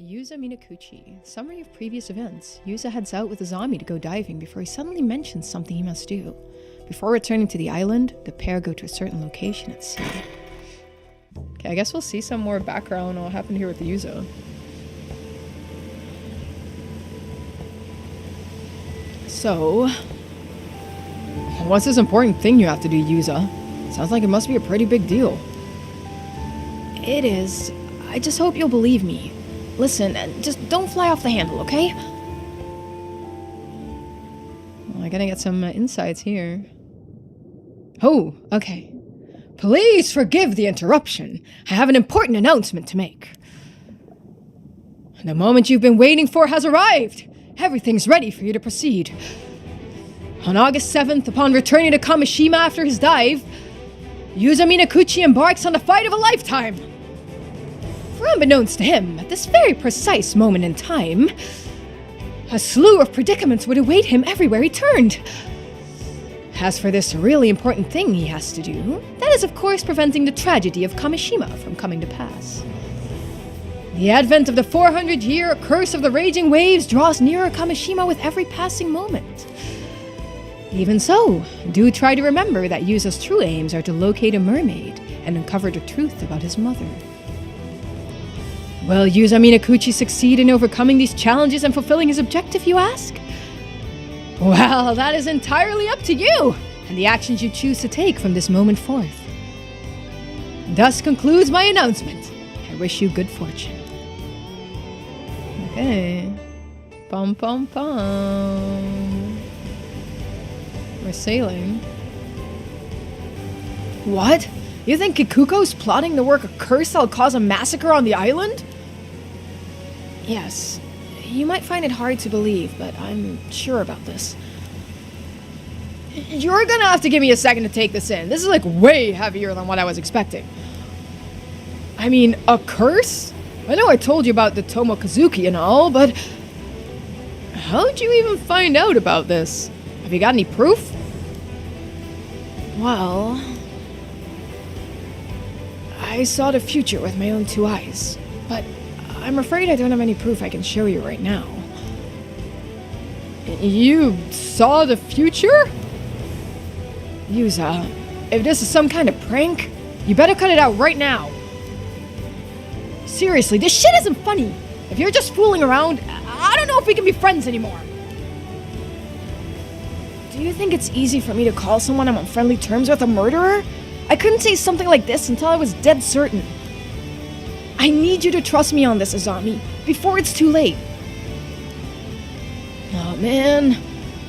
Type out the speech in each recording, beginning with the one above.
Yuza Minakuchi. Summary of previous events. Yuza heads out with Azami to go diving before he suddenly mentions something he must do. Before returning to the island, the pair go to a certain location at sea. Okay, I guess we'll see some more background on what happened here with Yuza. So, what's this important thing you have to do, Yuza? Sounds like it must be a pretty big deal. It is. I just hope you'll believe me. Listen, just don't fly off the handle, okay? Well, I gotta get some insights here. Oh, okay. Please forgive the interruption. I have an important announcement to make. The moment you've been waiting for has arrived. Everything's ready for you to proceed. On August 7th, upon returning to Kamishima after his dive, Yuza Minakuchi embarks on the fight of a lifetime. For unbeknownst to him, at this very precise moment in time, a slew of predicaments would await him everywhere he turned. As for this really important thing he has to do, that is of course preventing the tragedy of Kamishima from coming to pass. The advent of the 400-year curse of the raging waves draws nearer Kamishima with every passing moment. Even so, do try to remember that Yuza's true aims are to locate a mermaid and uncover the truth about his mother. Will Yuza Minakuchi succeed in overcoming these challenges and fulfilling his objective, you ask? Well, that is entirely up to you, and the actions you choose to take from this moment forth. Thus concludes my announcement. I wish you good fortune. Okay. Bum bum bum. We're sailing. What? You think Kikuko's plotting to work a curse that'll cause a massacre on the island? Yes. You might find it hard to believe, but I'm sure about this. You're gonna have to give me a second to take this in. This is like way heavier than what I was expecting. I mean, a curse? I know I told you about the Tomokazuki and all, but how'd you even find out about this? Have you got any proof? Well, I saw the future with my own two eyes, but I'm afraid I don't have any proof I can show you right now. You saw the future? Yuza, if this is some kind of prank, you better cut it out right now. Seriously, this shit isn't funny. If you're just fooling around, I don't know if we can be friends anymore. Do you think it's easy for me to call someone I'm on friendly terms with a murderer? I couldn't say something like this until I was dead certain. I need you to trust me on this, Azami, before it's too late. Oh man,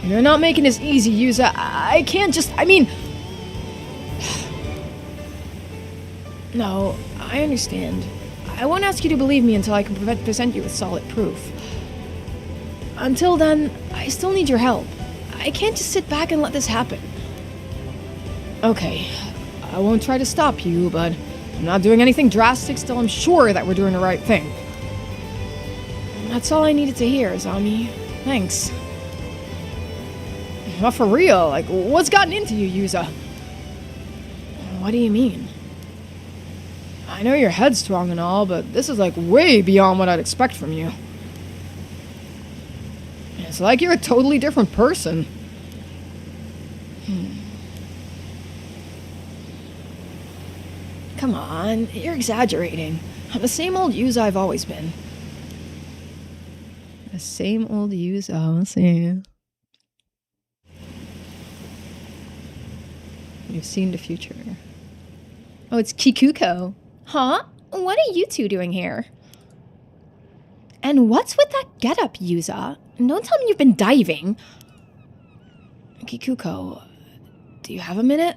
you're not making this easy, Yuza. I can't just, No, I understand. I won't ask you to believe me until I can present you with solid proof. Until then, I still need your help. I can't just sit back and let this happen. Okay, I won't try to stop you, but I'm not doing anything drastic, still I'm sure that we're doing the right thing. That's all I needed to hear, Azami. Thanks. But for real, like, what's gotten into you, Yuza? What do you mean? I know you're headstrong and all, but this is like way beyond what I'd expect from you. It's like you're a totally different person. Come on, you're exaggerating. I'm the same old Yuza I've always been. The same old Yuza, let's see. You've seen the future. Oh, it's Kikuko. Huh? What are you two doing here? And what's with that getup, Yuza? Don't tell me you've been diving. Kikuko, do you have a minute?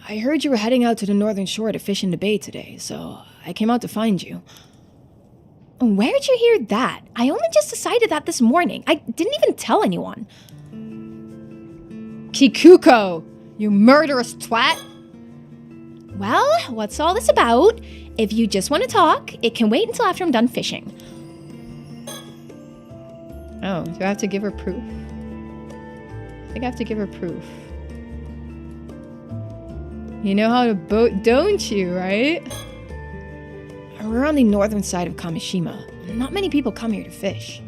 I heard you were heading out to the northern shore to fish in the bay today, so I came out to find you. Where'd you hear that? I only just decided that this morning. I didn't even tell anyone. Kikuko, you murderous twat! Well, what's all this about? If you just want to talk, it can wait until after I'm done fishing. Oh, do I have to give her proof? I think I have to give her proof. You know how to boat, don't you, right? We're on the northern side of Kamishima. Not many people come here to fish.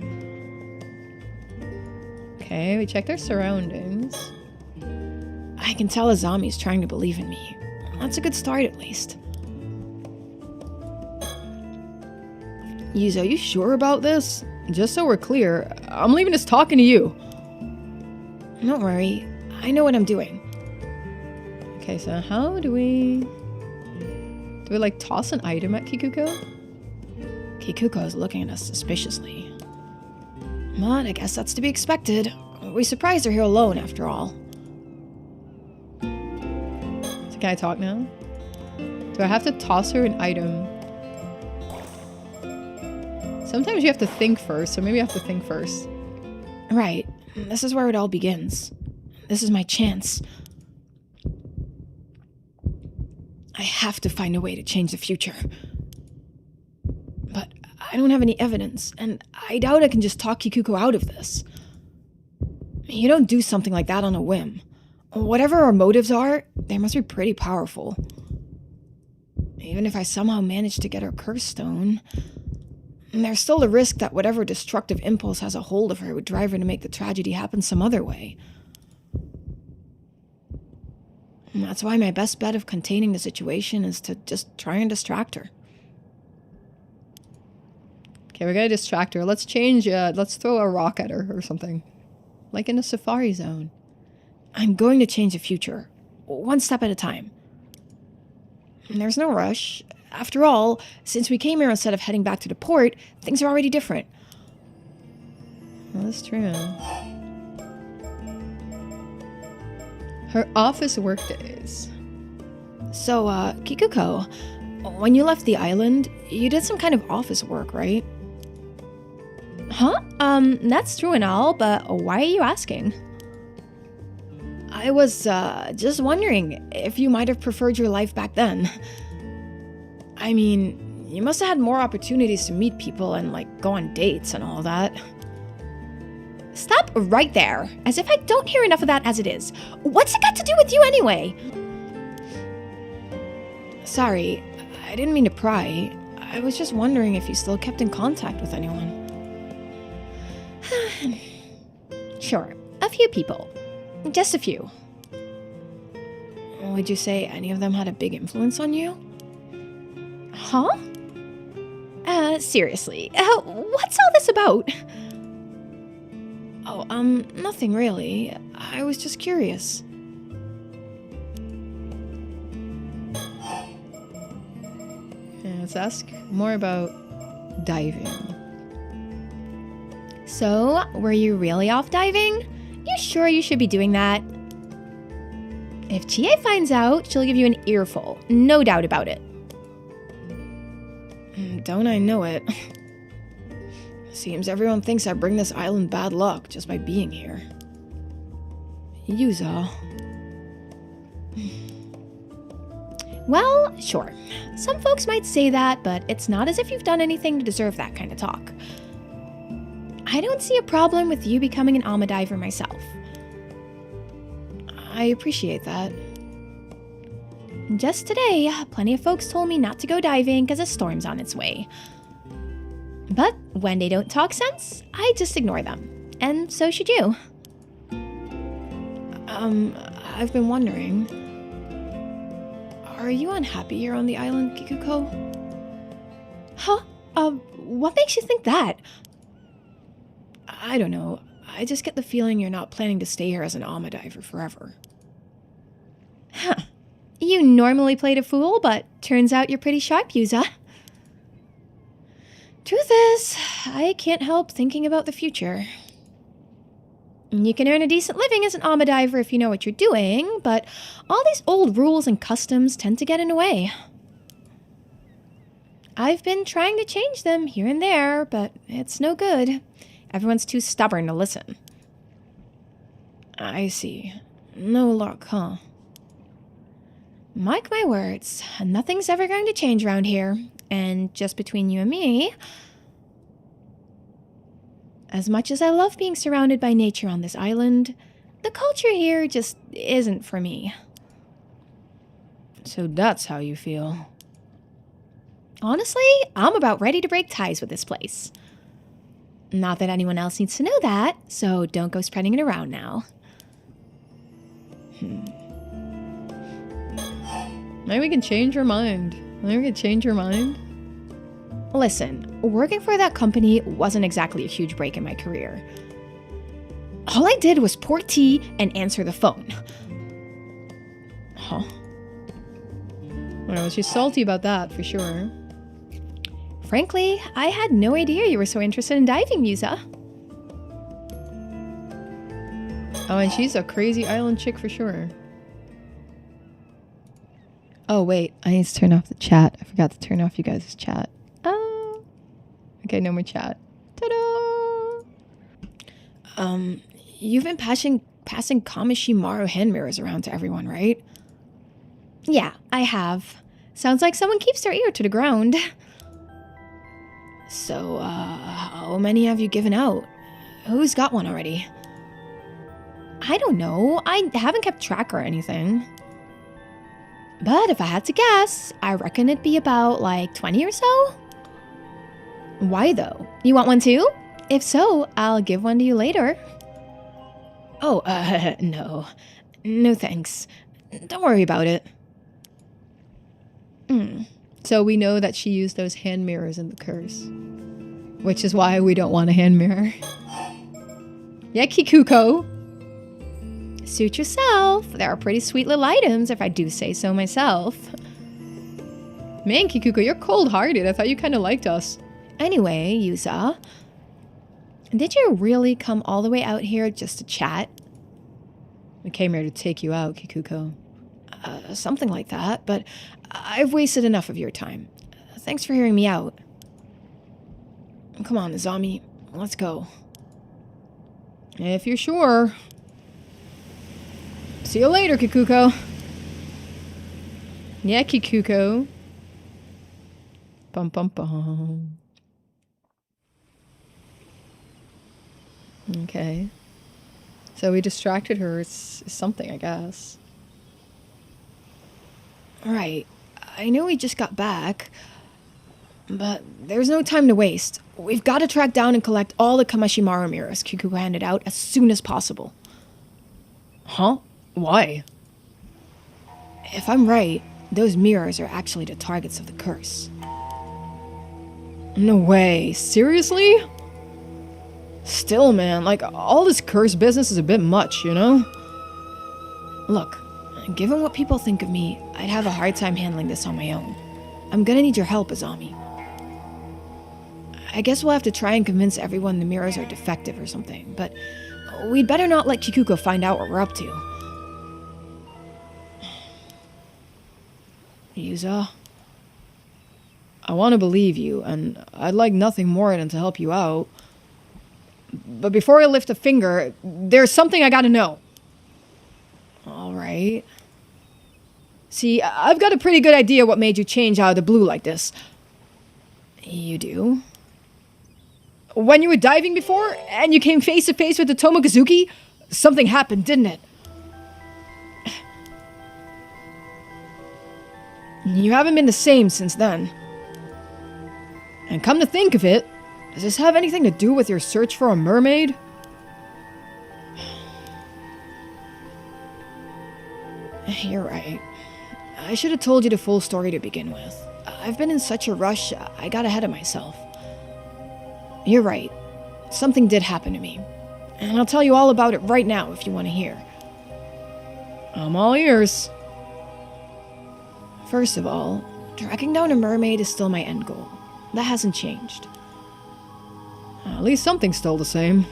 Okay, we checked our surroundings. I can tell Azami's trying to believe in me. That's a good start, at least. Yuzo, are you sure about this? Just so we're clear, I'm leaving this talking to you. Don't worry, I know what I'm doing. Okay, so how do we... Do we, like, toss an item at Kikuko? Kikuko is looking at us suspiciously. But I guess that's to be expected. We surprised her here alone, after all. So can I talk now? Do I have to toss her an item? Sometimes you have to think first, so maybe I have to think first. Right. This is where it all begins. This is my chance. I have to find a way to change the future. But I don't have any evidence, and I doubt I can just talk Kikuko out of this. You don't do something like that on a whim. Whatever our motives are, they must be pretty powerful. Even if I somehow manage to get her curse stone, there's still the risk that whatever destructive impulse has a hold of her would drive her to make the tragedy happen some other way. And that's why my best bet of containing the situation is to just try and distract her. Okay, we're gonna distract her. Let's change, let's throw a rock at her or something. Like in a safari zone. I'm going to change the future. One step at a time. And there's no rush. After all, since we came here instead of heading back to the port, things are already different. Well, that's true. Her office work days. So, Kikuko, when you left the island, you did some kind of office work, right? Huh? That's true and all, but why are you asking? I was, just wondering if you might have preferred your life back then. I mean, you must have had more opportunities to meet people and, like, go on dates and all that. Stop right there, as if I don't hear enough of that as it is. What's it got to do with you anyway? Sorry, I didn't mean to pry. I was just wondering if you still kept in contact with anyone. Sure, a few people. Just a few. Would you say any of them had a big influence on you? Huh? Seriously, what's all this about? Oh, nothing really. I was just curious. Yeah, let's ask more about diving. So, were you really off diving? You sure you should be doing that? If Chie finds out, she'll give you an earful. No doubt about it. Don't I know it? Seems everyone thinks I bring this island bad luck just by being here. Yuzo. Well, sure. Some folks might say that, but it's not as if you've done anything to deserve that kind of talk. I don't see a problem with you becoming an Alma diver myself. I appreciate that. Just today, plenty of folks told me not to go diving because a storm's on its way. But when they don't talk sense, I just ignore them. And so should you. I've been wondering, are you unhappy here on the island, Kikuko? Huh? What makes you think that? I don't know. I just get the feeling you're not planning to stay here as an Alma diver forever. Huh. You normally played a fool, but turns out you're pretty sharp, Yuza. Truth is, I can't help thinking about the future. You can earn a decent living as an Alma diver if you know what you're doing, but all these old rules and customs tend to get in the way. I've been trying to change them here and there, but it's no good. Everyone's too stubborn to listen. I see. No luck, huh? Mark my words, nothing's ever going to change around here. And just between you and me, as much as I love being surrounded by nature on this island, the culture here just isn't for me. So that's how you feel. Honestly, I'm about ready to break ties with this place. Not that anyone else needs to know that, so don't go spreading it around now. Maybe we can change her mind. Maybe we can change her mind. Listen, working for that company wasn't exactly a huge break in my career. All I did was pour tea and answer the phone. Huh? Well, she's salty about that, for sure. Frankly, I had no idea you were so interested in diving, Musa. Oh, and she's a crazy island chick for sure. Oh, wait. I need to turn off the chat. I forgot to turn off you guys' chat. Oh. Okay, no more chat. Ta-da! You've been passing Kamishimaro hand mirrors around to everyone, right? Yeah, I have. Sounds like someone keeps their ear to the ground. So, how many have you given out? Who's got one already? I don't know. I haven't kept track or anything. But if I had to guess, I reckon it'd be about, like, 20 or so? Why, though? You want one too? If so, I'll give one to you later. Oh, no. No thanks. Don't worry about it. So we know that she used those hand mirrors in the curse. Which is why we don't want a hand mirror. Yeah, Kikuko. Suit yourself. There are pretty sweet little items, if I do say so myself. Man, Kikuko, you're cold-hearted. I thought you kind of liked us. Anyway, Yuza, did you really come all the way out here just to chat? We came here to take you out, Kikuko. Something like that, but I've wasted enough of your time. Thanks for hearing me out. Come on, Azami. Let's go. If you're sure. See you later, Kikuko. Yeah, Kikuko. Bum bum bum. Okay. So we distracted her. It's something, I guess. Right. I know we just got back, but there's no time to waste. We've got to track down and collect all the Kamashimaro mirrors Kikuko handed out as soon as possible. Huh? Why? If I'm right, those mirrors are actually the targets of the curse. No way. Seriously? Still, man, like, all this curse business is a bit much, you know? Look, given what people think of me, I'd have a hard time handling this on my own. I'm gonna need your help, Azami. I guess we'll have to try and convince everyone the mirrors are defective or something, but we'd better not let Kikuko find out what we're up to. Yuza, I want to believe you, and I'd like nothing more than to help you out. But before I lift a finger, there's something I gotta know. Alright. See, I've got a pretty good idea what made you change out of the blue like this. You do? When you were diving before, and you came face to face with the Tomokazuki, something happened, didn't it? You haven't been the same since then. And come to think of it, does this have anything to do with your search for a mermaid? You're right. I should have told you the full story to begin with. I've been in such a rush, I got ahead of myself. You're right. Something did happen to me. And I'll tell you all about it right now if you want to hear. I'm all ears. First of all, tracking down a mermaid is still my end goal. That hasn't changed. At least something's still the same.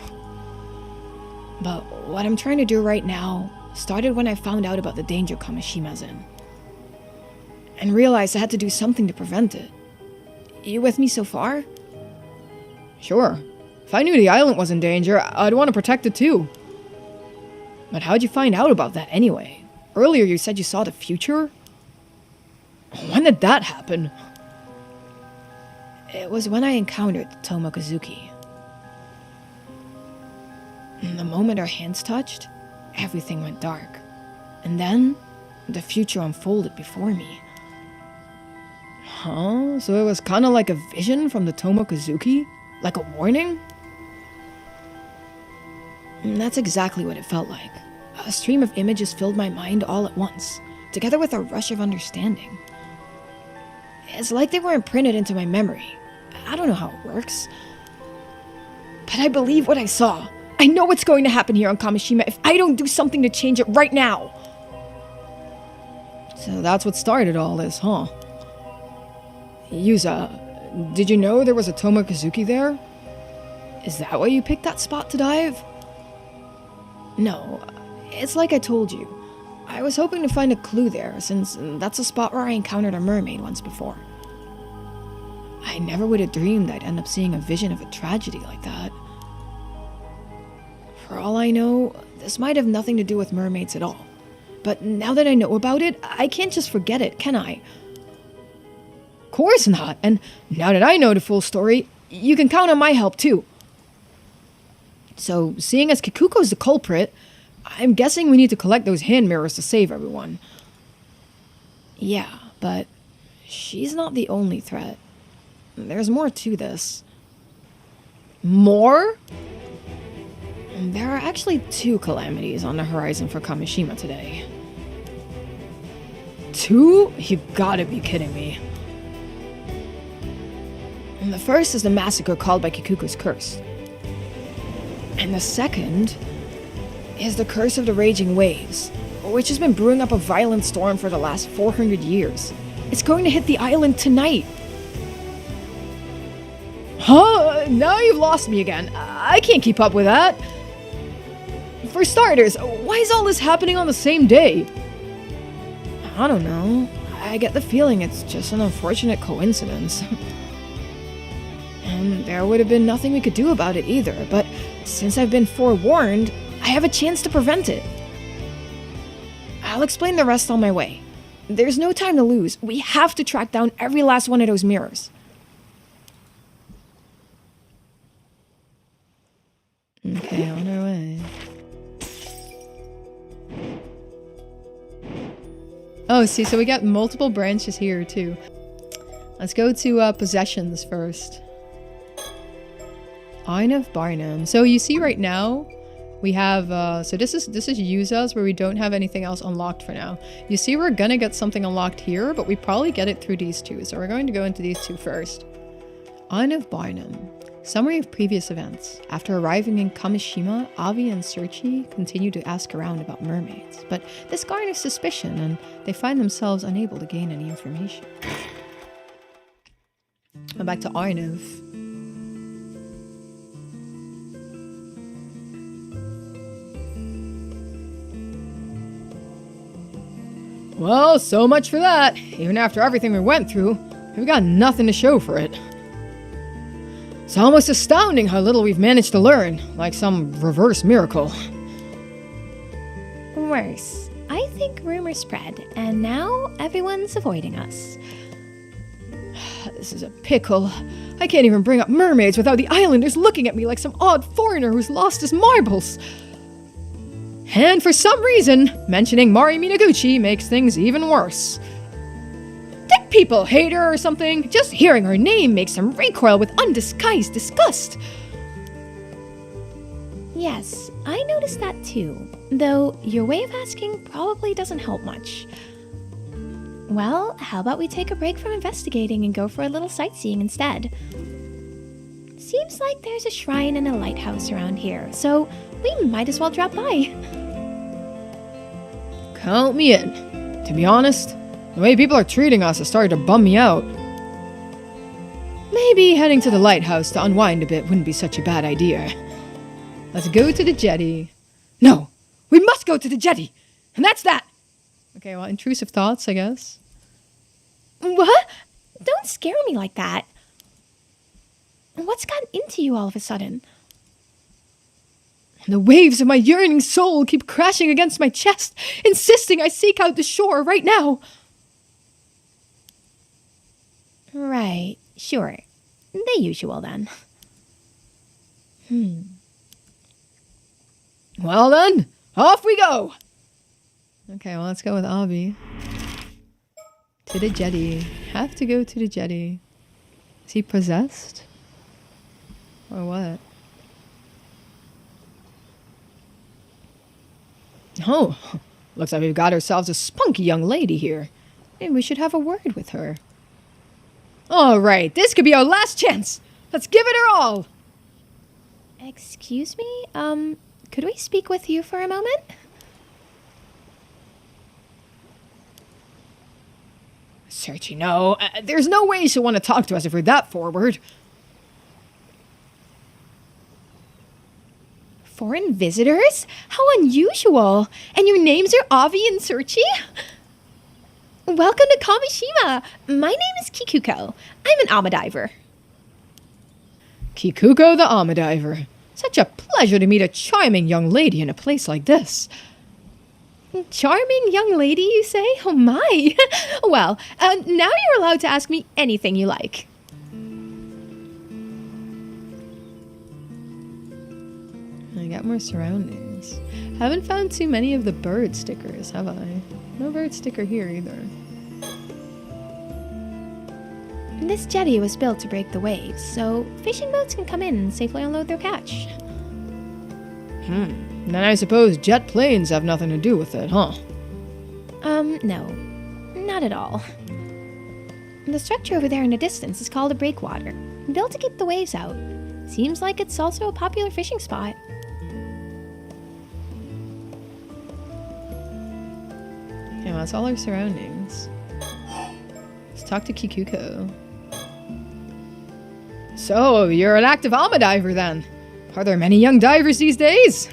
But what I'm trying to do right now started when I found out about the danger Kamishima's in. And realized I had to do something to prevent it. You with me so far? Sure. If I knew the island was in danger, I'd want to protect it too. But how'd you find out about that anyway? Earlier you said you saw the future? When did that happen? It was when I encountered the Tomokazuki. And the moment our hands touched, everything went dark. And then, the future unfolded before me. Huh? So it was kind of like a vision from the Tomokazuki? Like a warning? That's exactly what it felt like. A stream of images filled my mind all at once, together with a rush of understanding. It's like they were imprinted into my memory. I don't know how it works. But I believe what I saw. I know what's going to happen here on Kamishima if I don't do something to change it right now. So that's what started all this, huh? Yuza, did you know there was a Tomokazuki there? Is that why you picked that spot to dive? No, it's like I told you. I was hoping to find a clue there, since that's a spot where I encountered a mermaid once before. I never would have dreamed I'd end up seeing a vision of a tragedy like that. For all I know, this might have nothing to do with mermaids at all. But now that I know about it, I can't just forget it, can I? Of course not, and now that I know the full story, you can count on my help too. So, seeing as Kikuko's the culprit, I'm guessing we need to collect those hand mirrors to save everyone. Yeah, but she's not the only threat. There's more to this. More? There are actually 2 calamities on the horizon for Kamishima today. 2? You gotta be kidding me. And the first is the massacre called by Kikuko's curse. And the second is the curse of the raging waves, which has been brewing up a violent storm for the last 400 years. It's going to hit the island tonight. Huh? Now you've lost me again. I can't keep up with that. For starters, why is all this happening on the same day? I don't know. I get the feeling it's just an unfortunate coincidence. And there would have been nothing we could do about it either, but since I've been forewarned, I have a chance to prevent it. I'll explain the rest on my way. There's no time to lose. We have to track down every last one of those mirrors. Okay, on our way. Oh, see, so we got multiple branches here, too. Let's go to possessions first. Ine of Barnum. So you see right now, we have, so this is Yuza's, where we don't have anything else unlocked for now. You see we're gonna get something unlocked here, but we probably get it through these 2. So we're going to go into these 2 first. Ine of Barnum. Summary of previous events. After arriving in Kamishima, Avi and Searchy continue to ask around about mermaids, but this garners suspicion and they find themselves unable to gain any information. And back to Arnav. Well, so much for that. Even after everything we went through, we've got nothing to show for it. It's almost astounding how little we've managed to learn, like some reverse miracle. Worse. I think rumors spread, and now everyone's avoiding us. This is a pickle. I can't even bring up mermaids without the islanders looking at me like some odd foreigner who's lost his marbles. And for some reason, mentioning Mari Minaguchi makes things even worse. Think people hate her or something? Just hearing her name makes them recoil with undisguised disgust. Yes, I noticed that too, though your way of asking probably doesn't help much. Well, how about we take a break from investigating and go for a little sightseeing instead? Seems like there's a shrine and a lighthouse around here, so we might as well drop by. Count me in. To be honest, the way people are treating us has started to bum me out. Maybe heading to the lighthouse to unwind a bit wouldn't be such a bad idea. Let's go to the jetty. No, we must go to the jetty. And that's that. Okay, well, intrusive thoughts, I guess. What? Don't scare me like that. What's gotten into you all of a sudden? The waves of my yearning soul keep crashing against my chest, insisting I seek out the shore right now. Right, sure. The usual then. Well then, off we go. Okay, well, let's go with Avi. To the jetty. Have to go to the jetty. Is he possessed? Or what? Oh, looks like we've got ourselves a spunky young lady here. Maybe we should have a word with her. All right, this could be our last chance. Let's give it our all. Excuse me? Could we speak with you for a moment? Searchy, no. There's no way she'll want to talk to us if we're that forward. Foreign visitors? How unusual! And your names are Avi and Searchy? Welcome to Kamishima! My name is Kikuko. I'm an Amadiver. Kikuko the Amadiver. Such a pleasure to meet a charming young lady in a place like this. Charming young lady, you say? Oh my! Well, now you're allowed to ask me anything you like. I got more surroundings. Haven't found too many of the bird stickers, have I? No bird sticker here either. This jetty was built to break the waves, so fishing boats can come in and safely unload their catch. Then I suppose jet planes have nothing to do with it, huh? No. Not at all. The structure over there in the distance is called a breakwater, built to keep the waves out. Seems like it's also a popular fishing spot. Yeah, well, that's all our surroundings. Let's talk to Kikuko. So, you're an active Amadiver then? Are there many young divers these days?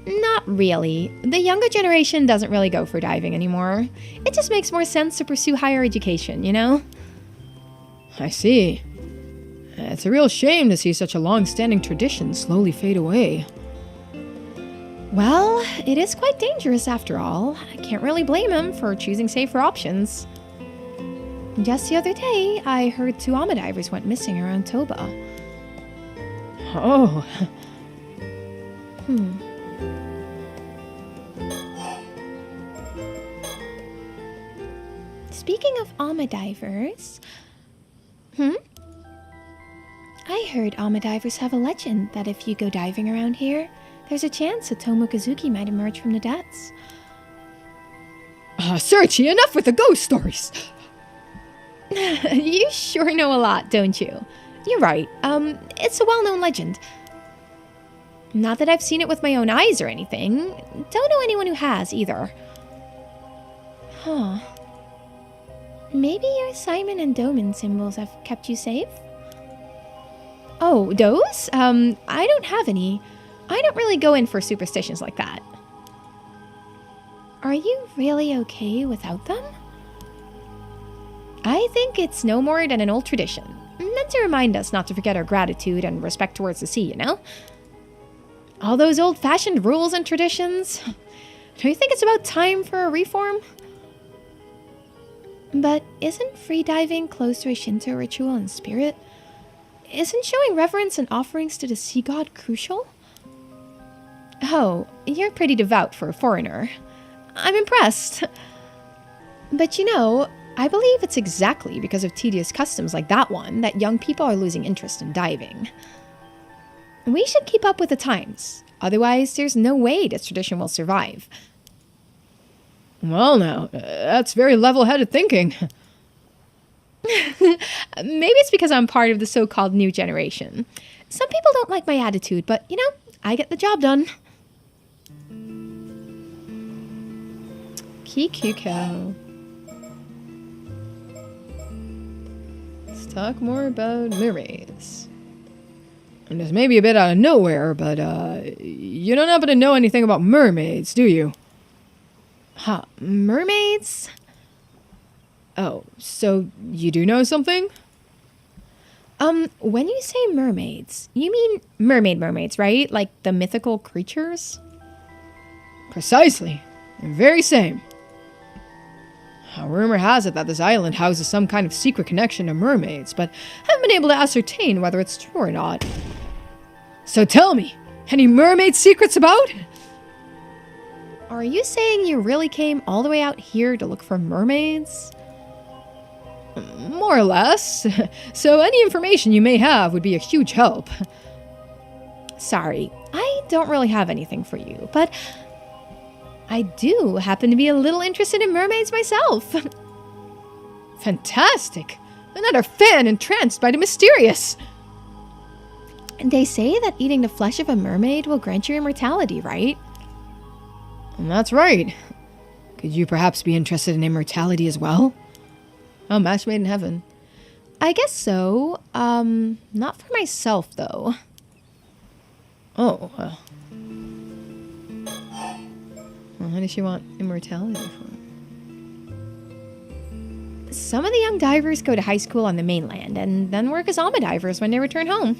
Not really. The younger generation doesn't really go for diving anymore. It just makes more sense to pursue higher education, you know? I see. It's a real shame to see such a long-standing tradition slowly fade away. Well, it is quite dangerous after all. I can't really blame him for choosing safer options. Just the other day, I heard 2 Amadivers went missing around Toba. Oh. Speaking of Amadivers... I heard Amadivers have a legend that if you go diving around here, there's a chance a Tomokazuki might emerge from the depths. Searchy, enough with the ghost stories! You sure know a lot, don't you? You're right. It's a well-known legend. Not that I've seen it with my own eyes or anything. Don't know anyone who has, either. Huh. Maybe your Simon and Doman symbols have kept you safe? Oh, those? I don't have any. I don't really go in for superstitions like that. Are you really okay without them? I think it's no more than an old tradition, meant to remind us not to forget our gratitude and respect towards the sea, you know? All those old-fashioned rules and traditions. Do you think it's about time for a reform? But isn't freediving close to a Shinto ritual in spirit? Isn't showing reverence and offerings to the sea god crucial? Oh, you're pretty devout for a foreigner. I'm impressed. But you know, I believe it's exactly because of tedious customs like that one that young people are losing interest in diving. We should keep up with the times. Otherwise, there's no way this tradition will survive. Well now, that's very level-headed thinking. Maybe it's because I'm part of the so-called new generation. Some people don't like my attitude, but, you know, I get the job done. Kikuko. Let's talk more about mermaids. And this may be a bit out of nowhere, but you don't happen to know anything about mermaids, do you? Huh, mermaids? Oh, so you do know something? When you say mermaids, you mean mermaids, right? Like the mythical creatures? Precisely. The very same. A rumor has it that this island houses some kind of secret connection to mermaids, but haven't been able to ascertain whether it's true or not. So tell me, any mermaid secrets about? Are you saying you really came all the way out here to look for mermaids? More or less. So any information you may have would be a huge help. Sorry, I don't really have anything for you, but I do happen to be a little interested in mermaids myself. Fantastic! Another fan entranced by the mysterious. They say that eating the flesh of a mermaid will grant you immortality, right? That's right. Could you perhaps be interested in immortality as well? Oh, match made in heaven. I guess so. Not for myself, though. Oh, well, how does she want immortality for? Some of the young divers go to high school on the mainland and then work as alma divers when they return home.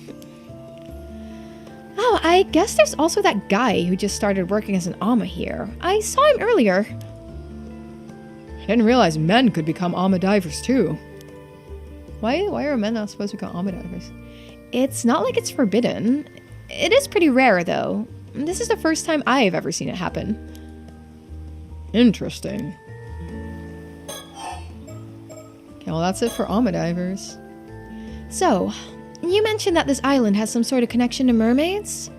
Oh, I guess there's also that guy who just started working as an alma here. I saw him earlier. I didn't realize men could become alma divers too. Why are men not supposed to become alma divers? It's not like it's forbidden. It is pretty rare, though. This is the first time I've ever seen it happen. Interesting. Okay, well that's it for alma divers. So, you mentioned that this island has some sort of connection to mermaids?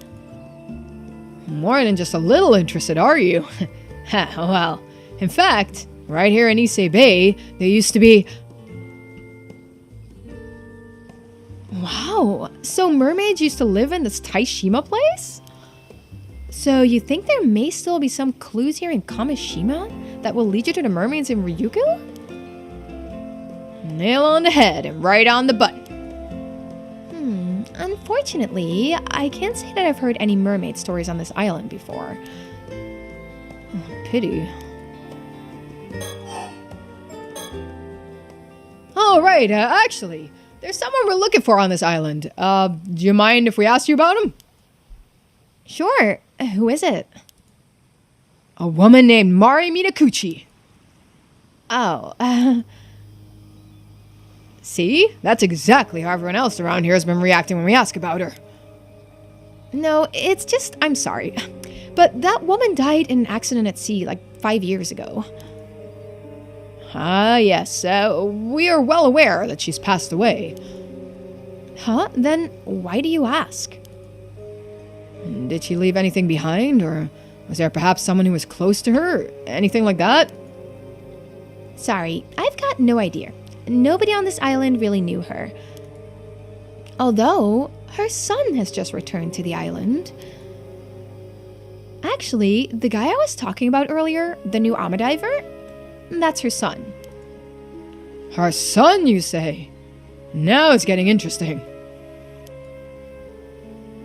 More than just a little interested, are you? Well, in fact, right here in Issei Bay, there used to be... Wow, so mermaids used to live in this Taishima place? So you think there may still be some clues here in Kamishima that will lead you to the mermaids in Ryukyu? Nail on the head and right on the button. Unfortunately, I can't say that I've heard any mermaid stories on this island before. Pity. Oh, right, actually, there's someone we're looking for on this island. Do you mind if we ask you about him? Sure. Who is it? A woman named Mari Minakuchi. Oh, See? That's exactly how everyone else around here has been reacting when we ask about her. No, it's just, I'm sorry. But that woman died in an accident at sea like 5 years ago. Ah, yes. We are well aware that she's passed away. Huh? Then why do you ask? Did she leave anything behind? Or was there perhaps someone who was close to her? Anything like that? Sorry, I've got no idea. Nobody on this island really knew her. Although, her son has just returned to the island. Actually, the guy I was talking about earlier, the new alma diver, that's her son. Her son, you say? Now it's getting interesting.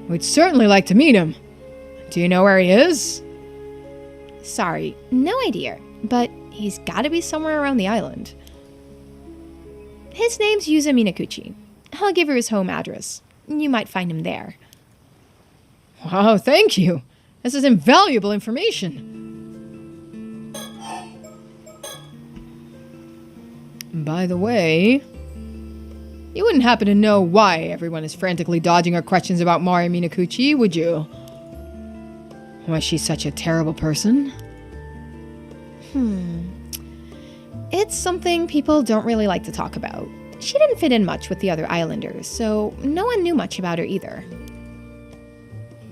We'd certainly like to meet him. Do you know where he is? Sorry, no idea, but he's gotta be somewhere around the island. His name's Yuza Minakuchi. I'll give her his home address. You might find him there. Wow, thank you. This is invaluable information. By the way, you wouldn't happen to know why everyone is frantically dodging our questions about Mari Minakuchi, would you? Was she such a terrible person? It's something people don't really like to talk about. She didn't fit in much with the other islanders, so no one knew much about her either.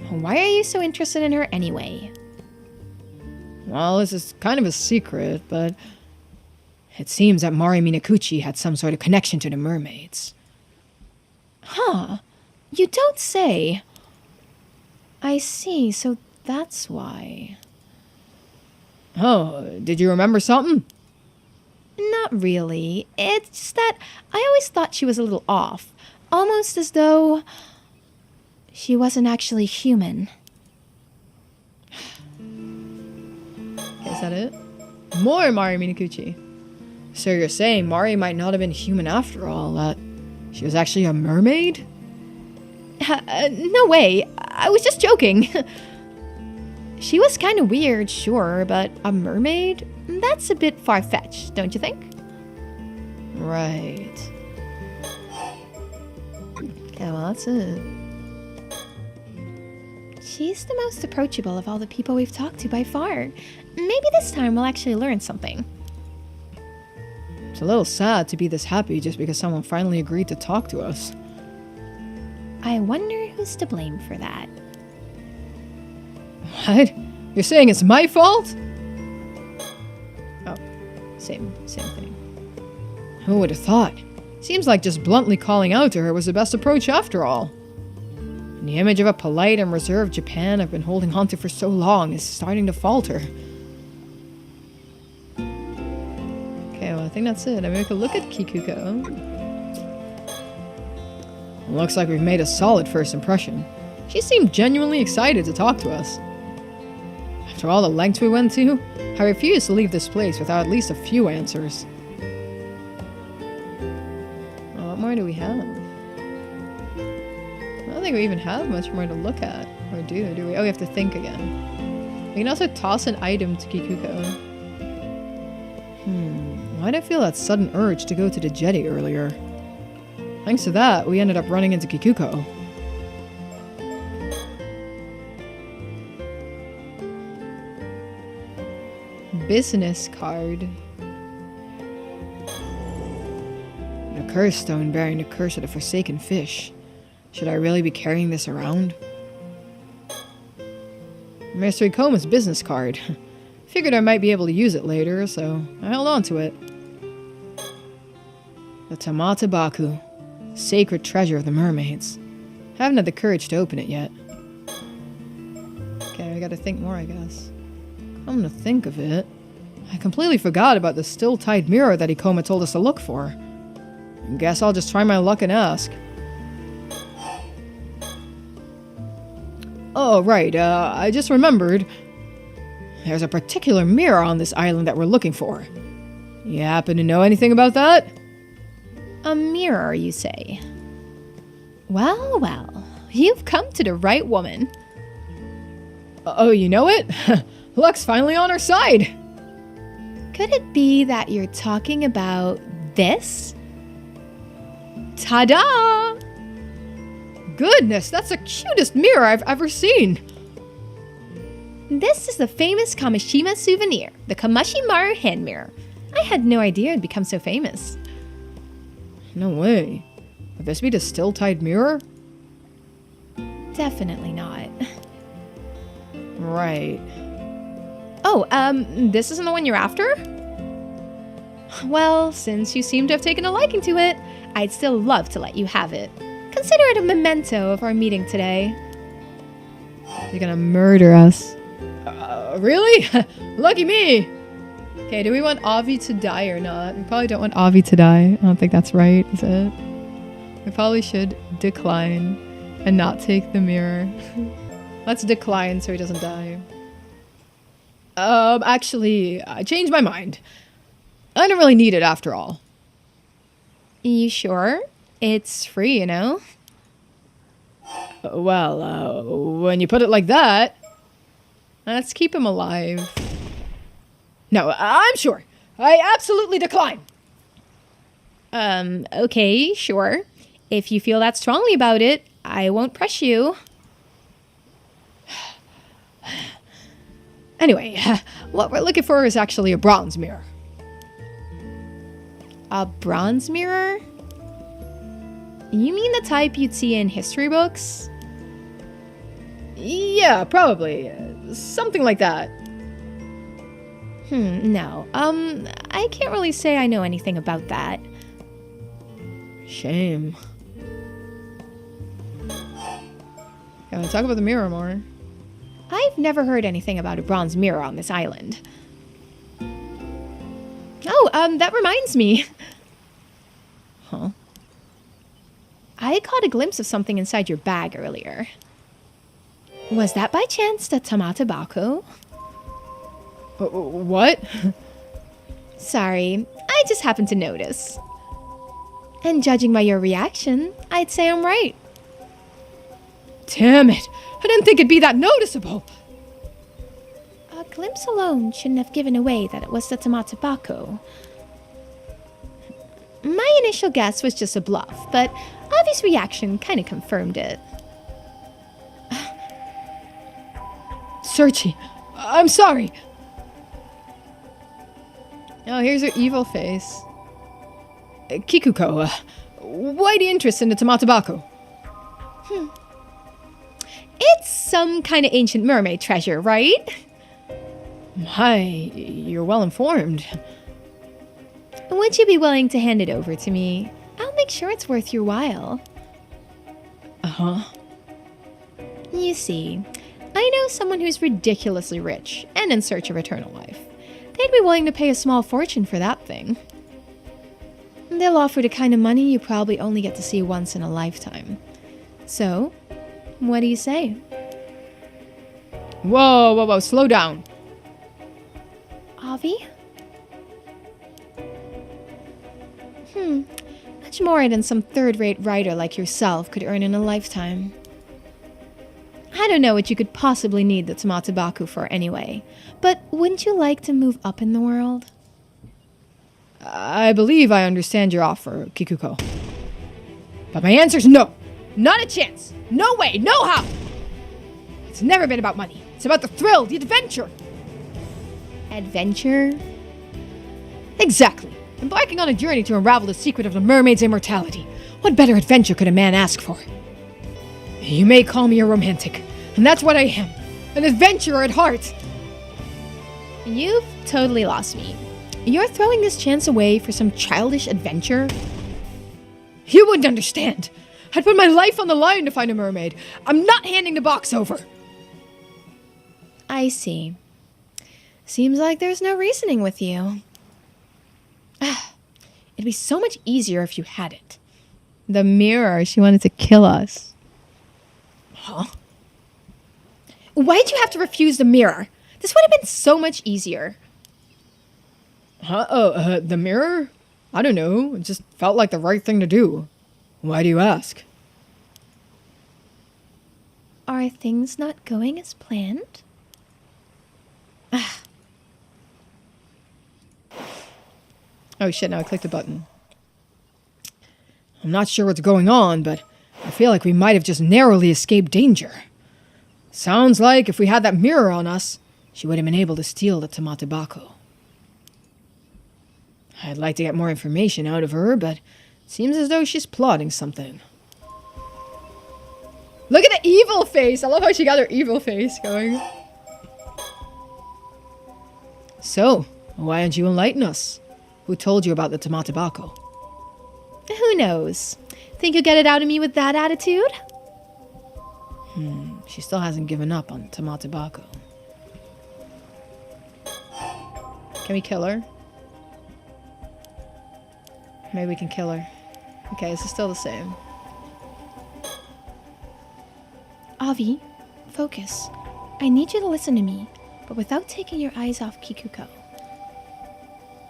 Why are you so interested in her anyway? Well, this is kind of a secret, but it seems that Mari Minakuchi had some sort of connection to the mermaids. Huh? You don't say. I see, so that's why. Oh, did you remember something? Not really. It's just that I always thought she was a little off. Almost as though she wasn't actually human. Is that it? More Mari Minakuchi. So you're saying Mari might not have been human after all, that she was actually a mermaid? No way. I was just joking. She was kind of weird, sure, but a mermaid? That's a bit far-fetched, don't you think? Right. Okay, well, that's it. She's the most approachable of all the people we've talked to by far. Maybe this time we'll actually learn something. It's a little sad to be this happy just because someone finally agreed to talk to us. I wonder who's to blame for that. What? You're saying it's my fault? Oh, same thing. Who would have thought? Seems like just bluntly calling out to her was the best approach after all. And the image of a polite and reserved Japan I've been holding onto for so long is starting to falter. Okay, well I think that's it. I mean, we could look at Kikuko. Looks like we've made a solid first impression. She seemed genuinely excited to talk to us. After all the lengths we went to, I refuse to leave this place without at least a few answers. Well, what more do we have? I don't think we even have much more to look at. Or do we? Oh, we have to think again. We can also toss an item to Kikuko. Why did I feel that sudden urge to go to the jetty earlier? Thanks to that, we ended up running into Kikuko. Business card. A curse stone bearing the curse of the forsaken fish. Should I really be carrying this around? Mr. Ikoma's business card. Figured I might be able to use it later, so I held on to it. The Tamata Baku. Sacred treasure of the mermaids. Haven't had the courage to open it yet. Okay, I gotta think more, I guess. Come to think of it, I completely forgot about the still-tied mirror that Ikoma told us to look for. Guess I'll just try my luck and ask. Oh, right, I just remembered. There's a particular mirror on this island that we're looking for. You happen to know anything about that? A mirror, you say? Well, well, you've come to the right woman. Oh, you know it? Luck's finally on our side. Could it be that you're talking about this? Ta-da! Goodness, that's the cutest mirror I've ever seen. This is the famous Kamishima souvenir, the Kamashimaru hand mirror. I had no idea it'd become so famous. No way. Would this be the still-tied mirror? Definitely not. Right. Oh, this isn't the one you're after? Well, since you seem to have taken a liking to it, I'd still love to let you have it. Consider it a memento of our meeting today. You're gonna murder us. Really? Lucky me! Okay, do we want Avi to die or not? We probably don't want Avi to die. I don't think that's right, is it? We probably should decline and not take the mirror. Let's decline so he doesn't die. Actually, I changed my mind. I don't really need it after all. You sure? It's free, you know? Well, when you put it like that, let's keep him alive. No, I'm sure. I absolutely decline. Okay, sure. If you feel that strongly about it, I won't press you. Anyway, what we're looking for is actually a bronze mirror. A bronze mirror? You mean the type you'd see in history books? Yeah, probably. Something like that. No. I can't really say I know anything about that. Shame. Can I talk about the mirror more? I've never heard anything about a bronze mirror on this island. Oh, that reminds me. Huh? I caught a glimpse of something inside your bag earlier. Was that by chance the Tamata Baku? What? Sorry, I just happened to notice. And judging by your reaction, I'd say I'm right. Damn it! I didn't think it'd be that noticeable! A glimpse alone shouldn't have given away that it was the Tamata Baku. My initial guess was just a bluff, but Avi's reaction kind of confirmed it. Searchy, I'm sorry! Oh, here's her evil face. Kikuko, why the interest in the Tamatabaco? It's some kind of ancient mermaid treasure, right? My, you're well informed. Would you be willing to hand it over to me? I'll make sure it's worth your while. Uh-huh. You see, I know someone who's ridiculously rich and in search of eternal life. They'd be willing to pay a small fortune for that thing. They'll offer the kind of money you probably only get to see once in a lifetime. So, what do you say? Whoa, slow down. Avi? Much more than some third-rate writer like yourself could earn in a lifetime. I don't know what you could possibly need the Tamatabaku for anyway, but wouldn't you like to move up in the world? I believe I understand your offer, Kikuko. But my answer's no. Not a chance. No way, no how. It's never been about money. It's about the thrill, the adventure. Adventure? Exactly. Embarking on a journey to unravel the secret of the mermaid's immortality. What better adventure could a man ask for? You may call me a romantic, and that's what I am. An adventurer at heart. You've totally lost me. You're throwing this chance away for some childish adventure? You wouldn't understand. I'd put my life on the line to find a mermaid. I'm not handing the box over. I see. Seems like there's no reasoning with you. It'd be so much easier if you had it. The mirror, she wanted to kill us. Huh? Why'd you have to refuse the mirror? This would have been so much easier. Huh? Oh, the mirror? I don't know. It just felt like the right thing to do. Why do you ask? Are things not going as planned? Oh shit, now I clicked the button. I'm not sure what's going on, but I feel like we might have just narrowly escaped danger. Sounds like if we had that mirror on us, she would have been able to steal the Tamatabaco. I'd like to get more information out of her, but it seems as though she's plotting something. Look at the evil face! I love how she got her evil face going. So, why don't you enlighten us? Who told you about the Tamatabaco? Who knows? Think you'll get it out of me with that attitude? She still hasn't given up on Tamatabaco. Can we kill her? Maybe we can kill her. Okay, this is still the same. Avi, focus. I need you to listen to me, but without taking your eyes off Kikuko.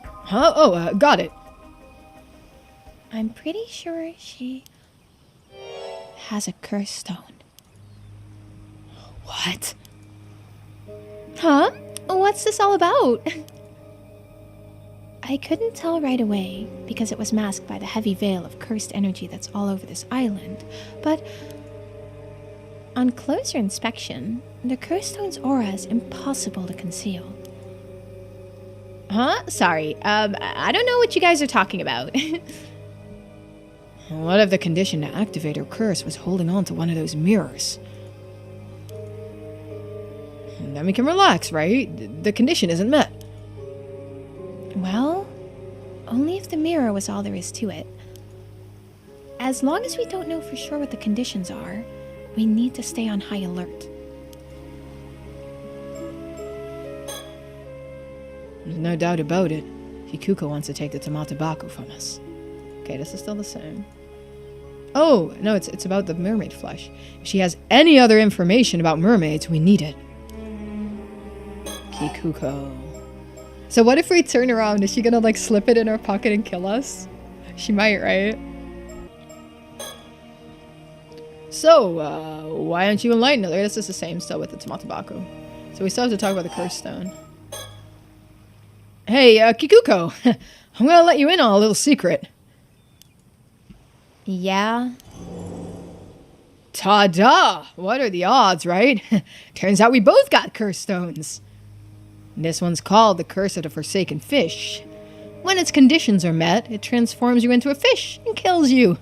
Huh? Oh, got it. I'm pretty sure she has a curse stone. What? Huh? What's this all about? I couldn't tell right away because it was masked by the heavy veil of cursed energy that's all over this island, but on closer inspection, the curse stone's aura is impossible to conceal. Huh? Sorry, I don't know what you guys are talking about. What if the condition to activate her curse was holding on to one of those mirrors? Then we can relax, right? The condition isn't met. Well, only if the mirror was all there is to it. As long as we don't know for sure what the conditions are, we need to stay on high alert. There's no doubt about it. Kikuko wants to take the Tamatabaco from us. Okay, this is still the same. Oh, no, it's about the mermaid flesh. If she has any other information about mermaids, we need it. Kikuko. So what if we turn around? Is she gonna, like, slip it in her pocket and kill us? She might, right? So, why don't you enlighten her? This is the same still with the Tamatabaco. So we still have to talk about the curse stone. Hey, Kikuko. I'm gonna let you in on a little secret. Yeah? Ta-da! What are the odds, right? Turns out we both got curse stones. This one's called the Curse of the Forsaken Fish. When its conditions are met, it transforms you into a fish and kills you.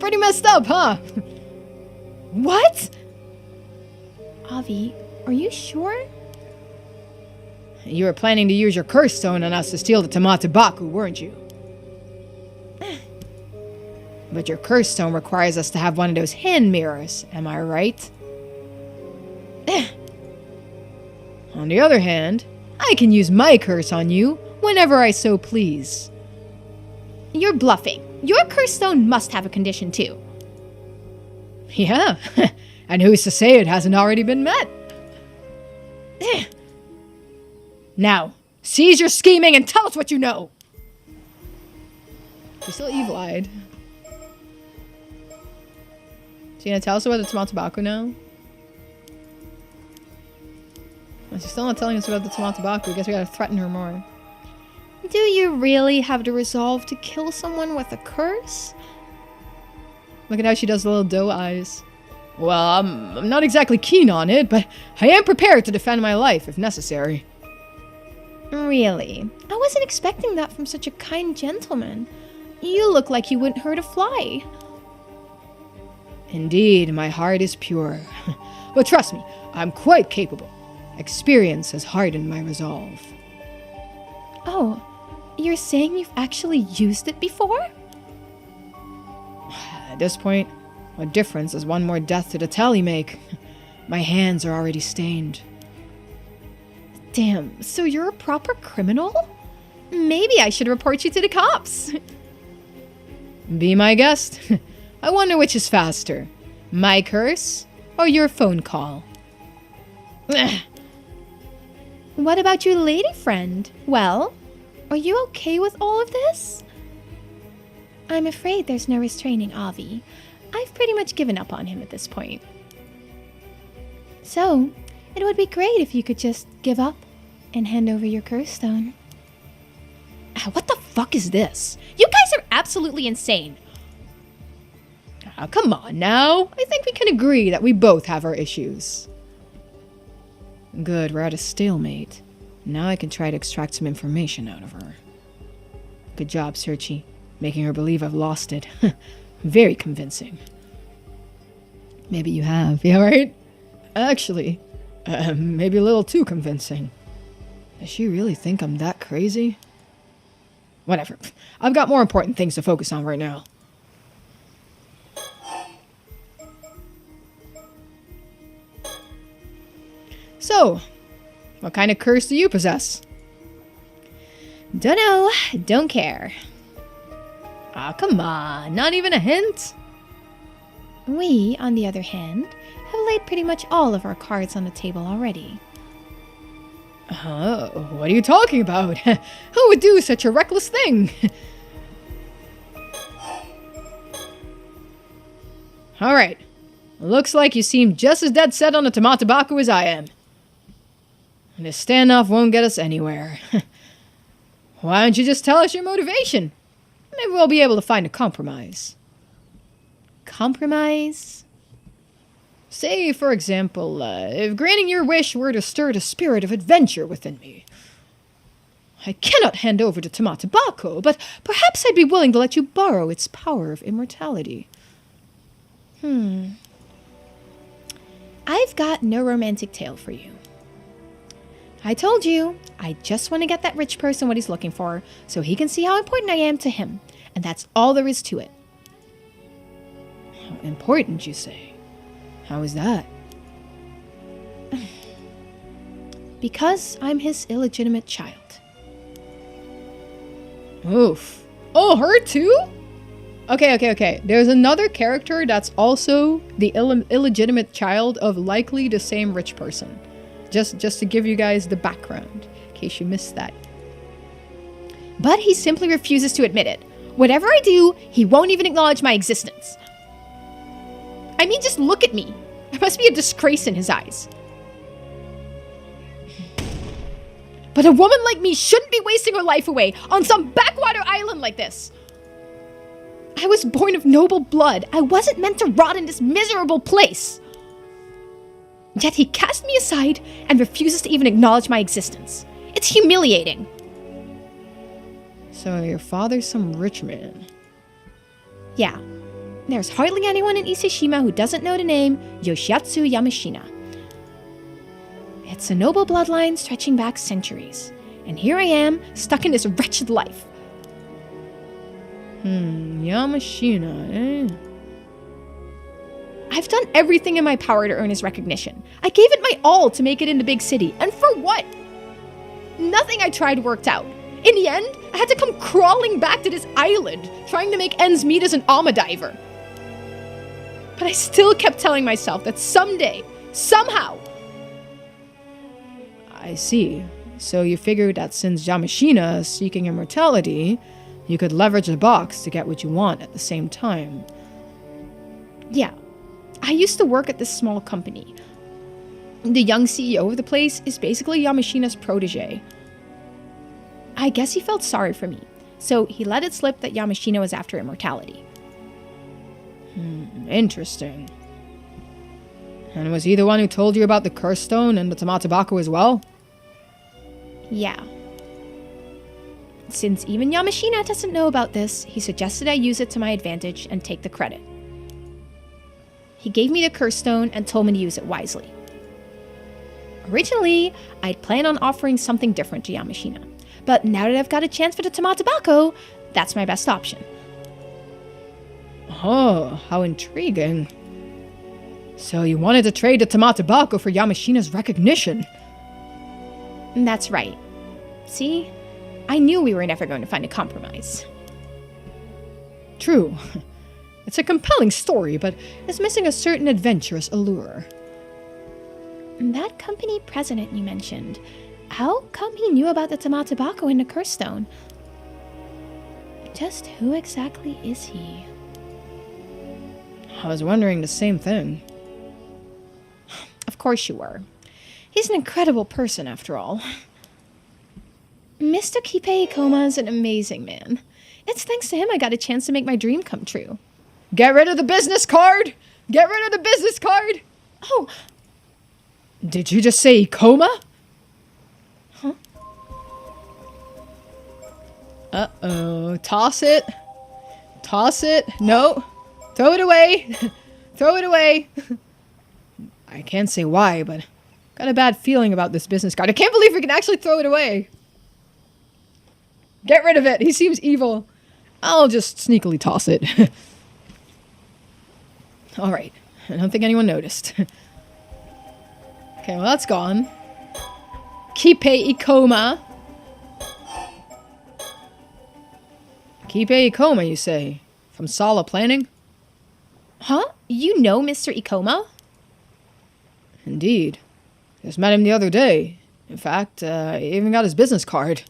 Pretty messed up, huh? What? Avi, are you sure? You were planning to use your curse stone on us to steal the Tamatabaku, weren't you? But your curse stone requires us to have one of those hand mirrors, am I right? On the other hand, I can use my curse on you whenever I so please. You're bluffing. Your curse stone must have a condition too. Yeah, and who's to say it hasn't already been met? Now, cease your scheming and tell us what you know! You're still evil-eyed. So you gonna tell us about the Tamatabaku now? Well, she's still not telling us about the Tamatabaku. I guess we gotta threaten her more. Do you really have the resolve to kill someone with a curse? Look at how she does the little doe eyes. Well, I'm not exactly keen on it, but I am prepared to defend my life if necessary. Really? I wasn't expecting that from such a kind gentleman. You look like you wouldn't hurt a fly. Indeed, my heart is pure. But trust me, I'm quite capable. Experience has hardened my resolve. Oh, you're saying you've actually used it before? At this point, what difference does one more death to the tally make? My hands are already stained. Damn, so you're a proper criminal? Maybe I should report you to the cops. Be my guest. I wonder which is faster, my curse or your phone call. What about your lady friend? Well, are you okay with all of this? I'm afraid there's no restraining Avi. I've pretty much given up on him at this point. So, it would be great if you could just give up and hand over your curse stone. What the fuck is this? You guys are absolutely insane. Oh, come on now. I think we can agree that we both have our issues. Good, we're at a stalemate. Now I can try to extract some information out of her. Good job, Searchy. Making her believe I've lost it. Very convincing. Maybe you have, yeah, right? Actually, maybe a little too convincing. Does she really think I'm that crazy? Whatever. I've got more important things to focus on right now. So, what kind of curse do you possess? Dunno, don't care. Ah, come on, not even a hint? We, on the other hand, have laid pretty much all of our cards on the table already. What are you talking about? Who would do such a reckless thing? Alright. Looks like you seem just as dead set on the Tamatabaku as I am. And this standoff won't get us anywhere. Why don't you just tell us your motivation? Maybe we'll be able to find a compromise. Compromise? Say, for example, if granting your wish were to stir the spirit of adventure within me. I cannot hand over the Tamatabaku, but perhaps I'd be willing to let you borrow its power of immortality. I've got no romantic tale for you. I told you, I just want to get that rich person what he's looking for, so he can see how important I am to him. And that's all there is to it. How important, you say? How is that? Because I'm his illegitimate child. Oof. Oh, her too? Okay. There's another character that's also the illegitimate child of likely the same rich person. Just to give you guys the background, in case you missed that. But he simply refuses to admit it. Whatever I do, he won't even acknowledge my existence. I mean, just look at me. I must be a disgrace in his eyes. But a woman like me shouldn't be wasting her life away on some backwater island like this. I was born of noble blood. I wasn't meant to rot in this miserable place. Yet he cast me aside and refuses to even acknowledge my existence. It's humiliating. So your father's some rich man. Yeah. There's hardly anyone in Iseshima who doesn't know the name Yoshiatsu Yamashina. It's a noble bloodline stretching back centuries. And here I am, stuck in this wretched life. Yamashina, eh? I've done everything in my power to earn his recognition. I gave it my all to make it in the big city. And for what? Nothing I tried worked out. In the end, I had to come crawling back to this island, trying to make ends meet as an Alma diver. But I still kept telling myself that someday, somehow... I see. So you figured that since Yamashina is seeking immortality, you could leverage the box to get what you want at the same time. Yeah. I used to work at this small company. The young CEO of the place is basically Yamashina's protege. I guess he felt sorry for me, so he let it slip that Yamashina was after immortality. Interesting. And was he the one who told you about the curse stone and the Tamatabako as well? Yeah. Since even Yamashina doesn't know about this, he suggested I use it to my advantage and take the credit. He gave me the curse stone and told me to use it wisely. Originally, I'd planned on offering something different to Yamashina, but now that I've got a chance for the Tamatabako, that's my best option. Oh, how intriguing. So you wanted to trade the Tamatabako for Yamashina's recognition? That's right. See? I knew we were never going to find a compromise. True. It's a compelling story, but it's missing a certain adventurous allure. That company president you mentioned, how come he knew about the Tamatabako and the curse stone? Just who exactly is he? I was wondering the same thing. Of course you were. He's an incredible person, after all. Mr. Kipe Ikoma is an amazing man. It's thanks to him I got a chance to make my dream come true. Get rid of the business card! Get rid of the business card! Oh! Did you just say Ikoma? Huh? Uh-oh. Toss it. Toss it. No. Throw it away. Throw it away. I can't say why, but got a bad feeling about this business card. I can't believe we can actually throw it away. Get rid of it. He seems evil. I'll just sneakily toss it. All right. I don't think anyone noticed. Okay, well, that's gone. Kipe Ikoma. Kipe Ikoma, you say? From Sala Planning? Huh? You know Mr. Ikoma? Indeed. Just met him the other day. In fact, I even got his business card.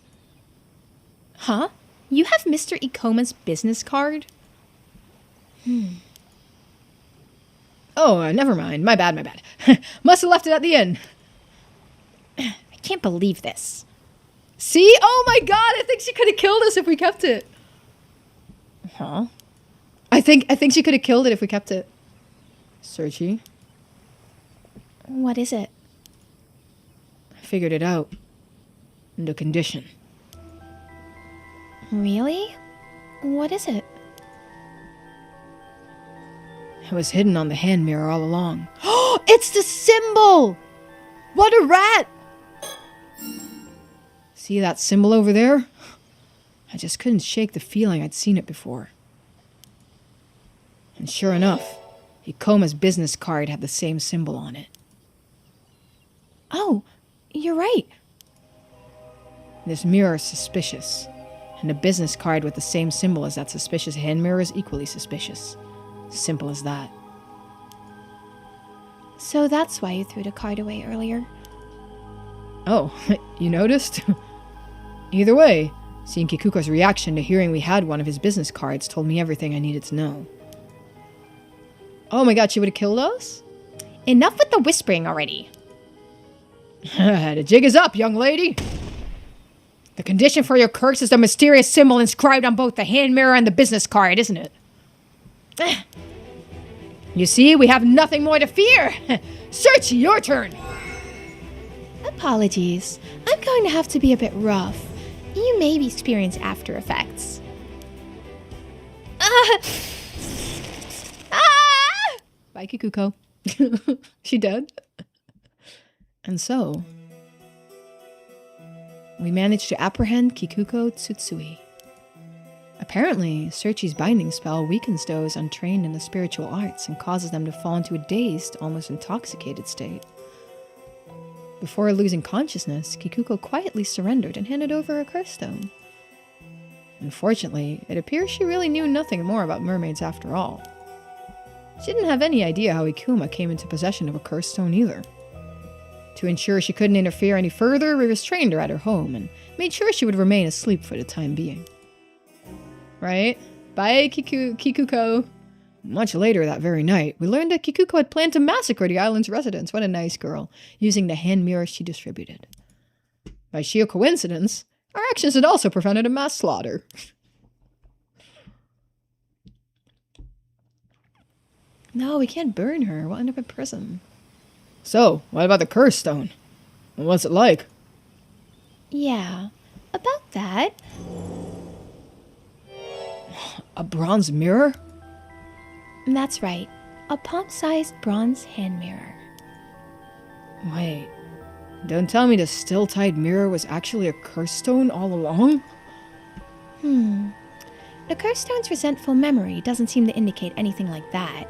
Huh? You have Mr. Ikoma's business card? Oh, never mind. My bad. Must have left it at the inn. I can't believe this. See? Oh my god, I think she could have killed us if we kept it. Huh? I think she could have killed it if we kept it. Searchy. What is it? I figured it out. The condition. Really? What is it? It was hidden on the hand mirror all along. Oh, it's the symbol! What a rat! See that symbol over there? I just couldn't shake the feeling I'd seen it before. And sure enough, Ikoma's business card had the same symbol on it. Oh, you're right. This mirror is suspicious, and a business card with the same symbol as that suspicious hand mirror is equally suspicious. Simple as that. So that's why you threw the card away earlier. Oh, you noticed? Either way, seeing Kikuko's reaction to hearing we had one of his business cards told me everything I needed to know. Oh my god, she would have killed us? Enough with the whispering already. The jig is up, young lady. The condition for your curse is the mysterious symbol inscribed on both the hand mirror and the business card, isn't it? You see, we have nothing more to fear. Searchy, your turn. Apologies. I'm going to have to be a bit rough. You may experience after effects. Ah! Ah! Bye, Kikuko. She dead? And so, we managed to apprehend Kikuko Tsutsui. Apparently, Searchy's binding spell weakens those untrained in the spiritual arts and causes them to fall into a dazed, almost intoxicated state. Before losing consciousness, Kikuko quietly surrendered and handed over a curse stone. Unfortunately, it appears she really knew nothing more about mermaids after all. She didn't have any idea how Ikuma came into possession of a curse stone either. To ensure she couldn't interfere any further, we restrained her at her home and made sure she would remain asleep for the time being. Right? Bye, Kikuko. Much later that very night, we learned that Kikuko had planned to massacre the island's residents. What a nice girl, using the hand mirrors she distributed. By sheer coincidence, our actions had also prevented a mass slaughter. No, we can't burn her. We'll end up in prison. So, what about the curse stone? What's it like? Yeah, about that. A bronze mirror? That's right. A palm-sized bronze hand mirror. Wait, don't tell me the still-tied mirror was actually a curse stone all along? The curse stone's resentful memory doesn't seem to indicate anything like that.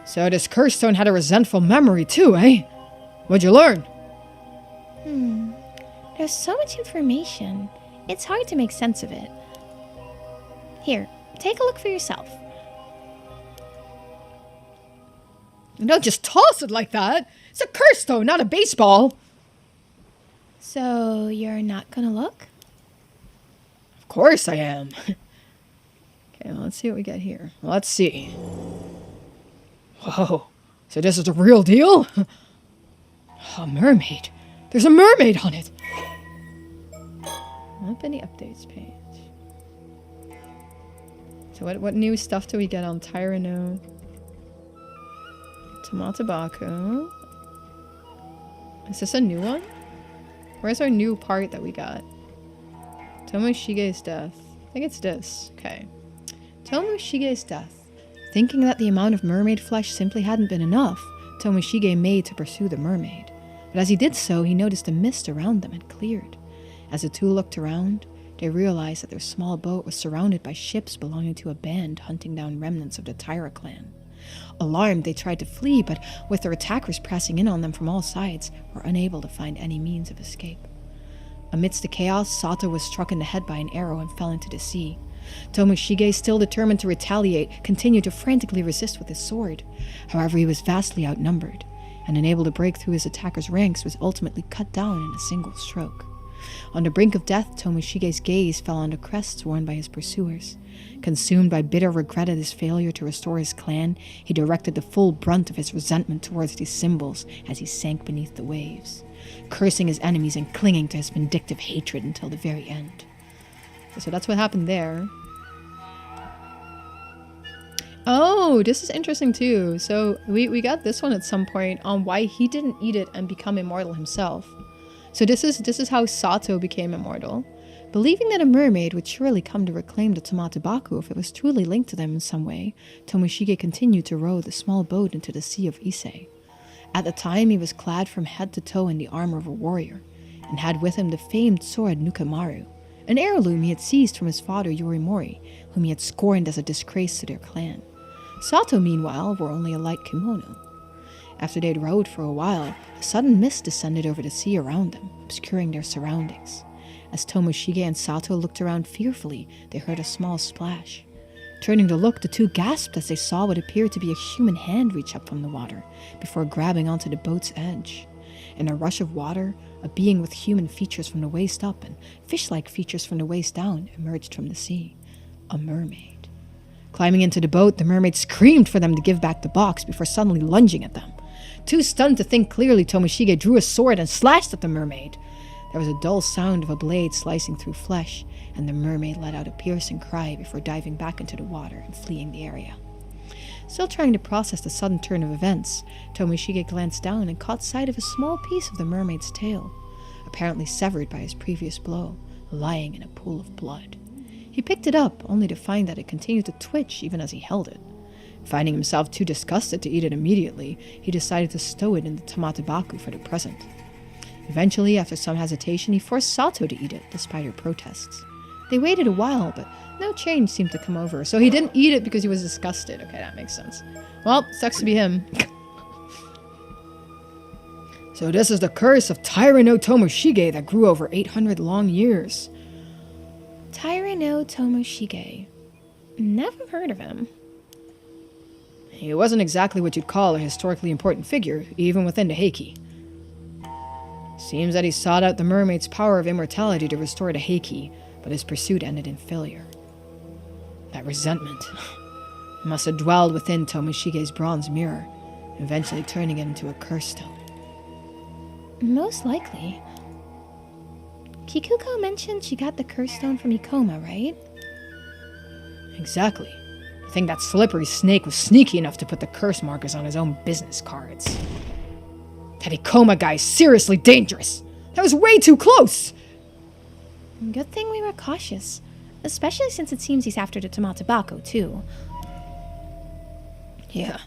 So this curse stone had a resentful memory too, eh? What'd you learn? There's so much information. It's hard to make sense of it. Here, take a look for yourself. Don't just toss it like that. It's a curse stone, not a baseball. So, you're not gonna look? Of course I am. Okay, well, let's see what we get here. Let's see. Whoa. So this is the real deal? A mermaid. There's a mermaid on it. Open the updates page. So what new stuff do we get on Tyranno? Tomatabaku. Is this a new one? Where's our new part that we got? Tomoshige's death. I think it's this. Okay. Tomoshige's death. Thinking that the amount of mermaid flesh simply hadn't been enough, Tomoshige made to pursue the mermaid. But as he did so, he noticed a mist around them had cleared. As the two looked around, they realized that their small boat was surrounded by ships belonging to a band hunting down remnants of the Taira clan. Alarmed, they tried to flee, but with their attackers pressing in on them from all sides, were unable to find any means of escape. Amidst the chaos, Sato was struck in the head by an arrow and fell into the sea. Tomoshige, still determined to retaliate, continued to frantically resist with his sword. However, he was vastly outnumbered, and unable to break through his attacker's ranks, was ultimately cut down in a single stroke. On the brink of death, Tomoshige's gaze fell on the crests worn by his pursuers. Consumed by bitter regret at his failure to restore his clan, he directed the full brunt of his resentment towards these symbols as he sank beneath the waves, cursing his enemies and clinging to his vindictive hatred until the very end. So that's what happened there. Oh, this is interesting too. So we got this one at some point on why he didn't eat it and become immortal himself. So this is how Sato became immortal. Believing that a mermaid would surely come to reclaim the Tomatabaku if it was truly linked to them in some way, Tomoshige continued to row the small boat into the Sea of Ise. At the time, he was clad from head to toe in the armor of a warrior, and had with him the famed sword Nukamaru, an heirloom he had seized from his father Yorimori, whom he had scorned as a disgrace to their clan. Sato, meanwhile, wore only a light kimono. After they had rowed for a while, a sudden mist descended over the sea around them, obscuring their surroundings. As Tomoshige and Sato looked around fearfully, they heard a small splash. Turning to look, the two gasped as they saw what appeared to be a human hand reach up from the water, before grabbing onto the boat's edge. In a rush of water, a being with human features from the waist up and fish-like features from the waist down emerged from the sea. A mermaid. Climbing into the boat, the mermaid screamed for them to give back the box before suddenly lunging at them. Too stunned to think clearly, Tomoshige drew a sword and slashed at the mermaid. There was a dull sound of a blade slicing through flesh, and the mermaid let out a piercing cry before diving back into the water and fleeing the area. Still trying to process the sudden turn of events, Tomoshige glanced down and caught sight of a small piece of the mermaid's tail. apparently severed by his previous blow, lying in a pool of blood. He picked it up, only to find that it continued to twitch even as he held it. Finding himself too disgusted to eat it immediately, he decided to stow it in the tamatabaku for the present. Eventually, after some hesitation, he forced Sato to eat it, despite her protests. They waited a while, but no change seemed to come over, so he didn't eat it because he was disgusted. Okay, that makes sense. Well, sucks to be him. So this is the curse of Taira no Tomoshige that grew over 800 long years. Taira no Tomoshige. Never heard of him. He wasn't exactly what you'd call a historically important figure, even within the Heiki. Seems that he sought out the mermaid's power of immortality to restore the Heiki, but his pursuit ended in failure. That resentment must have dwelled within Tomoshige's bronze mirror, eventually turning it into a curse stone. Most likely. Kikuko mentioned she got the curse stone from Ikoma, right? Exactly. I think that slippery snake was sneaky enough to put the curse markers on his own business cards. That Ikoma guy's seriously dangerous. That was way too close! Good thing we were cautious. Especially since it seems he's after the Tamatabaco, too. Yeah.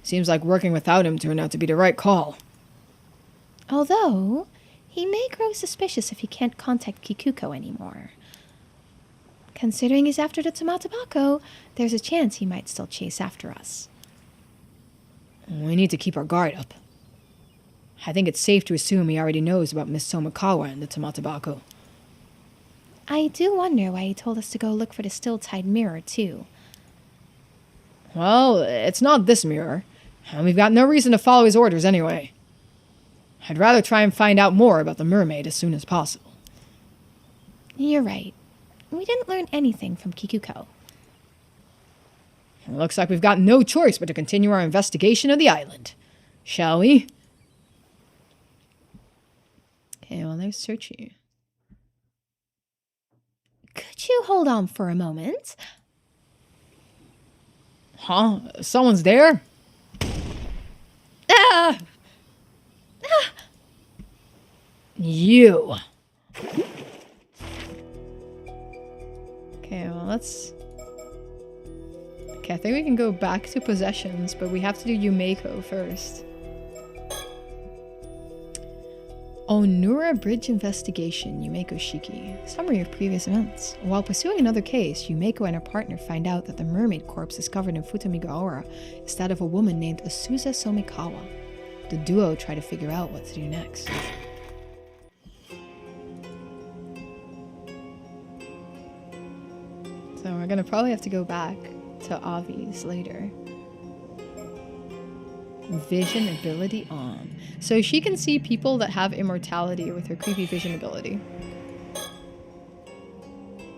Seems like working without him turned out to be the right call. Although, he may grow suspicious if he can't contact Kikuko anymore. Considering he's after the Tamatabaco, there's a chance he might still chase after us. We need to keep our guard up. I think it's safe to assume he already knows about Miss Somikawa and the Tamatabaco. I do wonder why he told us to go look for the still-tied mirror, too. Well, it's not this mirror, and we've got no reason to follow his orders anyway. I'd rather try and find out more about the mermaid as soon as possible. You're right. We didn't learn anything from Kikuko. It looks like we've got no choice but to continue our investigation of the island. Shall we? Okay, well, there's Searchy. Could you hold on for a moment? Huh? Someone's there? Ah! Ah! You. Okay, well, let's... Okay, I think we can go back to possessions, but we have to do Yumeko first. Onura Bridge Investigation, Yumeko Shiki. Summary of previous events. While pursuing another case, Yumeko and her partner find out that the mermaid corpse discovered in Futamigaora is that of a woman named Asuza Somikawa. The duo try to figure out what to do next. So we're gonna probably have to go back to Avi's later. Vision ability on. So she can see people that have immortality with her creepy vision ability.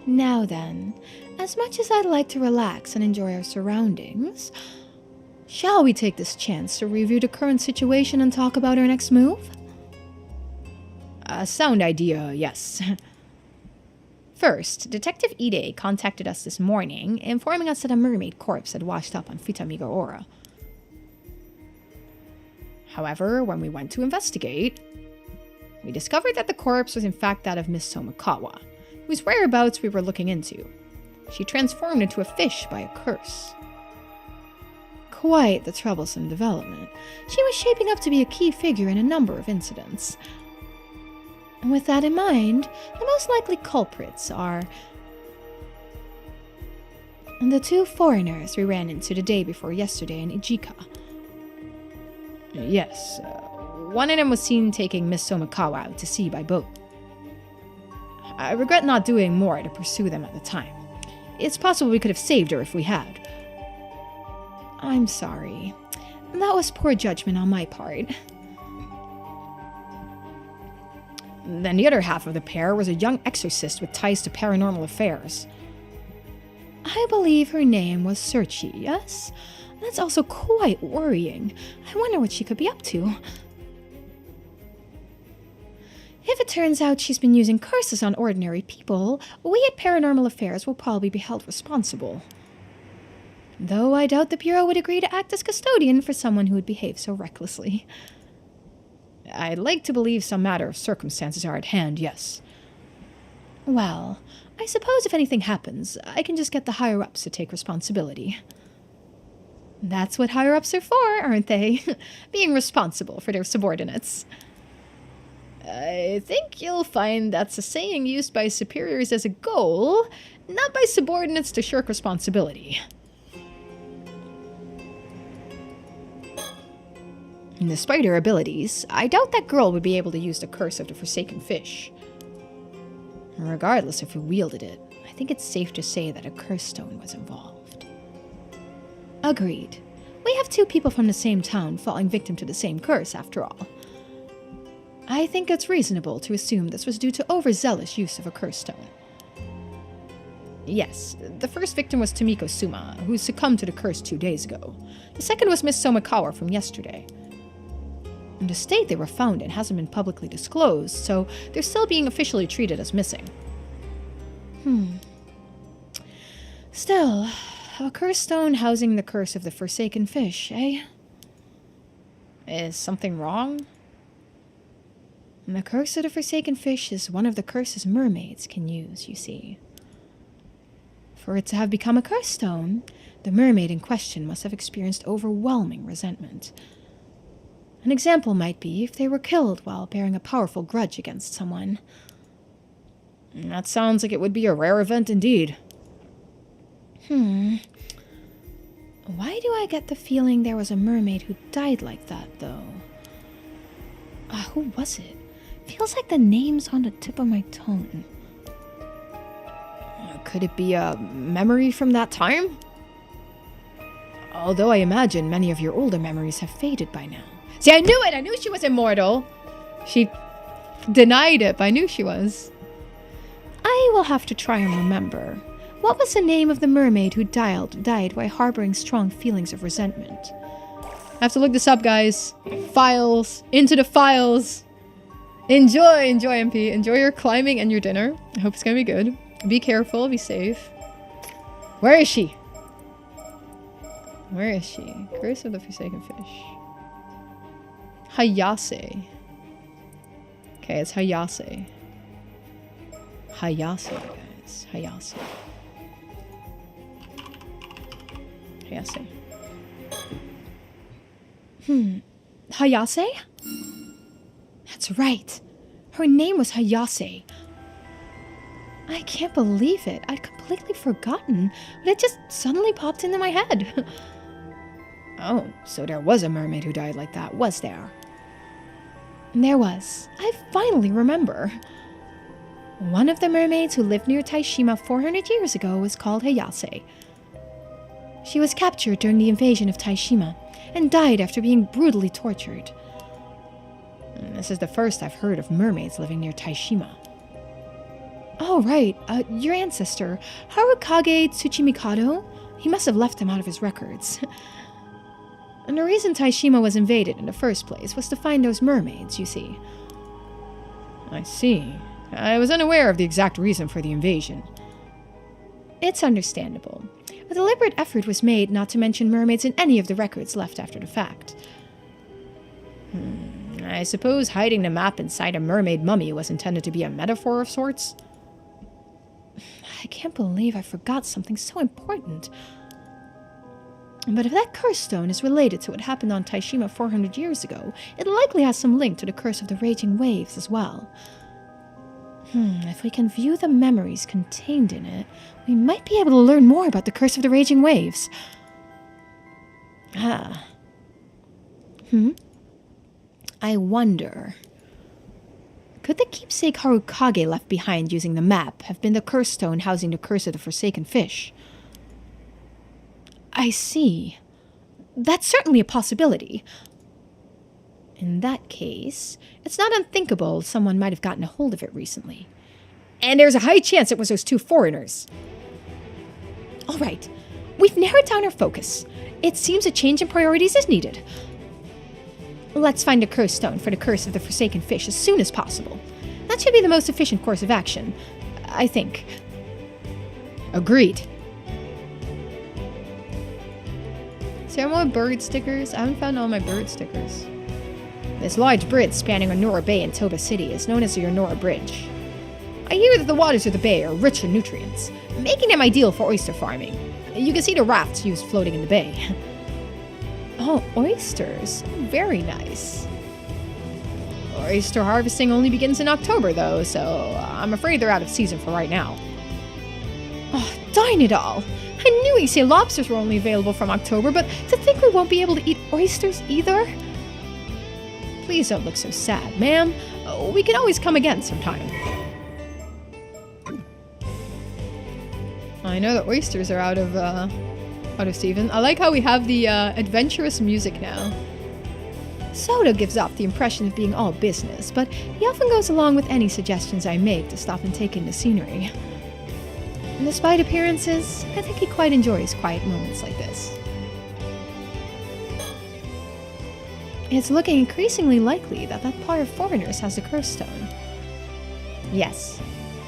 Now then, as much as I'd like to relax and enjoy our surroundings, shall we take this chance to review the current situation and talk about our next move? A sound idea, yes. First, Detective Ide contacted us this morning, informing us that a mermaid corpse had washed up on Futamigaora. However, when we went to investigate, we discovered that the corpse was in fact that of Miss Somikawa, whose whereabouts we were looking into. She transformed into a fish by a curse. Quite the troublesome development. She was shaping up to be a key figure in a number of incidents. With that in mind, the most likely culprits are the two foreigners we ran into the day before yesterday in Ijika. Yes, one of them was seen taking Miss Somikawa out to sea by boat. I regret not doing more to pursue them at the time. It's possible we could have saved her if we had. I'm sorry. That was poor judgment on my part. Then the other half of the pair was a young exorcist with ties to paranormal affairs. I believe her name was Searchy, yes? That's also quite worrying. I wonder what she could be up to. If it turns out she's been using curses on ordinary people, we at Paranormal Affairs will probably be held responsible. Though I doubt the Bureau would agree to act as custodian for someone who would behave so recklessly. I'd like to believe some matter of circumstances are at hand, yes. Well, I suppose if anything happens, I can just get the higher-ups to take responsibility. That's what higher-ups are for, aren't they? Being responsible for their subordinates. I think you'll find that's a saying used by superiors as a goal, not by subordinates to shirk responsibility. Despite her abilities, I doubt that girl would be able to use the curse of the Forsaken Fish. Regardless of who wielded it, I think it's safe to say that a curse stone was involved. Agreed. We have 2 people from the same town falling victim to the same curse, after all. I think it's reasonable to assume this was due to overzealous use of a curse stone. Yes, the first victim was Tomiko Suma, who succumbed to the curse 2 days ago. The second was Miss Somikawa from yesterday. And the state they were found in hasn't been publicly disclosed, so they're still being officially treated as missing. Still, a curse stone housing the curse of the Forsaken Fish, eh? Is something wrong? The curse of the Forsaken Fish is one of the curses mermaids can use, you see. For it to have become a curse stone, the mermaid in question must have experienced overwhelming resentment. An example might be if they were killed while bearing a powerful grudge against someone. That sounds like it would be a rare event indeed. Why do I get the feeling there was a mermaid who died like that, though? Who was it? Feels like the name's on the tip of my tongue. Could it be a memory from that time? Although I imagine many of your older memories have faded by now. See, I knew it! I knew she was immortal! She denied it, but I knew she was. I will have to try and remember. What was the name of the mermaid who died while harboring strong feelings of resentment? I have to look this up, guys. Files. Into the files. Enjoy, MP. Enjoy your climbing and your dinner. I hope it's gonna be good. Be careful, be safe. Where is she? Where is she? Curse of the Forsaken Fish. Hayase. Okay, it's Hayase. Hayase, guys. Hayase. Hayase. Hayase? That's right. Her name was Hayase. I can't believe it. I'd completely forgotten, but it just suddenly popped into my head. Oh, so there was a mermaid who died like that, was there? There was. I finally remember. One of the mermaids who lived near Taishima 400 years ago was called Hayase. She was captured during the invasion of Taishima and died after being brutally tortured. This is the first I've heard of mermaids living near Taishima. Oh, right. Your ancestor, Harukage Tsuchimikado, he must have left them out of his records. And the reason Taishima was invaded in the first place was to find those mermaids, you see. I see. I was unaware of the exact reason for the invasion. It's understandable. A deliberate effort was made not to mention mermaids in any of the records left after the fact. I suppose hiding the map inside a mermaid mummy was intended to be a metaphor of sorts? I can't believe I forgot something so important. But if that curse stone is related to what happened on Taishima 400 years ago, it likely has some link to the curse of the raging waves as well. If we can view the memories contained in it, we might be able to learn more about the curse of the raging waves. I wonder... Could the keepsake Harukage left behind using the map have been the curse stone housing the curse of the Forsaken Fish? I see. That's certainly a possibility. In that case, it's not unthinkable someone might have gotten a hold of it recently. And there's a high chance it was those 2 foreigners. All right, we've narrowed down our focus. It seems a change in priorities is needed. Let's find a curse stone for the curse of the Forsaken Fish as soon as possible. That should be the most efficient course of action, I think. Agreed. Is there more bird stickers? I haven't found all my bird stickers. This large bridge spanning Onora Bay in Toba City is known as the Onora Bridge. I hear that the waters of the bay are rich in nutrients, making them ideal for oyster farming. You can see the rafts used floating in the bay. Oh, oysters. Very nice. Oyster harvesting only begins in October, though, so I'm afraid they're out of season for right now. Oh, darn it all. I knew you say lobsters were only available from October, but to think we won't be able to eat oysters either? Please don't look so sad, ma'am. We can always come again sometime. I know that oysters are out of season. I like how we have the adventurous music now. Soto gives off the impression of being all business, but he often goes along with any suggestions I make to stop and take in the scenery. And despite appearances, I think he quite enjoys quiet moments like this. It's looking increasingly likely that that par of foreigners has the curse stone. Yes,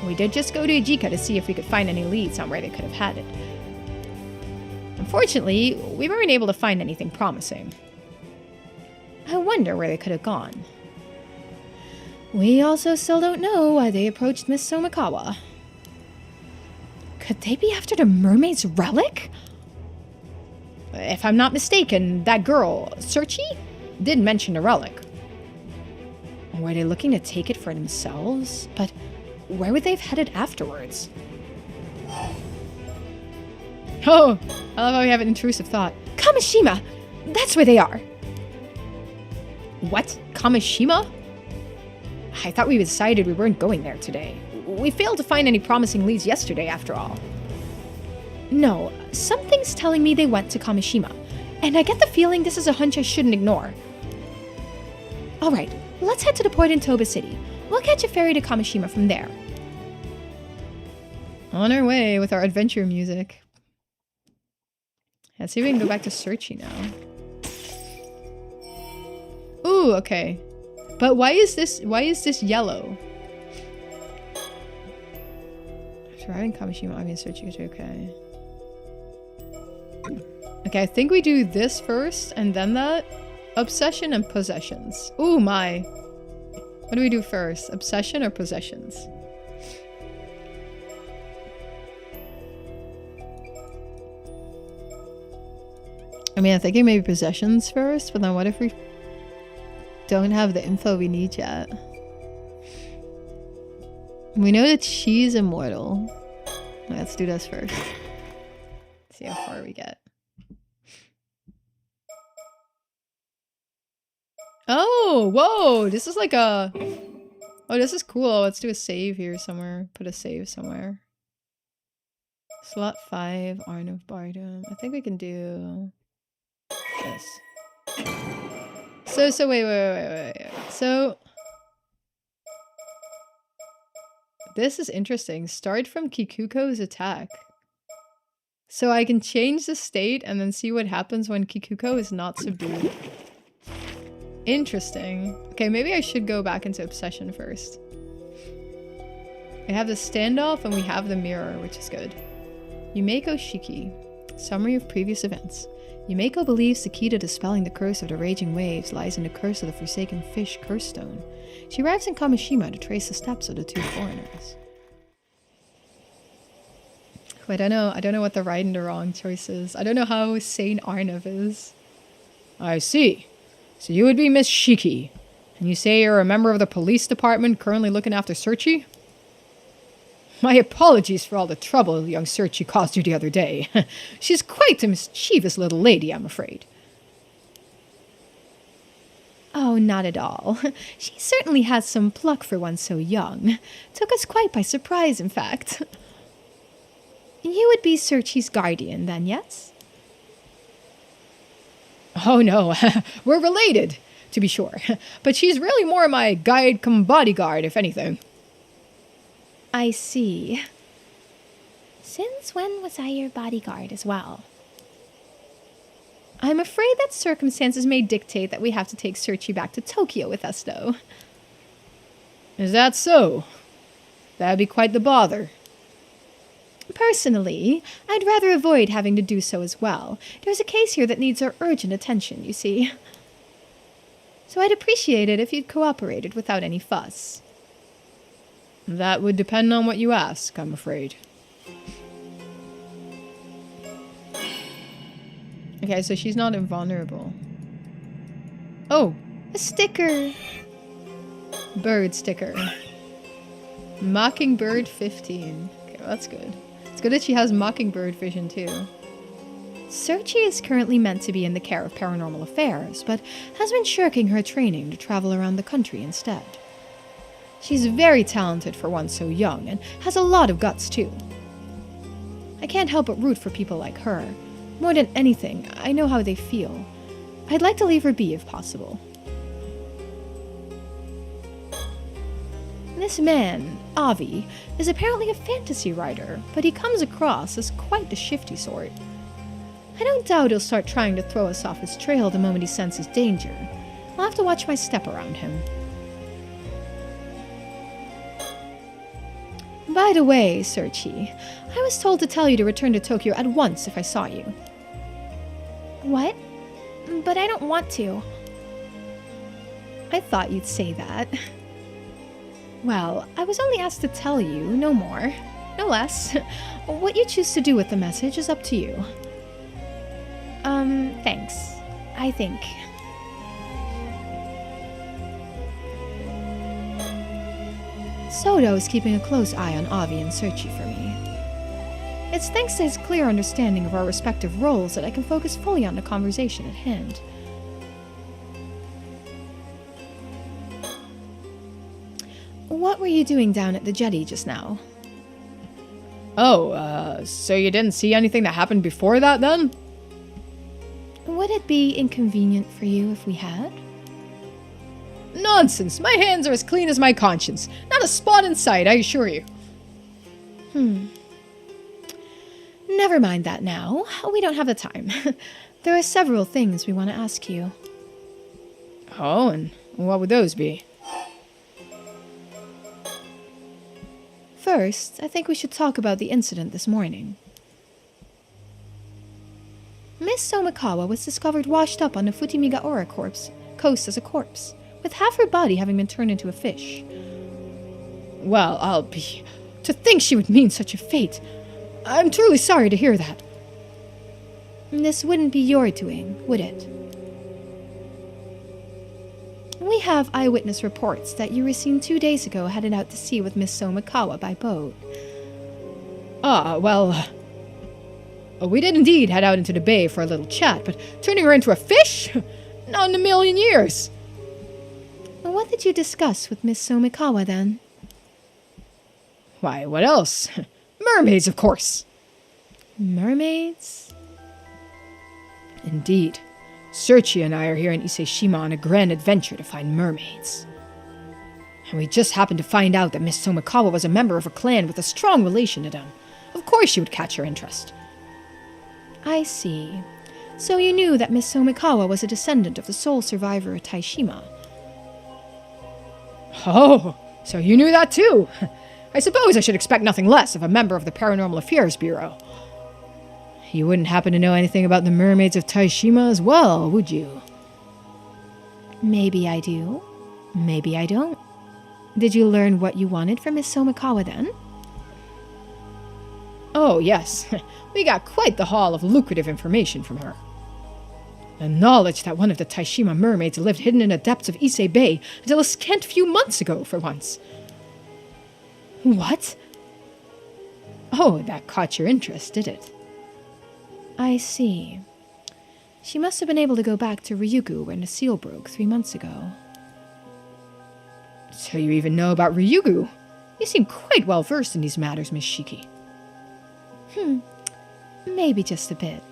we did just go to Ijika to see if we could find any leads on where they could have had it. Unfortunately, we weren't able to find anything promising. I wonder where they could have gone. We also still don't know why they approached Miss Somikawa. Could they be after the mermaid's relic? If I'm not mistaken, that girl, Searchy, did mention the relic. Were they looking to take it for themselves? But where would they have headed afterwards? Oh, I love how we have an intrusive thought. Kamishima! That's where they are! What? Kamishima? I thought we decided we weren't going there today. We failed to find any promising leads yesterday, after all. No, something's telling me they went to Kamishima, and I get the feeling this is a hunch I shouldn't ignore. Alright, let's head to the port in Toba City. We'll catch a ferry to Kamishima from there. On our way with our adventure music. Let's see if we can go back to Searchy now. Ooh, okay. But why is this yellow? Surviving Kamishima, I mean Searchy is okay. Okay, I think we do this first and then that. Obsession and possessions. Ooh, my. What do we do first? Obsession or possessions? I mean, I'm thinking maybe possessions first, but then what if we don't have the info we need yet? We know that she's immortal. Let's do this first. See how far we get. Oh, whoa! This is like a... Oh, this is cool. Let's do a save here somewhere. Put a save somewhere. Slot 5, Arnav Bardum. I think we can do... this. So wait. So... This is interesting. Start from Kikuko's attack. So I can change the state and then see what happens when Kikuko is not subdued. Interesting. Okay, maybe I should go back into Obsession first. We have the standoff and we have the mirror, which is good. Yumeko Shiki. Summary of previous events. Yumeko believes the key to dispelling the curse of the raging waves lies in the curse of the Forsaken Fish Curse Stone. She arrives in Kamishima to trace the steps of the two foreigners. I don't know what the right and the wrong choice is. I don't know how sane Arnav is. I see. So you would be Miss Shiki, and you say you're a member of the police department currently looking after Searchy? My apologies for all the trouble young Searchy caused you the other day. She's quite a mischievous little lady, I'm afraid. Oh, not at all. She certainly has some pluck for one so young. Took us quite by surprise, in fact. You would be Searchy's guardian, then, yes? Oh no, we're related, to be sure. But she's really more my guide cum bodyguard, if anything. I see. Since when was I your bodyguard as well? I'm afraid that circumstances may dictate that we have to take Searchy back to Tokyo with us, though. Is that so? That'd be quite the bother. Personally, I'd rather avoid having to do so as well. There's a case here that needs our urgent attention, you see. So I'd appreciate it if you'd cooperated without any fuss. That would depend on what you ask, I'm afraid. Okay, so she's not invulnerable. Oh, A sticker! bird sticker. Mockingbird 15. Okay, well, that's good. It's good that she has mockingbird vision too. Searchy is currently meant to be in the care of paranormal affairs, but has been shirking her training to travel around the country instead. She's very talented for one so young, and has a lot of guts too. I can't help but root for people like her. More than anything, I know how they feel. I'd like to leave her be if possible. This man, Avi, is apparently a fantasy writer, but he comes across as quite the shifty sort. I don't doubt he'll start trying to throw us off his trail the moment he senses danger. I'll have to watch my step around him. By the way, Searchy, I was told to tell you to return to Tokyo at once if I saw you. What? But I don't want to. I thought you'd say that. Well, I was only asked to tell you, no more, no less. What you choose to do with the message is up to you. Thanks. I think. Soto is keeping a close eye on Avi and Searchy for me. It's thanks to his clear understanding of our respective roles that I can focus fully on the conversation at hand. What were you doing down at the jetty just now? Oh, so you didn't see anything that happened before that then? Would it be inconvenient for you if we had? Nonsense! My hands are as clean as my conscience. Not a spot in sight, I assure you. Never mind that now. We don't have the time. There are several things we want to ask you. Oh, and what would those be? First, I think we should talk about the incident this morning. Miss Somikawa was discovered washed up on the Futimigaora coast as a corpse, with half her body having been turned into a fish. Well, I'll be... To think she would mean such a fate. I'm truly sorry to hear that. This wouldn't be your doing, would it? We have eyewitness reports that you were seen 2 days ago headed out to sea with Miss Somikawa by boat. We did indeed head out into the bay for a little chat, but turning her into a fish? Not in a million years. What did you discuss with Miss Somikawa then? Why, what else? Mermaids, of course. Mermaids? Indeed. Searchy and I are here in Iseshima on a grand adventure to find mermaids. And we just happened to find out that Miss Somikawa was a member of a clan with a strong relation to them. Of course she would catch her interest. I see. So you knew that Miss Somikawa was a descendant of the sole survivor of Taishima. Oh, so you knew that too? I suppose I should expect nothing less of a member of the Paranormal Affairs Bureau. You wouldn't happen to know anything about the mermaids of Taishima as well, would you? Maybe I do. Maybe I don't. Did you learn what you wanted from Miss Somikawa then? Oh, yes. We got quite the haul of lucrative information from her. The knowledge that one of the Taishima mermaids lived hidden in the depths of Ise Bay until a scant few months ago, for once. What? Oh, that caught your interest, did it? I see. She must have been able to go back to Ryugu when the seal broke 3 months ago. So you even know about Ryugu? You seem quite well versed in these matters, Miss Shiki. Maybe just a bit.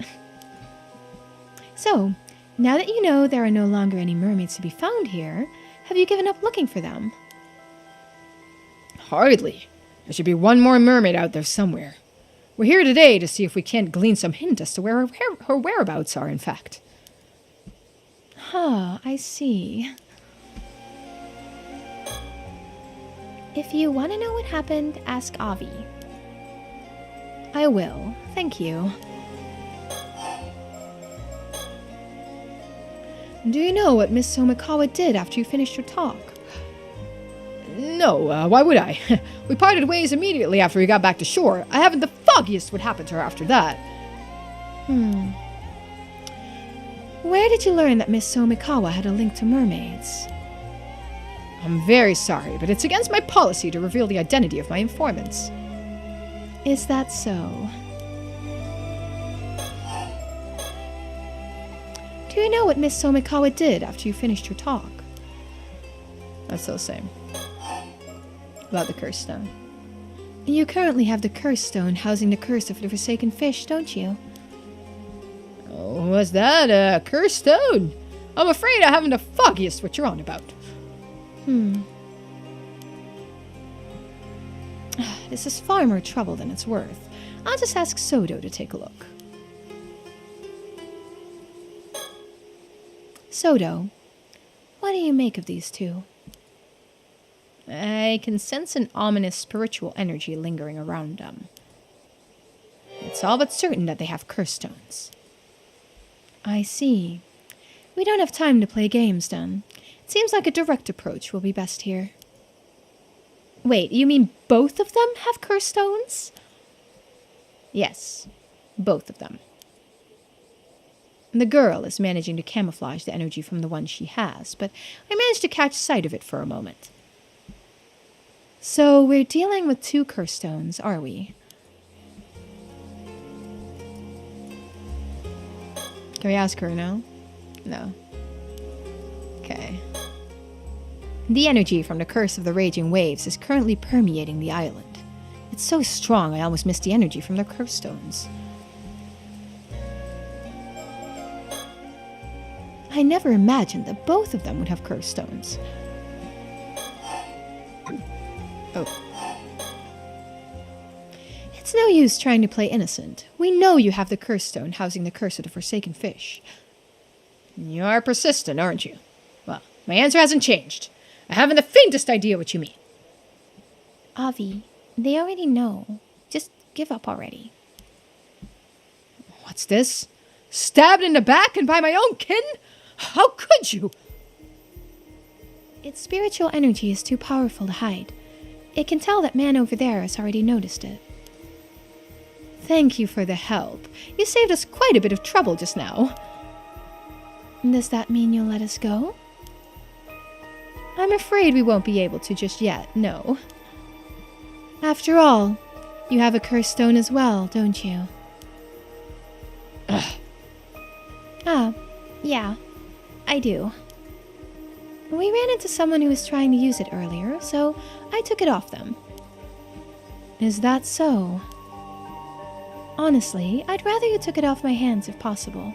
So, now that you know there are no longer any mermaids to be found here, have you given up looking for them? Hardly. There should be one more mermaid out there somewhere. We're here today to see if we can't glean some hint as to where her whereabouts are, in fact. I see. If you want to know what happened, ask Avi. I will. Thank you. Do you know what Miss Somikawa did after you finished your talk? No, why would I? We parted ways immediately after we got back to shore. I haven't the foggiest what happened to her after that. Where did you learn that Miss Somikawa had a link to mermaids? I'm very sorry, but it's against my policy to reveal the identity of my informants. Is that so? Do you know what Miss Somikawa did after you finished your talk? That's still the same. About the curse stone. You currently have the curse stone housing the curse of the forsaken fish, don't you? Oh, was that a curse stone? I'm afraid I haven't the foggiest what you're on about. This is far more trouble than it's worth. I'll just ask Sodo to take a look. Sodo, what do you make of these two? I can sense an ominous spiritual energy lingering around them. It's all but certain that they have curse stones. I see. We don't have time to play games, then. It seems like a direct approach will be best here. Wait, you mean both of them have curse stones? Yes, both of them. The girl is managing to camouflage the energy from the one she has, but I managed to catch sight of it for a moment. So we're dealing with two curse stones, are we? Can we ask her now? No. Okay. The energy from the curse of the raging waves is currently permeating the island. It's so strong I almost missed the energy from the curse stones. I never imagined that both of them would have curse stones. Oh. It's no use trying to play innocent. We know you have the curse stone housing the curse of the forsaken fish. You are persistent, aren't you? Well, my answer hasn't changed. I haven't the faintest idea what you mean. Avi, they already know. Just give up already. What's this? Stabbed in the back and by my own kin? How could you? Its spiritual energy is too powerful to hide. It can tell that man over there has already noticed it. Thank you for the help. You saved us quite a bit of trouble just now. Does that mean you'll let us go? I'm afraid we won't be able to just yet, no. After all, you have a curse stone as well, don't you? Yeah, I do. We ran into someone who was trying to use it earlier, so I took it off them. Is that so? Honestly, I'd rather you took it off my hands if possible.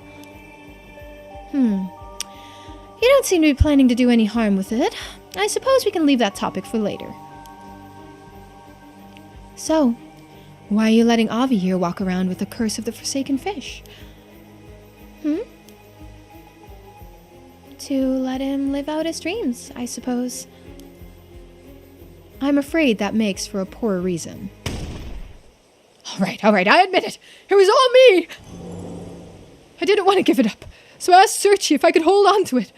You don't seem to be planning to do any harm with it. I suppose we can leave that topic for later. So, why are you letting Avi here walk around with the curse of the forsaken fish? To let him live out his dreams, I suppose. I'm afraid that makes for a poor reason. All right, I admit it. It was all me. I didn't want to give it up, so I asked Searchy if I could hold on to it.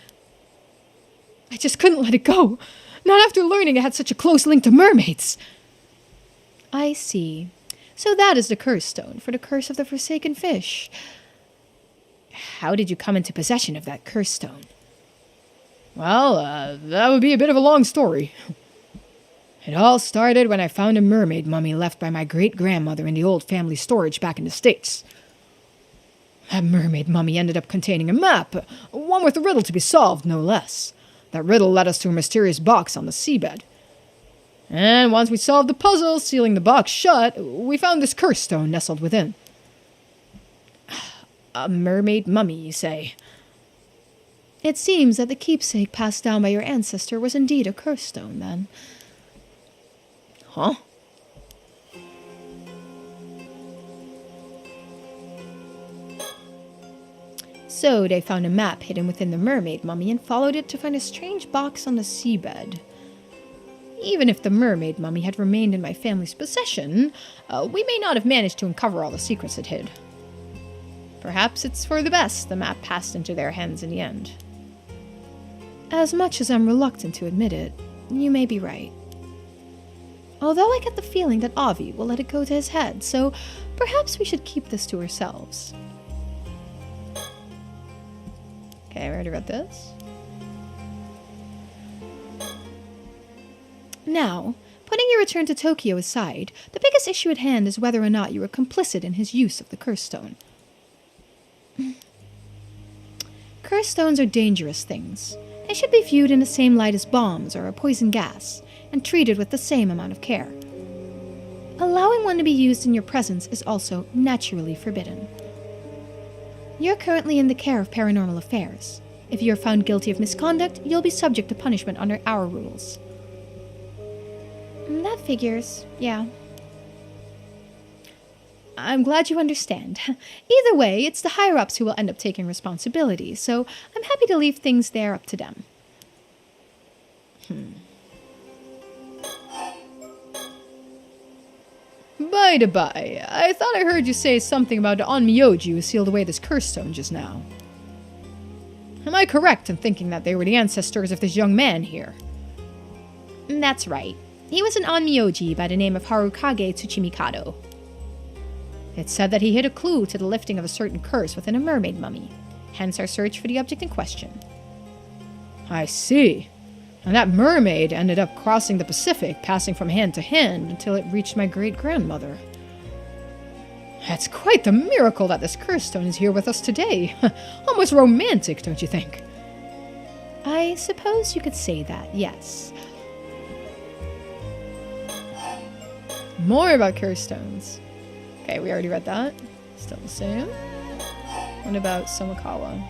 I just couldn't let it go, not after learning it had such a close link to mermaids. I see. So that is the curse stone for the curse of the forsaken fish. How did you come into possession of that curse stone? Well, that would be a bit of a long story. It all started when I found a mermaid mummy left by my great-grandmother in the old family storage back in the States. That mermaid mummy ended up containing a map, one with a riddle to be solved, no less. That riddle led us to a mysterious box on the seabed. And once we solved the puzzle, sealing the box shut, we found this curse stone nestled within. A mermaid mummy, you say? It seems that the keepsake passed down by your ancestor was indeed a curse stone, then. Huh? So they found a map hidden within the mermaid mummy and followed it to find a strange box on the seabed. Even if the mermaid mummy had remained in my family's possession, we may not have managed to uncover all the secrets it hid. Perhaps it's for the best the map passed into their hands in the end. As much as I'm reluctant to admit it, you may be right. Although I get the feeling that Avi will let it go to his head, so perhaps we should keep this to ourselves. Okay, I already read this. Now, putting your return to Tokyo aside, the biggest issue at hand is whether or not you were complicit in his use of the curse stone. Curse stones are dangerous things. They should be viewed in the same light as bombs or a poison gas, and treated with the same amount of care. Allowing one to be used in your presence is also naturally forbidden. You're currently in the care of Paranormal Affairs. If you are found guilty of misconduct, you'll be subject to punishment under our rules. That figures, yeah. I'm glad you understand. Either way, it's the higher-ups who will end up taking responsibility, so I'm happy to leave things there up to them. By the by, I thought I heard you say something about the Onmyoji who sealed away this curse stone just now. Am I correct in thinking that they were the ancestors of this young man here? That's right. He was an Onmyoji by the name of Harukage Tsuchimikado. It's said that he hid a clue to the lifting of a certain curse within a mermaid mummy, hence our search for the object in question. I see. And that mermaid ended up crossing the Pacific, passing from hand to hand until it reached my great-grandmother. It's quite the miracle that this curse stone is here with us today. Almost romantic, don't you think? I suppose you could say that, yes. More about curse stones. Okay, we already read that. Still the same. What about Somikawa?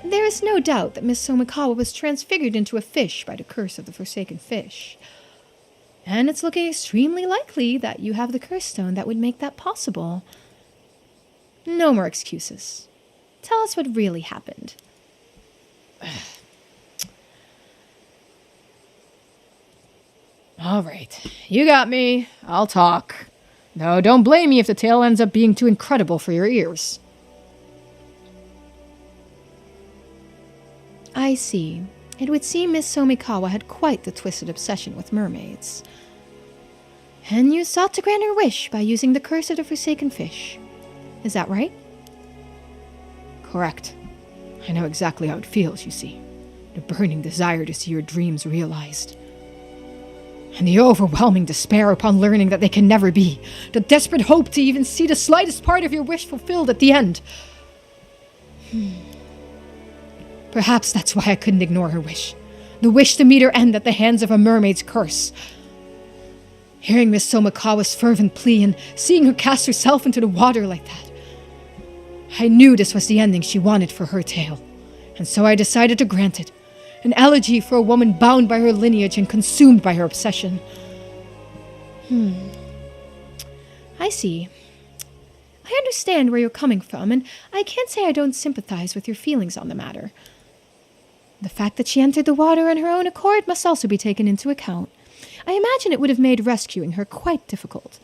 There is no doubt that Miss Somikawa was transfigured into a fish by the curse of the Forsaken Fish. And it's looking extremely likely that you have the curse stone that would make that possible. No more excuses. Tell us what really happened. All right, you got me. I'll talk. No, don't blame me if the tale ends up being too incredible for your ears. I see. It would seem Miss Somikawa had quite the twisted obsession with mermaids. And you sought to grant her wish by using the curse of the Forsaken Fish. Is that right? Correct. I know exactly how it feels, you see. The burning desire to see your dreams realized. And the overwhelming despair upon learning that they can never be. The desperate hope to even see the slightest part of your wish fulfilled at the end. Perhaps that's why I couldn't ignore her wish. The wish to meet her end at the hands of a mermaid's curse. Hearing Miss Somikawa's fervent plea and seeing her cast herself into the water like that, I knew this was the ending she wanted for her tale, and so I decided to grant it. An elegy for a woman bound by her lineage and consumed by her obsession. I see. I understand where you're coming from, and I can't say I don't sympathize with your feelings on the matter. The fact that she entered the water on her own accord must also be taken into account. I imagine it would have made rescuing her quite difficult.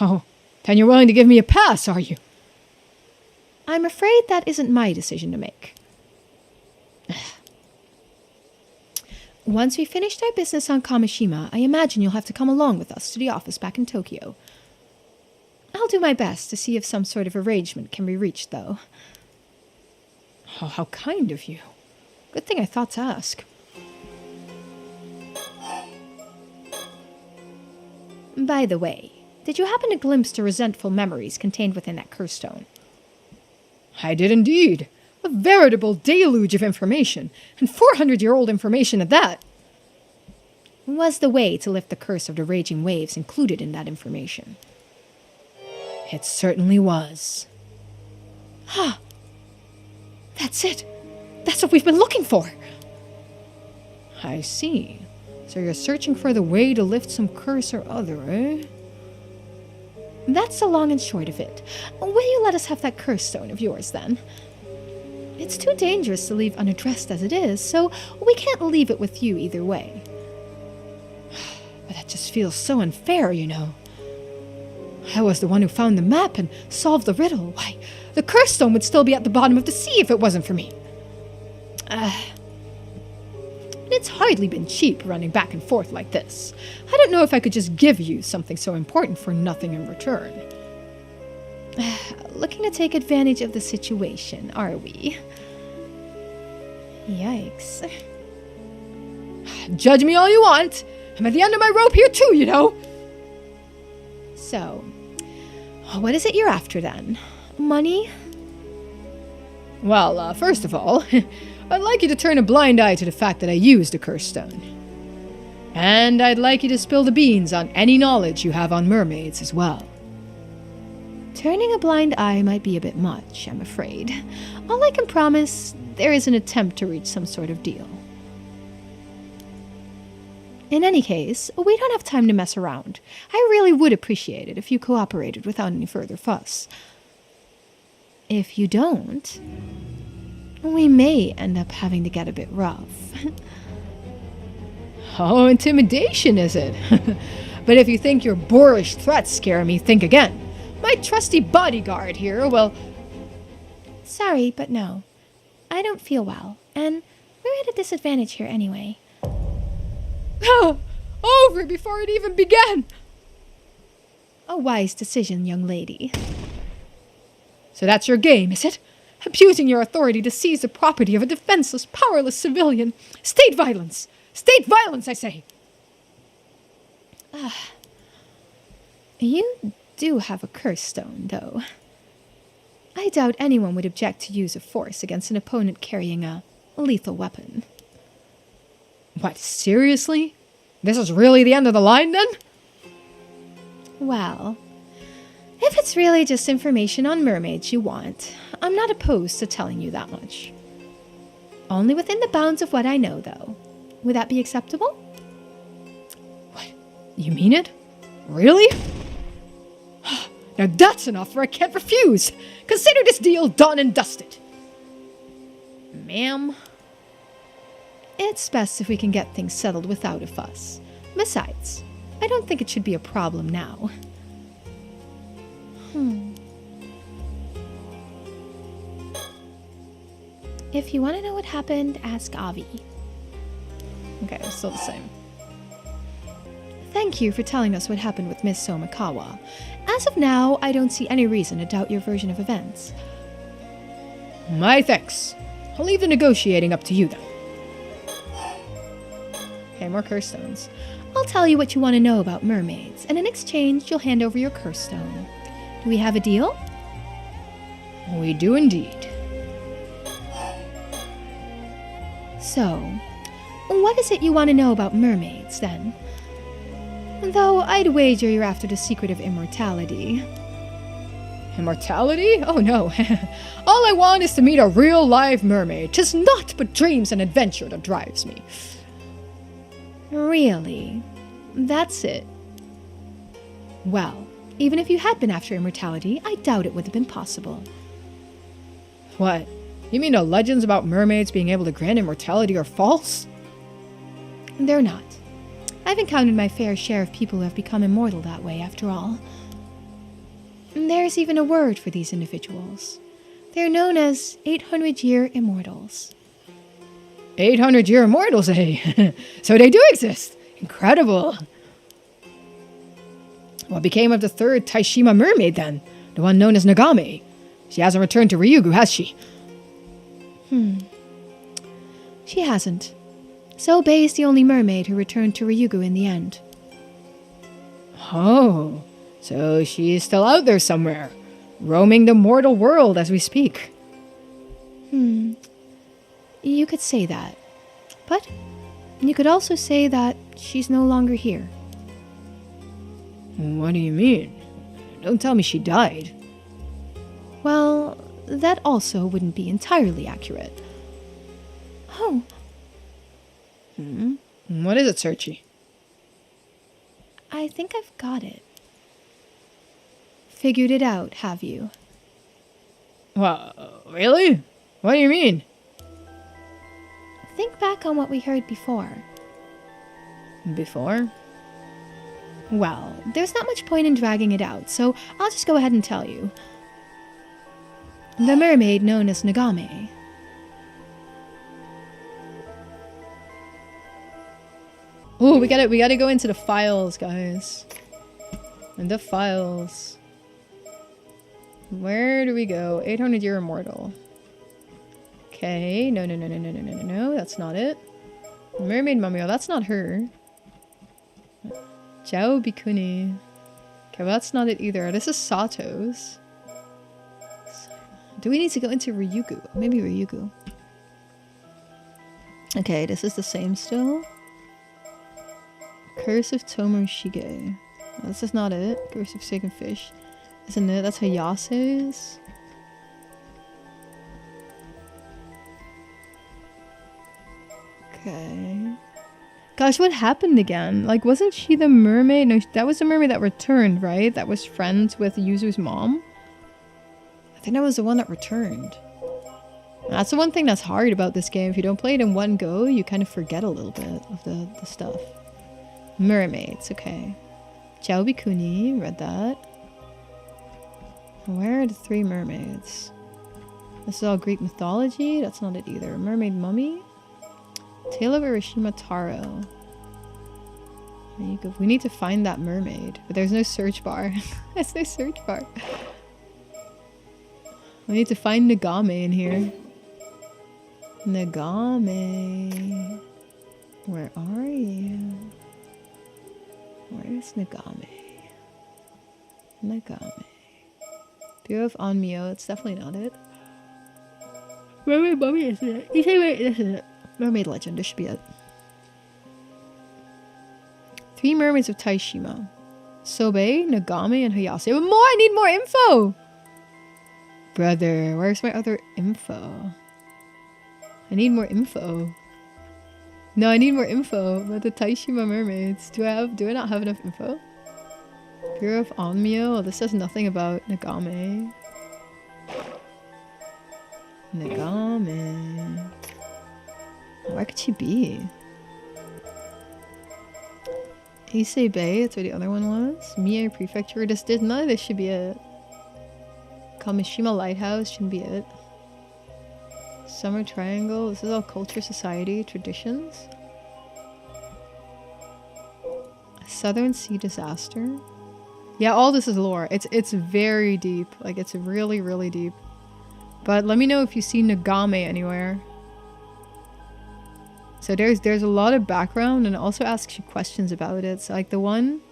Oh, then you're willing to give me a pass, are you? I'm afraid that isn't my decision to make. Once we've finished our business on Kamishima, I imagine you'll have to come along with us to the office back in Tokyo. I'll do my best to see if some sort of arrangement can be reached, though. Oh, how kind of you. Good thing I thought to ask. By the way, did you happen to glimpse the resentful memories contained within that curse stone? I did indeed. A veritable deluge of information, and 400-year-old information at that. Was the way to lift the curse of the raging waves included in that information? It certainly was. That's it. That's what we've been looking for. I see. So you're searching for the way to lift some curse or other, eh? That's the long and short of it. Will you let us have that curse stone of yours, then? It's too dangerous to leave unaddressed as it is, so we can't leave it with you either way. But that just feels so unfair, you know. I was the one who found the map and solved the riddle. Why, the curse stone would still be at the bottom of the sea if it wasn't for me. it's hardly been cheap running back and forth like this. I don't know if I could just give you something so important for nothing in return. Looking to take advantage of the situation, are we? Yikes. Judge me all you want. I'm at the end of my rope here too, you know. So, what is it you're after then? Money? Well, first of all, I'd like you to turn a blind eye to the fact that I used a curse stone. And I'd like you to spill the beans on any knowledge you have on mermaids as well. Turning a blind eye might be a bit much, I'm afraid. All I can promise, there is an attempt to reach some sort of deal. In any case, we don't have time to mess around. I really would appreciate it if you cooperated without any further fuss. If you don't, we may end up having to get a bit rough. Oh, intimidation, is it? But if you think your boorish threats scare me, think again. My trusty bodyguard here will... Sorry, but no. I don't feel well, and we're at a disadvantage here anyway. Oh, over before it even began! A wise decision, young lady. So that's your game, is it? Abusing your authority to seize the property of a defenseless, powerless civilian. State violence! State violence, I say! You do have a curse stone, though. I doubt anyone would object to use of force against an opponent carrying a lethal weapon. What, seriously? This is really the end of the line, then? Well, if it's really just information on mermaids you want, I'm not opposed to telling you that much. Only within the bounds of what I know, though. Would that be acceptable? What? You mean it? Really? Now that's an offer I can't refuse. Consider this deal done and dusted. Ma'am? It's best if we can get things settled without a fuss. Besides, I don't think it should be a problem now. If you want to know what happened, ask Avi. Okay, it's still the same. Thank you for telling us what happened with Miss Somikawa. As of now, I don't see any reason to doubt your version of events. My thanks. I'll leave the negotiating up to you then. Okay, more curse stones. I'll tell you what you want to know about mermaids, and in exchange, you'll hand over your curse stone. Do we have a deal? We do indeed. So, what is it you want to know about mermaids, then? Though I'd wager you're after the secret of immortality. Immortality? Oh no. All I want is to meet a real live mermaid. 'Tis naught but dreams and adventure that drives me. Really? That's it? Well, even if you had been after immortality, I doubt it would have been possible. What? You mean the legends about mermaids being able to grant immortality are false? They're not. I've encountered my fair share of people who have become immortal that way, after all. There's even a word for these individuals. They're known as 800-year immortals. 800-year immortals, eh? So they do exist. Incredible. What became of the third Taishima mermaid, then? The one known as Nagame? She hasn't returned to Ryugu, has she? She hasn't. Soubei is the only mermaid who returned to Ryugu in the end. Oh, so she is still out there somewhere, roaming the mortal world as we speak. You could say that. But you could also say that she's no longer here. What do you mean? Don't tell me she died. Well, that also wouldn't be entirely accurate. Oh. What is it, Searchy? I think I've got it. Figured it out, have you? Well, really? What do you mean? Think back on what we heard before. Before? Well, there's not much point in dragging it out, so I'll just go ahead and tell you. The mermaid known as Nagame. Oh, we gotta go into the files, guys. In the files. Where do we go? 800 Year Immortal. Okay. No. That's not it. Mermaid Mummy. Oh, that's not her. Jao Bikuni. Okay, well, that's not it either. This is Sato's. Do we need to go into Ryugu? Maybe Ryugu. Okay, this is the same still. Curse of Tomoshige. Oh, this is not it. Curse of Sacred Fish. Isn't it? That's Hayase's. Okay. Gosh, what happened again? Like, wasn't she the mermaid? No, that was the mermaid that returned, right? That was friends with Yuzu's mom? I think that was the one that returned. That's the one thing that's hard about this game. If you don't play it in one go, you kind of forget a little bit of the stuff. Mermaids, okay. Chao Bikuni, read that. Where are the 3 mermaids? This is all Greek mythology. That's not it either. Mermaid Mummy. Tale of Urashima Taro. There you go. We need to find that mermaid. But there's no search bar. There's no search bar. We need to find Nagame in here. Nagame. Where are you? Where's Nagame? Nagame. Bureau of Onmyo. It's definitely not it. Mermaid Mummy isn't it? You say wait, this is it. Mermaid Legend. This should be it. 3 mermaids of Taishima. Sobe, Nagame, and Hayase. But more! I need more info! Brother, where's my other info? I need more info. No, I need more info about the Taishima mermaids. Do I not have enough info? Bureau of Onmyo? Oh, this says nothing about Nagame. Nagame. Where could she be? Issei Bay, that's where the other one was. Mie Prefecture, none of this should be it. Kamishima Lighthouse shouldn't be it. Summer Triangle, this is all culture, society, traditions. Southern Sea Disaster. Yeah, all this is lore. It's very deep. Like, it's really, really deep. But let me know if you see Nagame anywhere. So there's a lot of background, and it also asks you questions about it. So like the one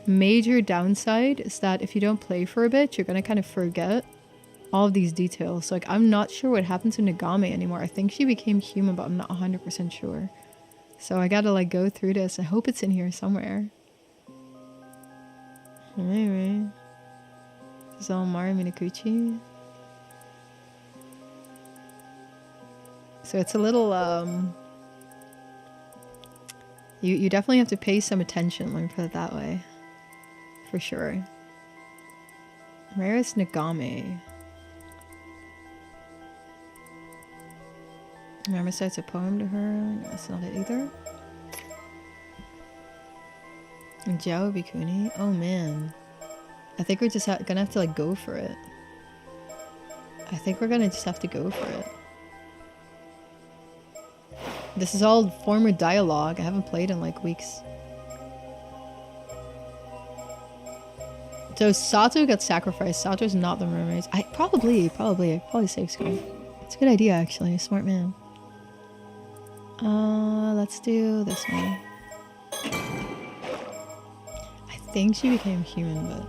major downside is that if you don't play for a bit, you're gonna kind of forget all of these details. So like I'm not sure what happened to Nagame anymore. I think she became human, but I'm not 100% sure. So I gotta like go through this. I hope it's in here somewhere. Anyway, this is all Mari Minakuchi. So it's a little You definitely have to pay some attention, let me put it that way. For sure. Where is Nagame? Mermaid a poem to her. No, that's not it either. Jao Bikuni. Oh man. I think we're just gonna have to like go for it. I think we're gonna just have to go for it. This is all former dialogue. I haven't played in like weeks. So Sato got sacrificed. Sato's not the mermaids. Probably safe score. It's a good idea actually. Smart man. Let's do this one. I think she became human, but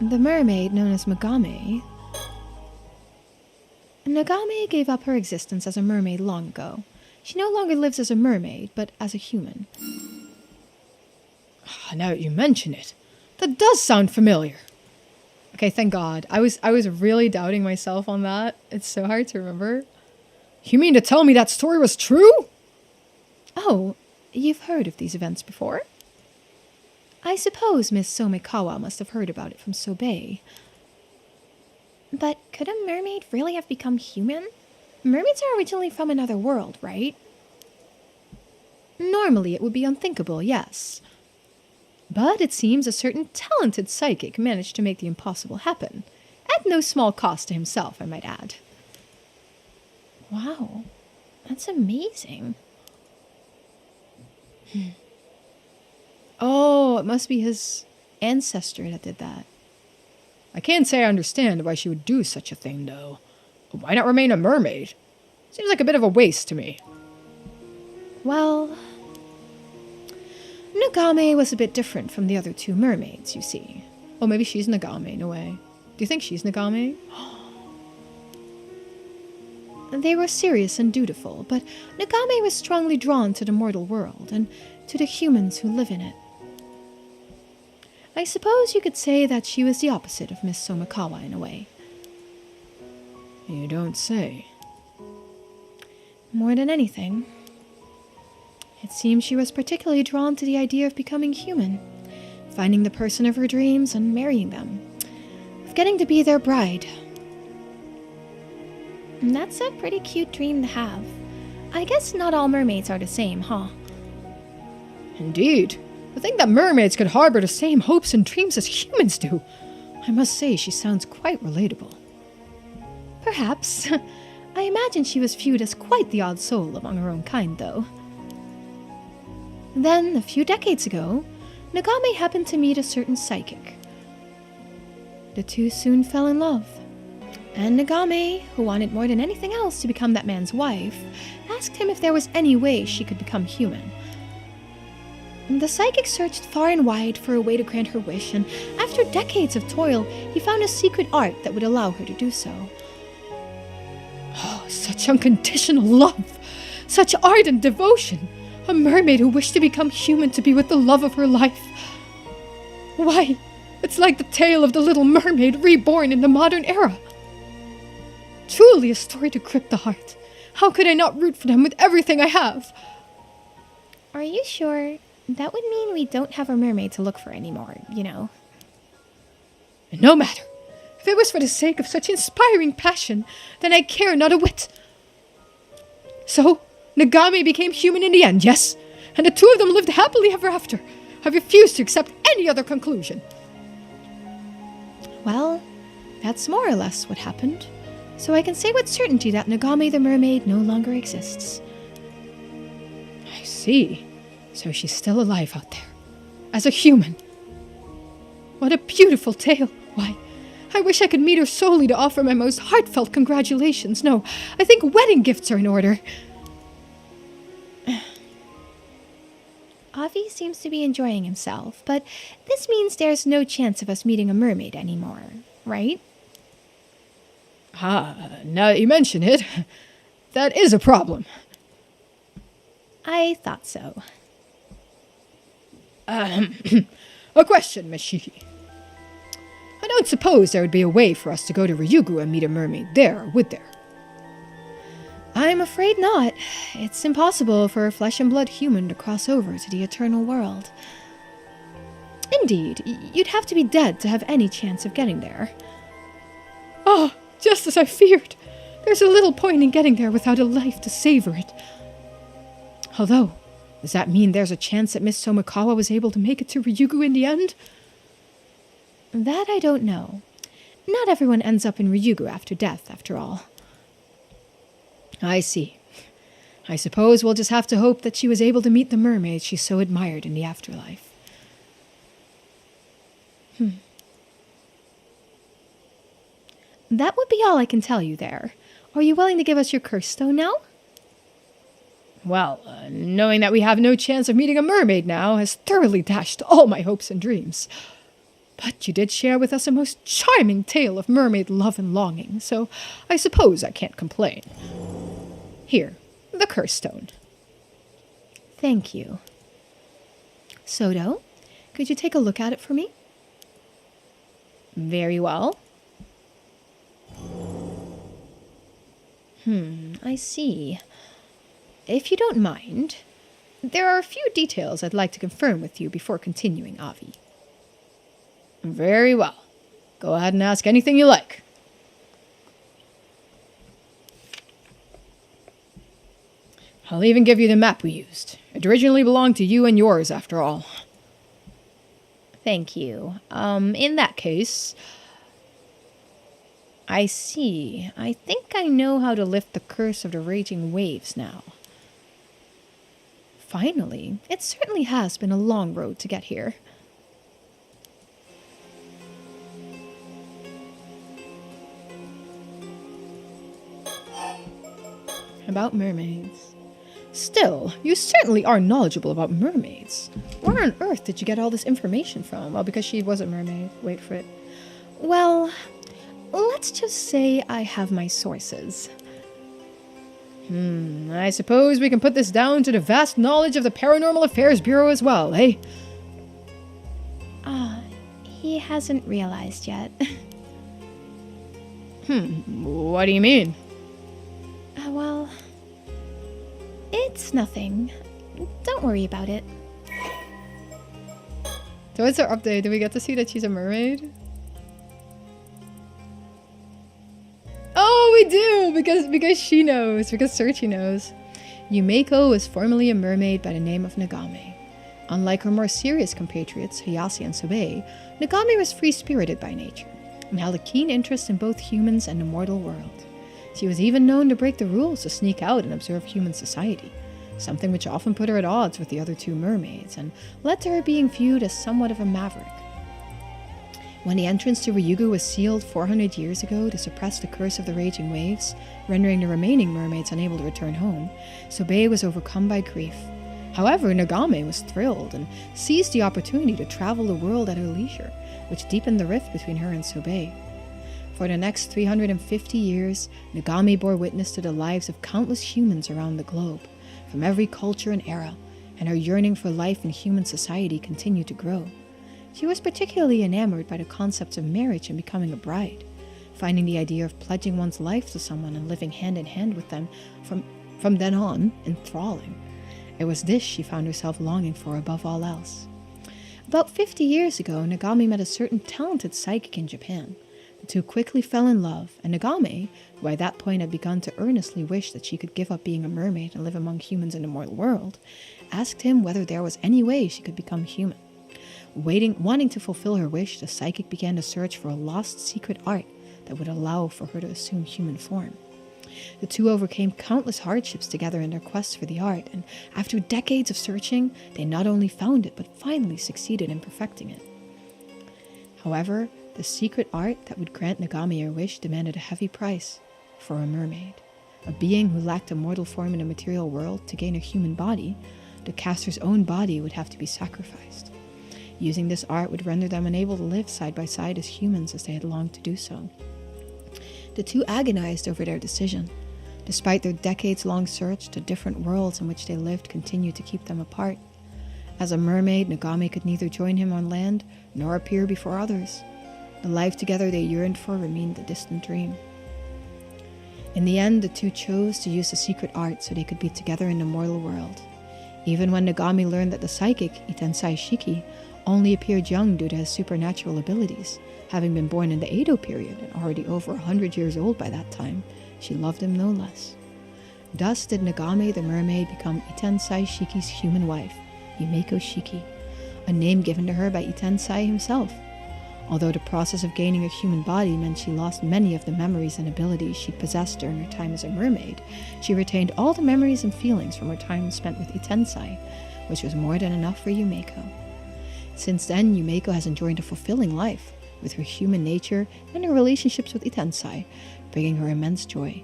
the mermaid known as Magame. Nagame gave up her existence as a mermaid long ago. She no longer lives as a mermaid, but as a human. Now that you mention it, that does sound familiar. Okay, thank God. I was really doubting myself on that. It's so hard to remember. You mean to tell me that story was true? Oh, you've heard of these events before? I suppose Miss Somekawa must have heard about it from Sobei. But could a mermaid really have become human? Mermaids are originally from another world, right? Normally it would be unthinkable, yes. But it seems a certain talented psychic managed to make the impossible happen. At no small cost to himself, I might add. Wow, that's amazing. Oh, it must be his ancestor that did that. I can't say I understand why she would do such a thing, though. Why not remain a mermaid? Seems like a bit of a waste to me. Well, Nagame was a bit different from the other two mermaids, you see. Oh, maybe she's Nagame in a way. Do you think she's Nagame? They were serious and dutiful, but Nagame was strongly drawn to the mortal world and to the humans who live in it. I suppose you could say that she was the opposite of Miss Somikawa in a way. You don't say. More than anything, it seems she was particularly drawn to the idea of becoming human, finding the person of her dreams and marrying them, of getting to be their bride. And that's a pretty cute dream to have. I guess not all mermaids are the same, huh? Indeed. To think that mermaids could harbor the same hopes and dreams as humans do. I must say, she sounds quite relatable. Perhaps. I imagine she was viewed as quite the odd soul among her own kind, though. Then, a few decades ago, Nagame happened to meet a certain psychic. The two soon fell in love. And Nagame, who wanted more than anything else to become that man's wife, asked him if there was any way she could become human. The psychic searched far and wide for a way to grant her wish, and after decades of toil, he found a secret art that would allow her to do so. Oh, such unconditional love! Such ardent devotion! A mermaid who wished to become human to be with the love of her life. Why, it's like the tale of the Little Mermaid reborn in the modern era. Truly a story to grip the heart. How could I not root for them with everything I have? Are you sure? That would mean we don't have a mermaid to look for anymore, you know. And no matter. If it was for the sake of such inspiring passion, then I care not a whit. So, Nagame became human in the end, yes? And the two of them lived happily ever after. I refuse to accept any other conclusion. Well, that's more or less what happened. So I can say with certainty that Nagame the mermaid no longer exists. I see. So she's still alive out there. As a human. What a beautiful tale. Why, I wish I could meet her solely to offer my most heartfelt congratulations. No, I think wedding gifts are in order. Avi seems to be enjoying himself, but this means there's no chance of us meeting a mermaid anymore, right? Now that you mention it, that is a problem. I thought so. A question, Miss Shiki. I don't suppose there would be a way for us to go to Ryugu and meet a mermaid there, would there? I'm afraid not. It's impossible for a flesh and blood human to cross over to the eternal world. Indeed, you'd have to be dead to have any chance of getting there. Ah, just as I feared. There's a little point in getting there without a life to savor it. Although, does that mean there's a chance that Miss Somikawa was able to make it to Ryugu in the end? That I don't know. Not everyone ends up in Ryugu after death, after all. I see. I suppose we'll just have to hope that she was able to meet the mermaid she so admired in the afterlife. That would be all I can tell you there. Are you willing to give us your curse stone now? Well, knowing that we have no chance of meeting a mermaid now has thoroughly dashed all my hopes and dreams. But you did share with us a most charming tale of mermaid love and longing, so I suppose I can't complain. Here, the curse stone. Thank you. Soto, could you take a look at it for me? Very well. I see. If you don't mind, there are a few details I'd like to confirm with you before continuing, Avi. Very well. Go ahead and ask anything you like. I'll even give you the map we used. It originally belonged to you and yours, after all. Thank you. In that case, I see. I think I know how to lift the curse of the raging waves now. Finally, it certainly has been a long road to get here. About mermaids. Still, you certainly are knowledgeable about mermaids. Where on earth did you get all this information from? Well, because she was a mermaid. Wait for it. Well, let's just say I have my sources. I suppose we can put this down to the vast knowledge of the Paranormal Affairs Bureau as well, eh? He hasn't realized yet. What do you mean? Well, it's nothing. Don't worry about it. So what's our update? Do we get to see that she's a mermaid? Oh, we do! Because she knows. Because Searchy knows. Yumeko was formerly a mermaid by the name of Nagame. Unlike her more serious compatriots, Hayase and Sobei, Nagame was free-spirited by nature, and held a keen interest in both humans and the mortal world. She was even known to break the rules to sneak out and observe human society, something which often put her at odds with the other two mermaids, and led to her being viewed as somewhat of a maverick. When the entrance to Ryugu was sealed 400 years ago to suppress the curse of the raging waves, rendering the remaining mermaids unable to return home, Sobei was overcome by grief. However, Nagame was thrilled and seized the opportunity to travel the world at her leisure, which deepened the rift between her and Sobei. For the next 350 years, Nagame bore witness to the lives of countless humans around the globe, from every culture and era, and her yearning for life in human society continued to grow. She was particularly enamored by the concepts of marriage and becoming a bride, finding the idea of pledging one's life to someone and living hand in hand with them from then on enthralling. It was this she found herself longing for above all else. About 50 years ago, Nagame met a certain talented psychic in Japan. The two quickly fell in love, and Nagame, who by that point had begun to earnestly wish that she could give up being a mermaid and live among humans in the mortal world, asked him whether there was any way she could become human. Wanting to fulfill her wish, the psychic began to search for a lost secret art that would allow for her to assume human form. The two overcame countless hardships together in their quest for the art, and after decades of searching, they not only found it, but finally succeeded in perfecting it. However, the secret art that would grant Nagame her wish demanded a heavy price for a mermaid. A being who lacked a mortal form in a material world. To gain a human body, the caster's own body would have to be sacrificed. Using this art would render them unable to live side by side as humans as they had longed to do so. The two agonized over their decision. Despite their decades-long search, the different worlds in which they lived continued to keep them apart. As a mermaid, Nagame could neither join him on land nor appear before others. The life together they yearned for remained a distant dream. In the end, the two chose to use the secret art so they could be together in the mortal world. Even when Nagame learned that the psychic, Itensai Shiki, only appeared young due to his supernatural abilities, having been born in the Edo period and already over 100 years old by that time, she loved him no less. Thus did Nagame the mermaid become Itensai Shiki's human wife, Yumeko Shiki, a name given to her by Itensai himself. Although the process of gaining a human body meant she lost many of the memories and abilities she possessed during her time as a mermaid, she retained all the memories and feelings from her time spent with Itensai, which was more than enough for Yumeko. Since then, Yumeko has enjoyed a fulfilling life, with her human nature and her relationships with Itensai, bringing her immense joy.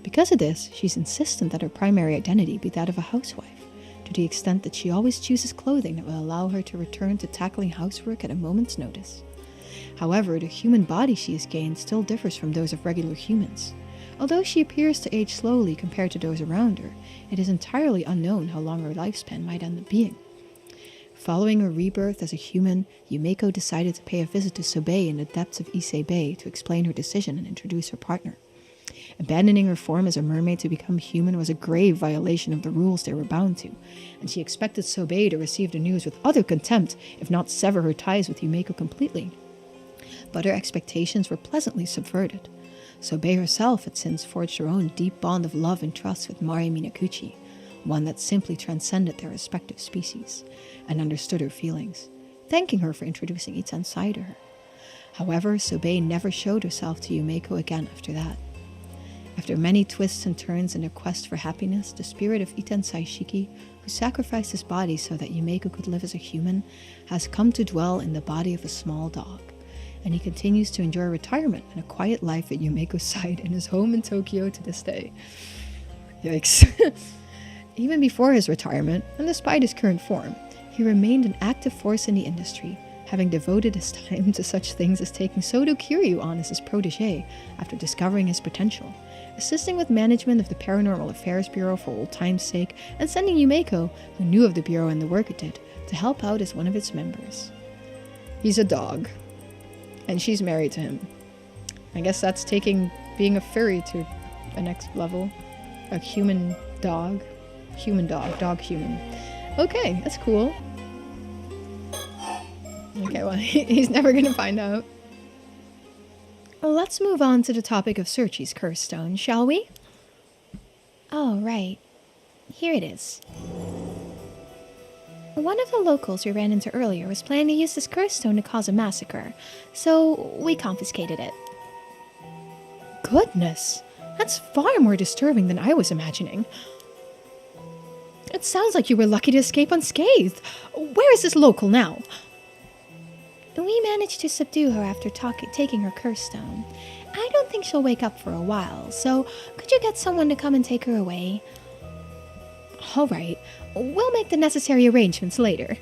Because of this, she's insistent that her primary identity be that of a housewife, to the extent that she always chooses clothing that will allow her to return to tackling housework at a moment's notice. However, the human body she has gained still differs from those of regular humans. Although she appears to age slowly compared to those around her, it is entirely unknown how long her lifespan might end up being. Following her rebirth as a human, Yumeko decided to pay a visit to Sobei in the depths of Ise Bay to explain her decision and introduce her partner. Abandoning her form as a mermaid to become human was a grave violation of the rules they were bound to, and she expected Sobei to receive the news with utter contempt, if not sever her ties with Yumeko completely. But her expectations were pleasantly subverted. Sobei herself had since forged her own deep bond of love and trust with Mari Minakuchi, one that simply transcended their respective species, and understood her feelings, thanking her for introducing Itensai to her. However, Sobei never showed herself to Yumeko again after that. After many twists and turns in their quest for happiness, the spirit of Iten Saishiki, who sacrificed his body so that Yumeko could live as a human, has come to dwell in the body of a small dog. And he continues to enjoy retirement and a quiet life at Yumeko's side in his home in Tokyo to this day. Yikes. Even before his retirement, and despite his current form, he remained an active force in the industry, having devoted his time to such things as taking Sodo Kiryu on as his protege after discovering his potential, assisting with management of the Paranormal Affairs Bureau for old time's sake, and sending Yumeko, who knew of the Bureau and the work it did, to help out as one of its members. He's a dog, and she's married to him. I guess that's taking being a furry to the next level. A human dog. Human dog. Dog human. Okay, that's cool. Okay, well, he's never gonna find out. Well, let's move on to the topic of Searchy's curse stone, shall we? Oh, right. Here it is. One of the locals we ran into earlier was planning to use this curse stone to cause a massacre, so we confiscated it. Goodness, that's far more disturbing than I was imagining. It sounds like you were lucky to escape unscathed. Where is this local now? We managed to subdue her after taking her curse stone. I don't think she'll wake up for a while, so could you get someone to come and take her away? All right, we'll make the necessary arrangements later.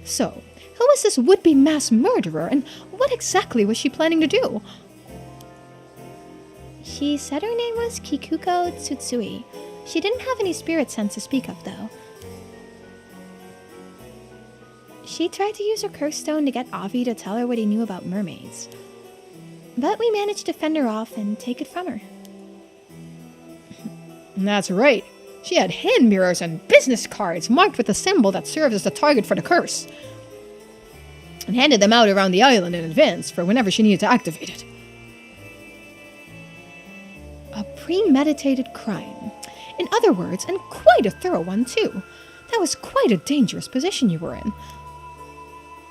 So, who was this would-be mass murderer, and what exactly was she planning to do? She said her name was Kikuko Tsutsui. She didn't have any spirit sense to speak of, though. She tried to use her curse stone to get Avi to tell her what he knew about mermaids. But we managed to fend her off and take it from her. That's right. She had hand mirrors and business cards marked with the symbol that serves as the target for the curse, and handed them out around the island in advance for whenever she needed to activate it. A premeditated crime. In other words, and quite a thorough one, too. That was quite a dangerous position you were in.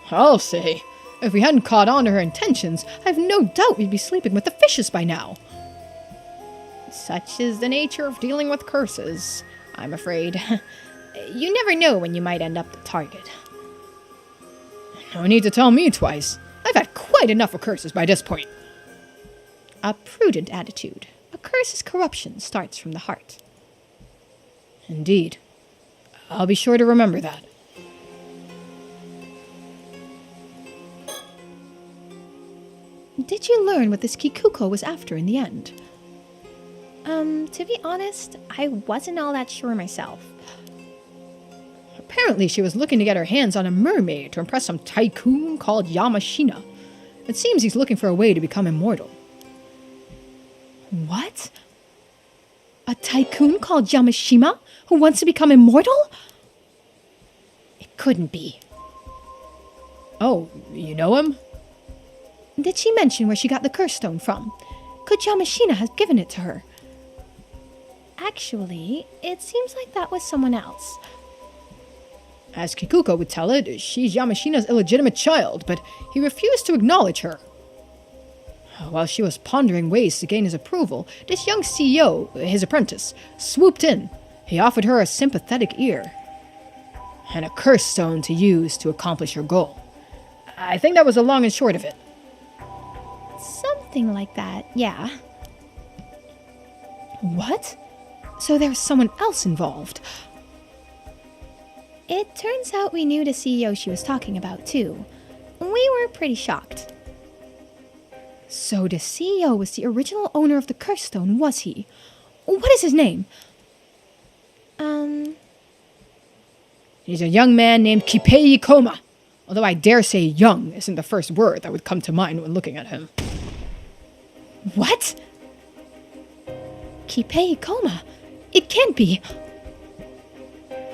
I'll say, if we hadn't caught on to her intentions, I've no doubt we'd be sleeping with the fishes by now. Such is the nature of dealing with curses, I'm afraid. You never know when you might end up the target. No need to tell me twice. I've had quite enough of curses by this point. A prudent attitude. A curse's corruption starts from the heart. Indeed. I'll be sure to remember that. Did you learn what this Kikuko was after in the end? To be honest, I wasn't all that sure myself. Apparently she was looking to get her hands on a mermaid to impress some tycoon called Yamashina. It seems he's looking for a way to become immortal. What? A tycoon called Yamashima who wants to become immortal? It couldn't be. Oh, you know him? Did she mention where she got the curse stone from? Could Yamashina have given it to her? Actually, it seems like that was someone else. As Kikuko would tell it, she's Yamashina's illegitimate child, but he refused to acknowledge her. While she was pondering ways to gain his approval, this young CEO, his apprentice, swooped in. He offered her a sympathetic ear and a curse stone to use to accomplish her goal. I think that was the long and short of it. Something like that, yeah. What? So there's someone else involved? It turns out we knew the CEO she was talking about, too. We were pretty shocked. So the CEO was the original owner of the curse stone, was he? What is his name? He's a young man named Kipei Koma. Although I dare say young isn't the first word that would come to mind when looking at him. What? Kipei Koma? It can't be.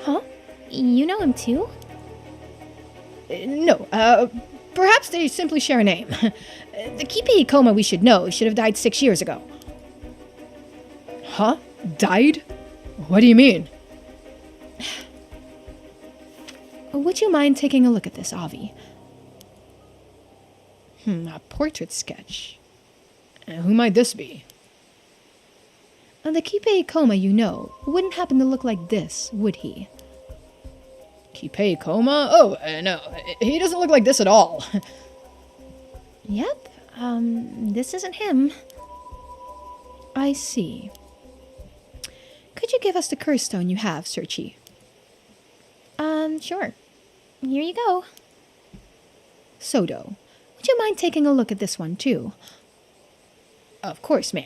Huh? You know him too? No, perhaps they simply share a name. The Kipei Koma we should know should have died 6 years ago. Huh? Died? What do you mean? Would you mind taking a look at this, Avi? A portrait sketch. Who might this be? And the Kipei Koma you know wouldn't happen to look like this, would he? Kipei Koma? Oh, no, he doesn't look like this at all. Yep, this isn't him. I see. Could you give us the curse stone you have, Searchy? Sure. Here you go. Sodo, would you mind taking a look at this one, too? Of course, ma'am.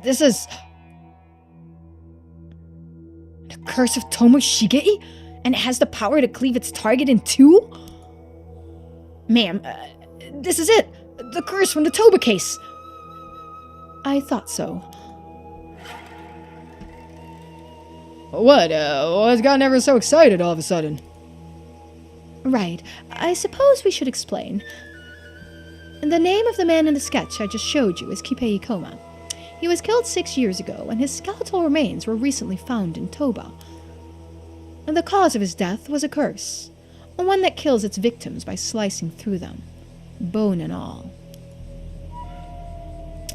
This is... the curse of Tomoshige? And it has the power to cleave its target in two? Ma'am, this is it! The curse from the Toba case! I thought so. What's gotten ever so excited all of a sudden? Right. I suppose we should explain. The name of the man in the sketch I just showed you is Kipei Koma. He was killed 6 years ago, and his skeletal remains were recently found in Toba. And the cause of his death was a curse, one that kills its victims by slicing through them, bone and all.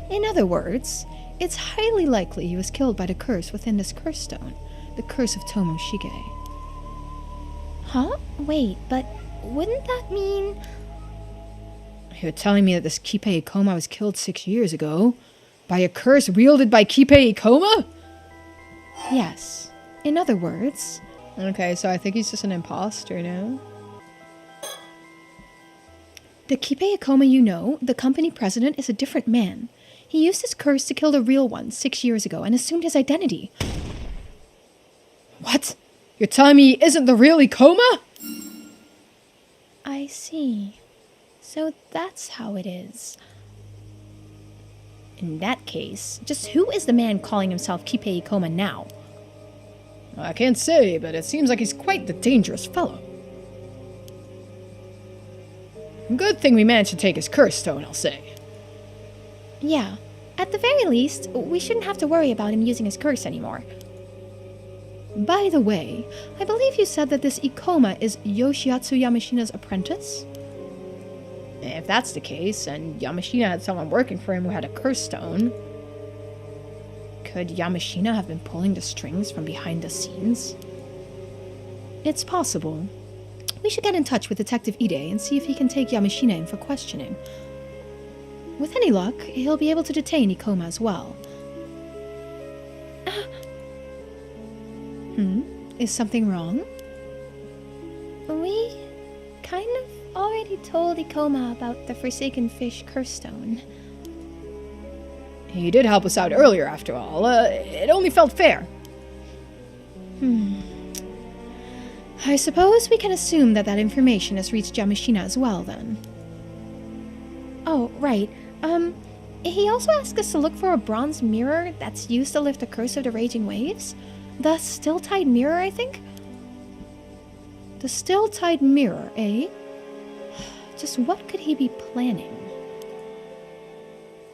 In other words, it's highly likely he was killed by the curse within this curse stone, the curse of Tomoshige. Huh? Wait, but wouldn't that mean... You're telling me that this Kipei Koma was killed 6 years ago? By a curse wielded by Kipei Koma? Yes. In other words... Okay, so I think he's just an imposter now. The Kipei Koma you know, the company president, is a different man. He used his curse to kill the real one 6 years ago and assumed his identity. What? You're telling me he isn't the real Ikoma? I see. So that's how it is. In that case, just who is the man calling himself Kipei Ikoma now? I can't say, but it seems like he's quite the dangerous fellow. Good thing we managed to take his curse stone, I'll say. Yeah. At the very least, we shouldn't have to worry about him using his curse anymore. By the way, I believe you said that this Ikoma is Yoshiatsu Yamashina's apprentice? If that's the case, and Yamashina had someone working for him who had a curse stone, could Yamashina have been pulling the strings from behind the scenes? It's possible. We should get in touch with Detective Ide and see if he can take Yamashina in for questioning. With any luck, he'll be able to detain Ikoma as well. Is something wrong? We kind of already told Ikoma about the Forsaken Fish curse stone. He did help us out earlier, after all. It only felt fair. I suppose we can assume that information has reached Yamashina as well, then. Oh, right. He also asked us to look for a bronze mirror that's used to lift the curse of the raging waves. The still-tide mirror, I think? The still-tide mirror, eh? Just what could he be planning?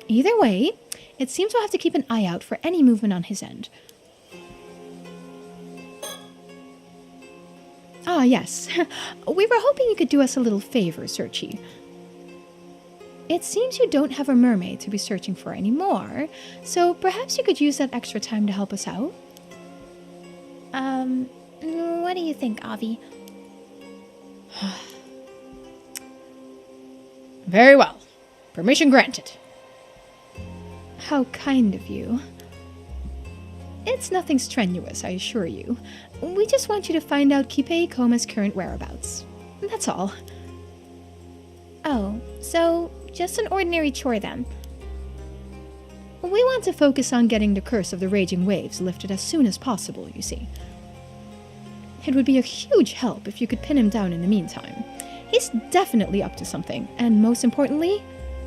Either way, it seems we'll have to keep an eye out for any movement on his end. Ah, yes. We were hoping you could do us a little favor, Searchy. It seems you don't have a mermaid to be searching for anymore, so perhaps you could use that extra time to help us out? What do you think, Avi? Very well. Permission granted. How kind of you. It's nothing strenuous, I assure you. We just want you to find out Kipei Ikoma's current whereabouts. That's all. Oh, so just an ordinary chore then. We want to focus on getting the curse of the raging waves lifted as soon as possible, you see. It would be a huge help if you could pin him down in the meantime. He's definitely up to something, and most importantly,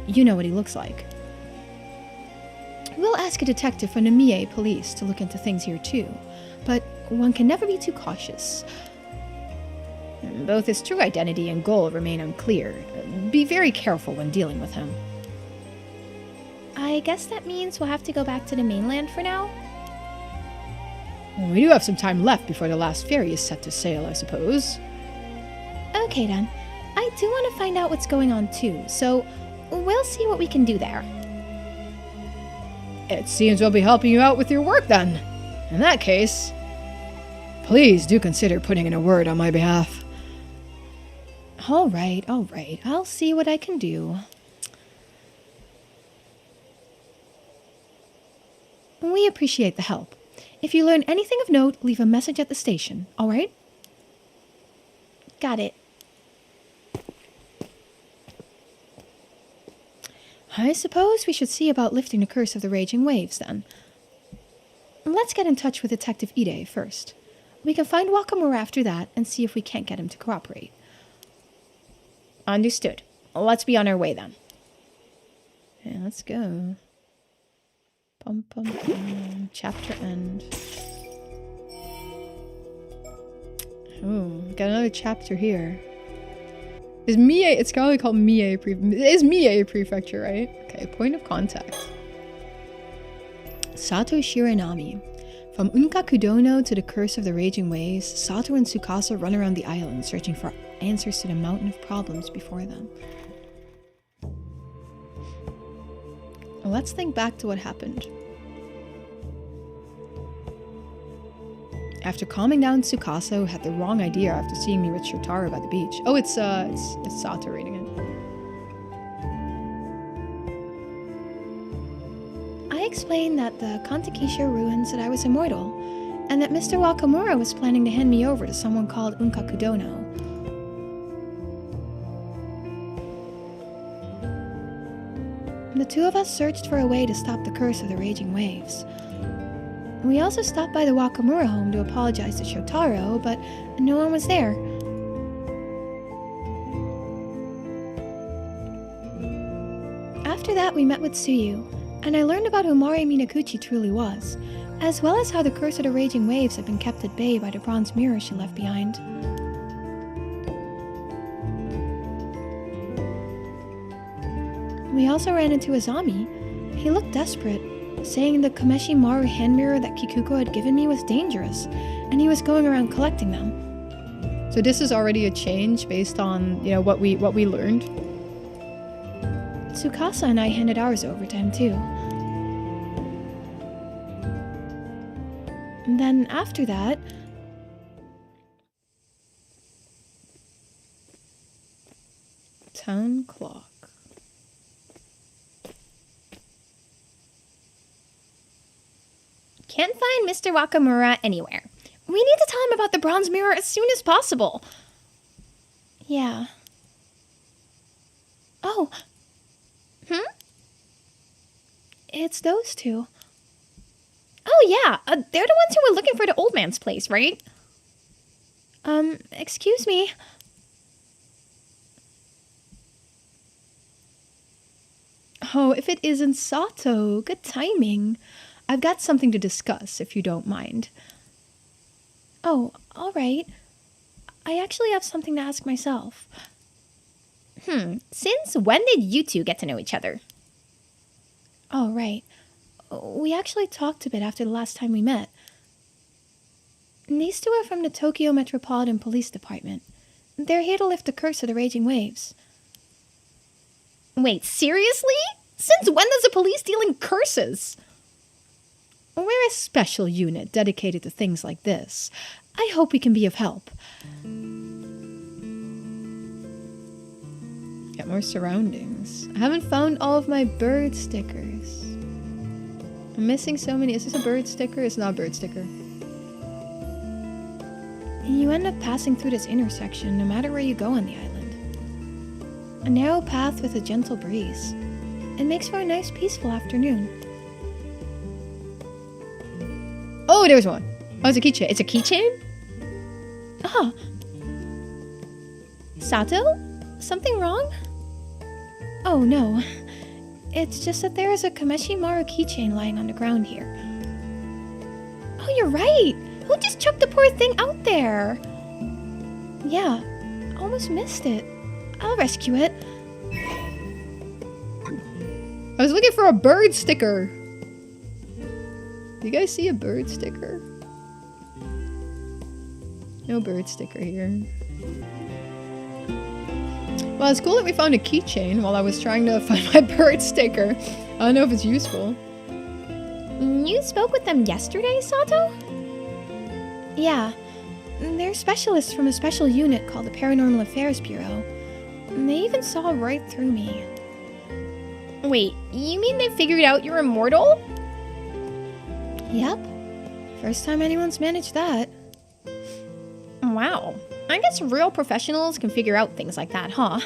you know what he looks like. We'll ask a detective from the Mie police to look into things here too, but one can never be too cautious. Both his true identity and goal remain unclear. Be very careful when dealing with him. I guess that means we'll have to go back to the mainland for now? We do have some time left before the last ferry is set to sail, I suppose. Okay then. I do want to find out what's going on too, so we'll see what we can do there. It seems we'll be helping you out with your work then. In that case, please do consider putting in a word on my behalf. All right. I'll see what I can do. We appreciate the help. If you learn anything of note, leave a message at the station, all right? Got it. I suppose we should see about lifting the curse of the raging waves, then. Let's get in touch with Detective Ide first. We can find Wakamura after that and see if we can't get him to cooperate. Understood. Let's be on our way, then. Yeah, let's go. Pum, pum, pum. Chapter end. Oh, got another chapter here. Is Mie, it's probably called Mie Prefecture, right? Okay, point of contact. Sato Shiranami. From Unkakudono to the curse of the raging waves, Sato and Tsukasa run around the island searching for answers to the mountain of problems before them. Let's think back to what happened. After calming down Tsukasa, who had the wrong idea after seeing me with Shotaro by the beach. Oh, it's Sato reading it. I explained that the Kantakisha ruins said I was immortal, and that Mr. Wakamura was planning to hand me over to someone called Unkakudono. The two of us searched for a way to stop the curse of the raging waves. We also stopped by the Wakamura home to apologize to Shotaro, but no one was there. After that, we met with Tsuyu, and I learned about who Mari Minakuchi truly was, as well as how the curse of the raging waves had been kept at bay by the bronze mirror she left behind. We also ran into Azami. He looked desperate, saying the Kameshi Maru hand mirror that Kikuko had given me was dangerous, and he was going around collecting them. So this is already a change based on, you know, what we learned. Tsukasa and I handed ours over to him too. And then after that, town clock. Can't find Mr. Wakamura anywhere. We need to tell him about the bronze mirror as soon as possible. Yeah. Oh. It's those two. Oh, yeah. They're the ones who were looking for the old man's place, right? Excuse me. Oh, if it isn't Sato, good timing. I've got something to discuss, if you don't mind. Oh, all right. I actually have something to ask myself. Since when did you two get to know each other? Oh, right. We actually talked a bit after the last time we met. These two are from the Tokyo Metropolitan Police Department. They're here to lift the curse of the raging waves. Wait, seriously? Since when does the police deal in curses? We're a special unit dedicated to things like this. I hope we can be of help. Get more surroundings. I haven't found all of my bird stickers. I'm missing so many. Is this a bird sticker? It's not a bird sticker. You end up passing through this intersection no matter where you go on the island. A narrow path with a gentle breeze. It makes for a nice peaceful afternoon. Oh, there's one. Oh, it's a keychain. It's a keychain? Ah. Sato? Something wrong? Oh, no. It's just that there is a Kameshi Maru keychain lying on the ground here. Oh, you're right! Who just chucked the poor thing out there? Yeah, almost missed it. I'll rescue it. I was looking for a bird sticker. Do you guys see a bird sticker? No bird sticker here. Well, it's cool that we found a keychain while I was trying to find my bird sticker. I don't know if it's useful. You spoke with them yesterday, Sato? Yeah. They're specialists from a special unit called the Paranormal Affairs Bureau. They even saw right through me. Wait, you mean they figured out you're immortal? Yep. First time anyone's managed that. Wow. I guess real professionals can figure out things like that, huh?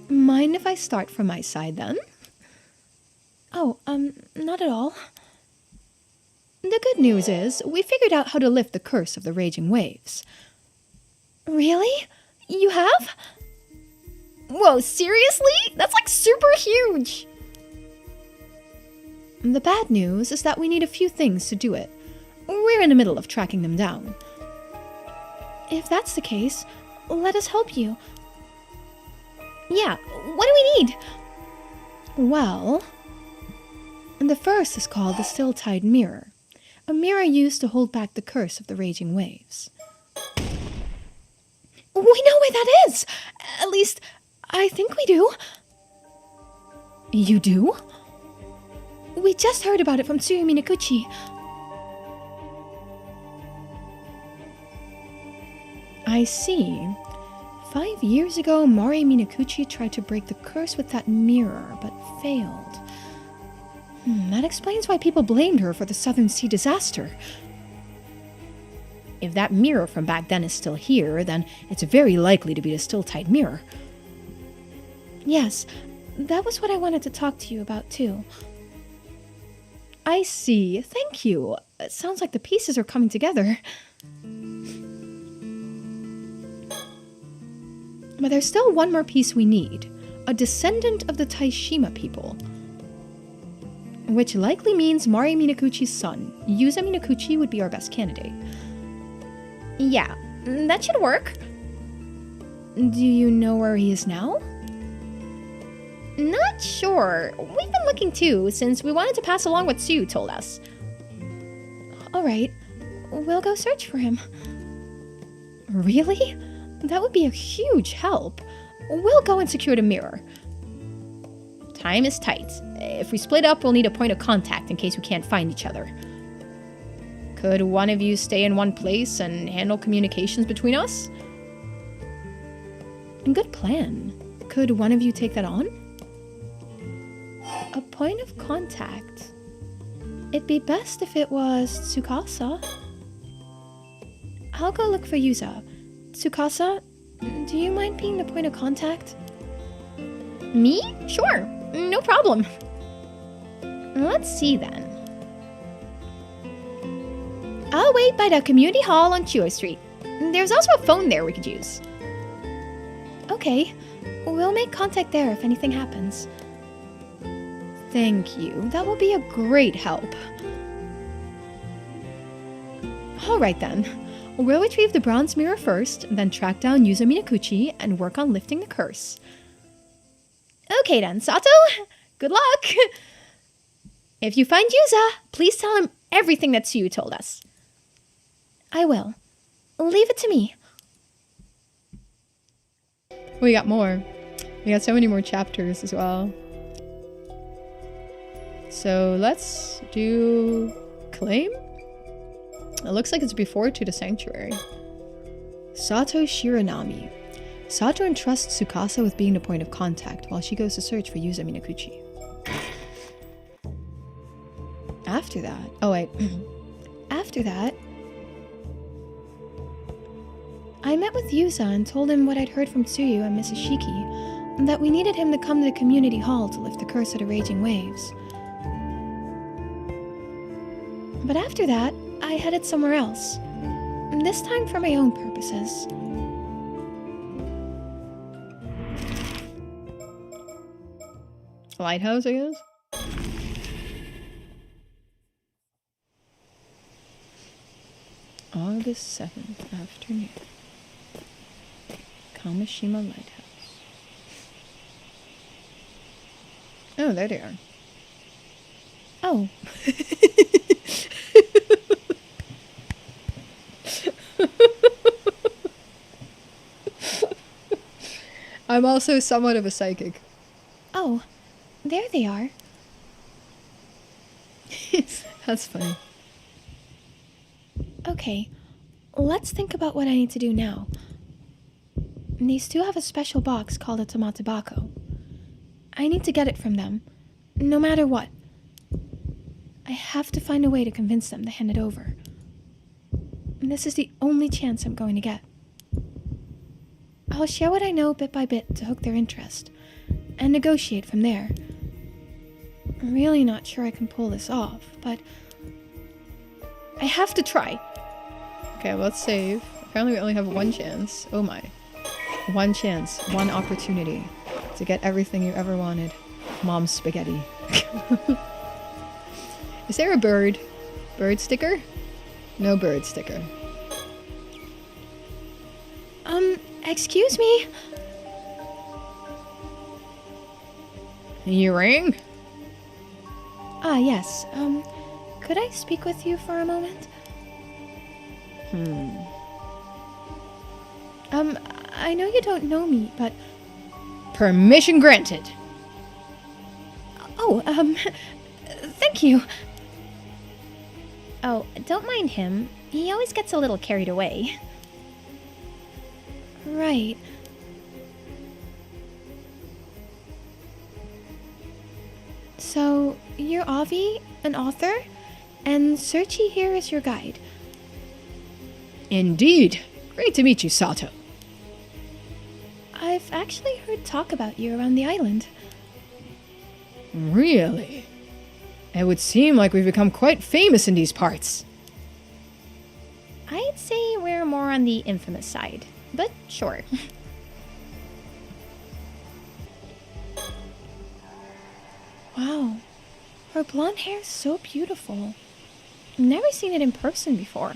Mind if I start from my side then? Oh, not at all. The good news is, we figured out how to lift the curse of the raging waves. Really? You have? Whoa, seriously? That's like super huge! The bad news is that we need a few things to do it. We're in the middle of tracking them down. If that's the case, let us help you. Yeah, what do we need? Well, the first is called the Still Tide Mirror, a mirror used to hold back the curse of the raging waves. We know where that is! At least, I think we do. You do? We just heard about it from Tsuyu Minakuchi. I see. 5 years ago, Mari Minakuchi tried to break the curse with that mirror, but failed. That explains why people blamed her for the Southern Sea disaster. If that mirror from back then is still here, then it's very likely to be the Still Tide Mirror. Yes, that was what I wanted to talk to you about too. I see. Thank you. It sounds like the pieces are coming together. But there's still one more piece we need. A descendant of the Taishima people. Which likely means Mari Minakuchi's son. Yuza Minakuchi would be our best candidate. Yeah, that should work. Do you know where he is now? Not sure. We've been looking too, since we wanted to pass along what Tsuyu told us. Alright, we'll go search for him. Really? That would be a huge help. We'll go and secure the mirror. Time is tight. If we split up, we'll need a point of contact in case we can't find each other. Could one of you stay in one place and handle communications between us? Good plan. Could one of you take that on? A point of contact. It'd be best if it was Tsukasa. I'll go look for Yuza. Tsukasa, do you mind being the point of contact? Me? Sure. No problem. Let's see then. I'll wait by the community hall on Chua Street. There's also a phone there we could use. Okay. We'll make contact there if anything happens. Thank you. That will be a great help. Alright then. We'll retrieve the bronze mirror first, then track down Yuza Minakuchi and work on lifting the curse. Okay then, Sato. Good luck. If you find Yuza, please tell him everything that Tsuyu told us. I will. Leave it to me. We got more. We got so many more chapters as well. So let's do claim. It looks like it's before to the sanctuary. Sato Shiranami. Sato entrusts Tsukasa with being the point of contact while she goes to search for Yuza Minakuchi. After that... Oh wait. After that... I met with Yuza and told him what I'd heard from Tsuyu and Mrs. Shiki, that we needed him to come to the community hall to lift the curse of the raging waves. But after that, I headed somewhere else. This time for my own purposes. Lighthouse, I guess? August 7th afternoon. Kamishima Lighthouse. Oh, there they are. Oh. I'm also somewhat of a psychic. Oh, There they are. That's funny. Okay, let's think about what I need to do now. These two have a special box called a tomatabako. I need to get it from them, no matter what. I have to find a way to convince them to hand it over. And this is the only chance I'm going to get. I'll share what I know bit by bit to hook their interest, and negotiate from there. I'm really not sure I can pull this off, but I have to try. Okay, let's save. Apparently we only have one chance. Oh my. One chance, one opportunity to get everything you ever wanted. Mom's spaghetti. Is there a bird? Bird sticker? No bird sticker. Excuse me? You ring? Ah, yes. Could I speak with you for a moment? I know you don't know me, but... Permission granted. Oh, thank you. Oh, don't mind him. He always gets a little carried away. Right. So, you're Avi, an author, and Searchy here is your guide. Indeed. Great to meet you, Sato. I've actually heard talk about you around the island. Really? It would seem like we've become quite famous in these parts. I'd say we're more on the infamous side, but sure. Wow, her blonde hair is so beautiful. I've never seen it in person before.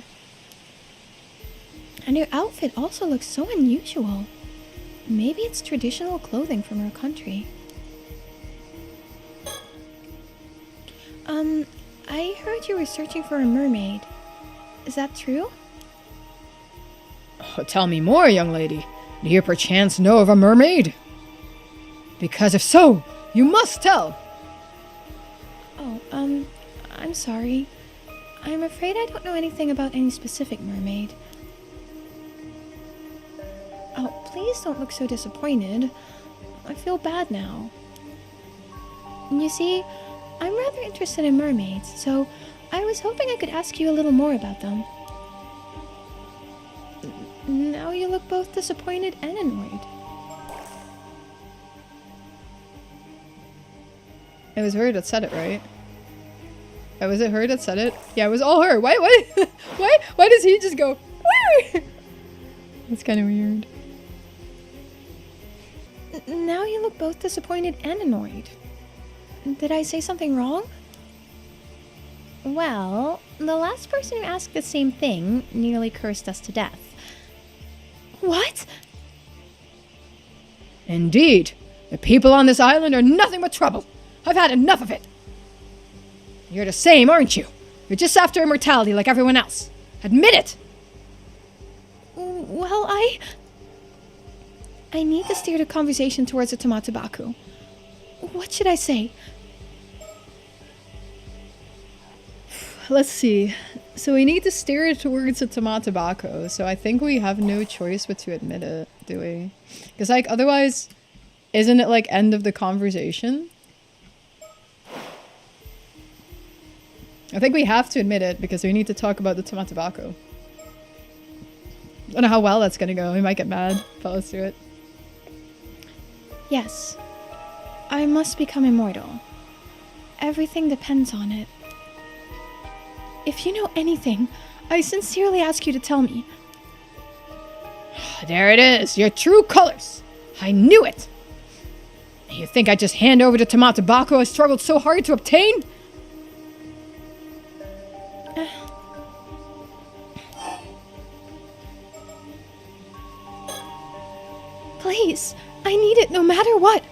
And her outfit also looks so unusual. Maybe it's traditional clothing from her country. I heard you were searching for a mermaid. Is that true? Oh, tell me more, young lady. Do you perchance know of a mermaid? Because if so, you must tell. Oh, I'm sorry. I'm afraid I don't know anything about any specific mermaid. Oh, please don't look so disappointed. I feel bad now. You see, I'm rather interested in mermaids, so I was hoping I could ask you a little more about them. Now you look both disappointed and annoyed. It was her that said it, right? Oh, was it her that said it? Yeah, it was all her. Why does he just go, woo? That's kind of weird. Now you look both disappointed and annoyed. Did I say something wrong? Well, the last person who asked the same thing nearly cursed us to death. What? Indeed. The people on this island are nothing but trouble. I've had enough of it. You're the same, aren't you? You're just after immortality like everyone else. Admit it! Well, I need to steer the conversation towards the Tomatabaku. What should I say? Let's see. So we need to steer it towards the Tomatabako, so I think we have no choice but to admit it, do we? Because, like, otherwise, isn't it, like, end of the conversation? I think we have to admit it, because we need to talk about the Tomatabako. I don't know how well that's gonna go. We might get mad. But let's do it. Yes. I must become immortal. Everything depends on it. If you know anything, I sincerely ask you to tell me. There it is, your true colors. I knew it. You think I just hand over the Tomatabako I struggled so hard to obtain? Please, I need it no matter what.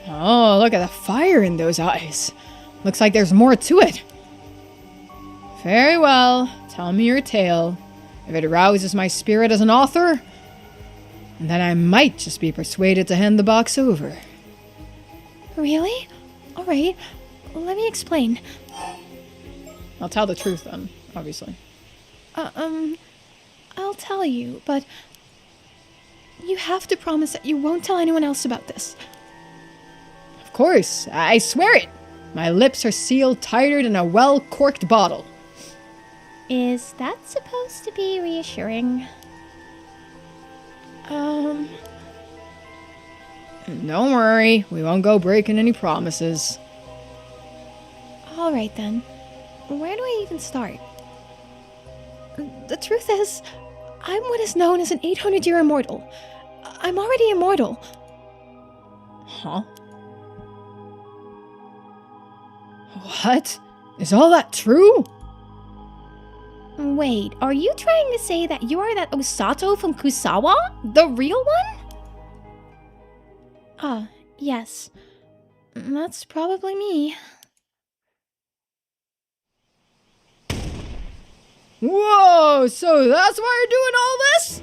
Oh, look at the fire in those eyes. Looks like there's more to it. Very well, tell me your tale. If it arouses my spirit as an author, then I might just be persuaded to hand the box over. Really? Alright, let me explain. I'll tell the truth then, obviously. I'll tell you, but you have to promise that you won't tell anyone else about this. Of course, I swear it. My lips are sealed tighter than a well-corked bottle. Is that supposed to be reassuring? Don't worry, we won't go breaking any promises. Alright then. Where do I even start? The truth is, I'm what is known as an 800-year immortal. I'm already immortal. Huh? What? Is all that true? Wait, are you trying to say that you are that Osato from Kusawa? The real one? Ah, yes. That's probably me. Whoa, so that's why you're doing all this?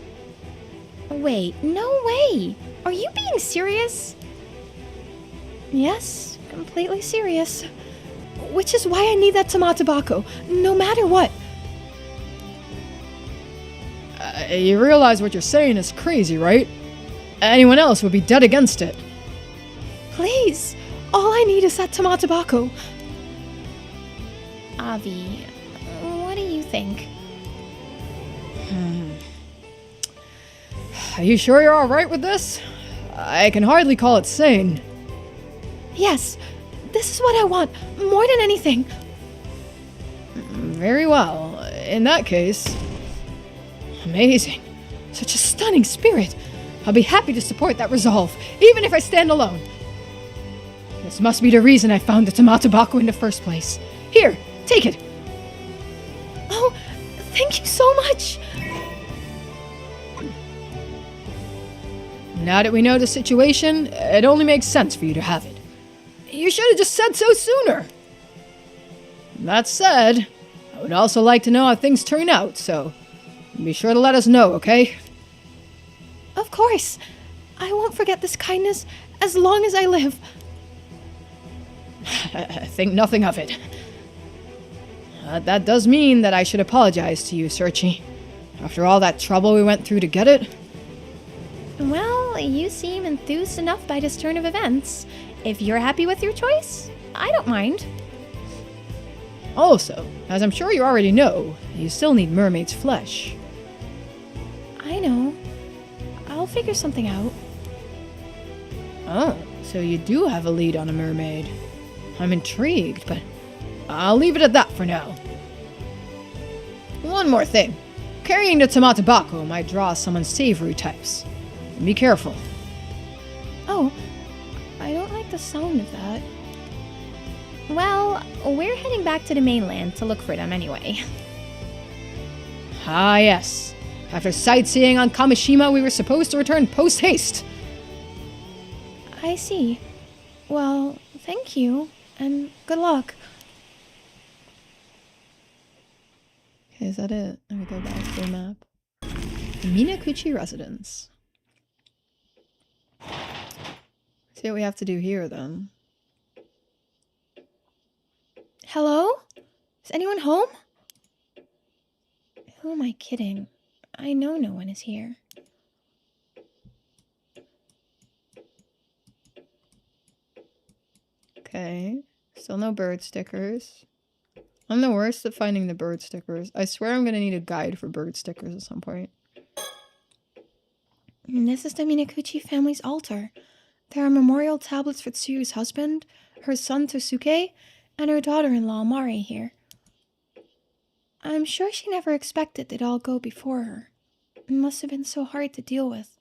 Wait, no way! Are you being serious? Yes, completely serious. Which is why I need that Tamatobako, no matter what. You realize what you're saying is crazy, right? Anyone else would be dead against it. Please, all I need is that Tamatobako. Avi, what do you think? Are you sure you're alright with this? I can hardly call it sane. Yes, this is what I want, more than anything. Very well. In that case... Amazing. Such a stunning spirit. I'll be happy to support that resolve, even if I stand alone. This must be the reason I found the Tamatobako in the first place. Here, take it. Oh, thank you so much. Now that we know the situation, it only makes sense for you to have it. You should have just said so sooner. That said, I would also like to know how things turn out, so be sure to let us know, okay? Of course. I won't forget this kindness as long as I live. I think nothing of it. That does mean that I should apologize to you, Searchy. After all that trouble we went through to get it. Well, you seem enthused enough by this turn of events. If you're happy with your choice, I don't mind. Also, as I'm sure you already know, you still need Mermaid's flesh. I know. I'll figure something out. Oh, so you do have a lead on a mermaid. I'm intrigued, but I'll leave it at that for now. One more thing. Carrying the Tamatobako might draw some unsavory types. Be careful. Oh, I don't like the sound of that. Well, we're heading back to the mainland to look for them anyway. Ah, yes. After sightseeing on Kamishima, we were supposed to return post-haste. I see. Well, thank you, and good luck. Okay, is that it? Let me go back to the map. Minakuchi Residence. See what we have to do here, then. Hello? Is anyone home? Who am I kidding? I know no one is here. Okay. Still no bird stickers. I'm the worst at finding the bird stickers. I swear I'm gonna need a guide for bird stickers at some point. This is the Minakuchi family's altar. There are memorial tablets for Tsuyu's husband, her son Tosuke, and her daughter-in-law Mari here. I'm sure she never expected they'd all go before her. It must have been so hard to deal with.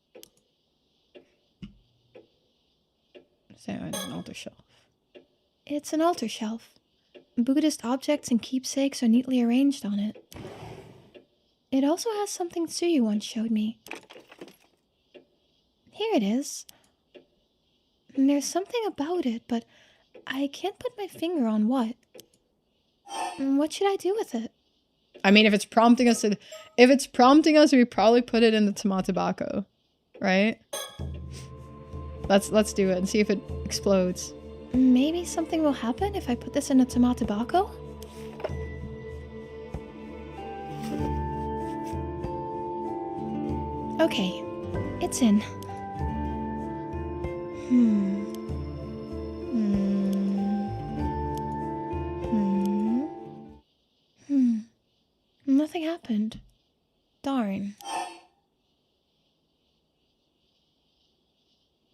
So it's an altar shelf. It's an altar shelf. Buddhist objects and keepsakes are neatly arranged on it. It also has something Tsuyu once showed me. Here it is. There's something about it, but I can't put my finger on what. What should I do with it? I mean, if it's prompting us, we probably put it in the Tamatobako, right? Let's do it and see if it explodes. Maybe something will happen if I put this in a tomatabako? Okay, it's in. Nothing happened. Darn.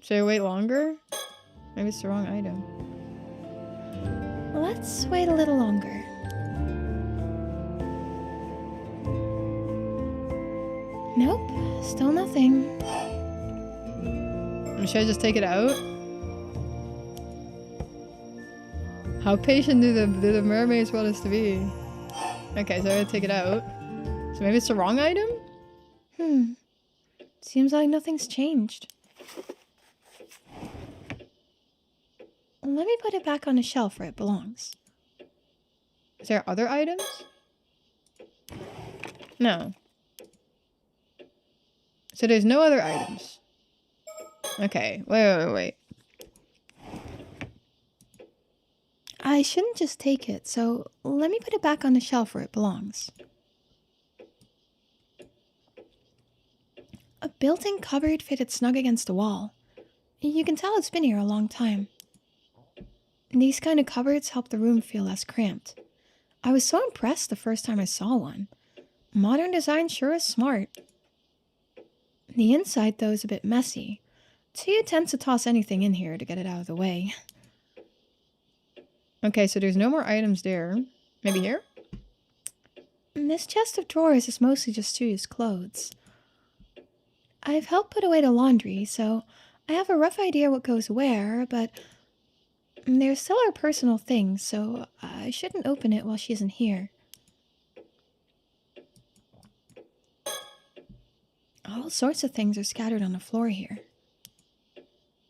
Should I wait longer? Maybe it's the wrong item. Let's wait a little longer. Nope, still nothing. Should I just take it out? How patient do the mermaids want us to be? Okay, so I gotta take it out. So maybe it's the wrong item? Seems like nothing's changed. Let me put it back on the shelf where it belongs. Is there other items? No. So there's no other items. Okay, wait. I shouldn't just take it, so let me put it back on the shelf where it belongs. A built-in cupboard fitted snug against the wall. You can tell it's been here a long time. These kind of cupboards help the room feel less cramped. I was so impressed the first time I saw one. Modern design sure is smart. The inside, though, is a bit messy. Too tense to toss anything in here to get it out of the way. Okay, so there's no more items there. Maybe here? This chest of drawers is mostly just Tsuyo's clothes. I've helped put away the laundry, so I have a rough idea what goes where, but there's still her personal things, so I shouldn't open it while she isn't here. All sorts of things are scattered on the floor here.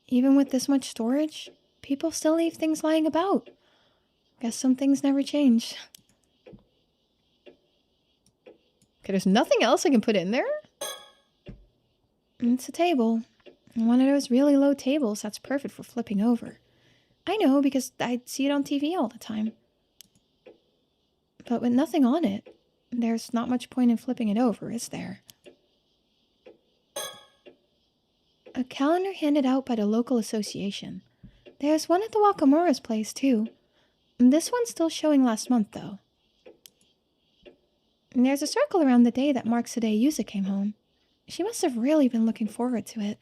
Even with this much storage, people still leave things lying about. Guess some things never change. Okay, there's nothing else I can put in there? It's a table. One of those really low tables that's perfect for flipping over. I know because I see it on TV all the time. But with nothing on it, there's not much point in flipping it over, is there? A calendar handed out by the local association. There's one at the Wakamura's place, too. This one's still showing last month, though. And there's a circle around the day that marks the day Yusa came home. She must have really been looking forward to it.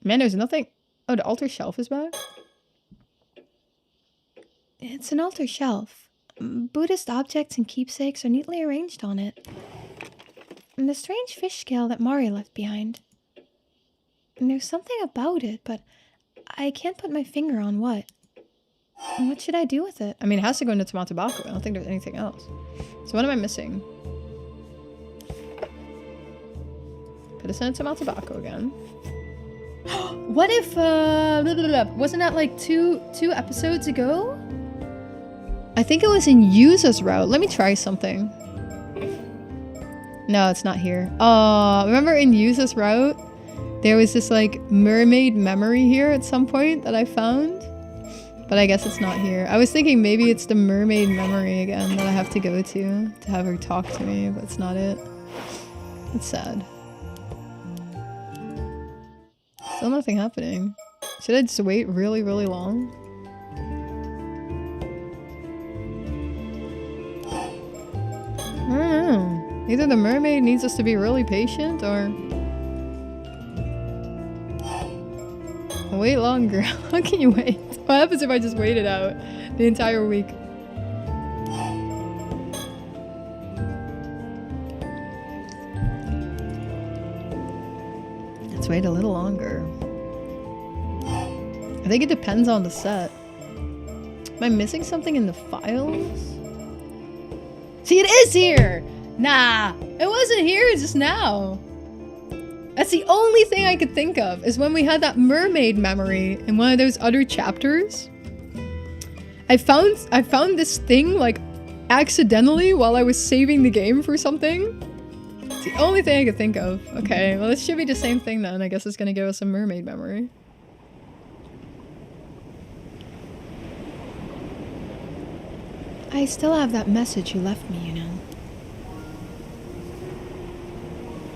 Man, there's nothing... Oh, the altar shelf is back? It's an altar shelf. Buddhist objects and keepsakes are neatly arranged on it. And the strange fish scale that Mari left behind. And there's something about it, but I can't put my finger on what. And what should I do with it? I mean, it has to go into Tomatabako. I don't think there's anything else. So what am I missing? Put this in Tomatabako again. What if, wasn't that like two episodes ago? I think it was in Yuza's route. Let me try something. No, it's not here. Remember in Yuza's route? There was this like mermaid memory here at some point that I found. But I guess it's not here. I was thinking maybe it's the mermaid memory again that I have to go to have her talk to me, but it's not it. It's sad. Still nothing happening. Should I just wait really, really long? I don't know. Either the mermaid needs us to be really patient or... Wait longer. How can you wait? What happens if I just wait it out the entire week? Let's wait a little longer. I think it depends on the set. Am I missing something in the files? See, it is here! Nah, it wasn't here just now. That's the only thing I could think of, is when we had that mermaid memory in one of those other chapters. I found this thing, like, accidentally while I was saving the game for something. It's the only thing I could think of. Okay, well, this should be the same thing then. I guess it's gonna give us a mermaid memory. I still have that message you left me, you know.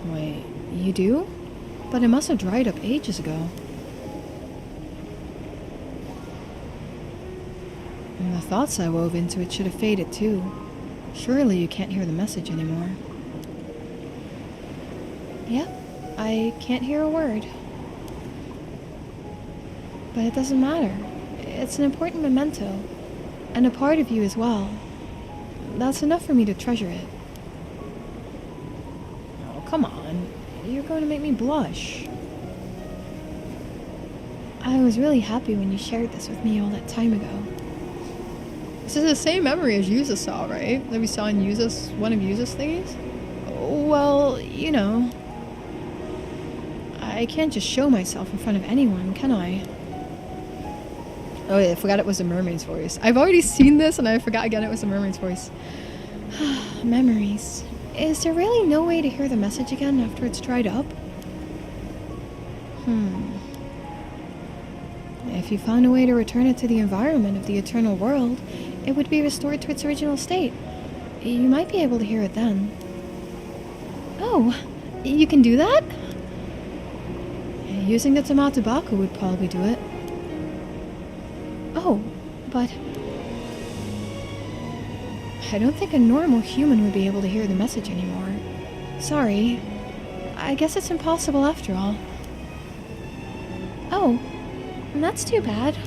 Wait, you do? But it must have dried up ages ago. And the thoughts I wove into it should have faded too. Surely you can't hear the message anymore. Yep, I can't hear a word. But it doesn't matter. It's an important memento. And a part of you as well. That's enough for me to treasure it. Oh, come on. You're going to make me blush. I was really happy when you shared this with me all that time ago. This is the same memory as Yuza saw, right? That we saw in Yuza's, one of Yuza's thingies? Well, you know. I can't just show myself in front of anyone, can I? Oh yeah, I forgot it was a mermaid's voice. I've already seen this and I forgot again it was a mermaid's voice. Memories. Is there really no way to hear the message again after it's dried up? If you found a way to return it to the environment of the eternal world, it would be restored to its original state. You might be able to hear it then. Oh, you can do that? Using the Tamatabaku would probably do it. Oh, but I don't think a normal human would be able to hear the message anymore. Sorry. I guess it's impossible after all. Oh, that's too bad.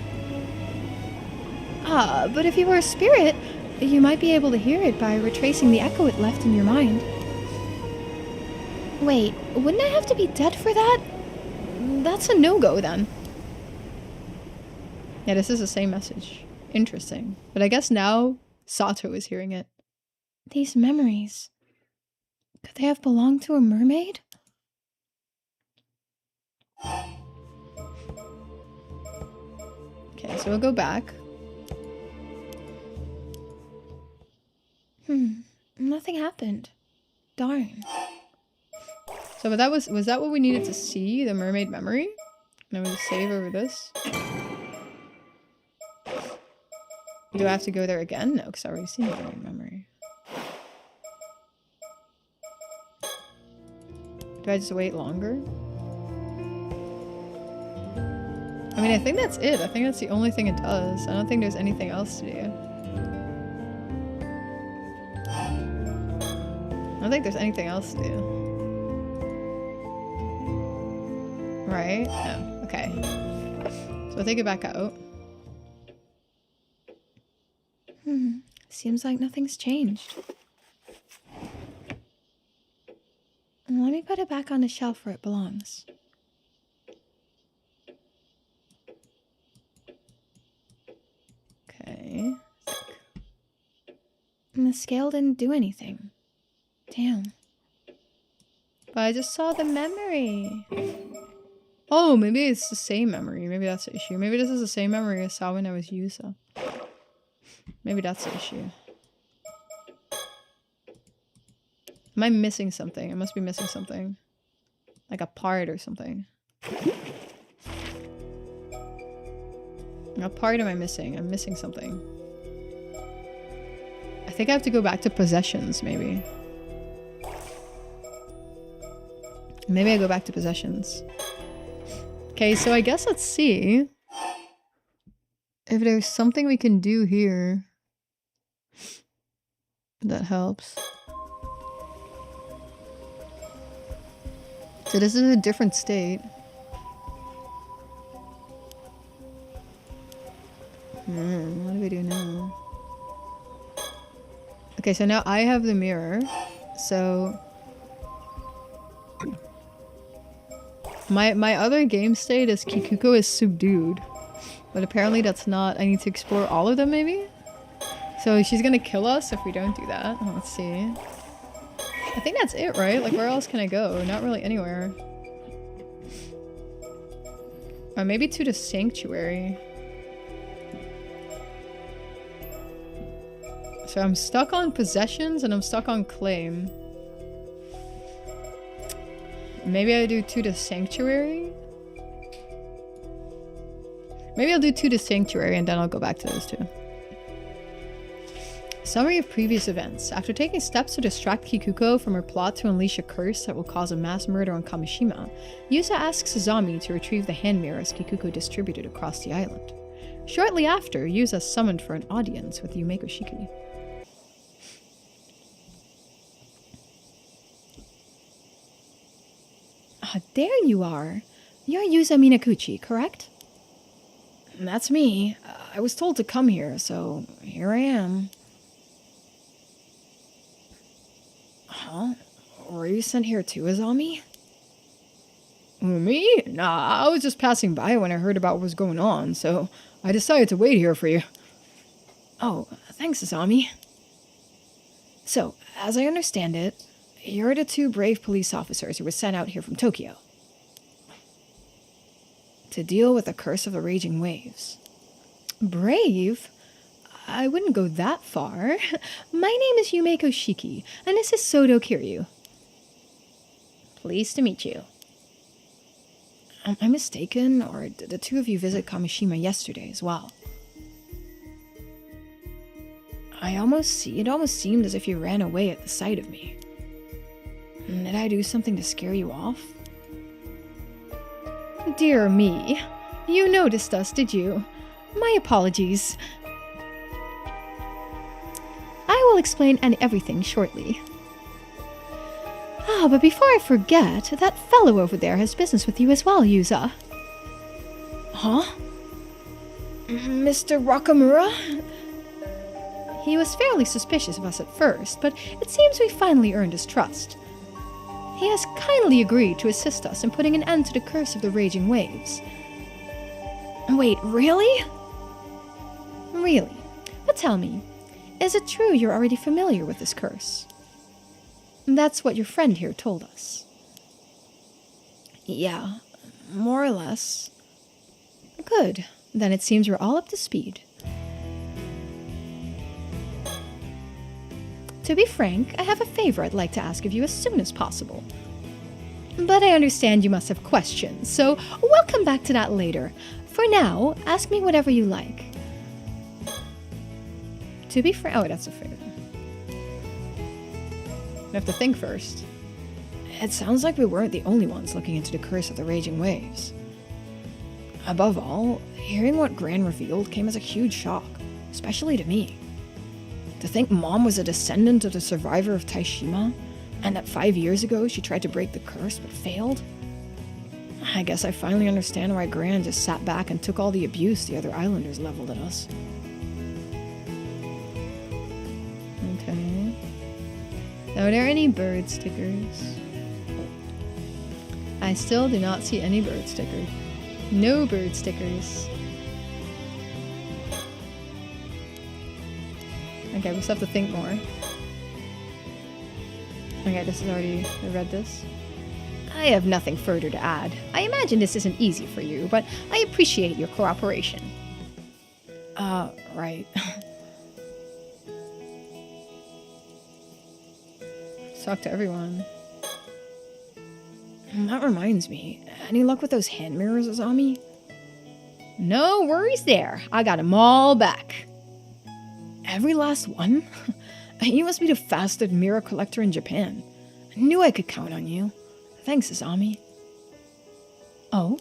But if you were a spirit, you might be able to hear it by retracing the echo it left in your mind. Wait, wouldn't I have to be dead for that? That's a no-go then. Yeah, this is the same message. Interesting. But I guess now Sato is hearing it. These memories. Could they have belonged to a mermaid? Okay, so we'll go back. Nothing happened. Darn. So but that was that what we needed to see? The mermaid memory? And I'm gonna save over this. Do I have to go there again? No, because I already seen the mermaid memory. Do I just wait longer? I mean, I think that's it. I think that's the only thing it does. I don't think there's anything else to do. I don't think there's anything else to do. Right? No. Okay. So I'll take it back out. Seems like nothing's changed. Let me put it back on the shelf where it belongs. Okay. And the scale didn't do anything. Damn. But I just saw the memory. Oh, maybe it's the same memory. Maybe that's the issue. Maybe this is the same memory I saw when I was Yusa. Maybe that's the issue. Am I missing something? I must be missing something. Like a part or something. What part am I missing? I'm missing something. I think I have to go back to possessions, maybe. Maybe I go back to possessions. Okay, so I guess let's see if there's something we can do here that helps. So this is a different state. What do we do now? Okay, so now I have the mirror. So my other game state is Kikuko is subdued. But apparently that's not. I need to explore all of them maybe? So she's gonna kill us if we don't do that. Oh, let's see. I think that's it, right? Like, where else can I go? Not really anywhere. Or maybe to the sanctuary. So I'm stuck on possessions and I'm stuck on claim. Maybe I do to the sanctuary? Maybe I'll do to the sanctuary and then I'll go back to those two. Summary of previous events. After taking steps to distract Kikuko from her plot to unleash a curse that will cause a mass murder on Kamishima, Yusa asks Azami to retrieve the hand mirrors Kikuko distributed across the island. Shortly after, Yusa summoned for an audience with Yumeko Shiki. Ah, there you are. You're Yusa Minakuchi, correct? That's me. I was told to come here, so here I am. Huh? Were you sent here too, Azami? Me? Nah, I was just passing by when I heard about what was going on, so I decided to wait here for you. Oh, thanks, Azami. So, as I understand it, you're the two brave police officers who were sent out here from Tokyo to deal with the curse of the raging waves. Brave? I wouldn't go that far. My name is Yumeko Shiki, and this is Sodo Kiryu. Pleased to meet you. Am I mistaken, or did the two of you visit Kamishima yesterday as well? It almost seemed as if you ran away at the sight of me. Did I do something to scare you off? Dear me, you noticed us, did you? My apologies. I will explain everything shortly. But before I forget, that fellow over there has business with you as well, Yusa. Huh? Mr. Wakamura? He was fairly suspicious of us at first, but it seems we finally earned his trust. He has kindly agreed to assist us in putting an end to the curse of the raging waves. Wait, really? Really. But tell me, is it true you're already familiar with this curse? That's what your friend here told us. Yeah, more or less. Good. Then it seems we're all up to speed. To be frank, I have a favor I'd like to ask of you as soon as possible. But I understand you must have questions, so we'll come back to that later. For now, ask me whatever you like. To be frank... Oh, that's a favor. I have to think first. It sounds like we weren't the only ones looking into the curse of the raging waves. Above all, hearing what Gran revealed came as a huge shock, especially to me. To think Mom was a descendant of the survivor of Taishima, and that 5 years ago she tried to break the curse but failed. I guess I finally understand why Gran just sat back and took all the abuse the other islanders leveled at us. Okay. Are there any bird stickers? I still do not see any bird stickers. No bird stickers. Okay, we still have to think more. Okay, this is already... I read this. I have nothing further to add. I imagine this isn't easy for you, but I appreciate your cooperation. Right. Talk to everyone. That reminds me. Any luck with those hand mirrors, Azami? No worries there. I got them all back. Every last one? You must be the fastest mirror collector in Japan. I knew I could count on you. Thanks, Azami. Oh?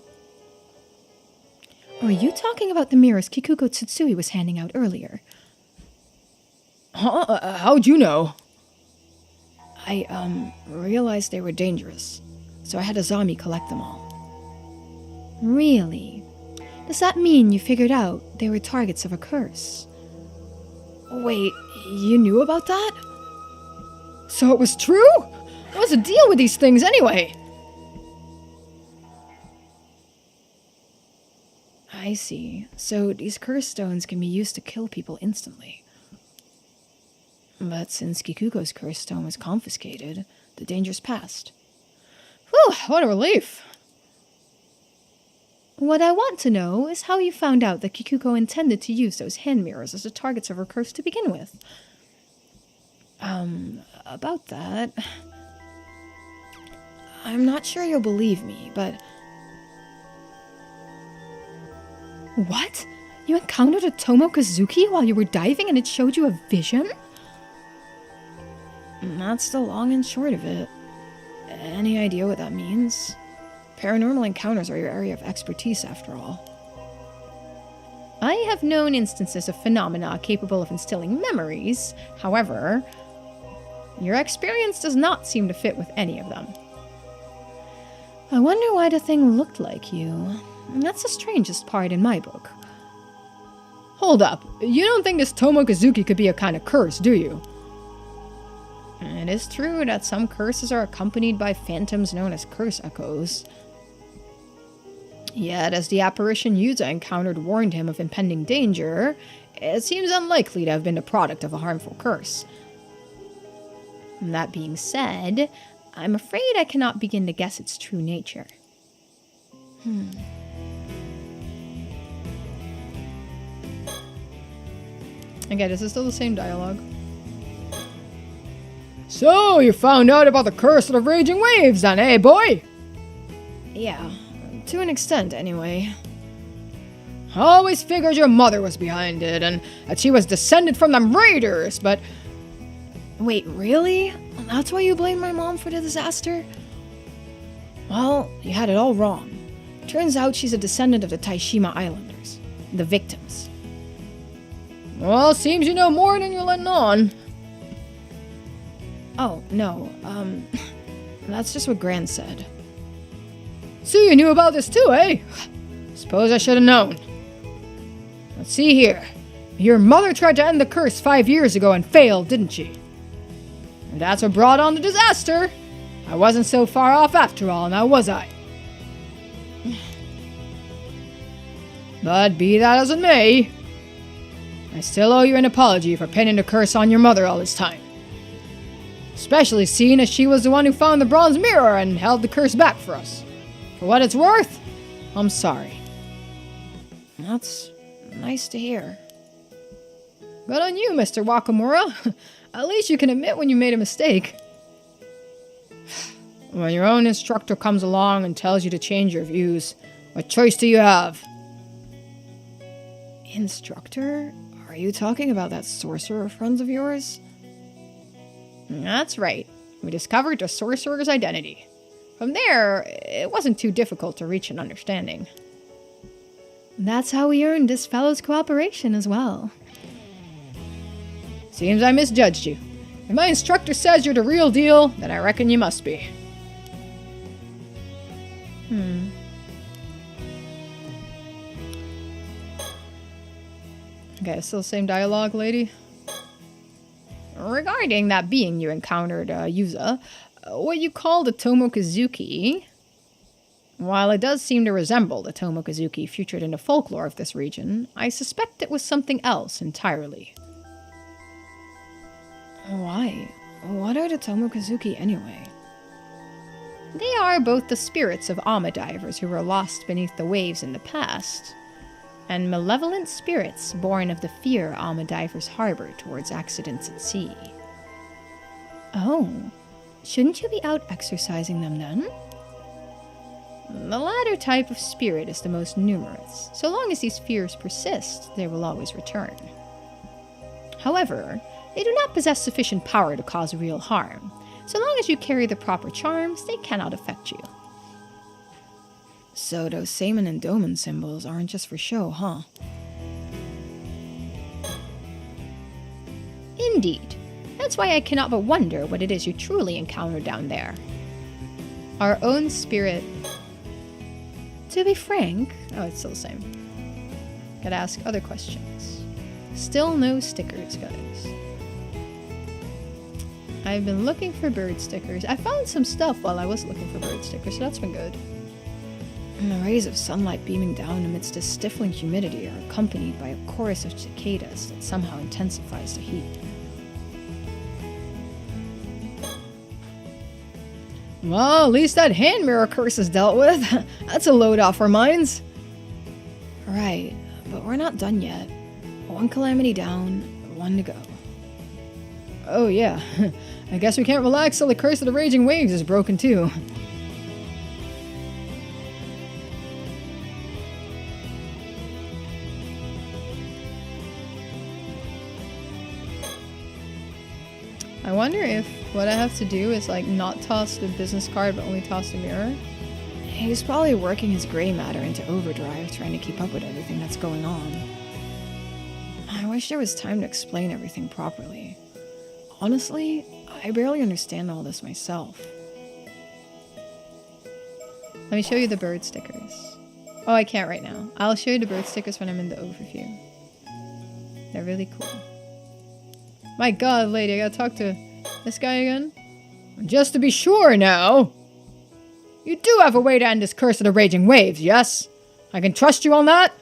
Are you talking about the mirrors Kikuko Tsutsui was handing out earlier? Huh? How'd you know? I, realized they were dangerous, so I had Azami collect them all. Really? Does that mean you figured out they were targets of a curse? Wait, you knew about that? So it was true? What's the deal with these things anyway? I see. So these curse stones can be used to kill people instantly. But since Kikuko's curse stone was confiscated, the danger's passed. Whew, what a relief. What I want to know is how you found out that Kikuko intended to use those hand mirrors as the targets of her curse to begin with. About that... I'm not sure you'll believe me, but... What? You encountered a Tomokazuki while you were diving and it showed you a vision? And that's the long and short of it. Any idea what that means? Paranormal encounters are your area of expertise, after all. I have known instances of phenomena capable of instilling memories. However, your experience does not seem to fit with any of them. I wonder why the thing looked like you. That's the strangest part in my book. Hold up. You don't think this Tomokazuki could be a kind of curse, do you? It is true that some curses are accompanied by phantoms known as curse echoes. Yet, as the apparition Yuza encountered warned him of impending danger, it seems unlikely to have been the product of a harmful curse. That being said, I'm afraid I cannot begin to guess its true nature. Okay, this is still the same dialogue. So, you found out about the curse of the raging waves then, eh, boy? Yeah, to an extent, anyway. I always figured your mother was behind it, and that she was descended from them raiders, but... Wait, really? That's why you blame my mom for the disaster? Well, you had it all wrong. Turns out she's a descendant of the Taishima Islanders, the victims. Well, seems you know more than you're letting on. Oh, no, that's just what Gran said. So you knew about this too, eh? Suppose I should have known. Let's see here. Your mother tried to end the curse 5 years ago and failed, didn't she? And that's what brought on the disaster. I wasn't so far off after all, now was I? But be that as it may, I still owe you an apology for pinning the curse on your mother all this time. Especially seeing as she was the one who found the bronze mirror and held the curse back for us. For what it's worth, I'm sorry. That's nice to hear. Good on you, Mr. Wakamura. At least you can admit when you made a mistake. When your own instructor comes along and tells you to change your views, what choice do you have? Instructor? Are you talking about that sorcerer friend of yours? That's right. We discovered the sorcerer's identity. From there, it wasn't too difficult to reach an understanding. That's how we earned this fellow's cooperation as well. Seems I misjudged you. If my instructor says you're the real deal, then I reckon you must be. Okay, still the same dialogue, lady? Regarding that being you encountered, Yuza, what you call the Tomokazuki, while it does seem to resemble the Tomokazuki featured in the folklore of this region, I suspect it was something else entirely. Why? What are the Tomokazuki anyway? They are both the spirits of Ama divers who were lost beneath the waves in the past, and malevolent spirits born of the fear Ama divers harbor towards accidents at sea. Oh, shouldn't you be out exorcising them then? The latter type of spirit is the most numerous. So long as these fears persist, they will always return. However, they do not possess sufficient power to cause real harm. So long as you carry the proper charms, they cannot affect you. So those Seiman and Doman symbols aren't just for show, huh? Indeed. That's why I cannot but wonder what it is you truly encounter down there. Our own spirit... To be frank... Oh, it's still the same. Gotta ask other questions. Still no stickers, guys. I've been looking for bird stickers. I found some stuff while I was looking for bird stickers, so that's been good. And the rays of sunlight beaming down amidst this stifling humidity are accompanied by a chorus of cicadas that somehow intensifies the heat. Well, at least that hand mirror curse is dealt with. That's a load off our minds. Right, but we're not done yet. One calamity down, one to go. Oh yeah, I guess we can't relax till the curse of the raging waves is broken too. I wonder if what I have to do is, like, not toss the business card, but only toss the mirror. He's probably working his gray matter into overdrive, trying to keep up with everything that's going on. I wish there was time to explain everything properly. Honestly, I barely understand all this myself. Let me show you the bird stickers. Oh, I can't right now. I'll show you the bird stickers when I'm in the overview. They're really cool. My god, lady, I gotta talk to this guy again? Just to be sure now. You do have a way to end this curse of the raging waves, yes? I can trust you on that?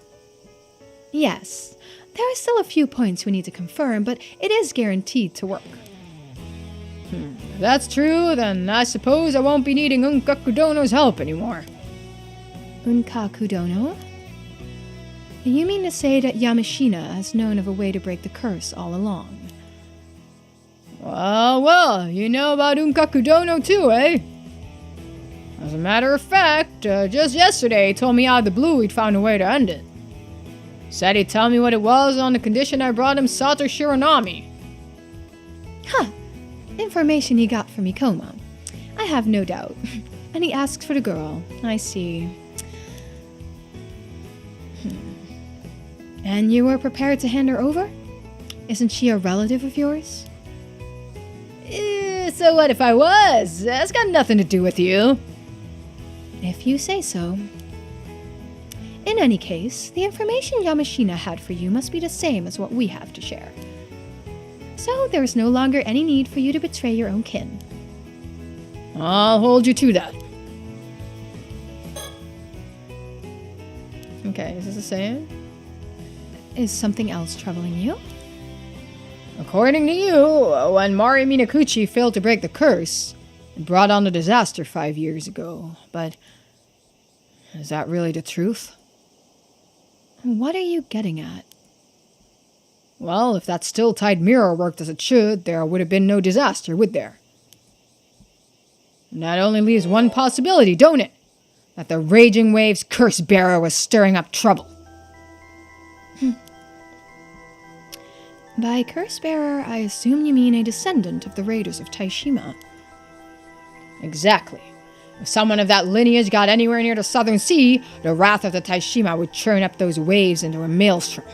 Yes. There are still a few points we need to confirm, but it is guaranteed to work. If that's true, then I suppose I won't be needing Unkakudono's help anymore. Unkakudono? You mean to say that Yamashina has known of a way to break the curse all along? Well, you know about Unkakudono too, eh? As a matter of fact, just yesterday he told me out of the blue he'd found a way to end it. Said he'd tell me what it was on the condition I brought him Sato Shiranami. Huh. Information he got from Ikoma. I have no doubt. And he asks for the girl. I see. And you were prepared to hand her over? Isn't she a relative of yours? So what if I was? That's got nothing to do with you. If you say so. In any case, the information Yamashina had for you must be the same as what we have to share. So there is no longer any need for you to betray your own kin. I'll hold you to that. Okay, is this the same? Is something else troubling you? According to you, when Mari Minakuchi failed to break the curse, it brought on the disaster 5 years ago. But is that really the truth? What are you getting at? Well, if that still-tied mirror worked as it should, there would have been no disaster, would there? And that only leaves one possibility, don't it? That the Raging Waves curse-bearer was stirring up trouble. By curse-bearer, I assume you mean a descendant of the raiders of Taishima. Exactly. If someone of that lineage got anywhere near the Southern Sea, the wrath of the Taishima would churn up those waves into a maelstrom.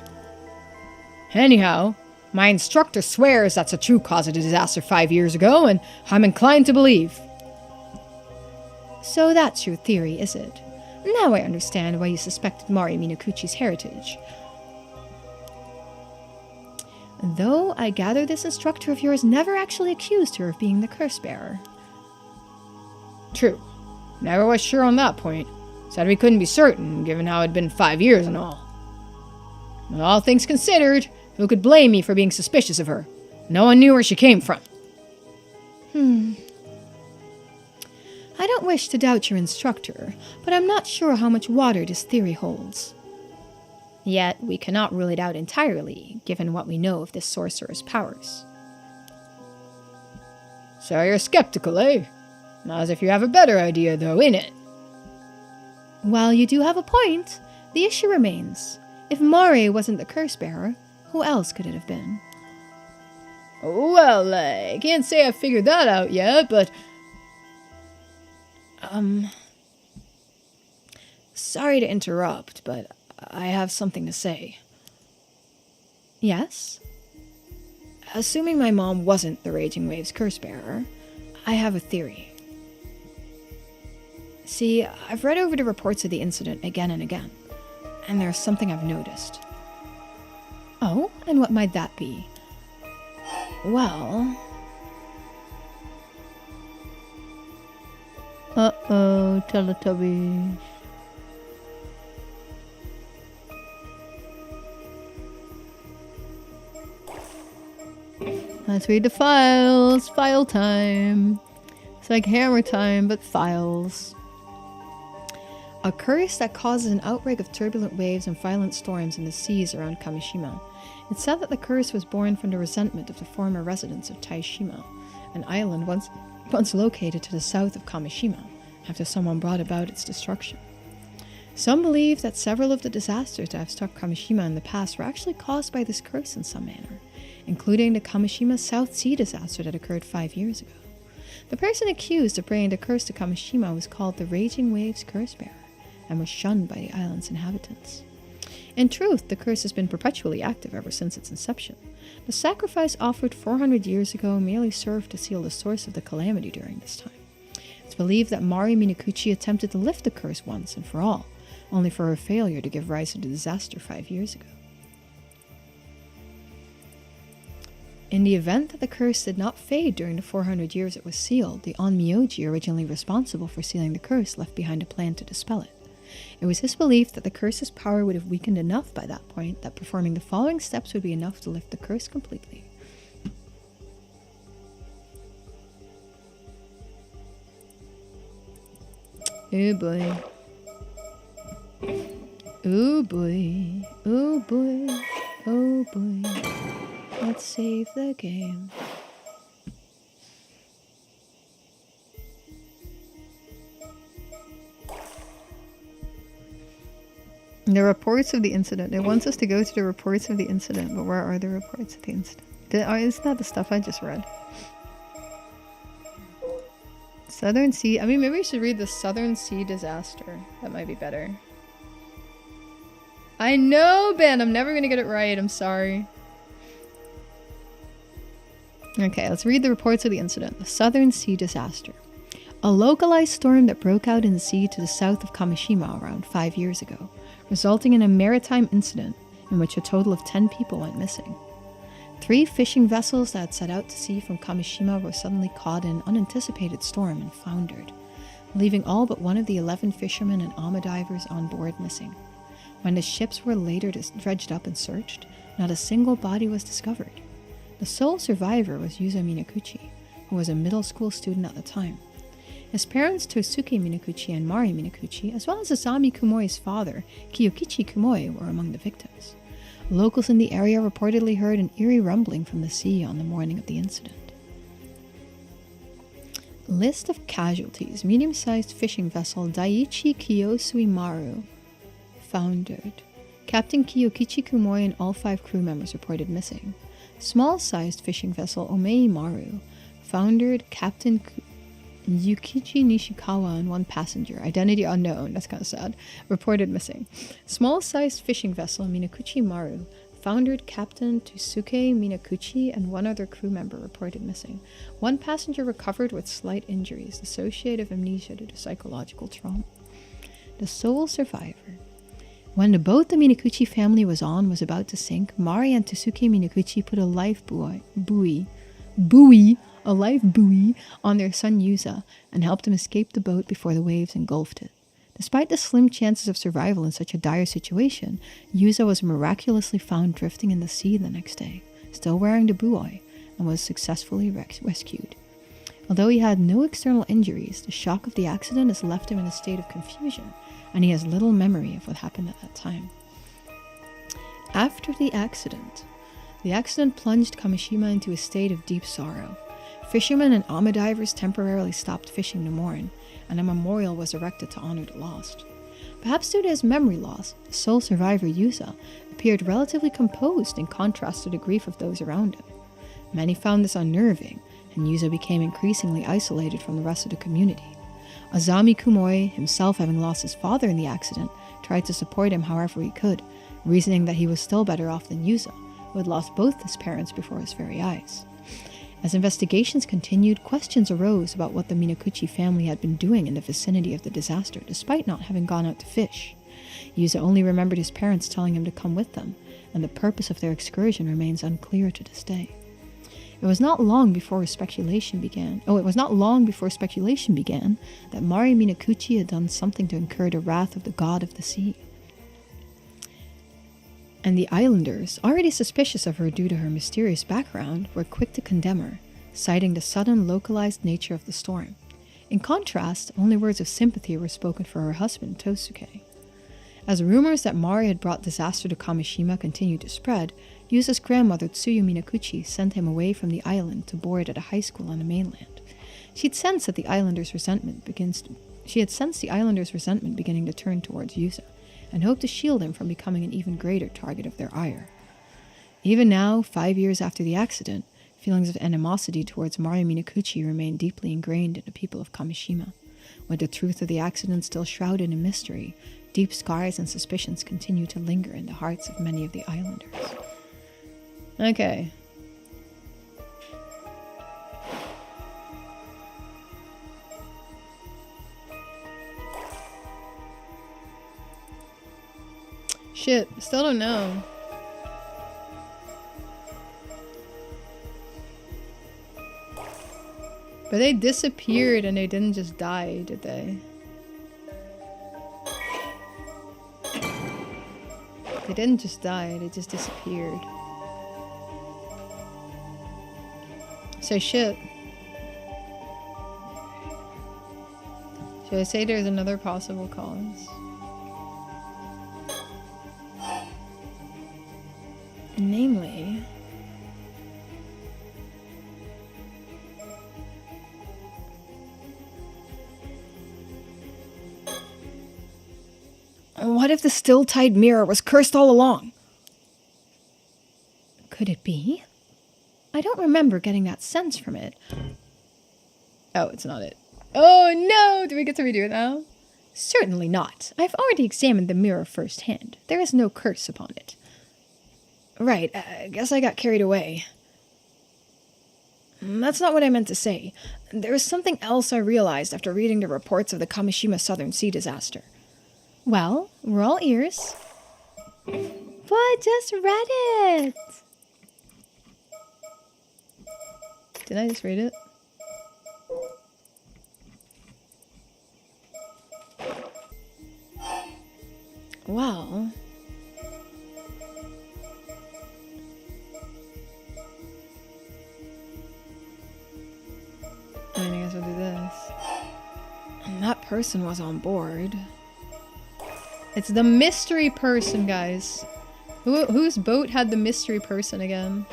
Anyhow, my instructor swears that's the true cause of the disaster 5 years ago, and I'm inclined to believe. So that's your theory, is it? Now I understand why you suspected Mari Minakuchi's heritage. Though I gather this instructor of yours never actually accused her of being the curse-bearer. True. Never was sure on that point. Said we couldn't be certain, given how it'd been 5 years and all. But all things considered, who could blame me for being suspicious of her? No one knew where she came from. I don't wish to doubt your instructor, but I'm not sure how much water this theory holds. Yet, we cannot rule it out entirely, given what we know of this sorcerer's powers. So you're skeptical, eh? Not as if you have a better idea, though, innit? While you do have a point, the issue remains. If Mari wasn't the curse-bearer, who else could it have been? Well, I can't say I've figured that out yet, but... Sorry to interrupt, but I have something to say. Yes? Assuming my mom wasn't the Raging Waves curse-bearer, I have a theory. See, I've read over the reports of the incident again and again, and there's something I've noticed. Oh, and what might that be? Well... Uh-oh, Teletubbies. Let's read the files. File time. It's like hammer time, but files. A curse that causes an outbreak of turbulent waves and violent storms in the seas around Kamishima. It's said that the curse was born from the resentment of the former residents of Taishima, an island once located to the south of Kamishima, after someone brought about its destruction. Some believe that several of the disasters that have struck Kamishima in the past were actually caused by this curse in some manner, including the Kamishima South Sea disaster that occurred 5 years ago. The person accused of bringing the curse to Kamishima was called the Raging Waves Curse Bearer and was shunned by the island's inhabitants. In truth, the curse has been perpetually active ever since its inception. The sacrifice offered 400 years ago merely served to seal the source of the calamity during this time. It's believed that Mari Minakuchi attempted to lift the curse once and for all, only for her failure to give rise to the disaster 5 years ago. In the event that the curse did not fade during the 400 years it was sealed, the Onmyoji originally responsible for sealing the curse left behind a plan to dispel it. It was his belief that the curse's power would have weakened enough by that point that performing the following steps would be enough to lift the curse completely. Oh boy. Oh boy. Oh boy. Oh boy. Let's save the game. The reports of the incident. It wants us to go to the reports of the incident, but where are the reports of the incident? Isn't that the stuff I just read? Southern Sea. I mean, maybe we should read the Southern Sea disaster. That might be better. I know, Ben. I'm never going to get it right. I'm sorry. Okay, let's read the reports of the incident. The Southern Sea disaster. A localized storm that broke out in the sea to the south of Kamishima around 5 years ago, resulting in a maritime incident in which a total of 10 people went missing. 3 fishing vessels that had set out to sea from Kamishima were suddenly caught in an unanticipated storm and foundered, leaving all but one of the 11 fishermen and ama divers on board missing. When the ships were later dredged up and searched, not a single body was discovered. The sole survivor was Yuza Minakuchi, who was a middle school student at the time. His parents, Tosuke Minakuchi and Mari Minakuchi, as well as Azami Kumoi's father, Kiyokichi Kumoi, were among the victims. Locals in the area reportedly heard an eerie rumbling from the sea on the morning of the incident. List of casualties. Medium-sized fishing vessel Daiichi Kiyosui Maru foundered. Captain Kiyokichi Kumoi and all 5 crew members reported missing. Small-sized fishing vessel Omei Maru foundered. Captain Yukichi Nishikawa and 1 passenger, identity unknown, that's kind of sad, reported missing. Small-sized fishing vessel Minakuchi Maru foundered. Captain Tosuke Minakuchi and 1 other crew member reported missing. 1 passenger recovered with slight injuries, associated amnesia due to psychological trauma. The sole survivor. When the boat the Minakuchi family was on was about to sink, Mari and Tosuke Minakuchi put a life buoy on their son Yuza and helped him escape the boat before the waves engulfed it. Despite the slim chances of survival in such a dire situation, Yuza was miraculously found drifting in the sea the next day, still wearing the buoy, and was successfully rescued. Although he had no external injuries, the shock of the accident has left him in a state of confusion, and he has little memory of what happened at that time. After the accident plunged Kamishima into a state of deep sorrow. Fishermen and ama divers temporarily stopped fishing to mourn, and a memorial was erected to honor the lost. Perhaps due to his memory loss, the sole survivor Yuza appeared relatively composed in contrast to the grief of those around him. Many found this unnerving, and Yuza became increasingly isolated from the rest of the community. Azami Kumoi, himself having lost his father in the accident, tried to support him however he could, reasoning that he was still better off than Yuza, who had lost both his parents before his very eyes. As investigations continued, questions arose about what the Minakuchi family had been doing in the vicinity of the disaster, despite not having gone out to fish. Yuza only remembered his parents telling him to come with them, and the purpose of their excursion remains unclear to this day. It was not long before speculation began that Mari Minakuchi had done something to incur the wrath of the god of the sea. And the islanders, already suspicious of her due to her mysterious background, were quick to condemn her, citing the sudden localized nature of the storm. In contrast, only words of sympathy were spoken for her husband, Tosuke. As rumors that Mari had brought disaster to Kamishima continued to spread, Yuza's grandmother Tsuyu Minakuchi sent him away from the island to board at a high school on the mainland. She had sensed the islanders' resentment beginning to turn towards Yuza, and hoped to shield him from becoming an even greater target of their ire. Even now, 5 years after the accident, Feelings of animosity towards Mario Minakuchi remain deeply ingrained in the people of Kamishima. With the truth of the accident still shrouded in mystery, deep scars and suspicions continue to linger in the hearts of many of the islanders. Okay. Shit, still don't know. But they disappeared and they didn't just die, did they? They didn't just die, they just disappeared. So shit. Should I say there's another possible cause? Namely... what if the still-tide mirror was cursed all along? Could it be? I don't remember getting that sense from it. Oh, it's not it. Oh no! Do we get to redo it now? Certainly not. I've already examined the mirror firsthand. There is no curse upon it. Right, I guess I got carried away. That's not what I meant to say. There was something else I realized after reading the reports of the Kamishima Southern Sea disaster. Well, we're all ears. But I just read it! Did I just read it? Well... I guess we'll do this. And that person was on board. It's the mystery person, guys. Whose boat had the mystery person again?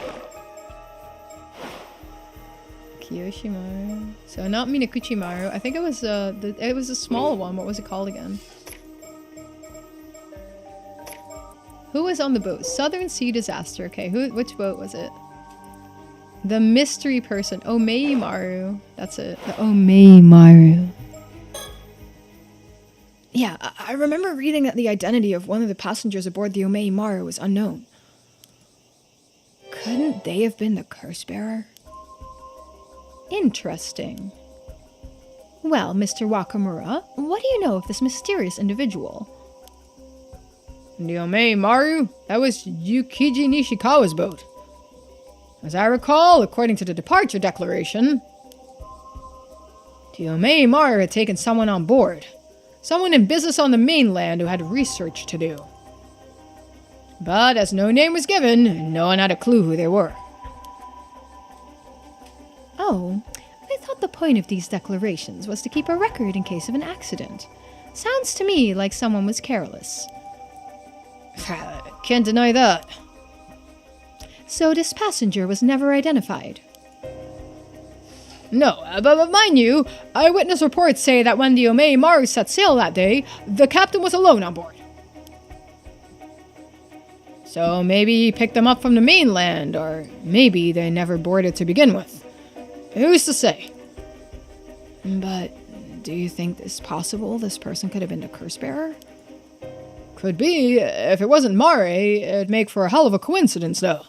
Kiyoshimaru. So not Minakuchimaru. I think it was it was a small one. What was it called again? Who was on the boat? Southern Sea Disaster. Okay, which boat was it? The mystery person. Omeimaru. That's it. The Omeimaru. Yeah, I remember reading that the identity of one of the passengers aboard the Omeimaru was unknown. Couldn't they have been the curse bearer? Interesting. Well, Mr. Wakamura, what do you know of this mysterious individual? The Omeimaru? That was Yukiji Nishikawa's boat. As I recall, according to the departure declaration, the Omeimaru had taken someone on board. Someone in business on the mainland who had research to do. But as no name was given, no one had a clue who they were. Oh, I thought the point of these declarations was to keep a record in case of an accident. Sounds to me like someone was careless. Can't deny that. So this passenger was never identified? No, but mind you, eyewitness reports say that when the Omeimaru set sail that day, the captain was alone on board. So maybe he picked them up from the mainland, or maybe they never boarded to begin with. Who's to say? But do you think it's possible this person could have been the curse bearer? Could be. If it wasn't Mare, it'd make for a hell of a coincidence, though.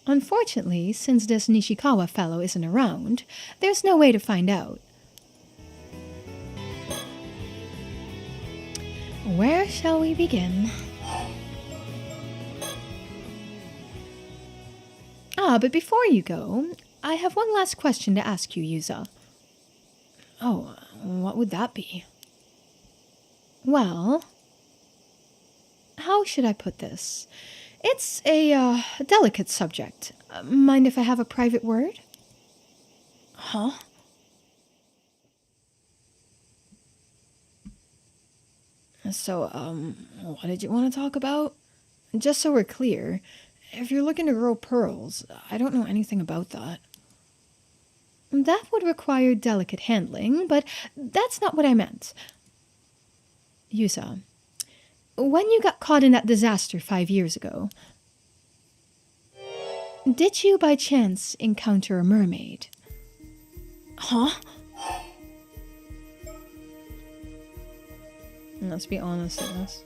Unfortunately, since this Nishikawa fellow isn't around, there's no way to find out. Where shall we begin? But before you go, I have one last question to ask you, Yuza. Oh, what would that be? Well, how should I put this? It's a delicate subject. Mind if I have a private word? Huh? So, what did you want to talk about? Just so we're clear, if you're looking to grow pearls, I don't know anything about that. That would require delicate handling, but that's not what I meant. Yusa, when you got caught in that disaster 5 years ago... Did you by chance encounter a mermaid? Huh? Let's be honest, Agnes.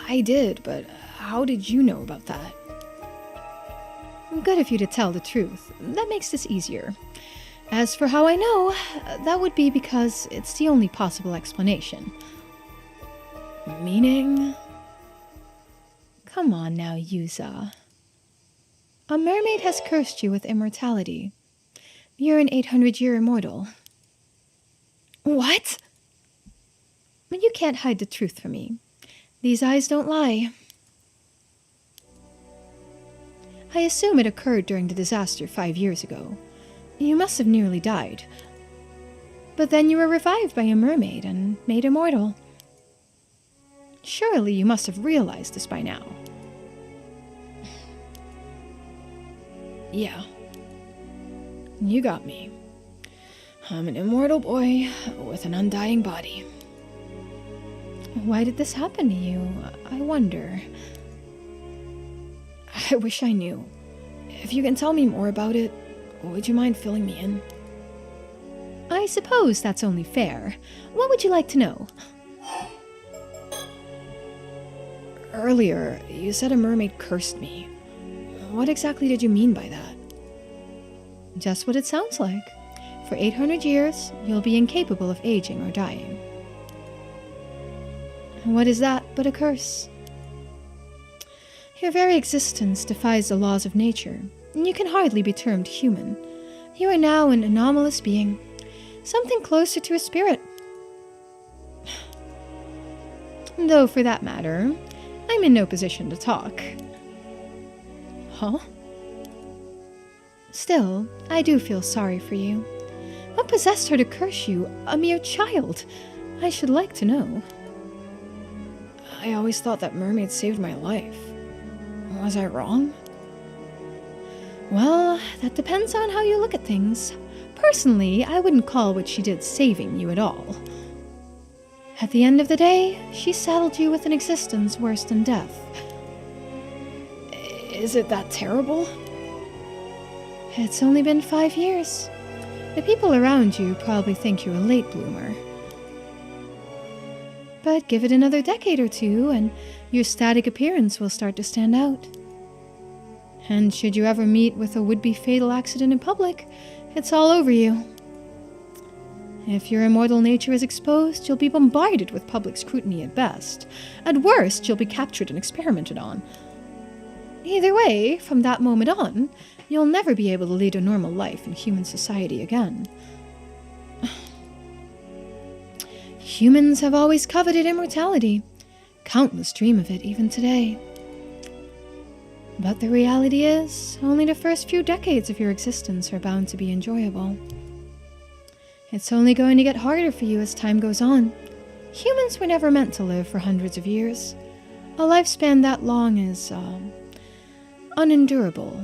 I did, but how did you know about that? Good of you to tell the truth. That makes this easier. As for how I know, that would be because it's the only possible explanation. Meaning? Come on now, Yuza. A mermaid has cursed you with immortality. You're an 800-year immortal. What? You can't hide the truth from me. These eyes don't lie. I assume it occurred during the disaster 5 years ago. You must have nearly died. But then you were revived by a mermaid and made immortal. Surely you must have realized this by now. Yeah. You got me. I'm an immortal boy with an undying body. Why did this happen to you? I wonder. I wish I knew. If you can tell me more about it, would you mind filling me in? I suppose that's only fair. What would you like to know? Earlier, you said a mermaid cursed me. What exactly did you mean by that? Just what it sounds like. For 800 years, you'll be incapable of aging or dying. What is that but a curse? Your very existence defies the laws of nature, and you can hardly be termed human. You are now an anomalous being, something closer to a spirit. Though, for that matter, I'm in no position to talk. Huh? Still, I do feel sorry for you. What possessed her to curse you, a mere child? I should like to know. I always thought that mermaid saved my life. Was I wrong? Well, that depends on how you look at things. Personally, I wouldn't call what she did saving you at all. At the end of the day, she saddled you with an existence worse than death. Is it that terrible? It's only been 5 years. The people around you probably think you're a late bloomer. But give it another decade or two, and your static appearance will start to stand out. And should you ever meet with a would-be fatal accident in public, it's all over you. If your immortal nature is exposed, you'll be bombarded with public scrutiny at best. At worst, you'll be captured and experimented on. Either way, from that moment on, you'll never be able to lead a normal life in human society again. Humans have always coveted immortality. Countless dream of it even today. But the reality is, only the first few decades of your existence are bound to be enjoyable. It's only going to get harder for you as time goes on. Humans were never meant to live for hundreds of years. A lifespan that long is, unendurable.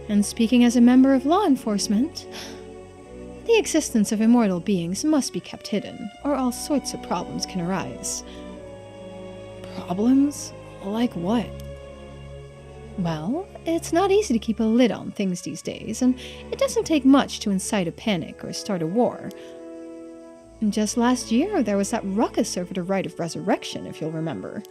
And speaking as a member of law enforcement, the existence of immortal beings must be kept hidden, or all sorts of problems can arise. Problems? Like what? Well, it's not easy to keep a lid on things these days, and it doesn't take much to incite a panic or start a war. Just last year, there was that ruckus over the right of resurrection, if you'll remember.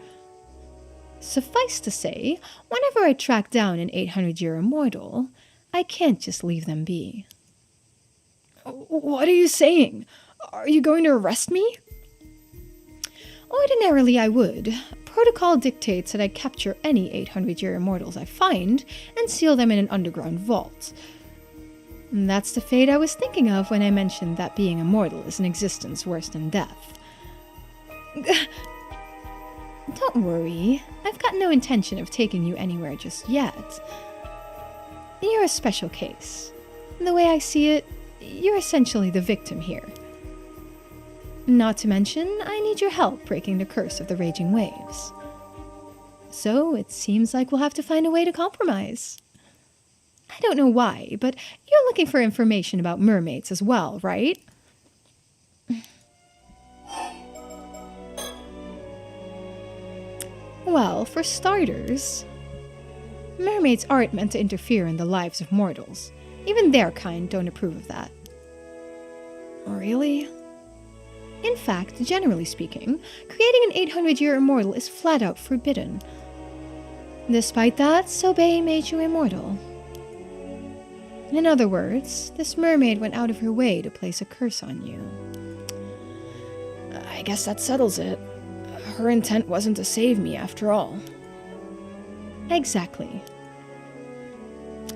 Suffice to say, whenever I track down an 800-year immortal, I can't just leave them be. What are you saying? Are you going to arrest me? Ordinarily, I would. Protocol dictates that I capture any 800-year immortals I find and seal them in an underground vault. That's the fate I was thinking of when I mentioned that being immortal is an existence worse than death. Don't worry, I've got no intention of taking you anywhere just yet. You're a special case. The way I see it, you're essentially the victim here. Not to mention, I need your help breaking the curse of the raging waves. So it seems like we'll have to find a way to compromise. I don't know why, but you're looking for information about mermaids as well, right? Well, for starters, mermaids aren't meant to interfere in the lives of mortals. Even their kind don't approve of that. Really? In fact, generally speaking, creating an 800-year immortal is flat out forbidden. Despite that, Sobei made you immortal. In other words, this mermaid went out of her way to place a curse on you. I guess that settles it. Her intent wasn't to save me after all. Exactly.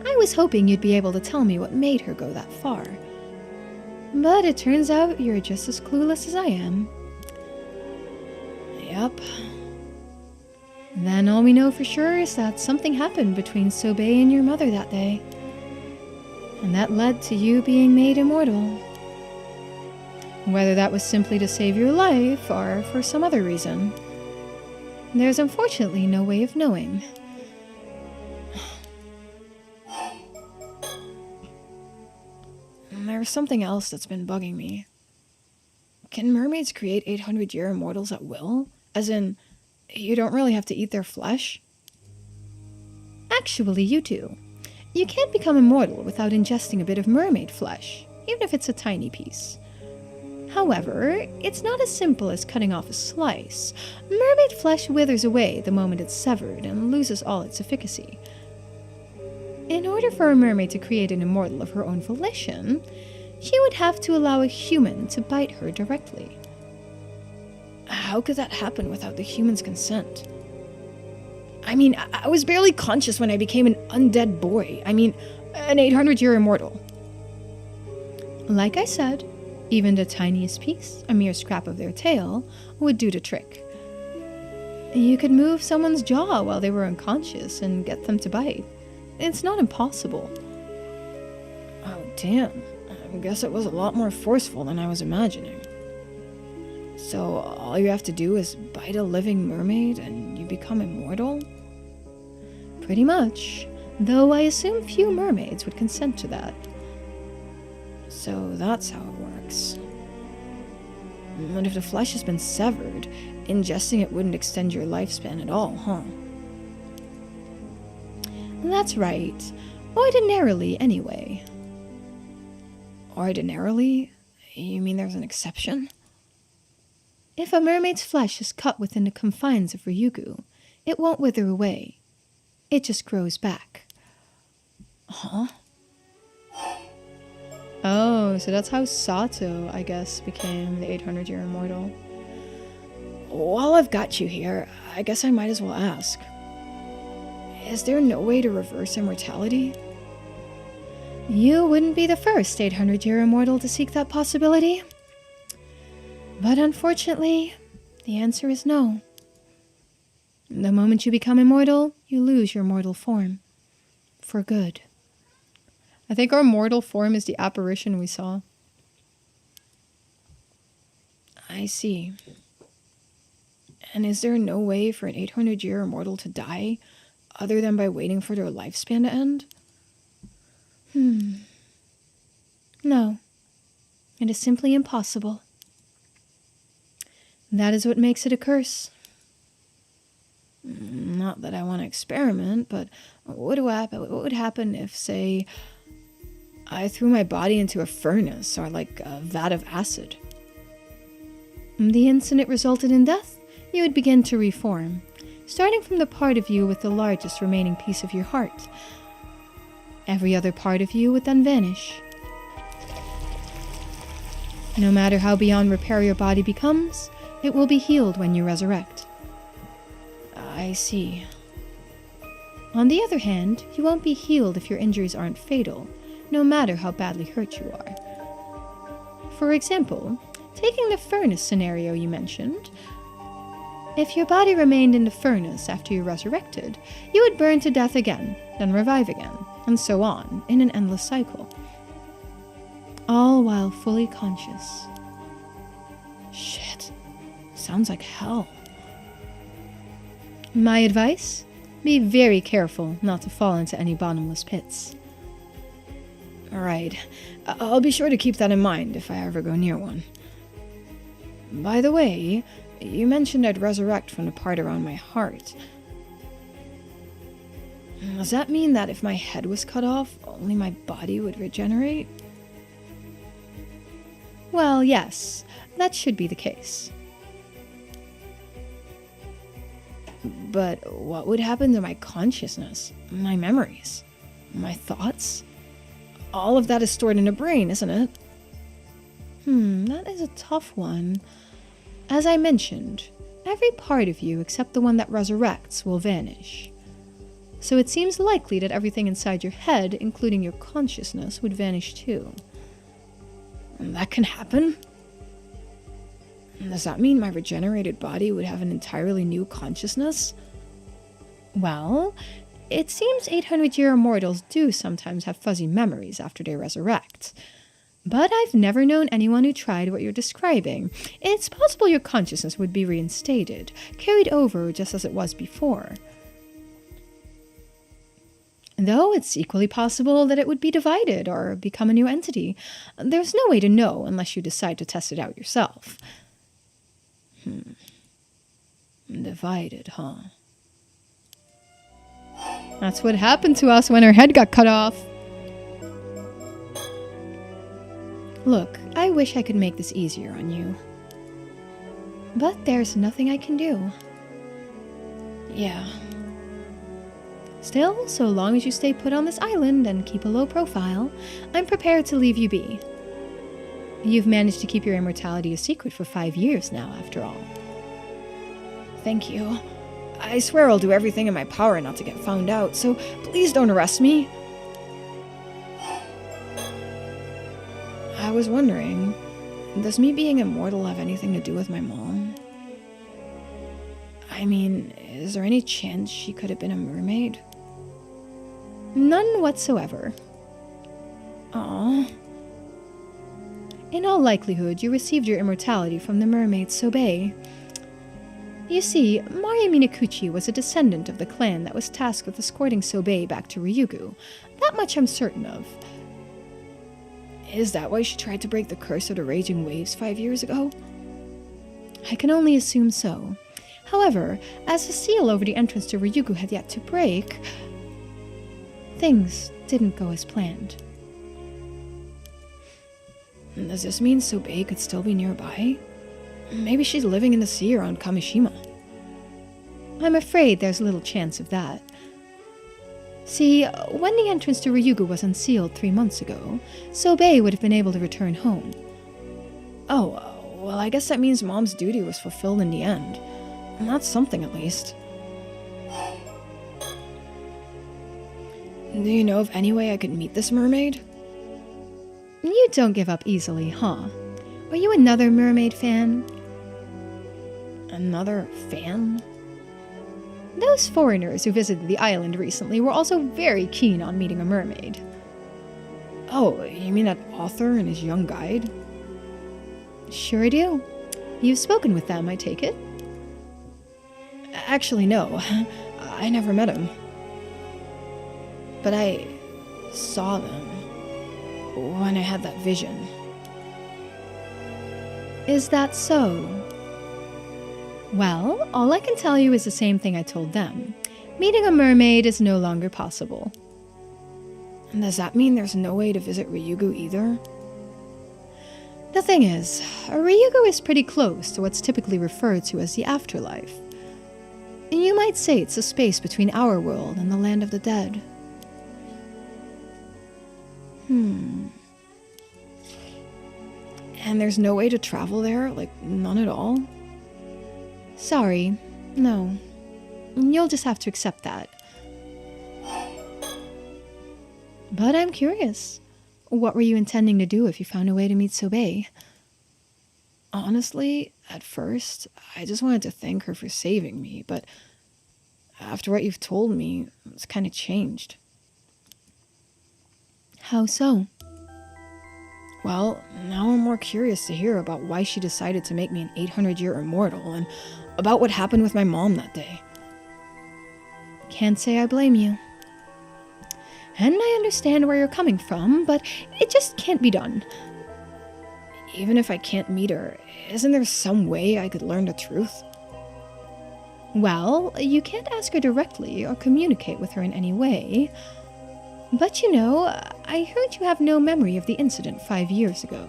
I was hoping you'd be able to tell me what made her go that far. But it turns out you're just as clueless as I am. Yep. Then all we know for sure is that something happened between Sobei and your mother that day. And that led to you being made immortal. Whether that was simply to save your life or for some other reason, there's unfortunately no way of knowing. There's something else that's been bugging me. Can mermaids create 800-year immortals at will? As in, you don't really have to eat their flesh? Actually, you do. You can't become immortal without ingesting a bit of mermaid flesh, even if it's a tiny piece. However, it's not as simple as cutting off a slice. Mermaid flesh withers away the moment it's severed and loses all its efficacy. In order for a mermaid to create an immortal of her own volition, she would have to allow a human to bite her directly. How could that happen without the human's consent? I mean, I was barely conscious when I became an undead boy. I mean, an 800-year immortal. Like I said, even the tiniest piece, a mere scrap of their tail, would do the trick. You could move someone's jaw while they were unconscious and get them to bite. It's not impossible. Oh, damn. I guess it was a lot more forceful than I was imagining. So all you have to do is bite a living mermaid and you become immortal? Pretty much, though I assume few mermaids would consent to that. So that's how it works. And if the flesh has been severed, ingesting it wouldn't extend your lifespan at all, huh? That's right. Ordinarily, anyway. Ordinarily? You mean there's an exception? If a mermaid's flesh is cut within the confines of Ryugu, it won't wither away. It just grows back. Huh? Oh, so that's how Sato, I guess, became the 800-year immortal. While I've got you here, I guess I might as well ask. Is there no way to reverse immortality? You wouldn't be the first 800-year immortal to seek that possibility. But unfortunately, the answer is no. The moment you become immortal, you lose your mortal form. For good. I think our mortal form is the apparition we saw. I see. And is there no way for an 800-year immortal to die, other than by waiting for their lifespan to end? No. It is simply impossible. That is what makes it a curse. Not that I want to experiment, but what would happen if, say, I threw my body into a furnace or like a vat of acid? The instant it resulted in death, you would begin to reform, starting from the part of you with the largest remaining piece of your heart. Every other part of you would then vanish. No matter how beyond repair your body becomes, it will be healed when you resurrect. I see. On the other hand, you won't be healed if your injuries aren't fatal, no matter how badly hurt you are. For example, taking the furnace scenario you mentioned, if your body remained in the furnace after you resurrected, you would burn to death again, then revive again, and so on, in an endless cycle. All while fully conscious. Shit. Sounds like hell. My advice? Be very careful not to fall into any bottomless pits. Alright, I'll be sure to keep that in mind if I ever go near one. By the way, You mentioned I'd resurrect from the part around my heart. Does that mean that if my head was cut off, only my body would regenerate? Well, yes, that should be the case. But what would happen to my consciousness, my memories, my thoughts? All of that is stored in the brain, isn't it? That is a tough one. As I mentioned, every part of you except the one that resurrects will vanish. So it seems likely that everything inside your head, including your consciousness, would vanish too. And that can happen? Does that mean my regenerated body would have an entirely new consciousness? Well, it seems 800-year immortals do sometimes have fuzzy memories after they resurrect. But I've never known anyone who tried what you're describing. It's possible your consciousness would be reinstated, carried over just as it was before. Though it's equally possible that it would be divided or become a new entity. There's no way to know unless you decide to test it out yourself. Divided, huh? That's what happened to us when our head got cut off. Look, I wish I could make this easier on you. But there's nothing I can do. Yeah. Still, so long as you stay put on this island and keep a low profile, I'm prepared to leave you be. You've managed to keep your immortality a secret for 5 years now, after all. Thank you. I swear I'll do everything in my power not to get found out, so please don't arrest me. I was wondering, does me being immortal have anything to do with my mom? I mean, is there any chance she could have been a mermaid? None whatsoever. Aww. In all likelihood, you received your immortality from the mermaid Sobei. You see, Maria Minakuchi was a descendant of the clan that was tasked with escorting Sobei back to Ryugu. That much I'm certain of. Is that why she tried to break the curse of the raging waves 5 years ago? I can only assume so. However, as the seal over the entrance to Ryugu had yet to break, things didn't go as planned. Does this mean Sobei could still be nearby? Maybe she's living in the sea around Kamishima. I'm afraid there's little chance of that. See, when the entrance to Ryugu was unsealed 3 months ago, Sobei would have been able to return home. Oh, well, I guess that means Mom's duty was fulfilled in the end. That's something, at least. Do you know of any way I could meet this mermaid? You don't give up easily, huh? Are you another mermaid fan? Another fan? Those foreigners who visited the island recently were also very keen on meeting a mermaid. Oh, you mean that author and his young guide? Sure do. You've spoken with them, I take it? Actually, no. I never met him. But I saw them when I had that vision. Is that so? Well, all I can tell you is the same thing I told them. Meeting a mermaid is no longer possible. And does that mean there's no way to visit Ryugu either? The thing is, Ryugu is pretty close to what's typically referred to as the afterlife. You might say it's a space between our world and the land of the dead. And there's no way to travel there? Like, none at all? Sorry, no. You'll just have to accept that. But I'm curious. What were you intending to do if you found a way to meet Sobei? Honestly, at first, I just wanted to thank her for saving me, but after what you've told me, it's kind of changed. How so? Well, now I'm more curious to hear about why she decided to make me an 800-year immortal and about what happened with my mom that day. Can't say I blame you. And I understand where you're coming from, but it just can't be done. even if I can't meet her, isn't there some way I could learn the truth? Well, you can't ask her directly or communicate with her in any way. But you know, I heard you have no memory of the incident 5 years ago.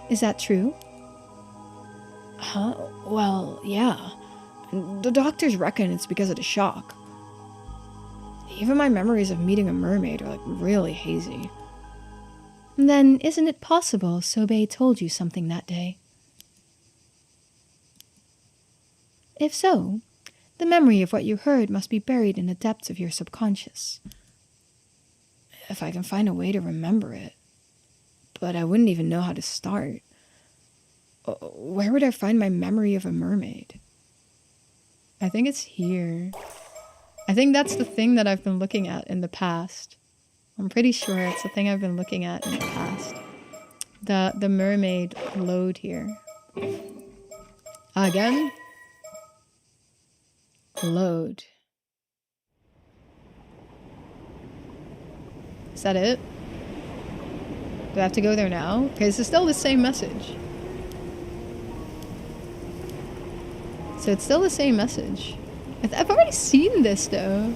Is that true? Huh? Well, yeah. The doctors reckon it's because of the shock. Even my memories of meeting a mermaid are really hazy. Then isn't it possible Sobe told you something that day? If so, the memory of what you heard must be buried in the depths of your subconscious. If I can find a way to remember it. But I wouldn't even know how to start. Where would I find my memory of a mermaid? I think it's here. I think that's the thing that I've been looking at in the past. I'm pretty sure it's the thing I've been looking at in the past. The mermaid load here. Again. Load. Is that it? Do I have to go there now? Okay, it's still the same message. So it's still the same message. I've already seen this though.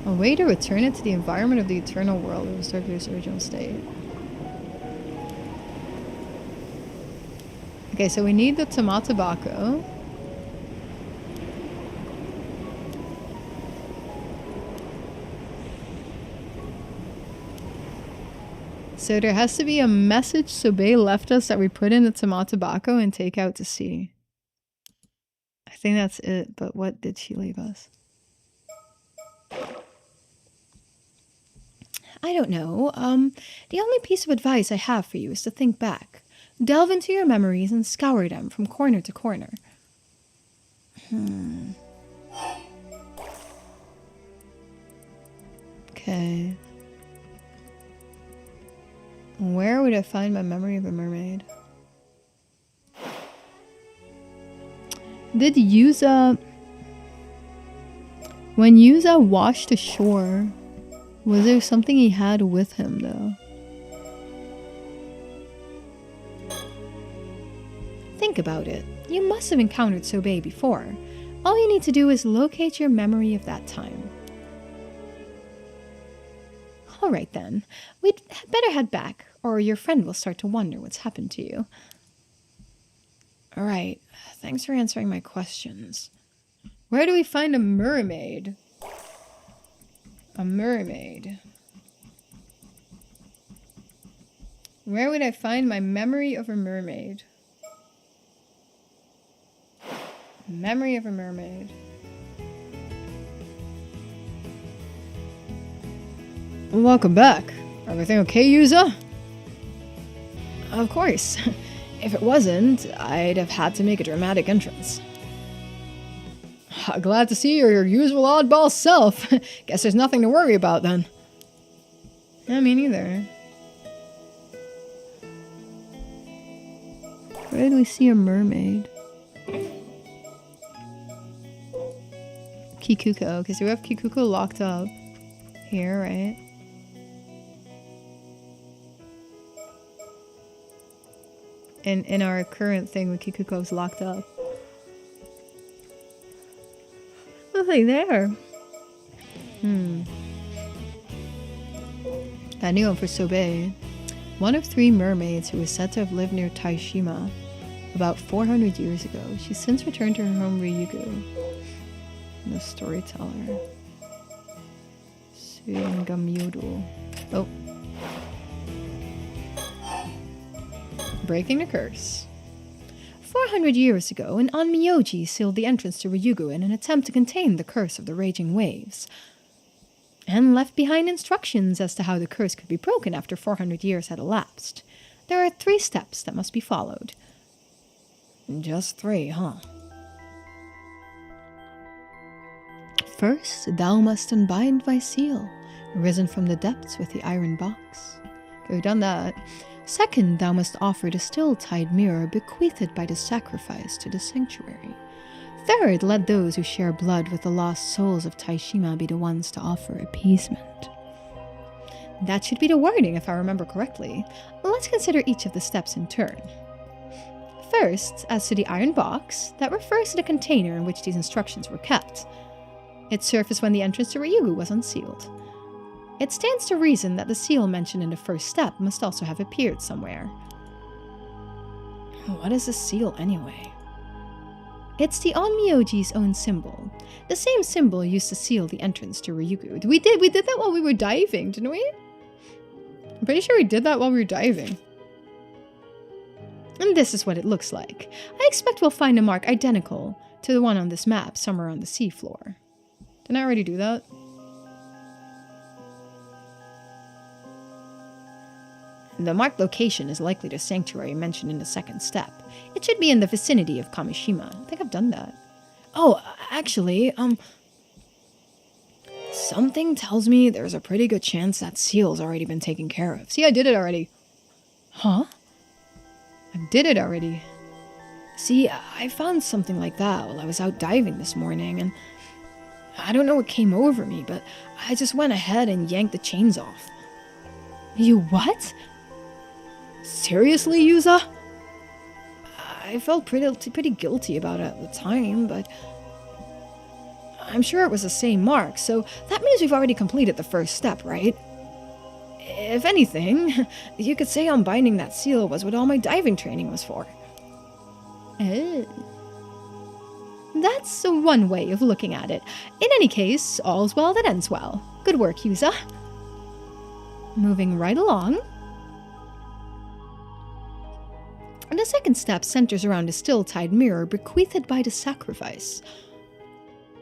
A way to return it to the environment of the eternal world and restore to its original state. Okay, so we need the Tomatabako. So there has to be a message Sobe left us that we put in the Tomatabako and take out to sea. I think that's it, but what did she leave us? I don't know. The only piece of advice I have for you is to think back. Delve into your memories and scour them from corner to corner. Okay. Where would I find my memory of a mermaid? Did Yuza... When Yuza washed ashore, was there something he had with him though? Think about it. You must have encountered Sobe before. All you need to do is locate your memory of that time. Alright then, we'd better head back, or your friend will start to wonder what's happened to you. Alright, thanks for answering my questions. Where do we find a mermaid? A mermaid. Where would I find my memory of a mermaid? Memory of a mermaid. Welcome back. Everything okay, Yuza? Of course. If it wasn't, I'd have had to make a dramatic entrance. Glad to see you're your usual oddball self. Guess there's nothing to worry about then. Yeah, me neither. Where do we see a mermaid? Kikuko, because we have Kikuko locked up here, right? In our current thing with Kikuko's locked up. Nothing there. A new one for Sobe. One of 3 mermaids who was said to have lived near Taishima about 400 years ago. She's since returned to her home Ryugu. The storyteller. Suingamyodo. Oh. Breaking the curse. 400 years ago, an Onmyoji sealed the entrance to Ryugu in an attempt to contain the curse of the raging waves, and left behind instructions as to how the curse could be broken after 400 years had elapsed. There are 3 steps that must be followed. Just 3, huh? First, thou must unbind thy seal, risen from the depths with the iron box. Okay, we've done that. Second, thou must offer the still-tide mirror bequeathed by the sacrifice to the sanctuary. Third, let those who share blood with the lost souls of Taishima be the ones to offer appeasement. That should be the wording if I remember correctly. Let's consider each of the steps in turn. First, as to the iron box, that refers to the container in which these instructions were kept. It surfaced when the entrance to Ryugu was unsealed. It stands to reason that the seal mentioned in the first step must also have appeared somewhere. What is a seal anyway? It's the Onmyoji's own symbol. The same symbol used to seal the entrance to Ryugu. We did that while we were diving, didn't we? I'm pretty sure we did that while we were diving. And this is what it looks like. I expect we'll find a mark identical to the one on this map somewhere on the seafloor. Didn't I already do that? The marked location is likely the sanctuary mentioned in the second step. It should be in the vicinity of Kamishima. I think I've done that. Oh, actually, something tells me there's a pretty good chance that seal's already been taken care of. See, I did it already. Huh? I did it already. See, I found something like that while I was out diving this morning, and I don't know what came over me, but I just went ahead and yanked the chains off. You what? Seriously, Yuza? I felt pretty guilty about it at the time, but I'm sure it was the same mark, so that means we've already completed the first step, right? If anything, you could say unbinding that seal was what all my diving training was for. That's one way of looking at it. In any case, all's well that ends well. Good work, Yuza. Moving right along. The second step centers around a still-tied mirror bequeathed by the sacrifice.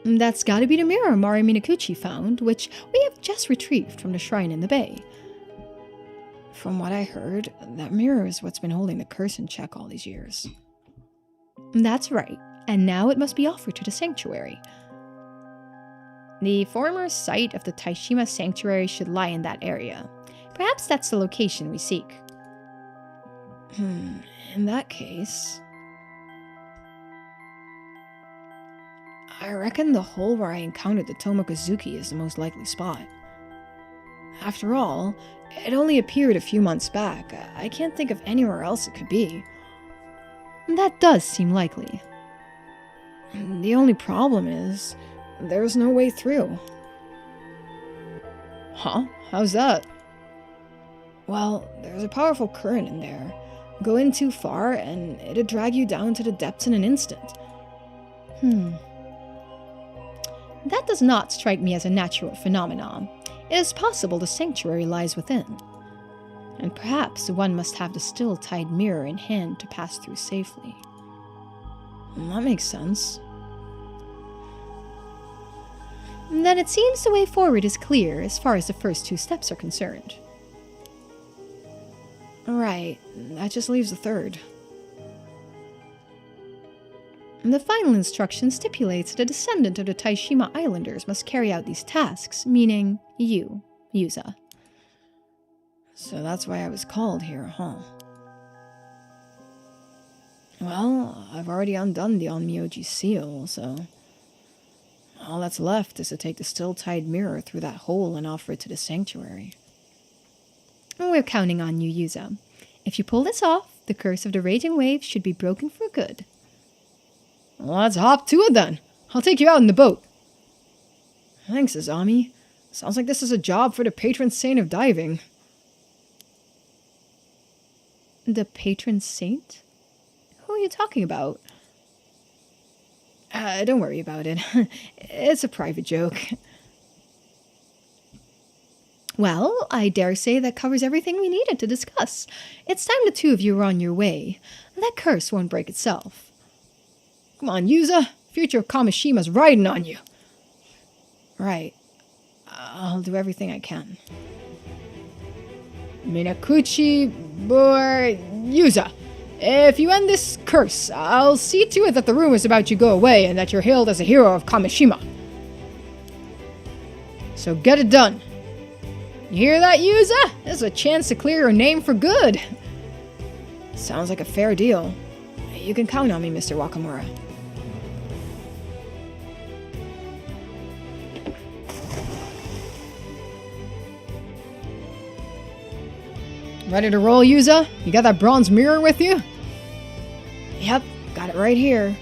That's gotta be the mirror Mari Minakuchi found, which we have just retrieved from the shrine in the bay. From what I heard, that mirror is what's been holding the curse in check all these years. That's right, and now it must be offered to the sanctuary. The former site of the Taishima Sanctuary should lie in that area. Perhaps that's the location we seek. In that case, I reckon the hole where I encountered the Tomokazuki is the most likely spot. After all, it only appeared a few months back. I can't think of anywhere else it could be. That does seem likely. The only problem is, there's no way through. Huh? How's that? Well, there's a powerful current in there. Go in too far, and it'd drag you down to the depths in an instant. That does not strike me as a natural phenomenon. It is possible the sanctuary lies within. And perhaps one must have the still-tied mirror in hand to pass through safely. That makes sense. Then it seems the way forward is clear as far as the first two steps are concerned. Right, that just leaves the third. The final instruction stipulates that a descendant of the Taishima Islanders must carry out these tasks, meaning you, Yuza. So that's why I was called here, huh? Well, I've already undone the Onmyoji seal, so all that's left is to take the still-tied mirror through that hole and offer it to the sanctuary. We're counting on you, Yuza. If you pull this off, the curse of the raging waves should be broken for good. Well, let's hop to it then. I'll take you out in the boat. Thanks, Azami. Sounds like this is a job for the patron saint of diving. The patron saint? Who are you talking about? Don't worry about it. It's a private joke. Well, I dare say that covers everything we needed to discuss. It's time the two of you are on your way. That curse won't break itself. Come on, Yuza. Future of Kamishima's riding on you. Right. I'll do everything I can. Minakuchi, boy, Yuza. If you end this curse, I'll see to it that the rumors about you go away and that you're hailed as a hero of Kamishima. So get it done. You hear that, Yuza? This is a chance to clear your name for good. Sounds like a fair deal. You can count on me, Mr. Wakamura. Ready to roll, Yuza? You got that bronze mirror with you? Yep, got it right here.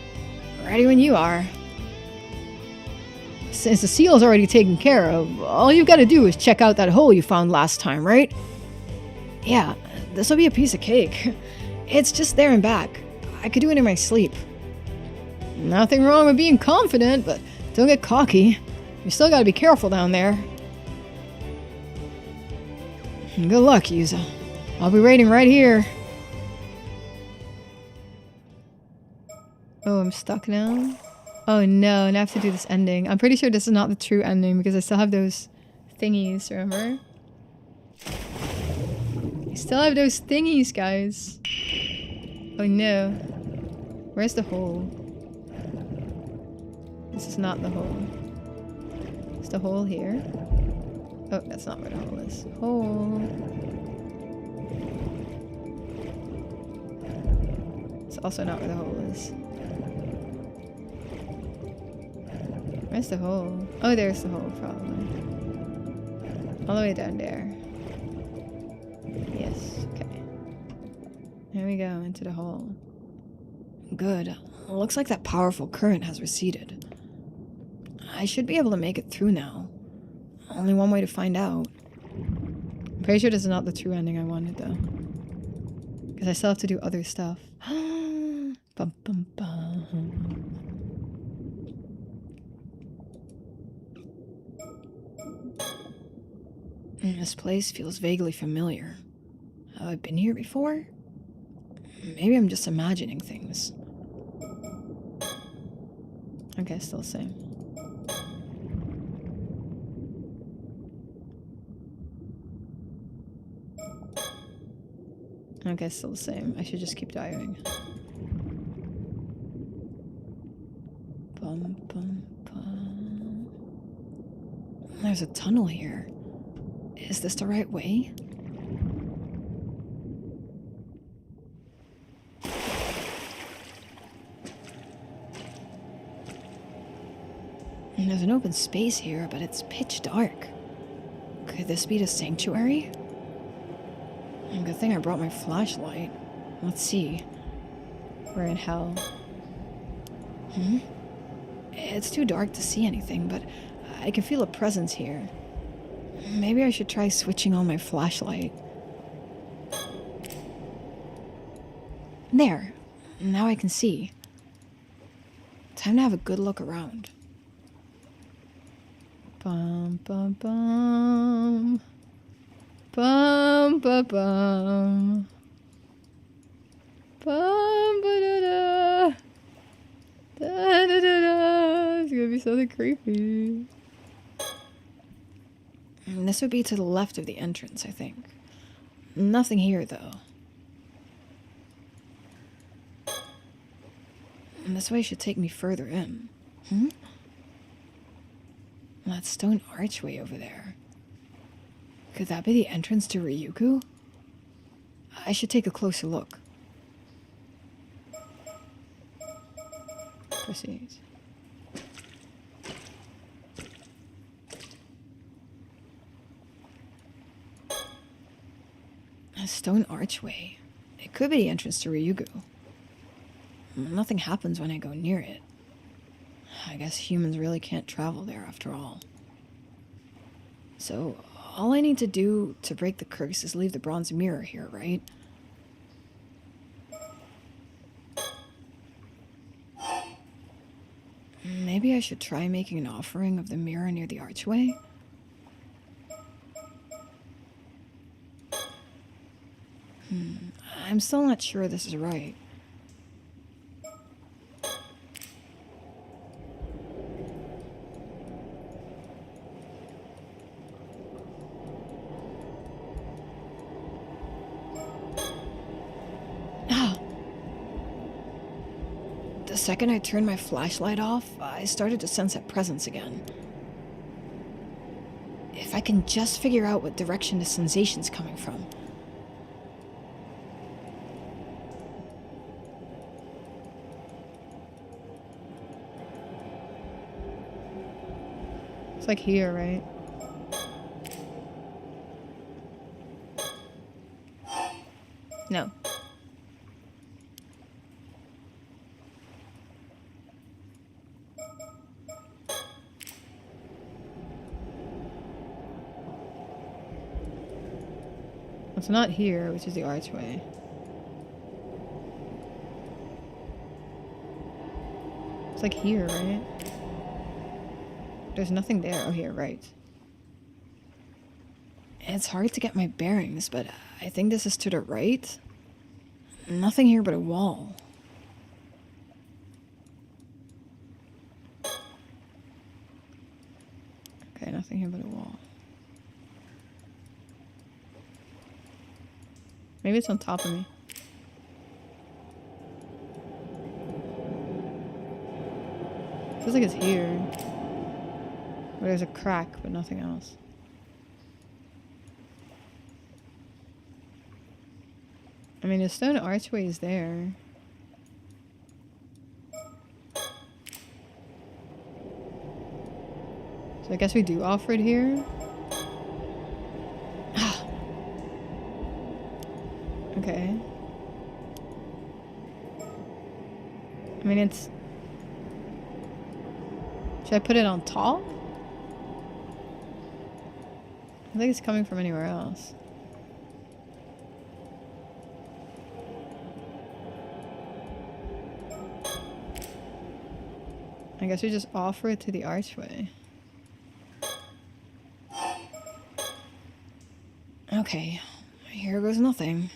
Ready when you are. Since the seal's already taken care of, all you've got to do is check out that hole you found last time, right? Yeah, this'll be a piece of cake. It's just there and back. I could do it in my sleep. Nothing wrong with being confident, but don't get cocky. You still gotta be careful down there. Good luck, Yuza. I'll be waiting right here. Oh, I'm stuck now? Oh no, and I have to do this ending. I'm pretty sure this is not the true ending because I still have those thingies, remember? I still have those thingies, guys. Oh no. Where's the hole? This is not the hole. Is the hole here? Oh, that's not where the hole is. Hole. It's also not where the hole is. Where's the hole? Oh, there's the hole, probably. All the way down there. Yes, okay. Here we go, into the hole. Good. Looks like that powerful current has receded. I should be able to make it through now. Only one way to find out. I'm pretty sure this is not the true ending I wanted, though. Because I still have to do other stuff. Bum, bum, bum. This place feels vaguely familiar. Have I been here before? Maybe I'm just imagining things. Okay, still the same. Okay, still the same. I should just keep diving. Bum, bum, bum. There's a tunnel here. Is this the right way? There's an open space here, but it's pitch dark. Could this be the sanctuary? Good thing I brought my flashlight. Let's see. We're in hell. It's too dark to see anything, but I can feel a presence here. Maybe I should try switching on my flashlight. There. Now I can see. Time to have a good look around. Bum, bum, bum. Bum, ba, bum. Bum, ba, da, da. Da, da, da, da. It's gonna be something creepy. This would be to the left of the entrance, I think. Nothing here, though. And this way should take me further in. That stone archway over there. Could that be the entrance to Ryukyu? I should take a closer look. Proceed. A stone archway. It could be the entrance to Ryukyu. Nothing happens when I go near it. I guess humans really can't travel there after all. So, all I need to do to break the curse is leave the bronze mirror here, right? Maybe I should try making an offering of the mirror near the archway? I'm still not sure this is right. The second I turned my flashlight off, I started to sense that presence again. If I can just figure out what direction the sensation's coming from. It's like here, right? It's not here, which is the archway. It's like here, right? There's nothing there. Oh, here, right. It's hard to get my bearings, but I think this is to the right. Nothing here but a wall. Okay, nothing here but a wall. Maybe it's on top of me. Feels like it's here. Where there's a crack, but nothing else. I mean, the stone archway is there. So I guess we do offer it here. Okay. I mean, it's... Should I put it on top? I think it's coming from anywhere else. I guess we just offer it to the archway. Okay, here goes nothing.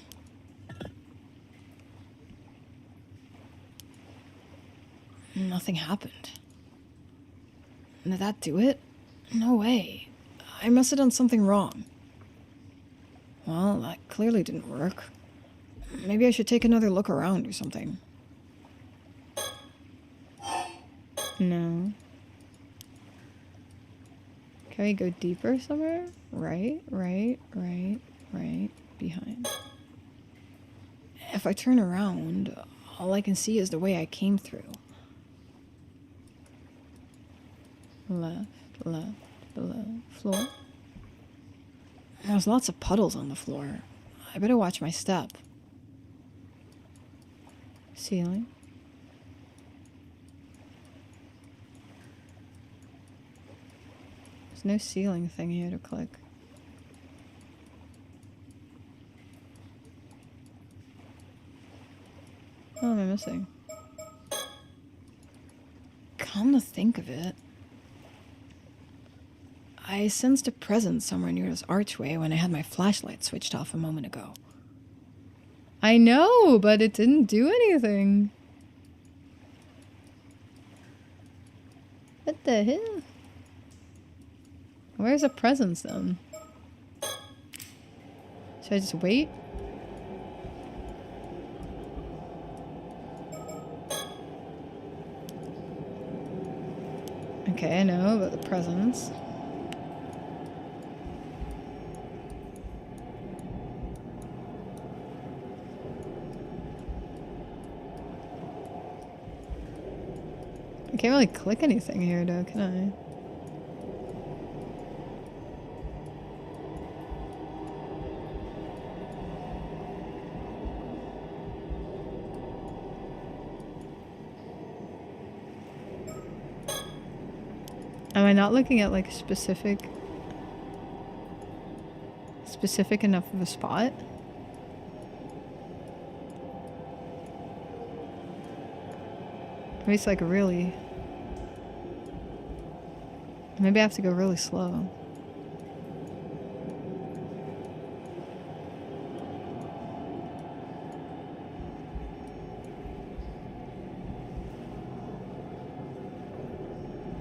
Nothing happened. Did that do it? No way. I must have done something wrong. Well, that clearly didn't work. Maybe I should take another look around or something. No. Can we go deeper somewhere? Right, behind. If I turn around, all I can see is the way I came through. Left, below, floor. There's lots of puddles on the floor. I better watch my step. Ceiling. There's no ceiling thing here to click. What am I missing? Come to think of it, I sensed a presence somewhere near this archway when I had my flashlight switched off a moment ago. I know, but it didn't do anything. What the hell? Where's the presence then? Should I just wait? Okay, I know about the presence. I can't really click anything here though, can I? Am I not looking at like specific enough of a spot? Maybe it's like really... Maybe I have to go really slow.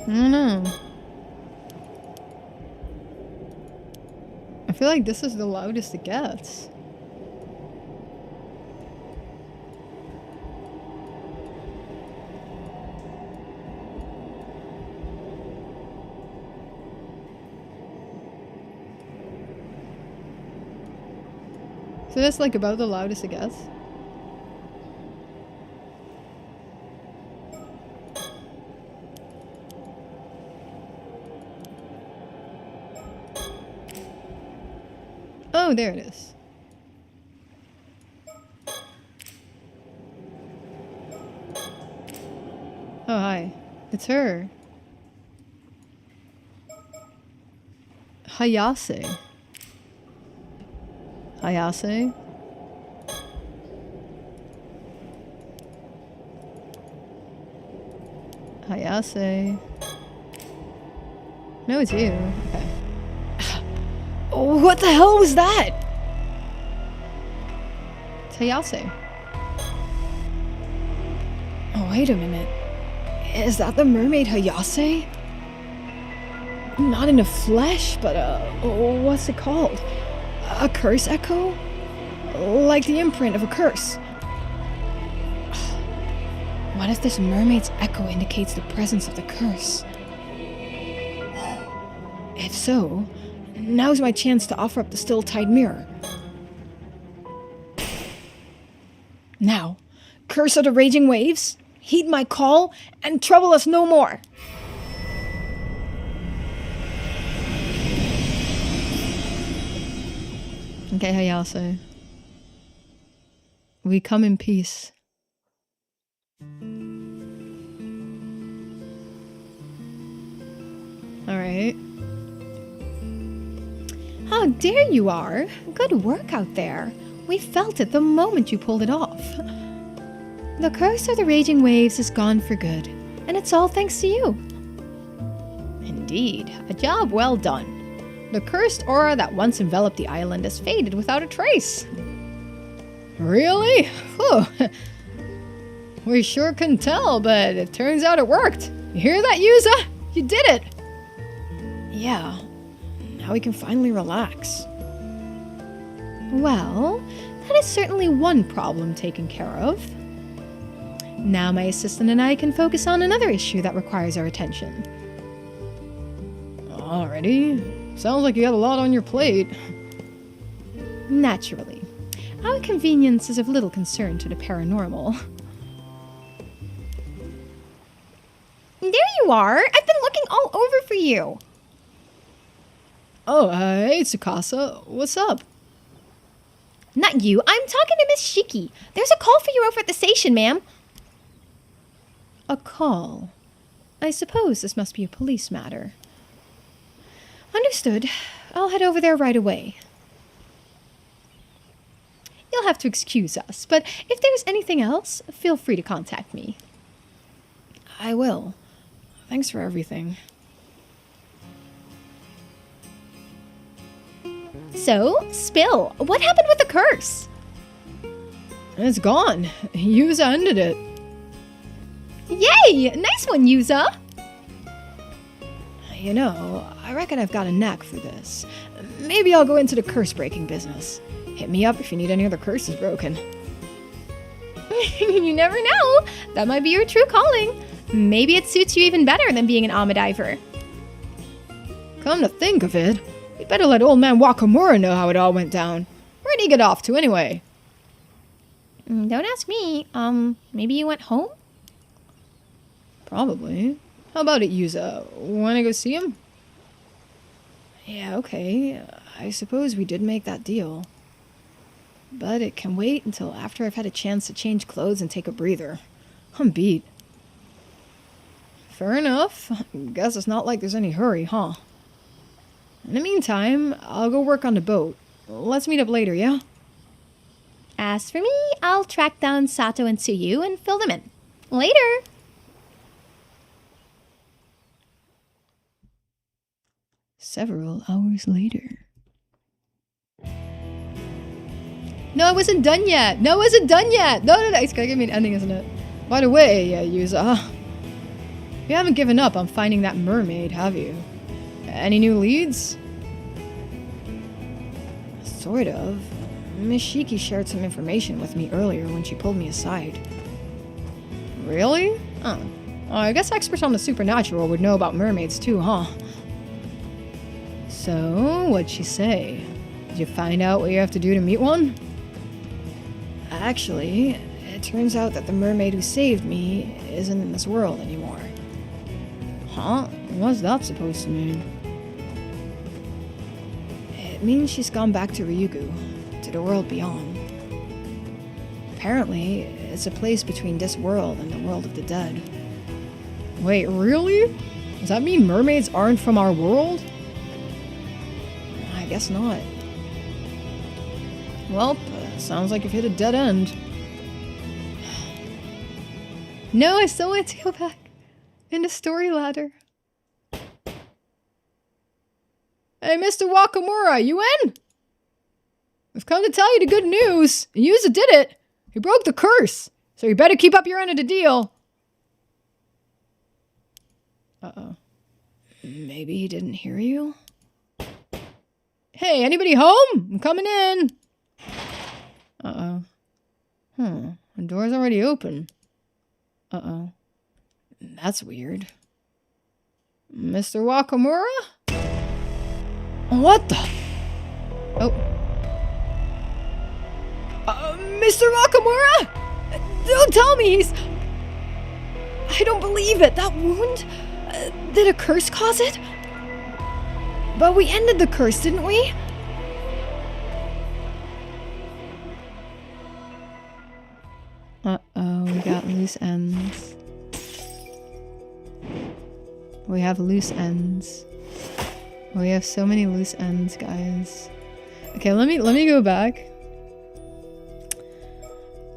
I don't know. I feel like this is the loudest it gets. So that's like about the loudest it gets. Oh, there it is. Oh, hi. It's her. Hayase. Hayase? Hayase? No, it's you. Okay. What the hell was that? It's Hayase. Oh, wait a minute. Is that the mermaid Hayase? Not in the flesh, but what's it called? A curse echo? Like the imprint of a curse. What if this mermaid's echo indicates the presence of the curse? If so, now's my chance to offer up the still tide mirror. Now, curse of the raging waves, heed my call, and trouble us no more. Okay, Hayase. We come in peace. Alright. How dare you are! Good work out there. We felt it the moment you pulled it off. The curse of the raging waves is gone for good, and it's all thanks to you. Indeed, a job well done. The cursed aura that once enveloped the island has faded without a trace. Really? Whew. We sure couldn't tell, but it turns out it worked. You hear that, Yuza? You did it! Yeah, now we can finally relax. Well, that is certainly one problem taken care of. Now my assistant and I can focus on another issue that requires our attention. Alrighty. Sounds like you got a lot on your plate. Naturally. Our convenience is of little concern to the paranormal. There you are! I've been looking all over for you! Oh, hey, Tsukasa. What's up? Not you. I'm talking to Miss Shiki. There's a call for you over at the station, ma'am. A call? I suppose this must be a police matter. Understood. I'll head over there right away. You'll have to excuse us, but if there's anything else, feel free to contact me. I will. Thanks for everything. So, spill. What happened with the curse? It's gone. Yuza ended it. Yay! Nice one, Yuza! You know, I reckon I've got a knack for this. Maybe I'll go into the curse-breaking business. Hit me up if you need any other curses broken. You never know. That might be your true calling. Maybe it suits you even better than being an Amadiver. Come to think of it, we'd better let old man Wakamura know how it all went down. Where'd he get off to anyway? Don't ask me. Maybe you went home? Probably. How about it, Yuza? Wanna go see him? Yeah, okay. I suppose we did make that deal. But it can wait until after I've had a chance to change clothes and take a breather. I'm beat. Fair enough. Guess it's not like there's any hurry, huh? In the meantime, I'll go work on the boat. Let's meet up later, yeah? As for me, I'll track down Sato and Tsuyu and fill them in. Later! Several hours later. No, I wasn't done yet! No, it's gotta give me an ending, isn't it? By the way, Yuza, you haven't given up on finding that mermaid, have you? Any new leads? Sort of. Miss Shiki shared some information with me earlier when she pulled me aside. Really? Oh. I guess experts on the supernatural would know about mermaids too, huh? So, what'd she say? Did you find out what you have to do to meet one? Actually, it turns out that the mermaid who saved me isn't in this world anymore. Huh? What's that supposed to mean? It means she's gone back to Ryugu, to the world beyond. Apparently, it's a place between this world and the world of the dead. Wait, really? Does that mean mermaids aren't from our world? I guess not. Well, sounds like you've hit a dead end. No, I still want to go back into story ladder. Hey, Mr. Wakamura, you in? I've come to tell you the good news. Yuza did it. He broke the curse. So you better keep up your end of the deal. Uh-oh. Maybe he didn't hear you? Hey, anybody home? I'm coming in. Uh-oh. The door's already open. Uh-oh. That's weird. Mr. Wakamura? What the? Oh. Mr. Wakamura? Don't tell me he's... I don't believe it. That wound? Did a curse cause it? But we ended the curse, didn't we? Uh-oh, we got loose ends. We have loose ends. We have so many loose ends, guys. Okay, let me go back.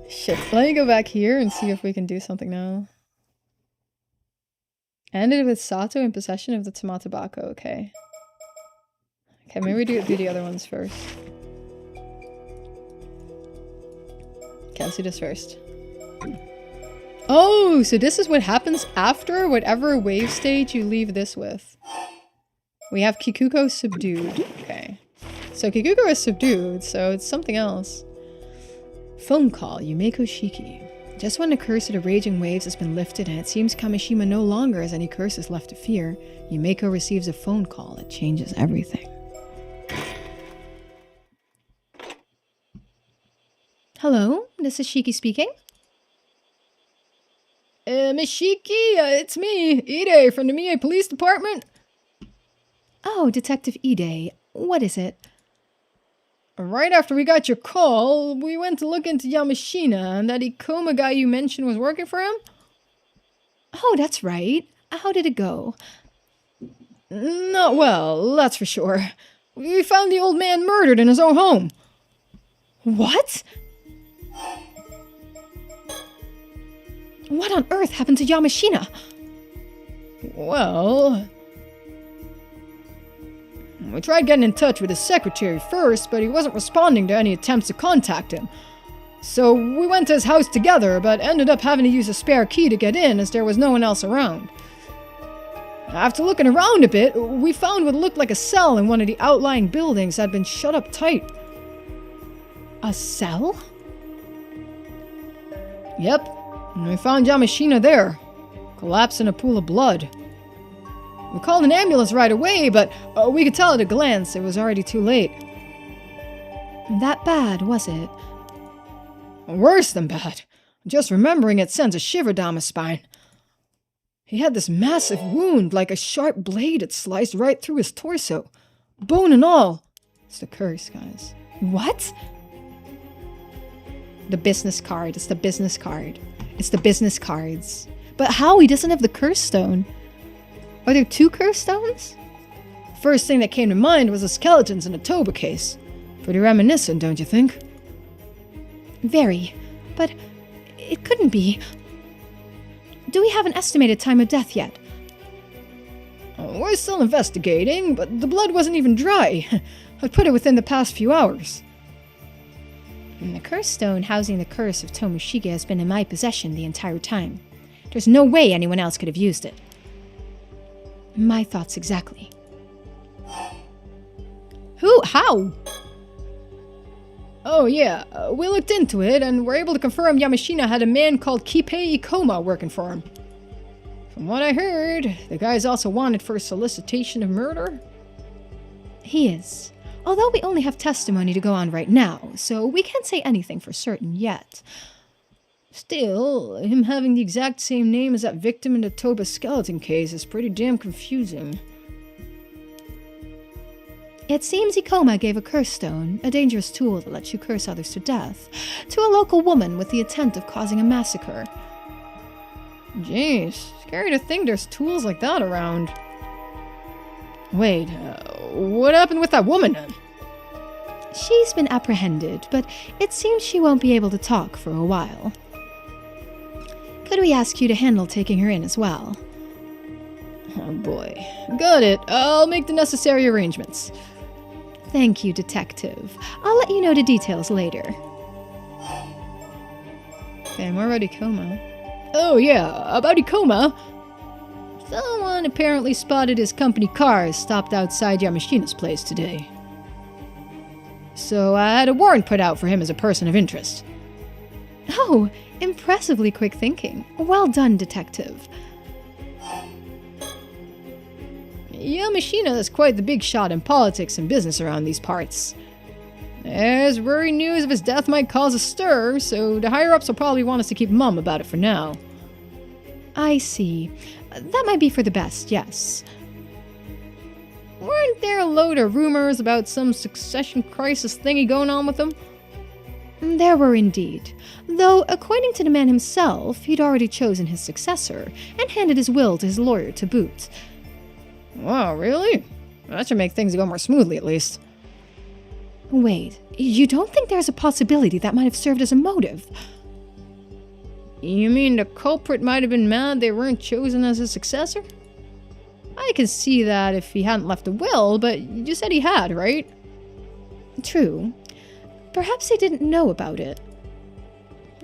Shit, let me go back here and see if we can do something now. Ended with Sato in possession of the Tomatabako, okay. Okay, maybe we do the other ones first. Okay, let's do this first. Oh, so this is what happens after whatever wave stage you leave this with. We have Kikuko subdued. Okay. So Kikuko is subdued, so it's something else. Phone call, Yumeko Shiki. Just when the curse of the raging waves has been lifted and it seems Kamishima no longer has any curses left to fear, Yumeko receives a phone call that changes everything. Hello, this is Shiki speaking. Miss Shiki, it's me, Ide from the Mie Police Department. Oh, Detective Ide, what is it? Right after we got your call, we went to look into Yamashina, and that Ikoma guy you mentioned was working for him? Oh, that's right. How did it go? Not well, that's for sure. We found the old man murdered in his own home. What? What on earth happened to Yamashina? Well... we tried getting in touch with his secretary first, but he wasn't responding to any attempts to contact him. So we went to his house together, but ended up having to use a spare key to get in as there was no one else around. After looking around a bit, we found what looked like a cell in one of the outlying buildings that had been shut up tight. A cell? Yep. And we found Yamashina there, collapsed in a pool of blood. We called an ambulance right away, but we could tell at a glance it was already too late. That bad, was it? Worse than bad. Just remembering it sends a shiver down my spine. He had this massive wound, like a sharp blade that sliced right through his torso. Bone and all. It's the curse, guys. What? The business card. It's the business card. It's the business cards. But how? He doesn't have the curse stone. Are there two curse stones? First thing that came to mind was the skeletons in the Toba case. Pretty reminiscent, don't you think? Very. But it couldn't be. Do we have an estimated time of death yet? We're still investigating, but the blood wasn't even dry. I'd put it within the past few hours. And the curse stone housing the curse of Tomoshige has been in my possession the entire time. There's no way anyone else could have used it. My thoughts exactly. Who? How? Oh yeah, we looked into it and were able to confirm Yamashina had a man called Kippei Ikoma working for him. From what I heard, the guy's also wanted for solicitation of murder. He is. Although we only have testimony to go on right now, so we can't say anything for certain yet. Still, him having the exact same name as that victim in the Toba skeleton case is pretty damn confusing. It seems Ikoma gave a curse stone, a dangerous tool that lets you curse others to death, to a local woman with the intent of causing a massacre. Jeez, scary to think there's tools like that around. Wait, what happened with that woman then? She's been apprehended, but it seems she won't be able to talk for a while. Could we ask you to handle taking her in as well? Oh boy. Got it. I'll make the necessary arrangements. Thank you, Detective. I'll let you know the details later. Okay, more about Ikoma. Oh yeah, about Ikoma. Someone apparently spotted his company car stopped outside Yamashina's place today. So I had a warrant put out for him as a person of interest. Oh, impressively quick thinking. Well done, Detective. Yamashina is quite the big shot in politics and business around these parts. As worry news of his death might cause a stir, so the higher-ups will probably want us to keep mum about it for now. I see. That might be for the best, yes. Weren't there a load of rumors about some succession crisis thingy going on with them? There were indeed, though according to the man himself, he'd already chosen his successor and handed his will to his lawyer to boot. Wow, really? That should make things go more smoothly at least. Wait, you don't think there's a possibility that might have served as a motive? You mean the culprit might have been mad they weren't chosen as his successor? I can see that if he hadn't left a will, but you said he had, right? True. Perhaps they didn't know about it.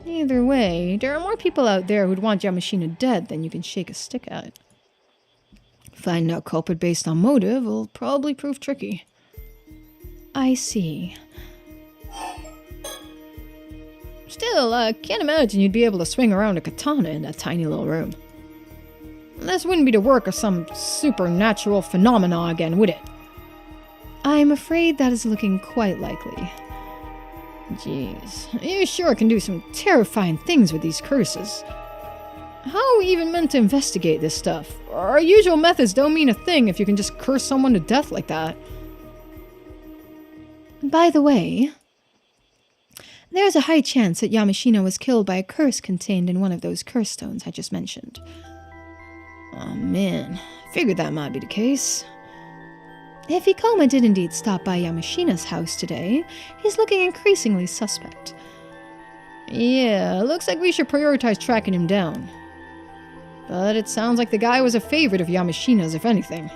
Either way, there are more people out there who'd want Yamashina dead than you can shake a stick at. Finding out culprit based on motive will probably prove tricky. I see. Still, I can't imagine you'd be able to swing around a katana in that tiny little room. This wouldn't be the work of some supernatural phenomena again, would it? I'm afraid that is looking quite likely. Jeez, you sure can do some terrifying things with these curses. How are we even meant to investigate this stuff? Our usual methods don't mean a thing if you can just curse someone to death like that. By the way, there's a high chance that Yamashina was killed by a curse contained in one of those curse stones I just mentioned. Oh man, figured that might be the case. If Ikoma did indeed stop by Yamashina's house today, he's looking increasingly suspect. Yeah, looks like we should prioritize tracking him down. But it sounds like the guy was a favorite of Yamashina's, if anything.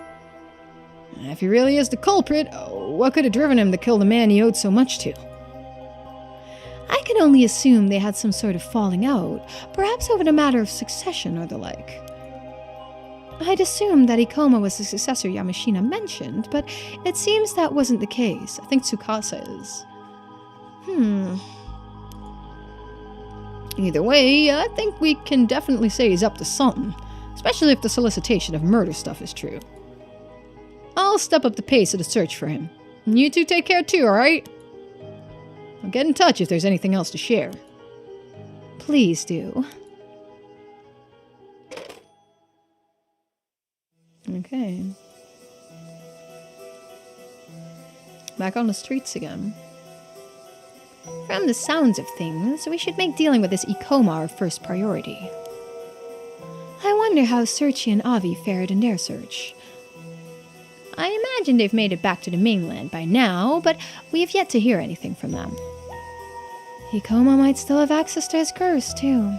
If he really is the culprit, what could have driven him to kill the man he owed so much to? I can only assume they had some sort of falling out, perhaps over a matter of succession or the like. I'd assumed that Ikoma was the successor Yamashina mentioned, but it seems that wasn't the case. I think Tsukasa is. Either way, I think we can definitely say he's up to something, especially if the solicitation of murder stuff is true. I'll step up the pace of the search for him. You two take care too, alright? I'll get in touch if there's anything else to share. Please do. Okay. Back on the streets again. From the sounds of things, we should make dealing with this Ikoma our first priority. I wonder how Searchy and Avi fared in their search. I imagine they've made it back to the mainland by now, but we have yet to hear anything from them. Ikoma might still have access to his curse, too.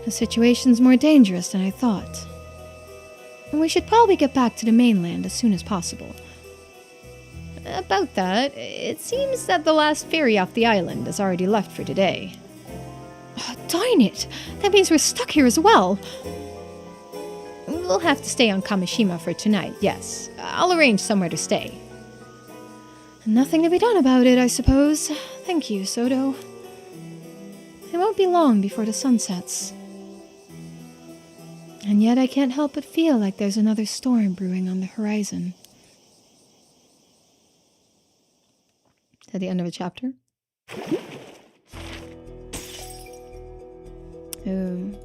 The situation's more dangerous than I thought. We should probably get back to the mainland as soon as possible. About that, it seems that the last ferry off the island has already left for today. Oh, darn it! That means we're stuck here as well! We'll have to stay on Kamishima for tonight, yes. I'll arrange somewhere to stay. Nothing to be done about it, I suppose. Thank you, Soto. It won't be long before the sun sets. And yet I can't help but feel like there's another storm brewing on the horizon. At the end of a chapter. Ooh.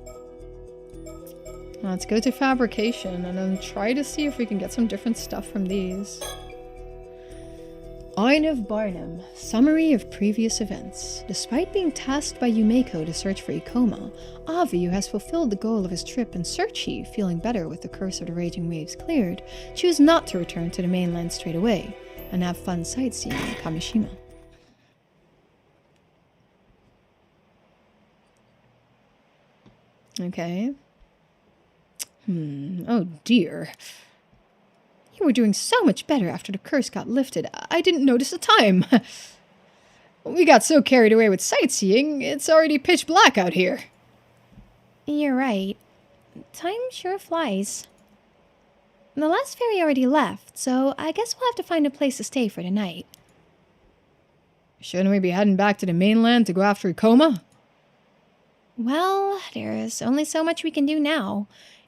Let's go to fabrication and then try to see if we can get some different stuff from these. Ine of Barnum. Summary of previous events. Despite being tasked by Yumeko to search for Ikoma, Avi, who has fulfilled the goal of his trip, and Searchy, feeling better with the curse of the raging waves cleared, choose not to return to the mainland straight away. and have fun sightseeing in Kamishima. Okay. Oh dear. You were doing so much better after the curse got lifted. I didn't notice the time. We got so carried away with sightseeing, it's already pitch black out here. You're right. Time sure flies. The last ferry already left, so I guess we'll have to find a place to stay for tonight. Shouldn't we be heading back to the mainland to go after Ikoma? Well, there's only so much we can do now.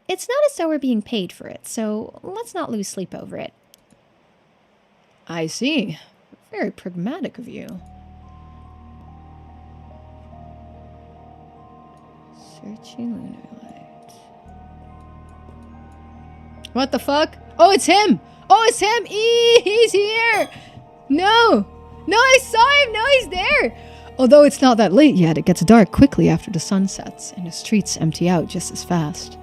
It's not as though we're being paid for it, so let's not lose sleep over it. I see. Very pragmatic of you. Searching lunar light. What the fuck? Oh, it's him! Oh, it's him! He's here! No! No, I saw him! No, he's there! Although it's not that late yet, it gets dark quickly after the sun sets, and the streets empty out just as fast.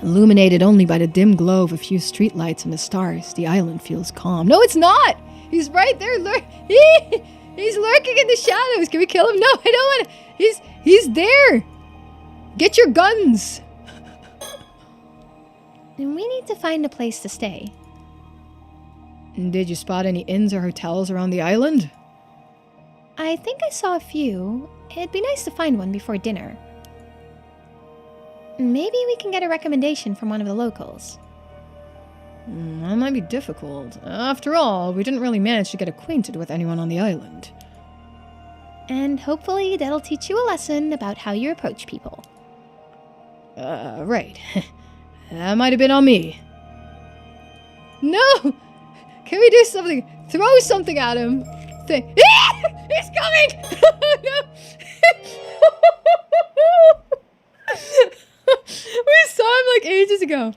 Illuminated only by the dim glow of a few streetlights and the stars, the island feels calm. No, it's not! He's right there! He's lurking in the shadows! Can we kill him? No, I don't want to! He's there! Get your guns! And we need to find a place to stay. Did you spot any inns or hotels around the island? I think I saw a few. It'd be nice to find one before dinner. Maybe we can get a recommendation from one of the locals. That might be difficult. After all, we didn't really manage to get acquainted with anyone on the island. And hopefully that'll teach you a lesson about how you approach people. Right. That might have been on me. No! Can we do something? Throw something at him. He's coming! No! We saw him like ages ago.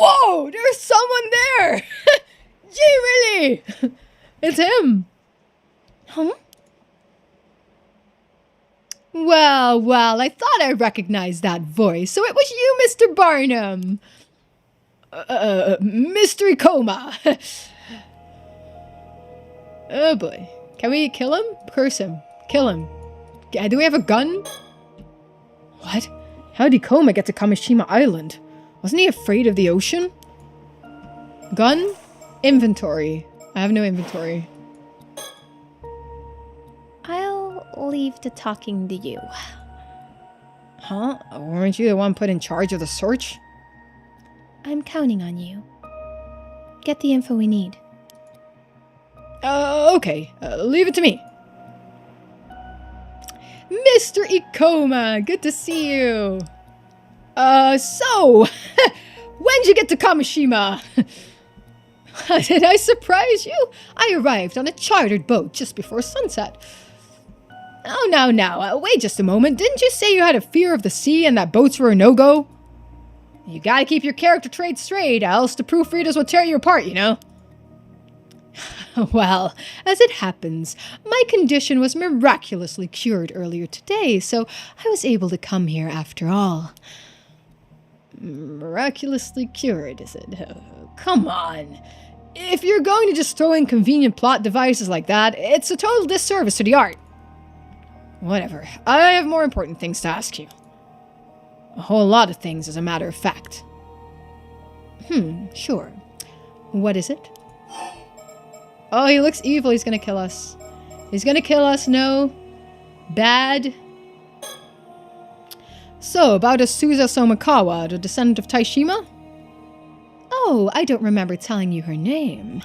Whoa! There's someone there! Gee, really? It's him. Huh? Well, I thought I recognized that voice, so it was you, Mr. Barnum. Mr. Ikoma. Oh boy. Can we kill him? Curse him. Kill him. Do we have a gun? What? How did Ikoma get to Kamishima Island? Wasn't he afraid of the ocean? Gun? Inventory. I have no inventory. I'll leave the talking to you. Huh? Weren't you the one put in charge of the search? I'm counting on you. Get the info we need. Okay. Leave it to me. Mr. Ikoma, good to see you. So, when'd you get to Kamishima? Did I surprise you? I arrived on a chartered boat just before sunset. Oh, now, wait just a moment. Didn't you say you had a fear of the sea and that boats were a no-go? You gotta keep your character traits straight, else the proofreaders will tear you apart, you know? Well, as it happens, my condition was miraculously cured earlier today, so I was able to come here after all. Miraculously cured, is it? Oh, come on. If you're going to just throw in convenient plot devices like that, it's a total disservice to the art. Whatever. I have more important things to ask you. A whole lot of things, as a matter of fact. Sure. What is it? Oh, he looks evil. He's gonna kill us. He's gonna kill us. No. Bad. So, about Asuza Somikawa, the descendant of Taishima? Oh, I don't remember telling you her name.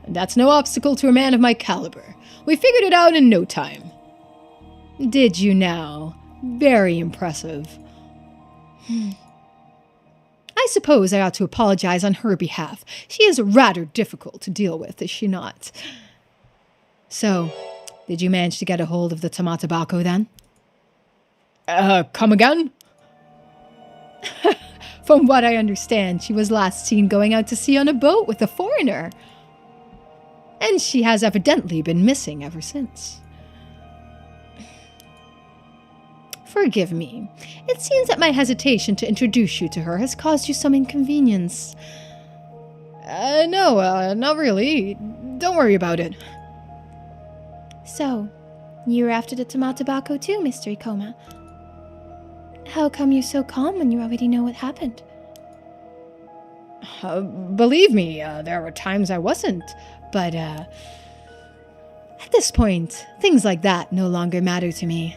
That's no obstacle to a man of my caliber. We figured it out in no time. Did you now? Very impressive. I suppose I ought to apologize on her behalf. She is rather difficult to deal with, is she not? So, did you manage to get a hold of the Tamatabako then? Come again? From what I understand, she was last seen going out to sea on a boat with a foreigner. And she has evidently been missing ever since. Forgive me. It seems that my hesitation to introduce you to her has caused you some inconvenience. No, not really. Don't worry about it. So, you're after the Tamatobako too, Mr. Ikoma. How come you're so calm when you already know what happened? Believe me, there were times I wasn't, but at this point, things like that no longer matter to me.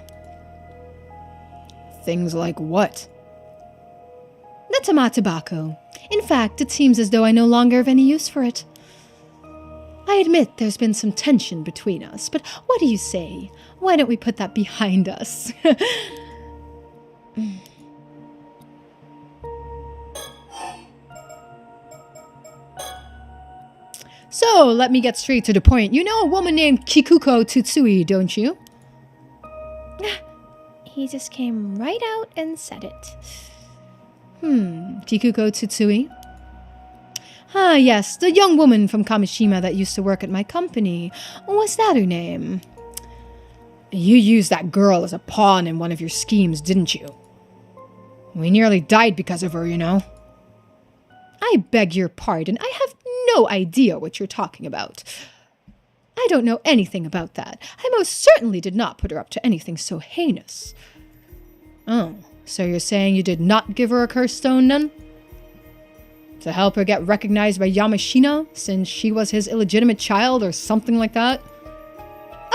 Things like what? The Tamatobako. In fact, it seems as though I no longer have any use for it. I admit there's been some tension between us, but what do you say? Why don't we put that behind us? So, let me get straight to the point. You know a woman named Kikuko Tsutsui, don't you? He just came right out and said it. Kikuko Tsutsui? Ah, yes, the young woman from Kamishima that used to work at my company. Was that her name? You used that girl as a pawn in one of your schemes, didn't you? We nearly died because of her, you know. I beg your pardon. I have no idea what you're talking about. I don't know anything about that. I most certainly did not put her up to anything so heinous. Oh, so you're saying you did not give her a curse stone, then? To help her get recognized by Yamashina, since she was his illegitimate child or something like that?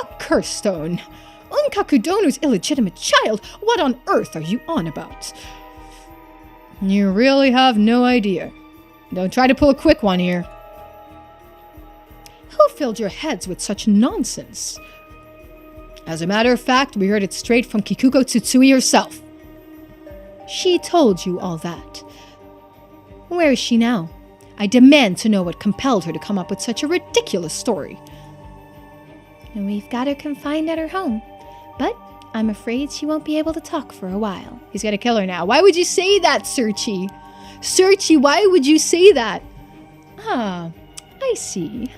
A curse stone? Unkakudono's illegitimate child? What on earth are you on about? You really have no idea. Don't try to pull a quick one here. Who filled your heads with such nonsense? As a matter of fact, we heard it straight from Kikuko Tsutsui herself. She told you all that. Where is she now? I demand to know what compelled her to come up with such a ridiculous story. And we've got her confined at her home, but I'm afraid she won't be able to talk for a while. He's gonna kill her now. Why would you say that, Searchy? Searchy, why would you say that? Ah, I see.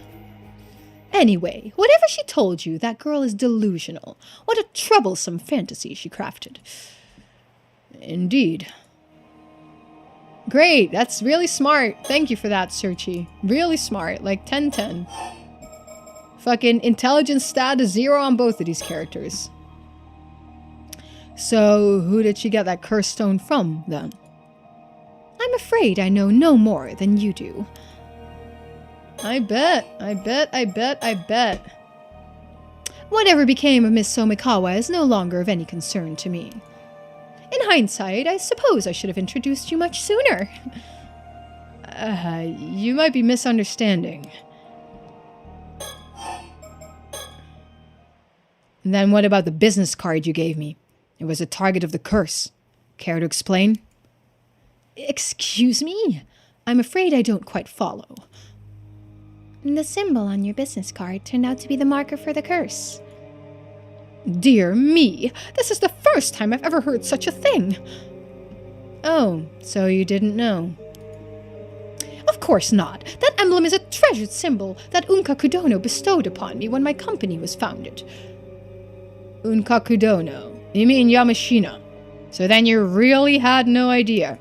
Anyway, whatever she told you, that girl is delusional. What a troublesome fantasy she crafted. Indeed. Great, that's really smart. Thank you for that, Searchy. Really smart, like 10-10. Fucking intelligence stat is 0 on both of these characters. So, who did she get that curse stone from, then? I'm afraid I know no more than you do. I bet. Whatever became of Miss Somikawa is no longer of any concern to me. In hindsight, I suppose I should have introduced you much sooner. You might be misunderstanding. And then what about the business card you gave me? It was a target of the curse. Care to explain? Excuse me? I'm afraid I don't quite follow. The symbol on your business card turned out to be the marker for the curse. Dear me, this is the first time I've ever heard such a thing. Oh, so you didn't know. Of course not. That emblem is a treasured symbol that Unkakudono bestowed upon me when my company was founded. Unkakudono? You mean Yamashina? So then you really had no idea.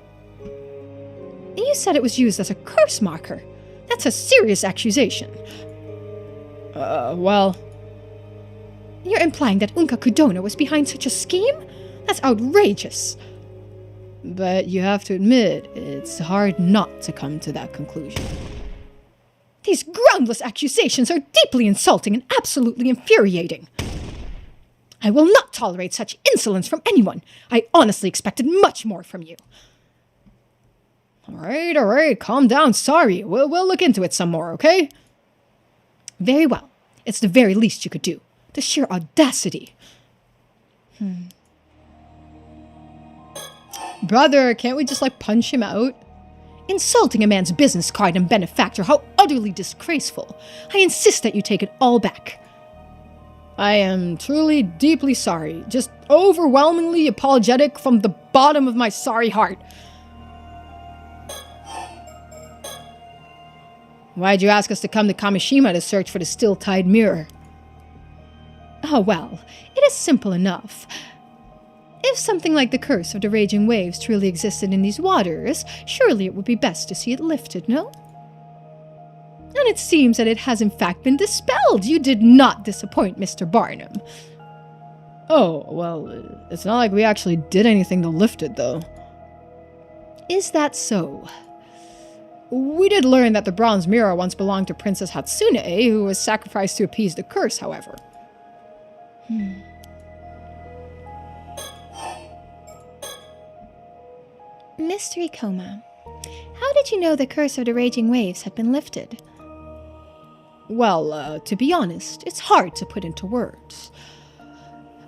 You said it was used as a curse marker. That's a serious accusation. Well... You're implying that Unkakudono was behind such a scheme? That's outrageous. But you have to admit, it's hard not to come to that conclusion. These groundless accusations are deeply insulting and absolutely infuriating. I will not tolerate such insolence from anyone. I honestly expected much more from you. All right, calm down. Sorry, we'll look into it some more, okay? Very well. It's the very least you could do. The sheer audacity. Brother, can't we just, punch him out? Insulting a man's business card and benefactor, how utterly disgraceful. I insist that you take it all back. I am truly deeply sorry. Just overwhelmingly apologetic from the bottom of my sorry heart. Why'd you ask us to come to Kamishima to search for the still-tide mirror? Oh, well, it is simple enough. If something like the curse of the raging waves truly existed in these waters, surely it would be best to see it lifted, no? And it seems that it has in fact been dispelled. You did not disappoint, Mr. Barnum. Oh, well, it's not like we actually did anything to lift it, though. Is that so? We did learn that the bronze mirror once belonged to Princess Hatsune, who was sacrificed to appease the curse, however. Mystery Coma. How did you know the curse of the raging waves had been lifted? Well, to be honest, it's hard to put into words.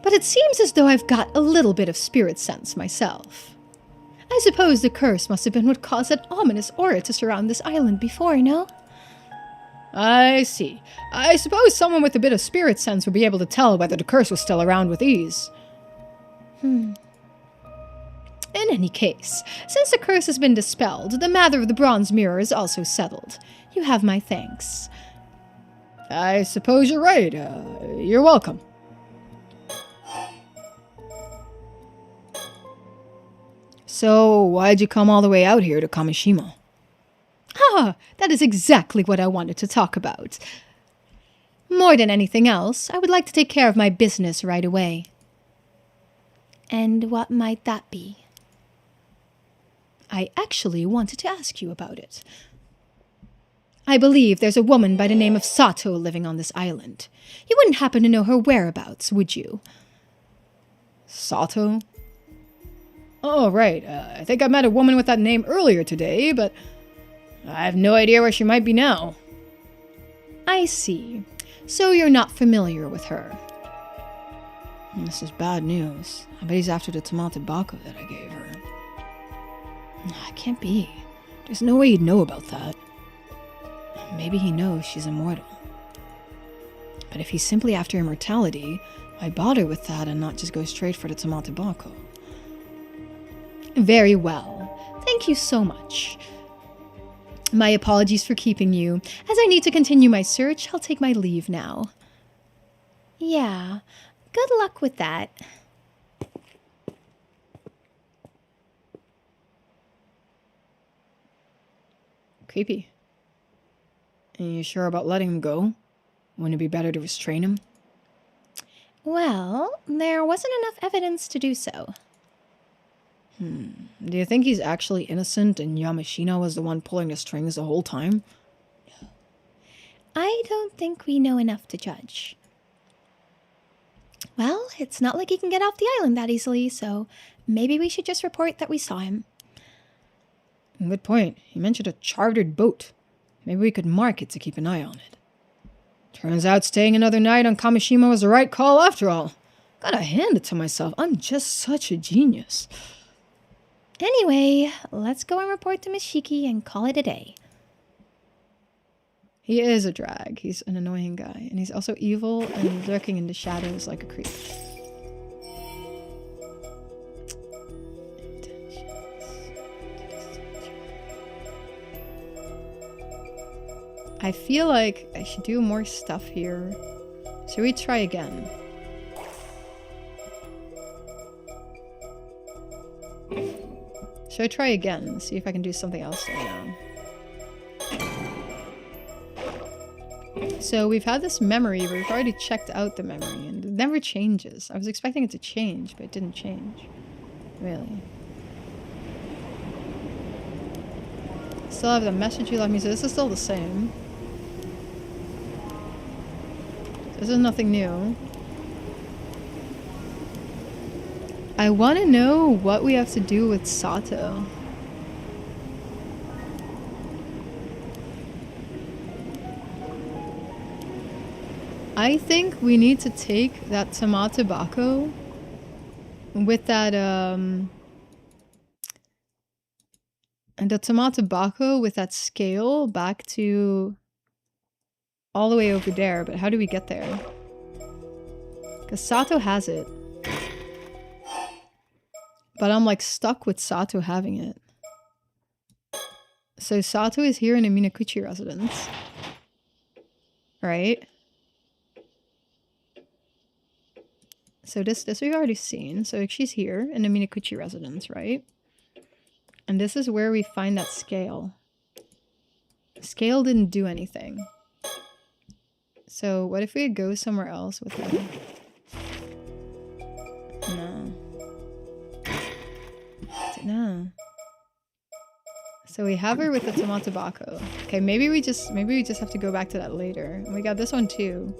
But it seems as though I've got a little bit of spirit sense myself. I suppose the curse must have been what caused that ominous aura to surround this island before, no? I see. I suppose someone with a bit of spirit sense would be able to tell whether the curse was still around with ease. In any case, since the curse has been dispelled, the matter of the bronze mirror is also settled. You have my thanks. I suppose you're right. You're welcome. So, why'd you come all the way out here to Kamishima? That is exactly what I wanted to talk about. More than anything else, I would like to take care of my business right away. And what might that be? I actually wanted to ask you about it. I believe there's a woman by the name of Sato living on this island. You wouldn't happen to know her whereabouts, would you? Sato? Oh, right. I think I met a woman with that name earlier today, but I have no idea where she might be now. I see. So you're not familiar with her. This is bad news. I bet he's after the tomate bako that I gave her. It can't be. There's no way he'd know about that. Maybe he knows she's immortal. But if he's simply after immortality, why bother with that and not just go straight for the tomate bako? Very well. Thank you so much. My apologies for keeping you. As I need to continue my search, I'll take my leave now. Yeah, good luck with that. Creepy. Are you sure about letting him go? Wouldn't it be better to restrain him? Well, there wasn't enough evidence to do so. Do you think he's actually innocent and Yamashina was the one pulling the strings the whole time? I don't think we know enough to judge. Well, it's not like he can get off the island that easily, so maybe we should just report that we saw him. Good point. He mentioned a chartered boat. Maybe we could mark it to keep an eye on it. Turns out staying another night on Kamishima was the right call after all. Gotta hand it to myself. I'm just such a genius. Anyway, let's go and report to Miss Shiki and call it a day. He is a drag. He's an annoying guy. And he's also evil and lurking in the shadows like a creep. I feel like I should do more stuff here. Should we try again? Should I try again? See if I can do something else right now. So we've had this memory, but we've already checked out the memory, and it never changes. I was expecting it to change, but it didn't change. Really. Still have the message you left me, so this is still the same. This is nothing new. I want to know what we have to do with Sato. I think we need to take that tomate bako with that, and the tomate bako with that scale back to all the way over there. But how do we get there? Because Sato has it. But I'm like stuck with Sato having it. So Sato is here in the Minakuchi residence. Right? So this we've already seen. So she's here in the Minakuchi residence, right? And this is where we find that scale. Scale didn't do anything. So what if we go somewhere else with him? No. No. So we have her with the tomato bacco. Okay, maybe we just have to go back to that later. And we got this one too.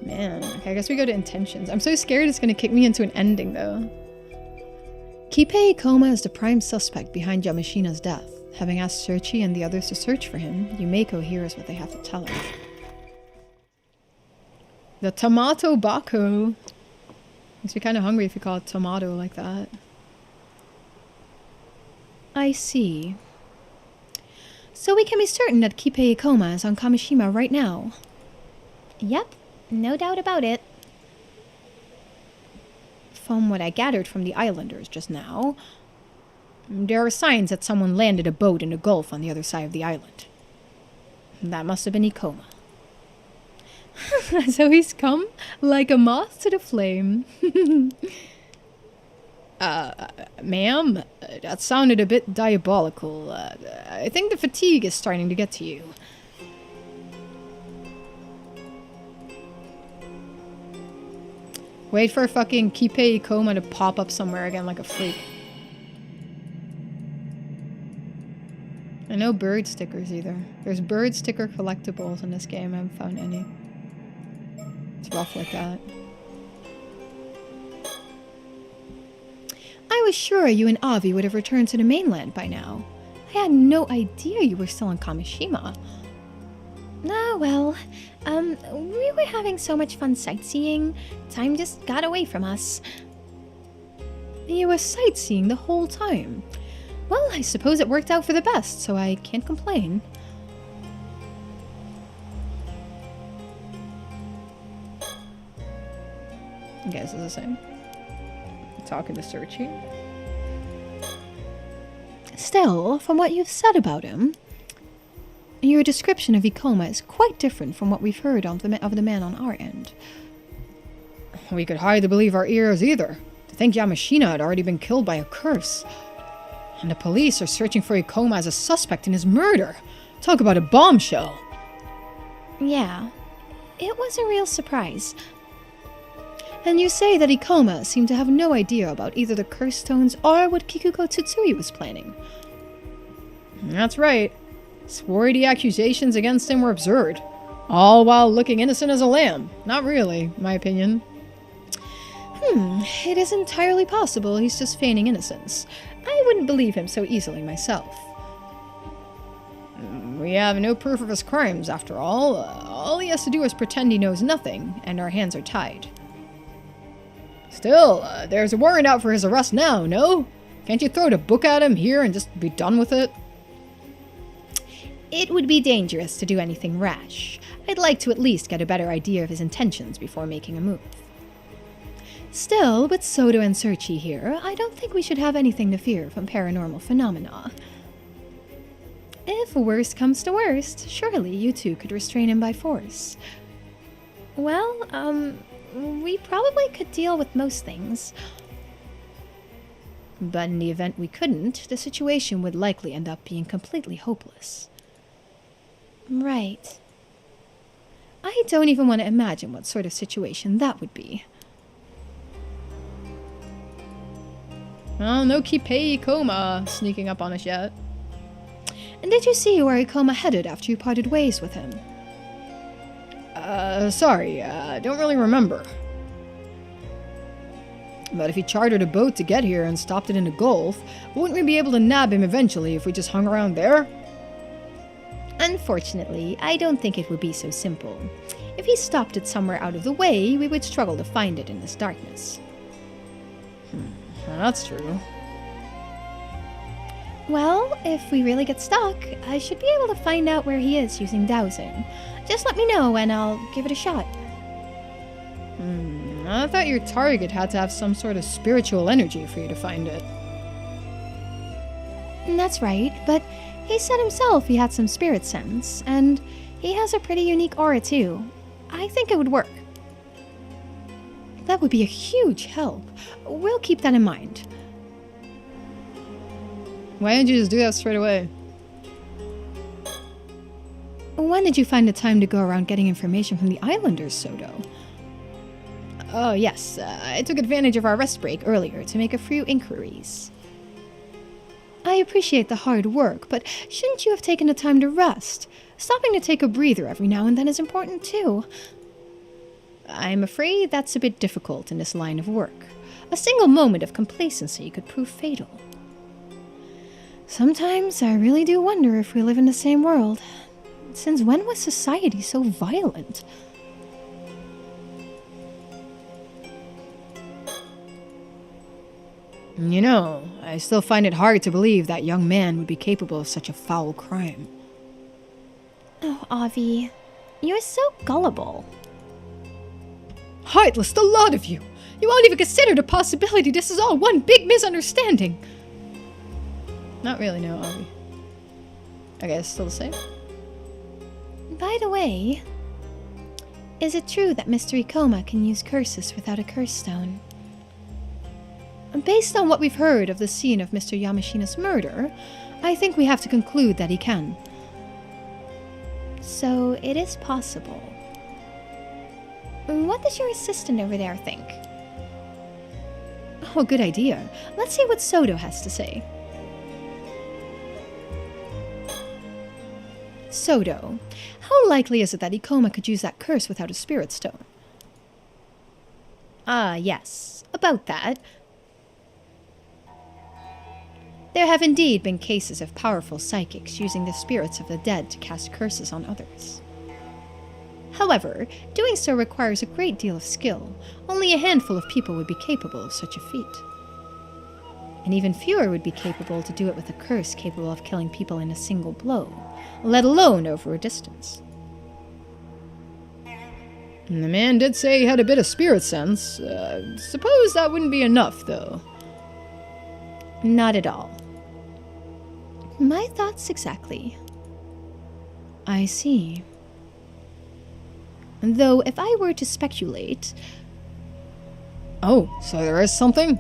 Man, okay, I guess we go to intentions. I'm so scared it's gonna kick me into an ending though. Kipei Ikoma is the prime suspect behind Yamashina's death. Having asked Searchy and the others to search for him, Yumeko hears what they have to tell her. The tomato bacco. Makes me kind of hungry if you call it tomato like that. I see. So we can be certain that Kipei Ikoma is on Kamishima right now. Yep, no doubt about it. From what I gathered from the islanders just now, there are signs that someone landed a boat in the gulf on the other side of the island. That must have been Ikoma. So he's come like a moth to the flame. Ma'am, that sounded a bit diabolical. I think the fatigue is starting to get to you. Wait for fucking Kipei Ikoma to pop up somewhere again like a freak. And no bird stickers either. There's bird sticker collectibles in this game. I haven't found any. It's rough like that. I was sure you and Avi would have returned to the mainland by now. I had no idea you were still in Kamishima. Ah, well, we were having so much fun sightseeing, time just got away from us. You were sightseeing the whole time. Well, I suppose it worked out for the best, so I can't complain. I guess it's the same. Talking to Searchy. Still, from what you've said about him, your description of Ikoma is quite different from what we've heard of the man on our end. We could hardly believe our ears either. To think Yamashina had already been killed by a curse. And the police are searching for Ikoma as a suspect in his murder. Talk about a bombshell. Yeah, it was a real surprise. And you say that Ikoma seemed to have no idea about either the curse stones or what Kikuko Tsutsui was planning. That's right. Swore the accusations against him were absurd. All while looking innocent as a lamb. Not really, in my opinion. It is entirely possible he's just feigning innocence. I wouldn't believe him so easily myself. We have no proof of his crimes, after all. All he has to do is pretend he knows nothing, and our hands are tied. Still, there's a warrant out for his arrest now, no? Can't you throw the book at him here and just be done with it? It would be dangerous to do anything rash. I'd like to at least get a better idea of his intentions before making a move. Still, with Soto and Searchy here, I don't think we should have anything to fear from paranormal phenomena. If worst comes to worst, surely you two could restrain him by force. Well, we probably could deal with most things. But in the event we couldn't, the situation would likely end up being completely hopeless. Right. I don't even want to imagine what sort of situation that would be. Well, no Kipei Ikoma sneaking up on us yet. And did you see where Ikoma headed after you parted ways with him? Sorry, I don't really remember. But if he chartered a boat to get here and stopped it in the Gulf, wouldn't we be able to nab him eventually if we just hung around there? Unfortunately, I don't think it would be so simple. If he stopped it somewhere out of the way, we would struggle to find it in this darkness. Well, that's true. Well, if we really get stuck, I should be able to find out where he is using dowsing. Just let me know and I'll give it a shot. I thought your target had to have some sort of spiritual energy for you to find it. That's right, but he said himself he had some spirit sense, and he has a pretty unique aura too. I think it would work. That would be a huge help. We'll keep that in mind. Why didn't you just do that straight away? When did you find the time to go around getting information from the islanders, Soto? Oh, yes. I took advantage of our rest break earlier to make a few inquiries. I appreciate the hard work, but shouldn't you have taken the time to rest? Stopping to take a breather every now and then is important too. I'm afraid that's a bit difficult in this line of work. A single moment of complacency could prove fatal. Sometimes I really do wonder if we live in the same world. Since when was society so violent? You know, I still find it hard to believe that young man would be capable of such a foul crime. Oh, Avi, you're so gullible. Heartless, the lot of you! You won't even consider the possibility this is all one big misunderstanding! Not really, no, Avi. Okay, it's still the same. By the way, is it true that Mr. Ikoma can use curses without a curse stone? Based on what we've heard of the scene of Mr. Yamashina's murder, I think we have to conclude that he can. So it is possible. What does your assistant over there think? Oh, good idea. Let's see what Soto has to say. Soto, how likely is it that Ikoma could use that curse without a spirit stone? Yes, about that. There have indeed been cases of powerful psychics using the spirits of the dead to cast curses on others. However, doing so requires a great deal of skill. Only a handful of people would be capable of such a feat. And even fewer would be capable to do it with a curse capable of killing people in a single blow, let alone over a distance. And the man did say he had a bit of spirit sense. Suppose that wouldn't be enough, though. Not at all. My thoughts exactly. I see. Though, if I were to speculate... Oh, so there is something?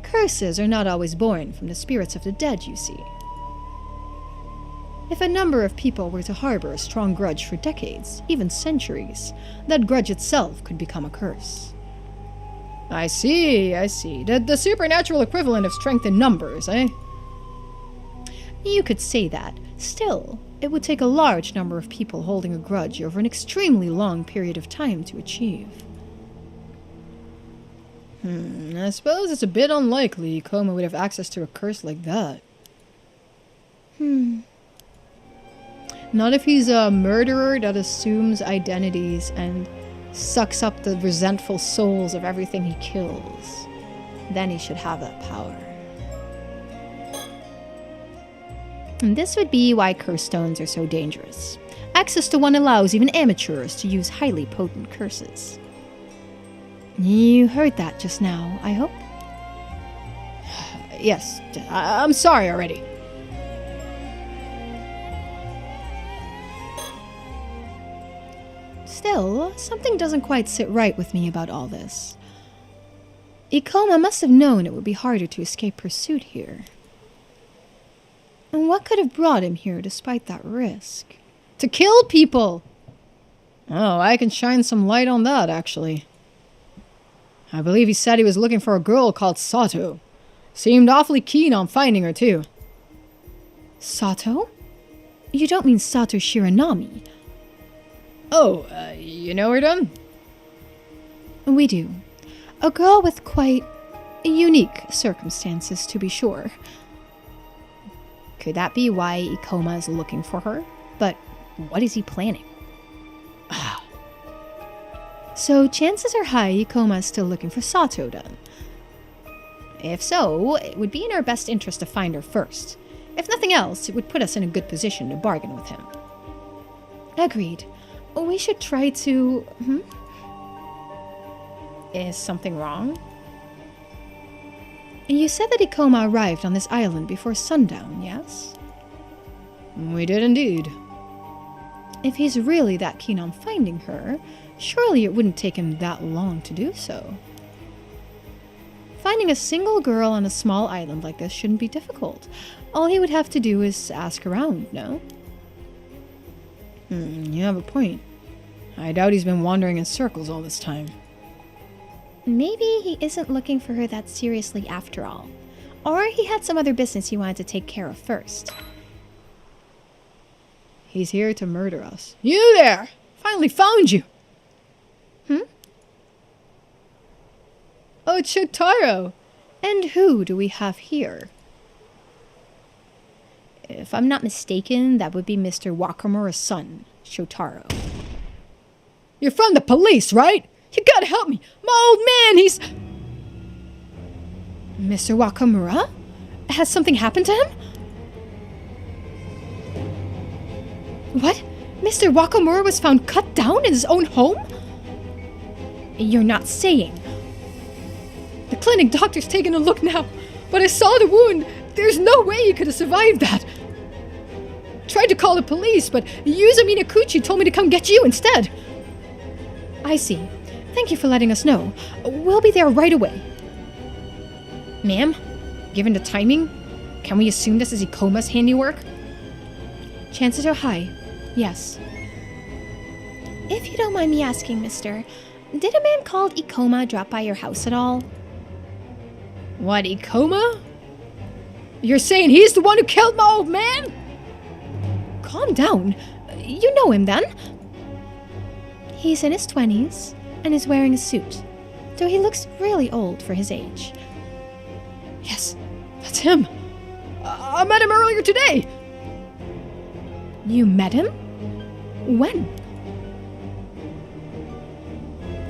Curses are not always born from the spirits of the dead, you see. If a number of people were to harbor a strong grudge for decades, even centuries, that grudge itself could become a curse. I see. The supernatural equivalent of strength in numbers, eh? You could say that. Still, it would take a large number of people holding a grudge over an extremely long period of time to achieve. I suppose it's a bit unlikely Ikoma would have access to a curse like that. Not if he's a murderer that assumes identities and sucks up the resentful souls of everything he kills. Then he should have that power. And this would be why curse stones are so dangerous. Access to one allows even amateurs to use highly potent curses. You heard that just now, I hope? Yes, I'm sorry already. Still, something doesn't quite sit right with me about all this. Ikoma must have known it would be harder to escape pursuit here. And what could have brought him here despite that risk? To kill people! Oh, I can shine some light on that, actually. I believe he said he was looking for a girl called Sato. Seemed awfully keen on finding her, too. Sato? You don't mean Sato Shiranami? Oh, you know her then? We do. A girl with quite unique circumstances, to be sure. Could that be why Ikoma is looking for her? But what is he planning? So chances are high Ikoma is still looking for Sato then. If so, it would be in our best interest to find her first. If nothing else, it would put us in a good position to bargain with him. Agreed. We should try to... Is something wrong? You said that Ikoma arrived on this island before sundown, yes? We did indeed. If he's really that keen on finding her, surely it wouldn't take him that long to do so. Finding a single girl on a small island like this shouldn't be difficult. All he would have to do is ask around, no? You have a point. I doubt he's been wandering in circles all this time. Maybe he isn't looking for her that seriously after all. Or he had some other business he wanted to take care of first. He's here to murder us. You there! Finally found you! Oh, it's Shotaro! And who do we have here? If I'm not mistaken, that would be Mr. Wakamura's son, Shotaro. You're from the police, right? You gotta help me! My old man, he's... Mr. Wakamura? Has something happened to him? What? Mr. Wakamura was found cut down in his own home? You're not saying... The clinic doctor's taking a look now, but I saw the wound. There's no way he could have survived that. Tried to call the police, but Yuza Minakuchi told me to come get you instead. I see. Thank you for letting us know. We'll be there right away. Ma'am, given the timing, can we assume this is Ikoma's handiwork? Chances are high, yes. If you don't mind me asking, mister, did a man called Ikoma drop by your house at all? What, Ikoma? You're saying he's the one who killed my old man? Calm down. You know him then? He's in his 20s and is wearing a suit, though he looks really old for his age. Yes, that's him. I met him earlier today. You met him? When?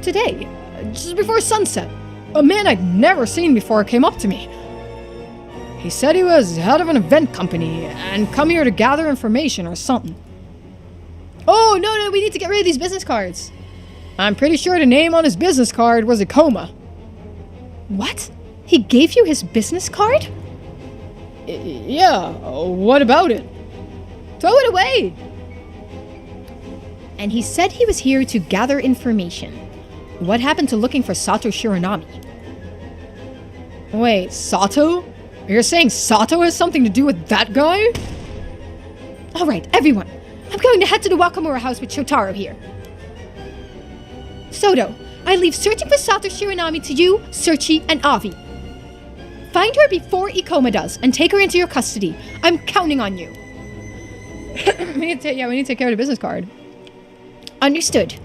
Today, just before sunset. A man I'd never seen before came up to me. He said he was head of an event company and come here to gather information or something. Oh, no, we need to get rid of these business cards. I'm pretty sure the name on his business card was Ikoma. What? He gave you his business card? Yeah, what about it? Throw it away! And he said he was here to gather information. What happened to looking for Sato Shiranami? Wait, Sato? You're saying Sato has something to do with that guy? Alright, everyone. I'm going to head to the Wakamura house with Shotaro here. Soto, I leave searching for Sato Shiranami to you, Searchi, and Avi. Find her before Ikoma does, and take her into your custody. I'm counting on you. we need to take care of the business card. Understood.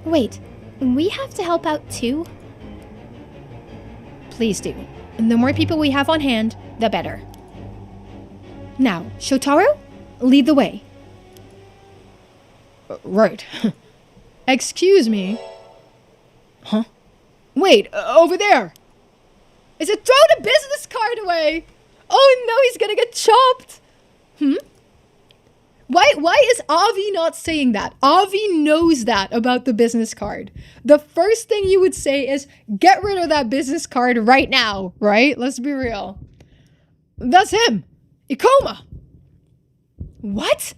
Wait, we have to help out too? Please do. And the more people we have on hand, the better. Now, Shotaro, lead the way. Right. Excuse me. Huh? Wait, over there. Is it throw the business card away? Oh no, he's gonna get chopped. Why is Avi not saying that? Avi knows that about the business card. The first thing you would say is, get rid of that business card right now, right? Let's be real. That's him. Ikoma. What?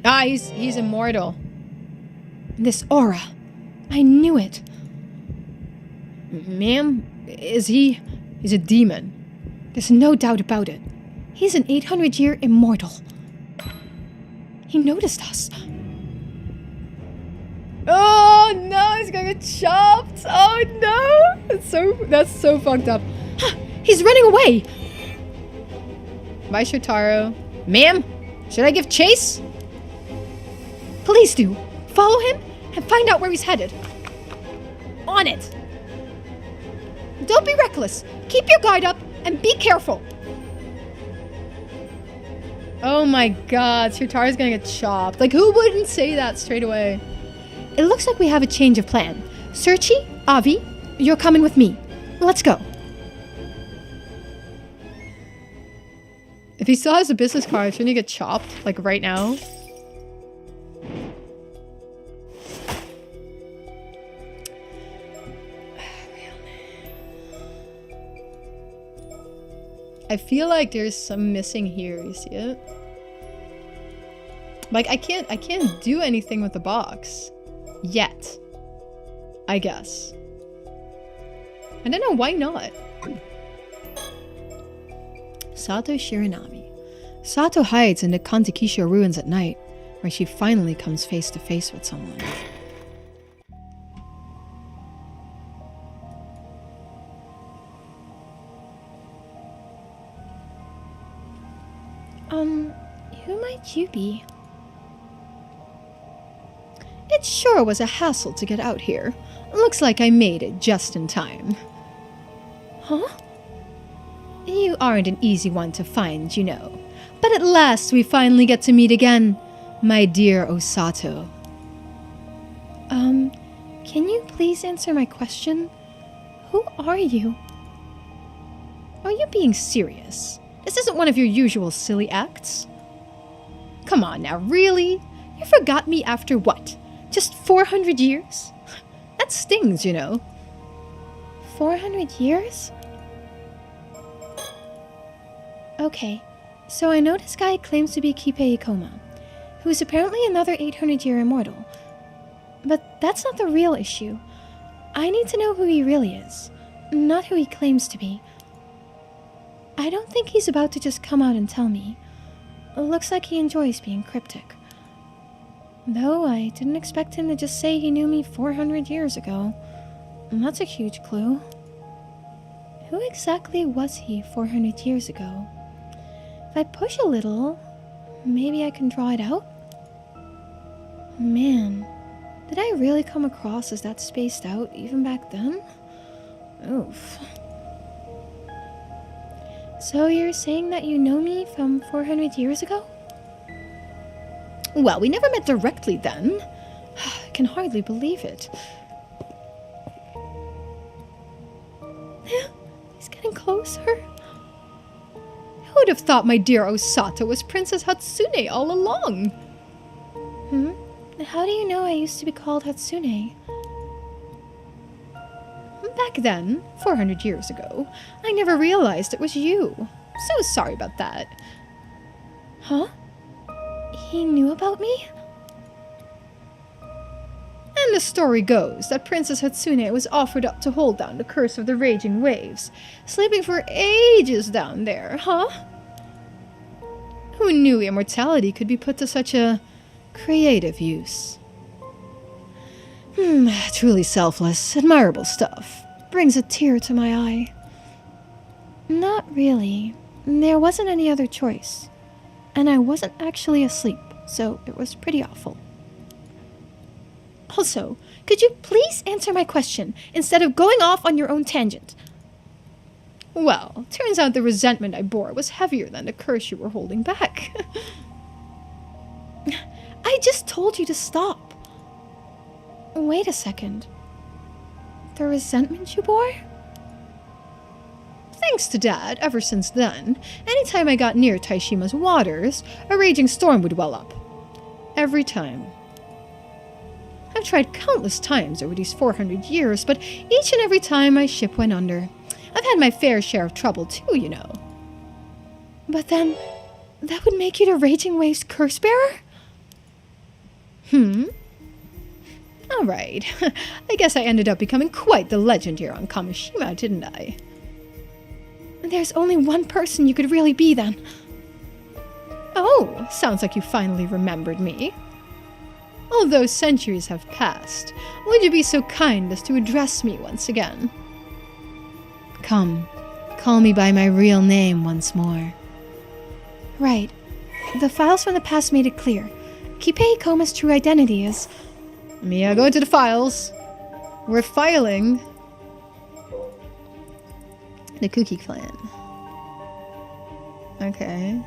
He's immortal. This aura. I knew it. Ma'am, he's a demon. There's no doubt about it. He's an 800-year immortal. He noticed us. Oh no, he's gonna get chopped. Oh no, that's so fucked up. He's running away. Bye, Shotaro. Ma'am, should I give chase? Please do. Follow him and find out where he's headed. On it. Don't be reckless. Keep your guard up and be careful. Oh my god, Shotaro's gonna get chopped. Like, who wouldn't say that straight away? It looks like we have a change of plan. Searchi, Avi, you're coming with me. Let's go. If he still has a business card, shouldn't he get chopped? Like, right now? I feel like there's some missing here. You see it? Like, I can't do anything with the box. Yet. I guess. I don't know, why not? Sato Shiranami. Sato hides in the Kantakisho ruins at night, where she finally comes face to face with someone. Who might you be? It sure was a hassle to get out here. Looks like I made it just in time. Huh? You aren't an easy one to find, you know. But at last we finally get to meet again, my dear Osato. Can you please answer my question? Who are you? Are you being serious? This isn't one of your usual silly acts. Come on now, really? You forgot me after what? Just 400 years? That stings, you know. 400 years? Okay, so I know this guy claims to be Kipei Ikoma, who is apparently another 800-year immortal. But that's not the real issue. I need to know who he really is, not who he claims to be. I don't think he's about to just come out and tell me. Looks like he enjoys being cryptic. Though I didn't expect him to just say he knew me 400 years ago. And that's a huge clue. Who exactly was he 400 years ago? If I push a little, maybe I can draw it out? Man, did I really come across as that spaced out even back then? Oof. So you're saying that you know me from 400 years ago? Well, we never met directly then. I can hardly believe it. He's getting closer. Who'd have thought my dear Osato was Princess Hatsune all along? How do you know I used to be called Hatsune? Back then, 400 years ago, I never realized it was you. So sorry about that. Huh? He knew about me? And the story goes that Princess Hatsune was offered up to hold down the curse of the raging waves, sleeping for ages down there, huh? Who knew immortality could be put to such a creative use? Truly selfless, admirable stuff. Brings a tear to my eye. Not really. There wasn't any other choice. And I wasn't actually asleep, so it was pretty awful. Also, could you please answer my question instead of going off on your own tangent? Well, turns out the resentment I bore was heavier than the curse you were holding back. I just told you to stop. Wait a second. The resentment you bore? Thanks to Dad, ever since then, anytime I got near Taishima's waters, a raging storm would well up. Every time. I've tried countless times over these 400 years, but each and every time my ship went under. I've had my fair share of trouble too, you know. But then, that would make you the Raging Waves curse bearer? Alright. I guess I ended up becoming quite the legend here on Kamishima, didn't I? There's only one person you could really be then. Oh, sounds like you finally remembered me. Although centuries have passed, would you be so kind as to address me once again? Come, call me by my real name once more. Right. The files from the past made it clear. Kipei Ikoma's true identity is... Mia, go into the files. We're filing the Cookie Clan. Okay.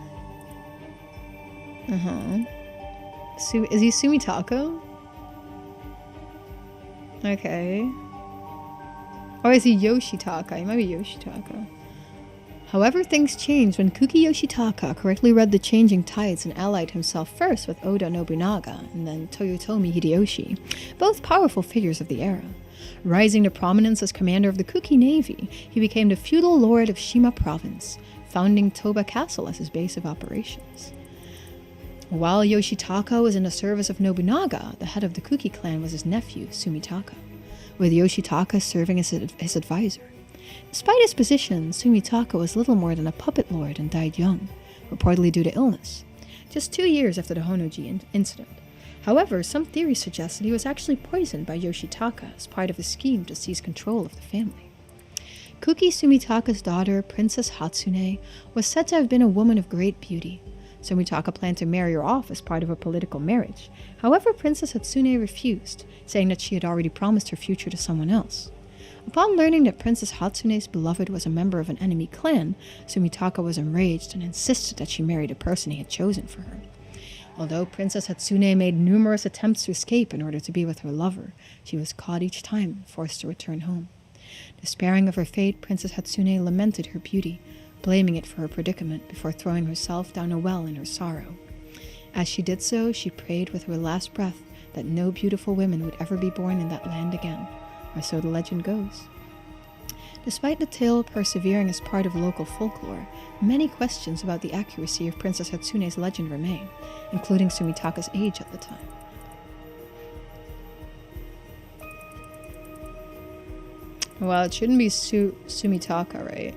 Is he Sumitako? Okay. Or is he Yoshitaka? He might be Yoshitaka. However, things changed when Kuki Yoshitaka correctly read the changing tides and allied himself first with Oda Nobunaga and then Toyotomi Hideyoshi, both powerful figures of the era. Rising to prominence as commander of the Kuki Navy, he became the feudal lord of Shima Province, founding Toba Castle as his base of operations. While Yoshitaka was in the service of Nobunaga, the head of the Kuki clan was his nephew, Sumitaka, with Yoshitaka serving as his advisor. Despite his position, Sumitaka was little more than a puppet lord and died young, reportedly due to illness, just 2 years after the Honoji incident. However, some theories suggest that he was actually poisoned by Yoshitaka as part of a scheme to seize control of the family. Kuki Sumitaka's daughter, Princess Hatsune, was said to have been a woman of great beauty. Sumitaka planned to marry her off as part of a political marriage. However, Princess Hatsune refused, saying that she had already promised her future to someone else. Upon learning that Princess Hatsune's beloved was a member of an enemy clan, Sumitaka was enraged and insisted that she marry the person he had chosen for her. Although Princess Hatsune made numerous attempts to escape in order to be with her lover, she was caught each time and forced to return home. Despairing of her fate, Princess Hatsune lamented her beauty, blaming it for her predicament before throwing herself down a well in her sorrow. As she did so, she prayed with her last breath that no beautiful women would ever be born in that land again, or so the legend goes. Despite the tale persevering as part of local folklore, many questions about the accuracy of Princess Hatsune's legend remain, including Sumitaka's age at the time. Well, it shouldn't be Sumitaka, right?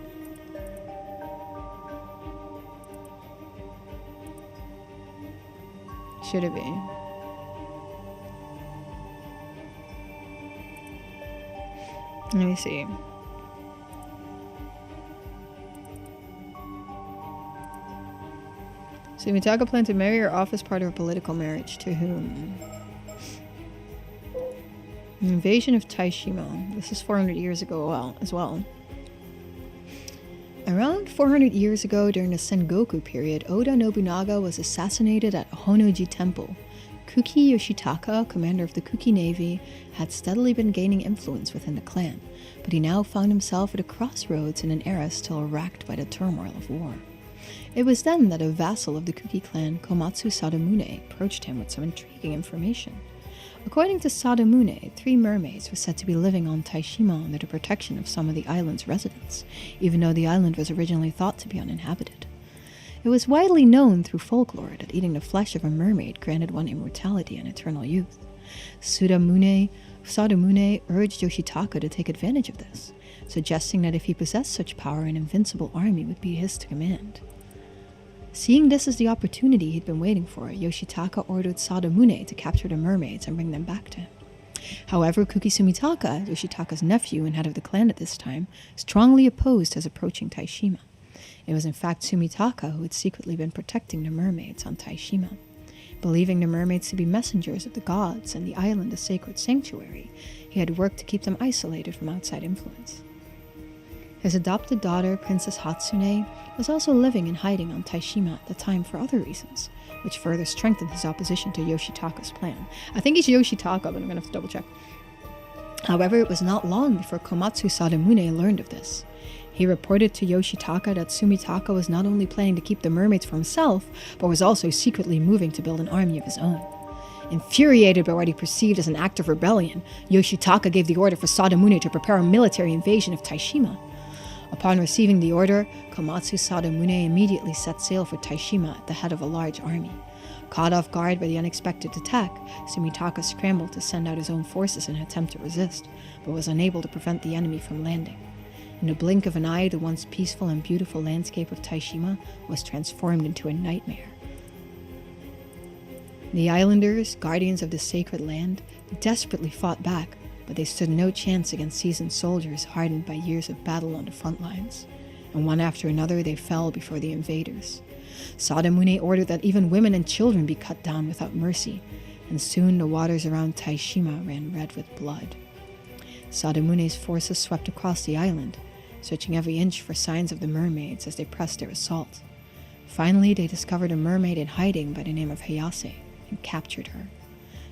Should it be? Let me see. Sumitaka planned to marry her off as part of a political marriage. To whom? An invasion of Taishima. This is 400 years ago as well. Around 400 years ago, during the Sengoku period, Oda Nobunaga was assassinated at Honoji Temple. Kuki Yoshitaka, commander of the Kuki Navy, had steadily been gaining influence within the clan, but he now found himself at a crossroads in an era still racked by the turmoil of war. It was then that a vassal of the Kuki clan, Komatsu Sadamune, approached him with some intriguing information. According to Sadamune, 3 mermaids were said to be living on Taishima under the protection of some of the island's residents, even though the island was originally thought to be uninhabited. It was widely known through folklore that eating the flesh of a mermaid granted one immortality and eternal youth. Sadamune urged Yoshitaka to take advantage of this, suggesting that if he possessed such power, an invincible army would be his to command. Seeing this as the opportunity he'd been waiting for, Yoshitaka ordered Sadamune to capture the mermaids and bring them back to him. However, Kuki Sumitaka, Yoshitaka's nephew and head of the clan at this time, strongly opposed his approaching Taishima. It was in fact Sumitaka who had secretly been protecting the mermaids on Taishima. Believing the mermaids to be messengers of the gods and the island a sacred sanctuary, he had worked to keep them isolated from outside influence. His adopted daughter, Princess Hatsune, was also living in hiding on Taishima at the time for other reasons, which further strengthened his opposition to Yoshitaka's plan. I think he's Yoshitaka, but I'm gonna have to double check. However, it was not long before Komatsu Sadamune learned of this. He reported to Yoshitaka that Sumitaka was not only planning to keep the mermaids for himself, but was also secretly moving to build an army of his own. Infuriated by what he perceived as an act of rebellion, Yoshitaka gave the order for Sadamune to prepare a military invasion of Taishima. Upon receiving the order, Komatsu Sadamune immediately set sail for Taishima at the head of a large army. Caught off guard by the unexpected attack, Sumitaka scrambled to send out his own forces in an attempt to resist, but was unable to prevent the enemy from landing. In the blink of an eye, the once peaceful and beautiful landscape of Taishima was transformed into a nightmare. The islanders, guardians of the sacred land, desperately fought back, but they stood no chance against seasoned soldiers hardened by years of battle on the front lines, and one after another they fell before the invaders. Sadamune ordered that even women and children be cut down without mercy, and soon the waters around Taishima ran red with blood. Sadamune's forces swept across the island, searching every inch for signs of the mermaids as they pressed their assault. Finally, they discovered a mermaid in hiding by the name of Hayase and captured her.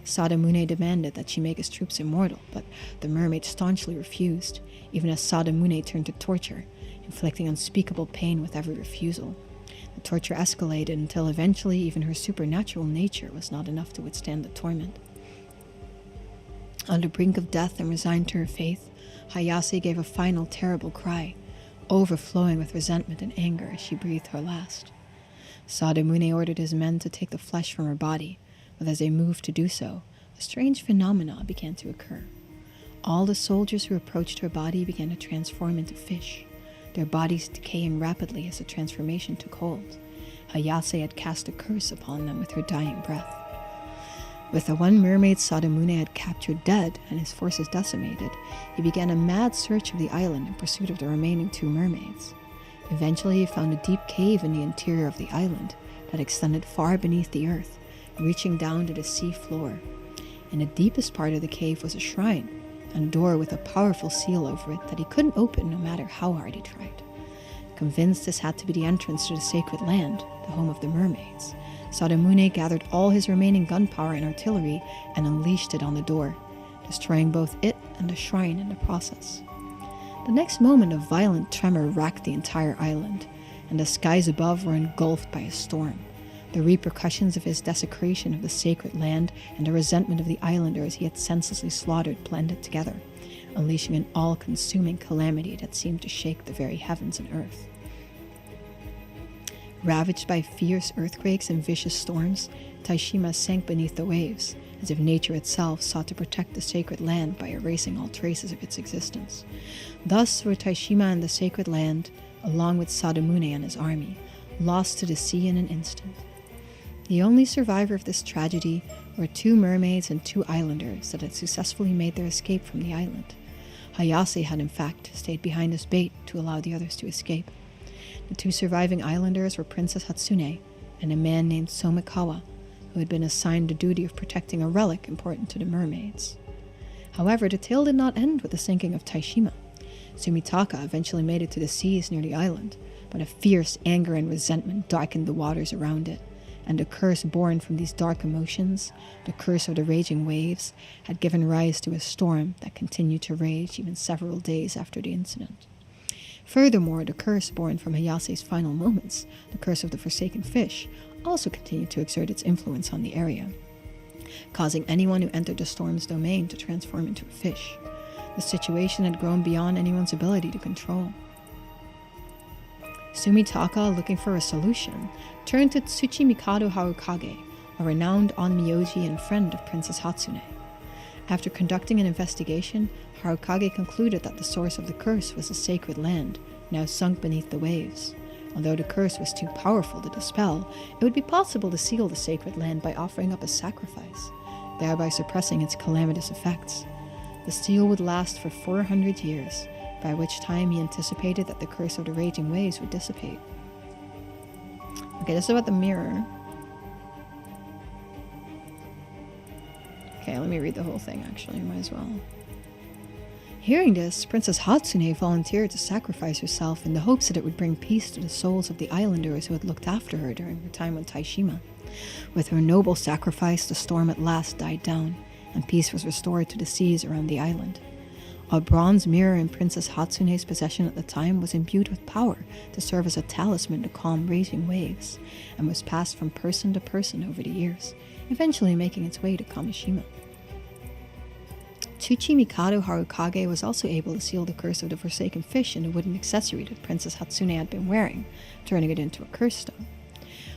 Sadamune demanded that she make his troops immortal, but the mermaid staunchly refused, even as Sadamune turned to torture, inflicting unspeakable pain with every refusal. The torture escalated until eventually even her supernatural nature was not enough to withstand the torment. On the brink of death and resigned to her fate, Hayase gave a final terrible cry, overflowing with resentment and anger as she breathed her last. Sadamune ordered his men to take the flesh from her body, but as they moved to do so, a strange phenomena began to occur. All the soldiers who approached her body began to transform into fish, their bodies decaying rapidly as the transformation took hold. Hayase had cast a curse upon them with her dying breath. With the one mermaid Sadamune had captured dead and his forces decimated, he began a mad search of the island in pursuit of the remaining 2 mermaids. Eventually he found a deep cave in the interior of the island that extended far beneath the earth, reaching down to the sea floor. In the deepest part of the cave was a shrine, and a door with a powerful seal over it that he couldn't open no matter how hard he tried. Convinced this had to be the entrance to the sacred land, the home of the mermaids, Sadamune gathered all his remaining gunpowder and artillery and unleashed it on the door, destroying both it and the shrine in the process. The next moment, a violent tremor racked the entire island, and the skies above were engulfed by a storm. The repercussions of his desecration of the sacred land and the resentment of the islanders he had senselessly slaughtered blended together, unleashing an all-consuming calamity that seemed to shake the very heavens and earth. Ravaged by fierce earthquakes and vicious storms, Taishima sank beneath the waves, as if nature itself sought to protect the sacred land by erasing all traces of its existence. Thus were Taishima and the sacred land, along with Sadamune and his army, lost to the sea in an instant. The only survivor of this tragedy were 2 mermaids and 2 islanders that had successfully made their escape from the island. Hayase had in fact stayed behind as bait to allow the others to escape. The 2 surviving islanders were Princess Hatsune and a man named Somikawa, who had been assigned the duty of protecting a relic important to the mermaids. However, the tale did not end with the sinking of Taishima. Sumitaka eventually made it to the seas near the island, but a fierce anger and resentment darkened the waters around it, and the curse born from these dark emotions, the curse of the raging waves, had given rise to a storm that continued to rage even several days after the incident. Furthermore, the curse born from Hayase's final moments, the curse of the forsaken fish, also continued to exert its influence on the area, causing anyone who entered the storm's domain to transform into a fish. The situation had grown beyond anyone's ability to control. Sumitaka, looking for a solution, turned to Tsuchimikado Harukage, a renowned onmyoji and friend of Princess Hatsune. After conducting an investigation, Harukage concluded that the source of the curse was the sacred land, now sunk beneath the waves. Although the curse was too powerful to dispel, it would be possible to seal the sacred land by offering up a sacrifice, thereby suppressing its calamitous effects. The seal would last for 400 years, by which time he anticipated that the curse of the raging waves would dissipate. Okay, this is about the mirror. Okay, let me read the whole thing actually, might as well. Hearing this, Princess Hatsune volunteered to sacrifice herself in the hopes that it would bring peace to the souls of the islanders who had looked after her during her time on Taishima. With her noble sacrifice, the storm at last died down, and peace was restored to the seas around the island. A bronze mirror in Princess Hatsune's possession at the time was imbued with power to serve as a talisman to calm raging waves, and was passed from person to person over the years, eventually making its way to Kamishima. Tsuchimikado Harukage was also able to seal the curse of the forsaken fish in the wooden accessory that Princess Hatsune had been wearing, turning it into a curse stone.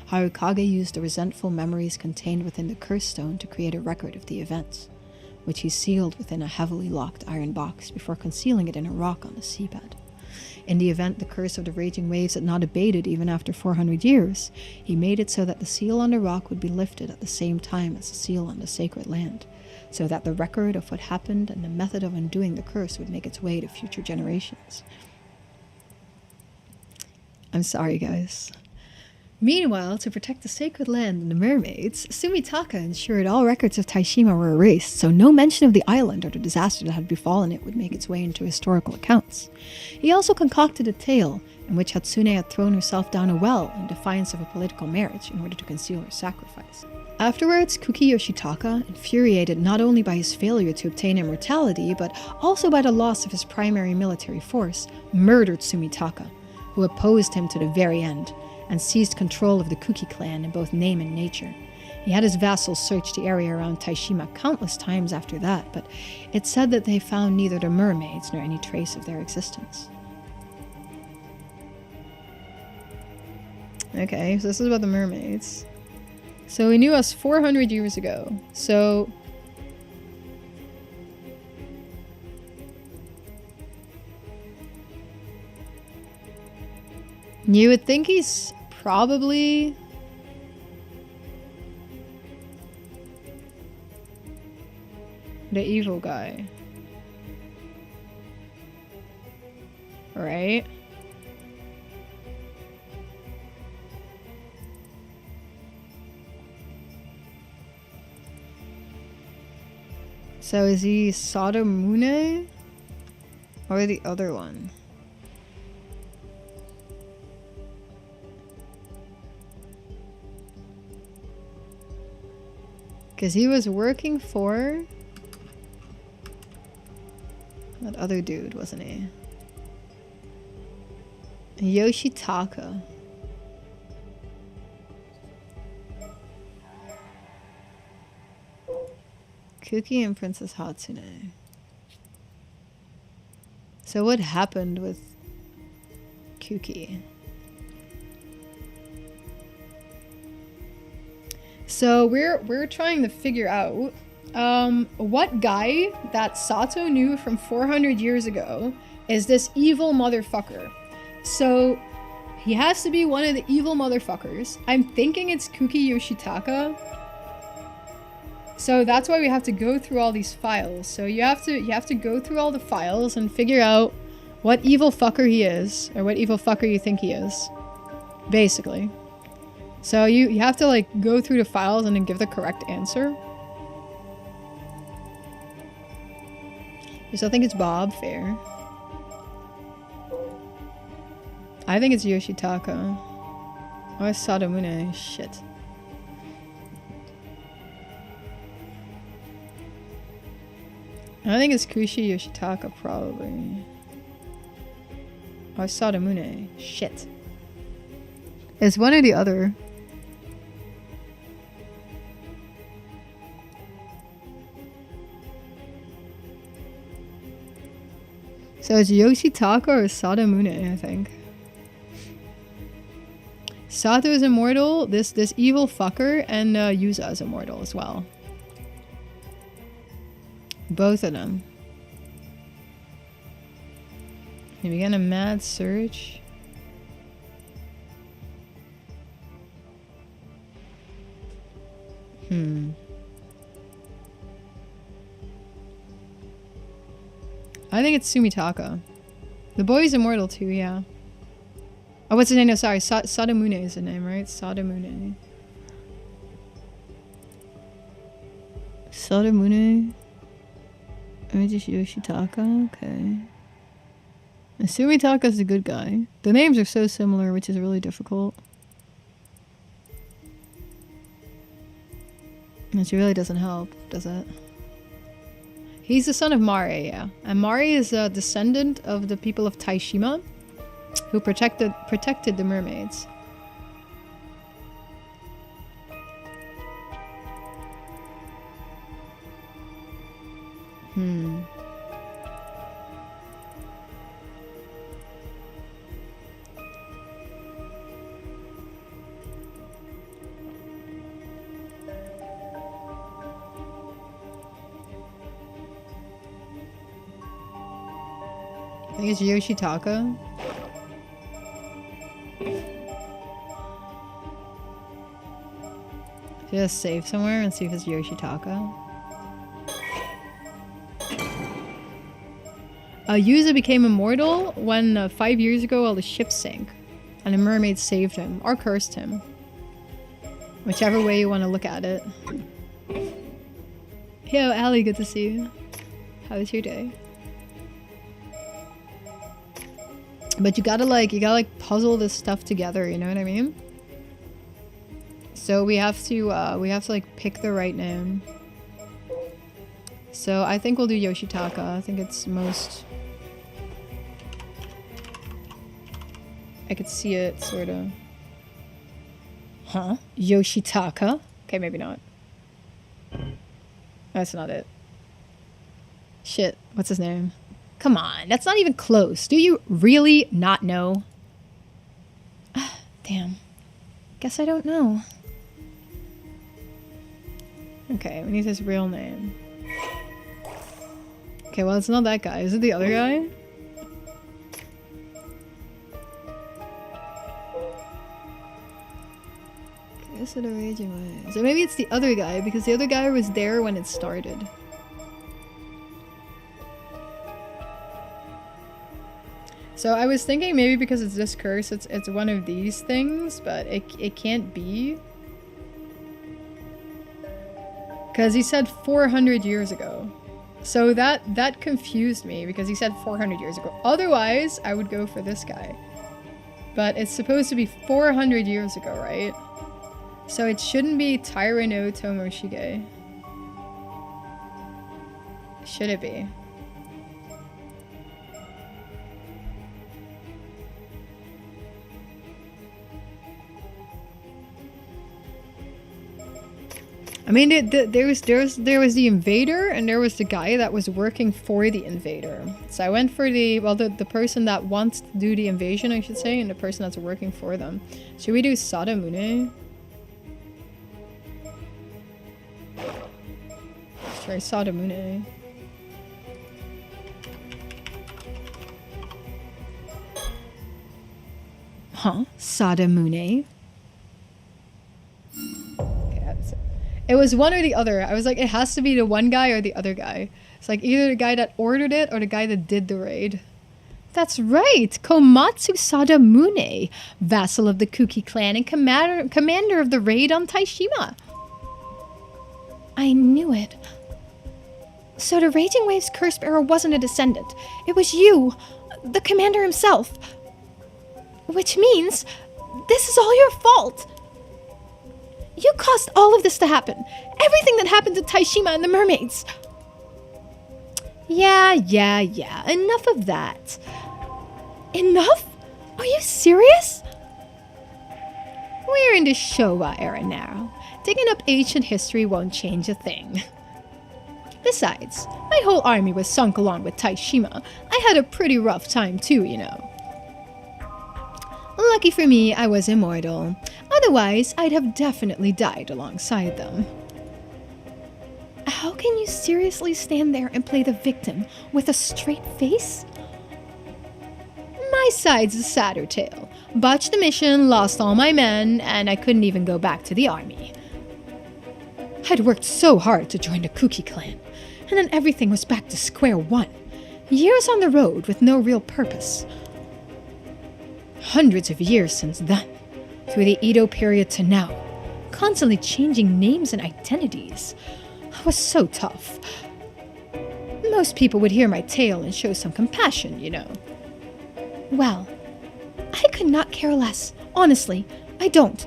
Harukage used the resentful memories contained within the curse stone to create a record of the events, which he sealed within a heavily locked iron box before concealing it in a rock on the seabed. In the event the curse of the raging waves had not abated even after 400 years, he made it so that the seal on the rock would be lifted at the same time as the seal on the sacred land, so that the record of what happened and the method of undoing the curse would make its way to future generations. I'm sorry, guys. Meanwhile, to protect the sacred land and the mermaids, Sumitaka ensured all records of Taishima were erased, so no mention of the island or the disaster that had befallen it would make its way into historical accounts. He also concocted a tale in which Hatsune had thrown herself down a well in defiance of a political marriage in order to conceal her sacrifice. Afterwards, Kuki Yoshitaka, infuriated not only by his failure to obtain immortality, but also by the loss of his primary military force, murdered Sumitaka, who opposed him to the very end, and seized control of the Kuki clan in both name and nature. He had his vassals search the area around Taishima countless times after that, but it said that they found neither the mermaids nor any trace of their existence. Okay, so this is about the mermaids. So he knew us 400 years ago. So you would think he's probably The evil guy. Right? So is he Sadamune? Or the other one? Because he was working for that other dude, wasn't he? Yoshitaka. Kuki and Princess Hatsune. So what happened with Kuki? So we're trying to figure out what guy that Sato knew from 400 years ago is this evil motherfucker. So he has to be one of the evil motherfuckers. I'm thinking it's Kuki Yoshitaka. So that's why we have to go through all these files. So you have to go through all the files and figure out what evil fucker he is, or what evil fucker you think he is, basically. So you have to like go through the files and then give the correct answer. You still think it's Bob? Fair. I think it's Yoshitaka. Or Sadamune. Shit. I think it's Kushi Yoshitaka, probably. Or Sadamune. Shit. It's one or the other. So it's Yoshitaka or Sadamune, I think. Sato is immortal, this evil fucker, and Yuza is immortal as well. Both of them. We began a mad search. I think it's Sumitaka. The boy's immortal too, yeah. Oh, what's his name? No, sorry. Sadamune is the name, right? Sadamune. Sadamune. Or just Yoshitaka? Okay. And Sumitaka's the good guy. The names are so similar, which is really difficult. Which really doesn't help, does it? He's the son of Mare, yeah. And Mare is a descendant of the people of Taishima, who protected the mermaids. I think it's Yoshitaka. Just save somewhere and see if it's Yoshitaka. Yuza became immortal when 5 years ago all the ships sank. And a mermaid saved him, or cursed him. Whichever way you want to look at it. Yo, Allie, good to see you. How was your day? But you gotta puzzle this stuff together, you know what I mean? So we have to like pick the right name. So I think we'll do Yoshitaka. I think it's most... I could see it, sort of. Huh? Yoshitaka? Okay, maybe not. That's not it. Shit, what's his name? Come on, that's not even close. Do you really not know? Damn. Guess I don't know. Okay, we need his real name. Okay, well, it's not that guy. Is it the other guy? Guess it originally. So maybe it's the other guy, because the other guy was there when it started. So I was thinking maybe because it's this curse, it's one of these things, but it can't be. Because he said 400 years ago. So that confused me because he said 400 years ago. Otherwise, I would go for this guy. But it's supposed to be 400 years ago, right? So it shouldn't be Taira no Tomoshige. Should it be? I mean, there was the invader, and there was the guy that was working for the invader. So I went for the person that wants to do the invasion, I should say, and the person that's working for them. Should we do Sadamune? Let's try Sadamune. Huh? Sadamune? It was one or the other. I was like, it has to be the one guy or the other guy. It's like either the guy that ordered it or the guy that did the raid. That's right! Komatsu Sadamune, vassal of the Kuki clan and commander of the raid on Taishima. I knew it. So the Raging Waves curse bearer wasn't a descendant. It was you, the commander himself. Which means, this is all your fault. You caused all of this to happen. Everything that happened to Taishima and the mermaids. Yeah. Enough of that. Enough? Are you serious? We're in the Showa era now. Digging up ancient history won't change a thing. Besides, my whole army was sunk along with Taishima. I had a pretty rough time too, you know. Lucky for me, I was immortal. Otherwise, I'd have definitely died alongside them. How can you seriously stand there and play the victim with a straight face? My side's the sadder tale. Botched the mission, lost all my men, and I couldn't even go back to the army. I'd worked so hard to join the Kuki clan, and then everything was back to square one. Years on the road with no real purpose. Hundreds of years since then, through the Edo period to now, constantly changing names and identities. It was so tough. Most people would hear my tale and show some compassion, you know. Well, I could not care less. Honestly, I don't.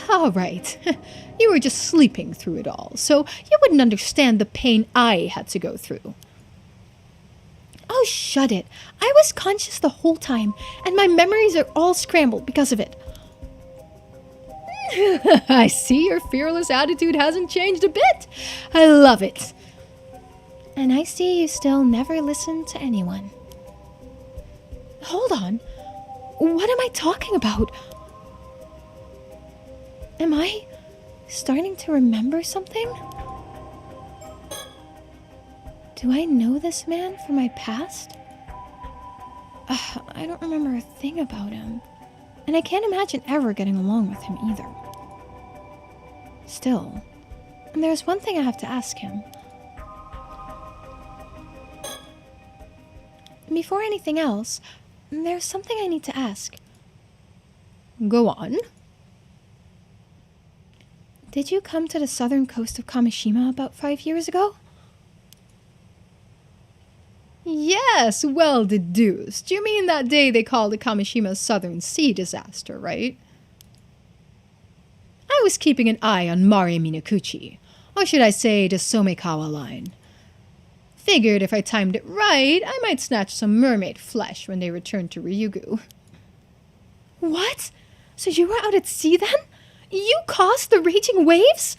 All right. You were just sleeping through it all, so you wouldn't understand the pain I had to go through. Oh, shut it. I was conscious the whole time, and my memories are all scrambled because of it. I see your fearless attitude hasn't changed a bit. I love it. And I see you still never listen to anyone. Hold on. What am I talking about? Am I starting to remember something? Do I know this man from my past? I don't remember a thing about him. And I can't imagine ever getting along with him either. Still, there's one thing I have to ask him. Before anything else, there's something I need to ask. Go on. Did you come to the southern coast of Kamishima about 5 years ago? Yes, well deduced. You mean that day they called the Kamishima Southern Sea disaster, right? I was keeping an eye on Mari Minakuchi, or should I say the Somekawa line. Figured if I timed it right, I might snatch some mermaid flesh when they returned to Ryugu. What? So you were out at sea then? You caused the raging waves?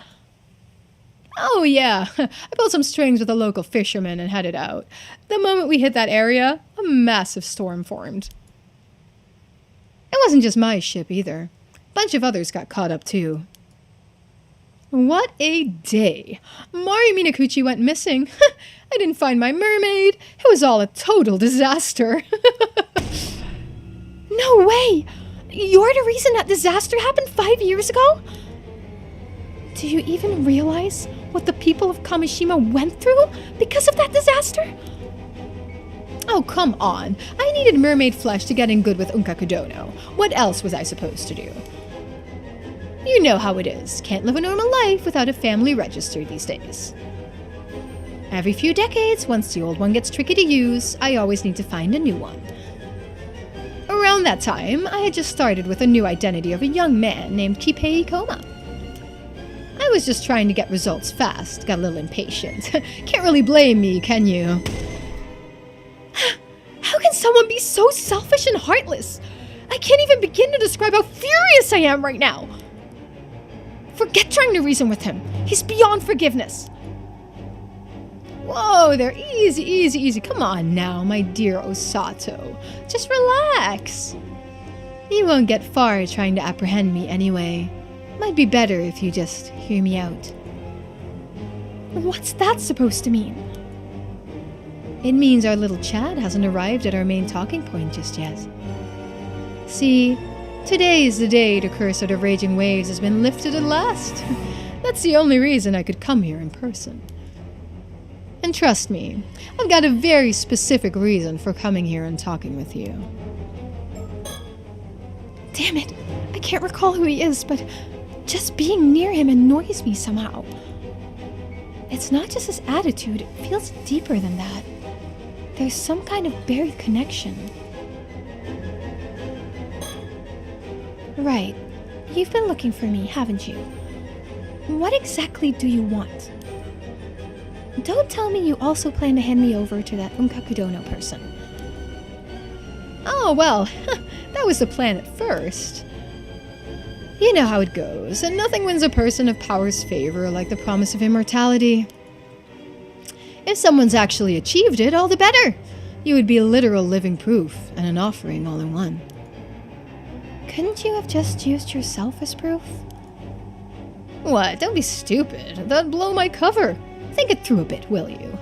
Oh yeah, I pulled some strings with a local fisherman and headed out. The moment we hit that area, a massive storm formed. It wasn't just my ship either. A bunch of others got caught up too. What a day. Mari Minakuchi went missing. I didn't find my mermaid. It was all a total disaster. No way! You're the reason that disaster happened 5 years ago? Do you even realize what the people of Kamishima went through because of that disaster? Oh, come on. I needed mermaid flesh to get in good with Unkakudono. What else was I supposed to do? You know how it is. Can't live a normal life without a family register these days. Every few decades, once the old one gets tricky to use, I always need to find a new one. Around that time, I had just started with a new identity of a young man named Kipei Koma. I was just trying to get results fast, got a little impatient. Can't really blame me, can you? How can someone be so selfish and heartless? I can't even begin to describe how furious I am right now. Forget trying to reason with him. He's beyond forgiveness. Whoa there, easy. Come on now, my dear Osato. Just relax. You won't get far trying to apprehend me anyway. Might be better if you just hear me out. What's that supposed to mean? It means our little chat hasn't arrived at our main talking point just yet. See, today is the day the curse of the raging waves has been lifted at last. That's the only reason I could come here in person. And trust me, I've got a very specific reason for coming here and talking with you. Damn it, I can't recall who he is, but just being near him annoys me somehow. It's not just his attitude, it feels deeper than that. There's some kind of buried connection. Right, you've been looking for me, haven't you? What exactly do you want? Don't tell me you also plan to hand me over to that Unkakudono person. Oh, well, that was the plan at first. You know how it goes, and nothing wins a person of power's favor like the promise of immortality. If someone's actually achieved it, all the better. You would be literal living proof, and an offering all in one. Couldn't you have just used yourself as proof? What? Don't be stupid. That'd blow my cover. Think it through a bit, will you?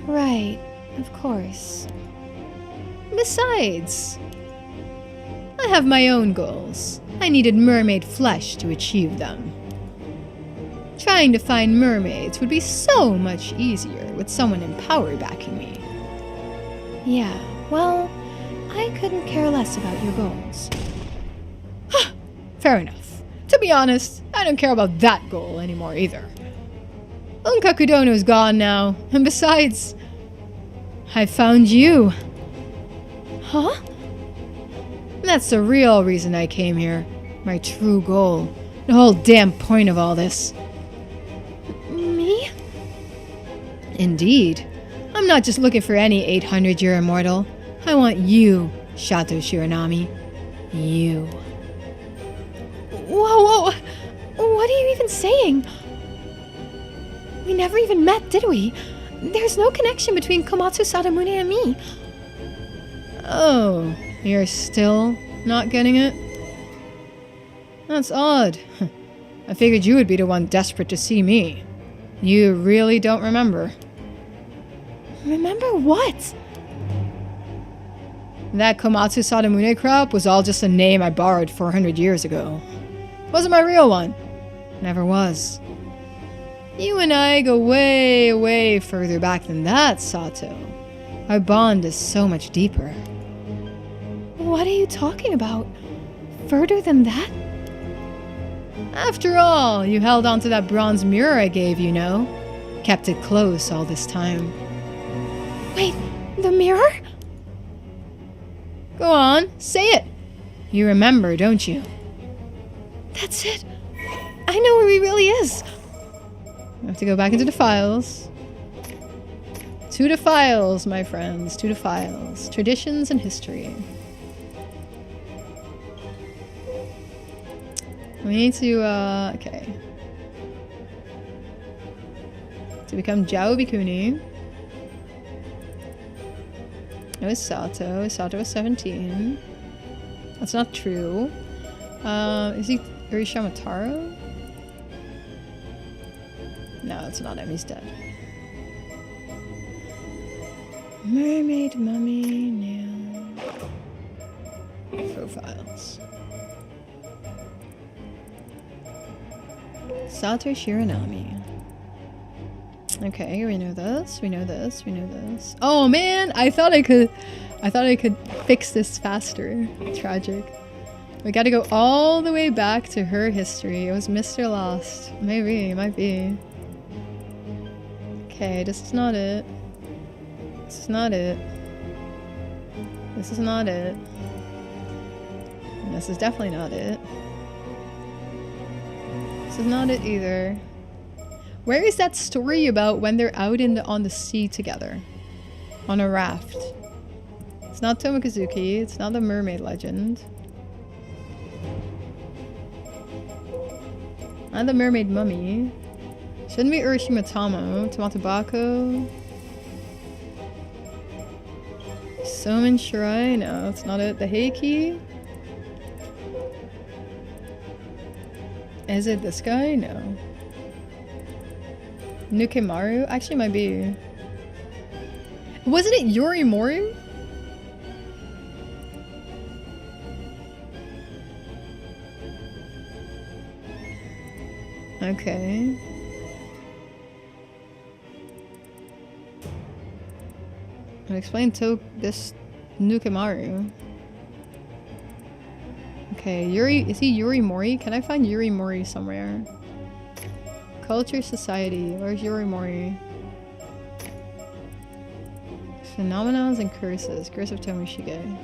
Right, of course. Besides, I have my own goals. I needed mermaid flesh to achieve them. Trying to find mermaids would be so much easier with someone in power backing me. Yeah, well, I couldn't care less about your goals. Fair enough. To be honest, I don't care about that goal anymore either. Unkakudono's gone now, and besides, I found you. Huh? That's the real reason I came here. My true goal. The whole damn point of all this. Me? Indeed. I'm not just looking for any 800-year immortal. I want you, Shato Shiranami. You. Whoa. What are you even saying? We never even met, did we? There's no connection between Komatsu Sadamune and me. Oh, you're still not getting it? That's odd. I figured you would be the one desperate to see me. You really don't remember. Remember what? That Komatsu Sadamune crap was all just a name I borrowed 400 years ago. Wasn't my real one. Never was. You and I go way, way further back than that, Sato. Our bond is so much deeper. What are you talking about? Further than that? After all, you held onto that bronze mirror I gave you, no? Kept it close all this time. Wait, the mirror? Go on, say it. You remember, don't you? That's it. I know where he really is. I have to go back into the files. To the files, my friends. To the files. Traditions and history. We need to, okay. To become Jao Bikuni. It was Sato. Sato was 17. That's not true. Is he Urishamataro? No, it's not him. He's dead. Mermaid, mummy, new. Profiles. Sato Shiranami. Okay, we know this, we know this, we know this. Oh man, I thought I could fix this faster. Tragic. We gotta go all the way back to her history. It was Mr. Lost. Maybe, it might be. Okay, this is not it. This is not it. This is not it. And this is definitely not it. This is not it either. Where is that story about when they're out on the sea together? On a raft. It's not Tomokazuki. It's not the mermaid legend. Not the mermaid mummy. Shouldn't be Urashima Tomatabako. Somen Shirai? No, it's not it. The Heiki? Is it this guy? No. Nukemaru? Actually, might be. Wasn't it Yorimoru? Okay. I'll explain to this Nukemaru. Okay, is he Yorimori? Can I find Yorimori somewhere? Culture Society. Where's Yorimori? Phenomenons and curses. Curse of Tomoshige.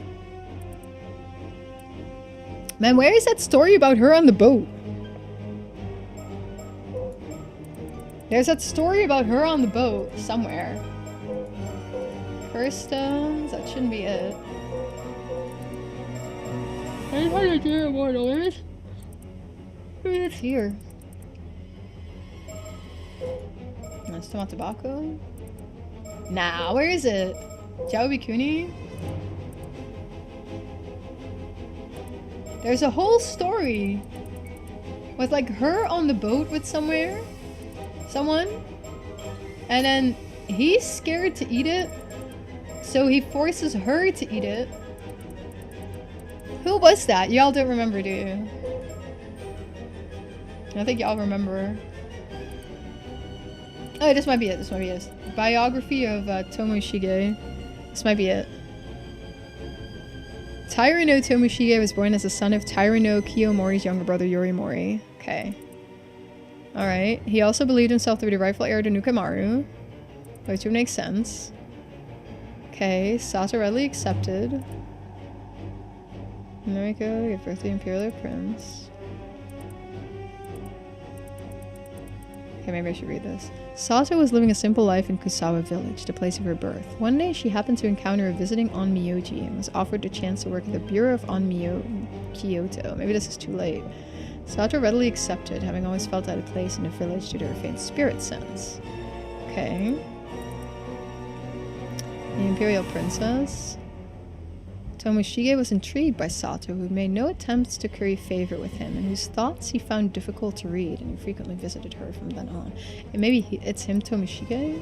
Man, where is that story about her on the boat? There's that story about her on the boat somewhere. Curse stones? That shouldn't be it. I just want to do more noise. Maybe it's here. That's Tomatabako? Nah, where is it? Jaobikuni? There's a whole story with like her on the boat with someone, and then he's scared to eat it, so he forces her to eat it. Who was that? Y'all don't remember, do you? I think y'all remember. Oh, this might be it. This might be it. Biography of Tomoshige. This might be it. Taira no Tomoshige was born as the son of Taira no Kiyomori's younger brother Yorimori. Okay. Alright. He also believed himself to be the rightful heir to Nukemaru, which would make sense. Okay. Sato readily accepted. Noriko gave birth to the Imperial Prince. Okay, maybe I should read this. Sato was living a simple life in Kusawa village, the place of her birth. One day, she happened to encounter a visiting Onmyoji and was offered the chance to work at the Bureau of Onmyo Kyoto. Maybe this is too late. Sato readily accepted, having always felt out of place in the village due to her faint spirit sense. Okay. The Imperial Princess. Tomoshige was intrigued by Sato, who made no attempts to curry favor with him, and whose thoughts he found difficult to read, and who frequently visited her from then on. And maybe it's him, Tomoshige?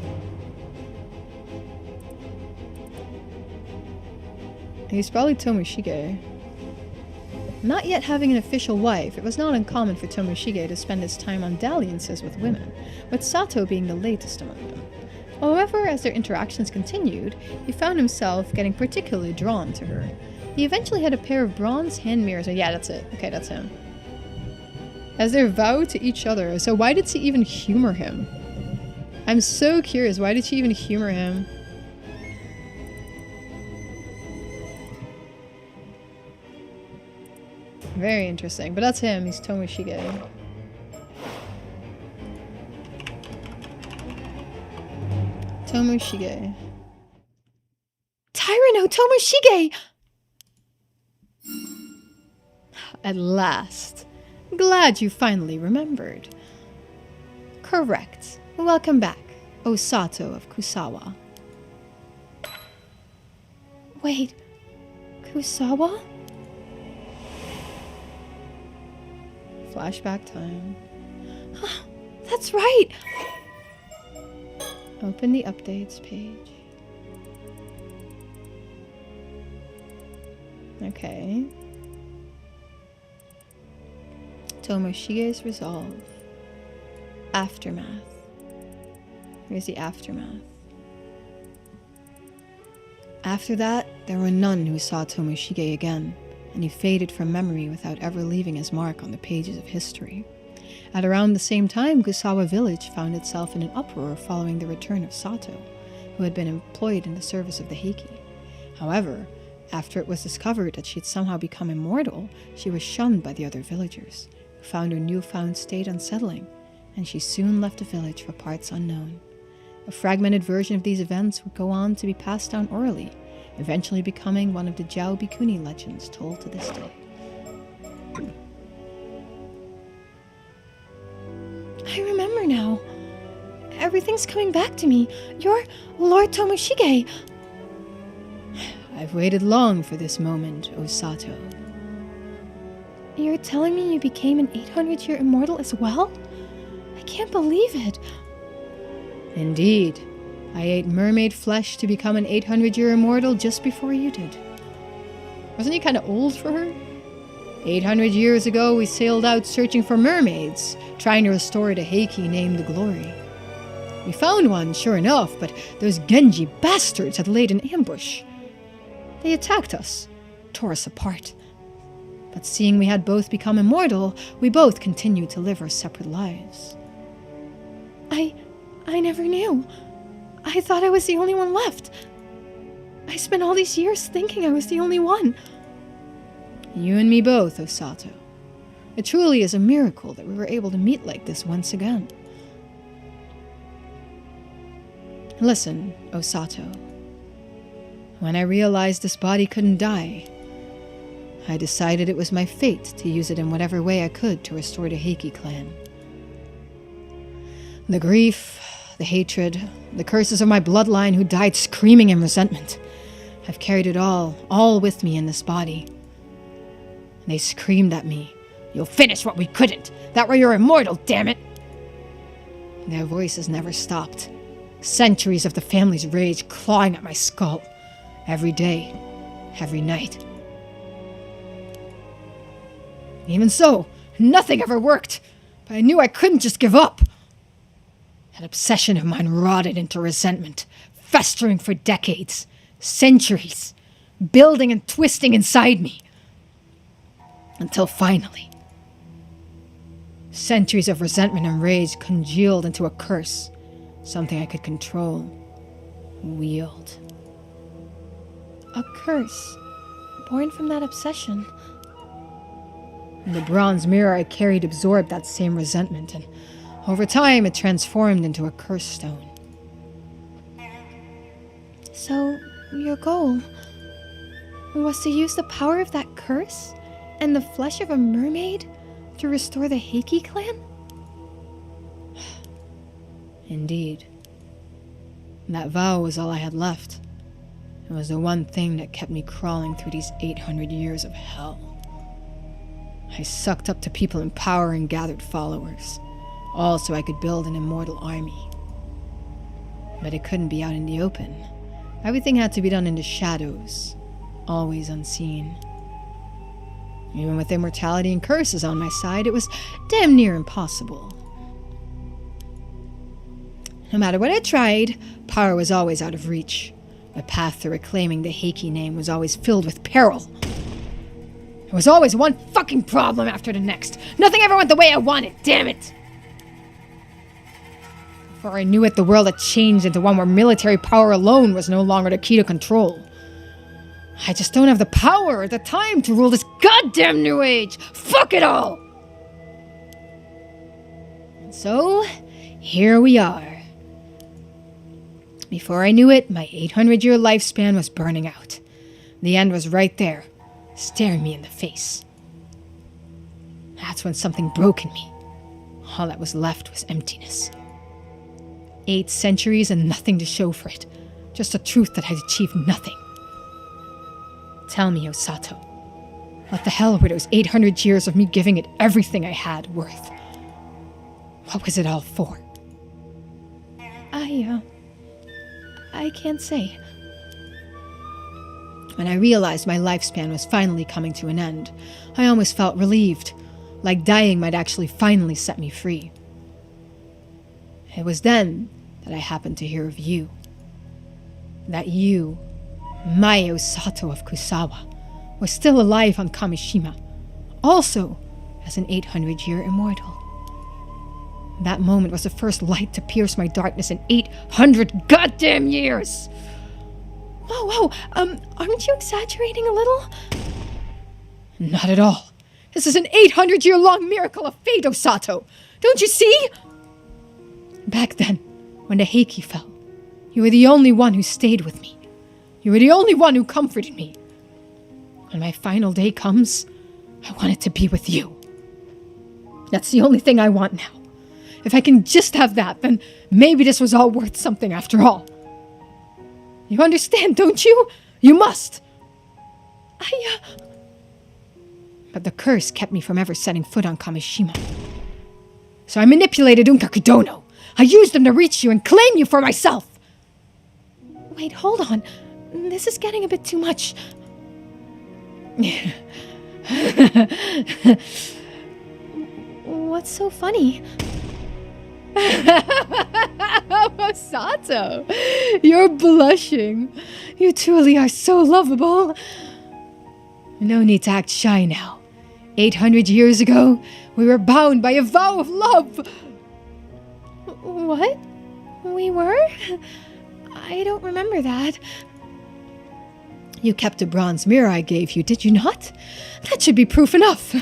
He's probably Tomoshige. Not yet having an official wife, it was not uncommon for Tomoshige to spend his time on dalliances with women, with Sato being the latest among them. However, as their interactions continued, he found himself getting particularly drawn to her. He eventually had a pair of bronze hand mirrors. Oh, yeah, that's it. Okay, that's him. As their vow to each other. So why did she even humor him? I'm so curious. Why did she even humor him? Very interesting. But that's him. He's Tomoshige. Tomoshige. Taira no Tomoshige! At last. Glad you finally remembered. Correct. Welcome back, Osato of Kusawa. Wait, Kusawa? Flashback time. That's right! Open the updates page. Okay. Tomoshige's resolve. Aftermath. Here's the aftermath. After that, there were none who saw Tomoshige again, and he faded from memory without ever leaving his mark on the pages of history. At around the same time, Gusawa village found itself in an uproar following the return of Sato, who had been employed in the service of the Heiki. However, after it was discovered that she had somehow become immortal, she was shunned by the other villagers, who found her newfound state unsettling, and she soon left the village for parts unknown. A fragmented version of these events would go on to be passed down orally, eventually becoming one of the Jiao Bikuni legends told to this day. I remember now. Everything's coming back to me. You're Lord Tomoshige. I've waited long for this moment, O Sato. You're telling me you became an 800-year immortal as well? I can't believe it. Indeed. I ate mermaid flesh to become an 800-year immortal just before you did. Wasn't he kind of old for her? 800 years ago, we sailed out searching for mermaids, trying to restore the Heiki named the Glory. We found one, sure enough, but those Genji bastards had laid an ambush. They attacked us, tore us apart. But seeing we had both become immortal, we both continued to live our separate lives. I never knew. I thought I was the only one left. I spent all these years thinking I was the only one. You and me both, Osato. It truly is a miracle that we were able to meet like this once again. Listen, Osato. When I realized this body couldn't die, I decided it was my fate to use it in whatever way I could to restore the Heiki clan. The grief, the hatred, the curses of my bloodline who died screaming in resentment. I've carried it all with me in this body. They screamed at me, "You'll finish what we couldn't! That way you're immortal, damn it!" Their voices never stopped. Centuries of the family's rage clawing at my skull. Every day, every night. Even so, nothing ever worked. But I knew I couldn't just give up. That obsession of mine rotted into resentment, festering for decades, centuries, building and twisting inside me. Until finally, centuries of resentment and rage congealed into a curse, something I could control, wield. A curse, born from that obsession. The bronze mirror I carried absorbed that same resentment, and over time it transformed into a curse stone. So, your goal was to use the power of that curse and the flesh of a mermaid to restore the Heiki clan? Indeed. That vow was all I had left. It was the one thing that kept me crawling through these 800 years of hell. I sucked up to people in power and gathered followers, all so I could build an immortal army. But it couldn't be out in the open. Everything had to be done in the shadows, always unseen. Even with immortality and curses on my side, it was damn near impossible. No matter what I tried, power was always out of reach. The path to reclaiming the Heiki name was always filled with peril. There was always one fucking problem after the next. Nothing ever went the way I wanted, damn it! Before I knew it, the world had changed into one where military power alone was no longer the key to control. I just don't have the power or the time to rule this goddamn new age! Fuck it all! And so, here we are. Before I knew it, my 800-year lifespan was burning out. The end was right there, staring me in the face. That's when something broke in me. All that was left was emptiness. 8 centuries and nothing to show for it. Just the truth that I'd achieved nothing. Tell me, Osato, what the hell were those 800 years of me giving it everything I had worth? What was it all for? I can't say. When I realized my lifespan was finally coming to an end, I almost felt relieved, like dying might actually finally set me free. It was then that I happened to hear of you. That you, Maio Sato of Kusawa, was still alive on Kamishima, also as an 800-year immortal. That moment was the first light to pierce my darkness in 800 goddamn years! Whoa, aren't you exaggerating a little? Not at all. This is an 800-year-long miracle of fate, Osato! Don't you see? Back then, when the Heiki fell, you were the only one who stayed with me. You were the only one who comforted me. When my final day comes, I want it to be with you. That's the only thing I want now. If I can just have that, then maybe this was all worth something after all. You understand, don't you? You must! But the curse kept me from ever setting foot on Kamishima. So I manipulated Unkakudono. I used them to reach you and claim you for myself! Wait, hold on. This is getting a bit too much. What's so funny? Sato, you're blushing. You truly are so lovable. No need to act shy now. 800 years ago, we were bound by a vow of love. What? We were? I don't remember that. You kept the bronze mirror I gave you, did you not? That should be proof enough.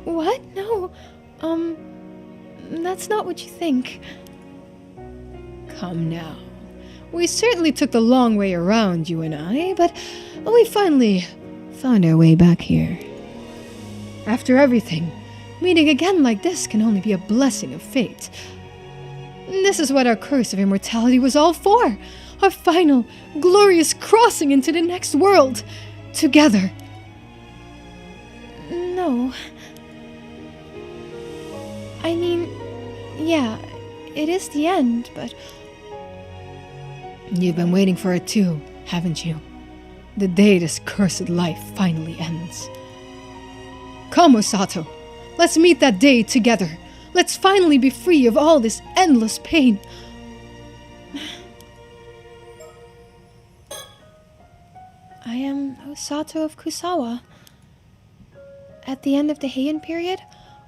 What? No. That's not what you think. Come now. We certainly took the long way around, you and I, but we finally found our way back here. After everything, meeting again like this can only be a blessing of fate. This is what our curse of immortality was all for. Our final, glorious crossing into the next world. Together. No. I mean, yeah, it is the end, but... You've been waiting for it too, haven't you? The day this cursed life finally ends. Come, Osato. Let's meet that day together. Let's finally be free of all this endless pain. I am Osato of Kusawa. At the end of the Heian period,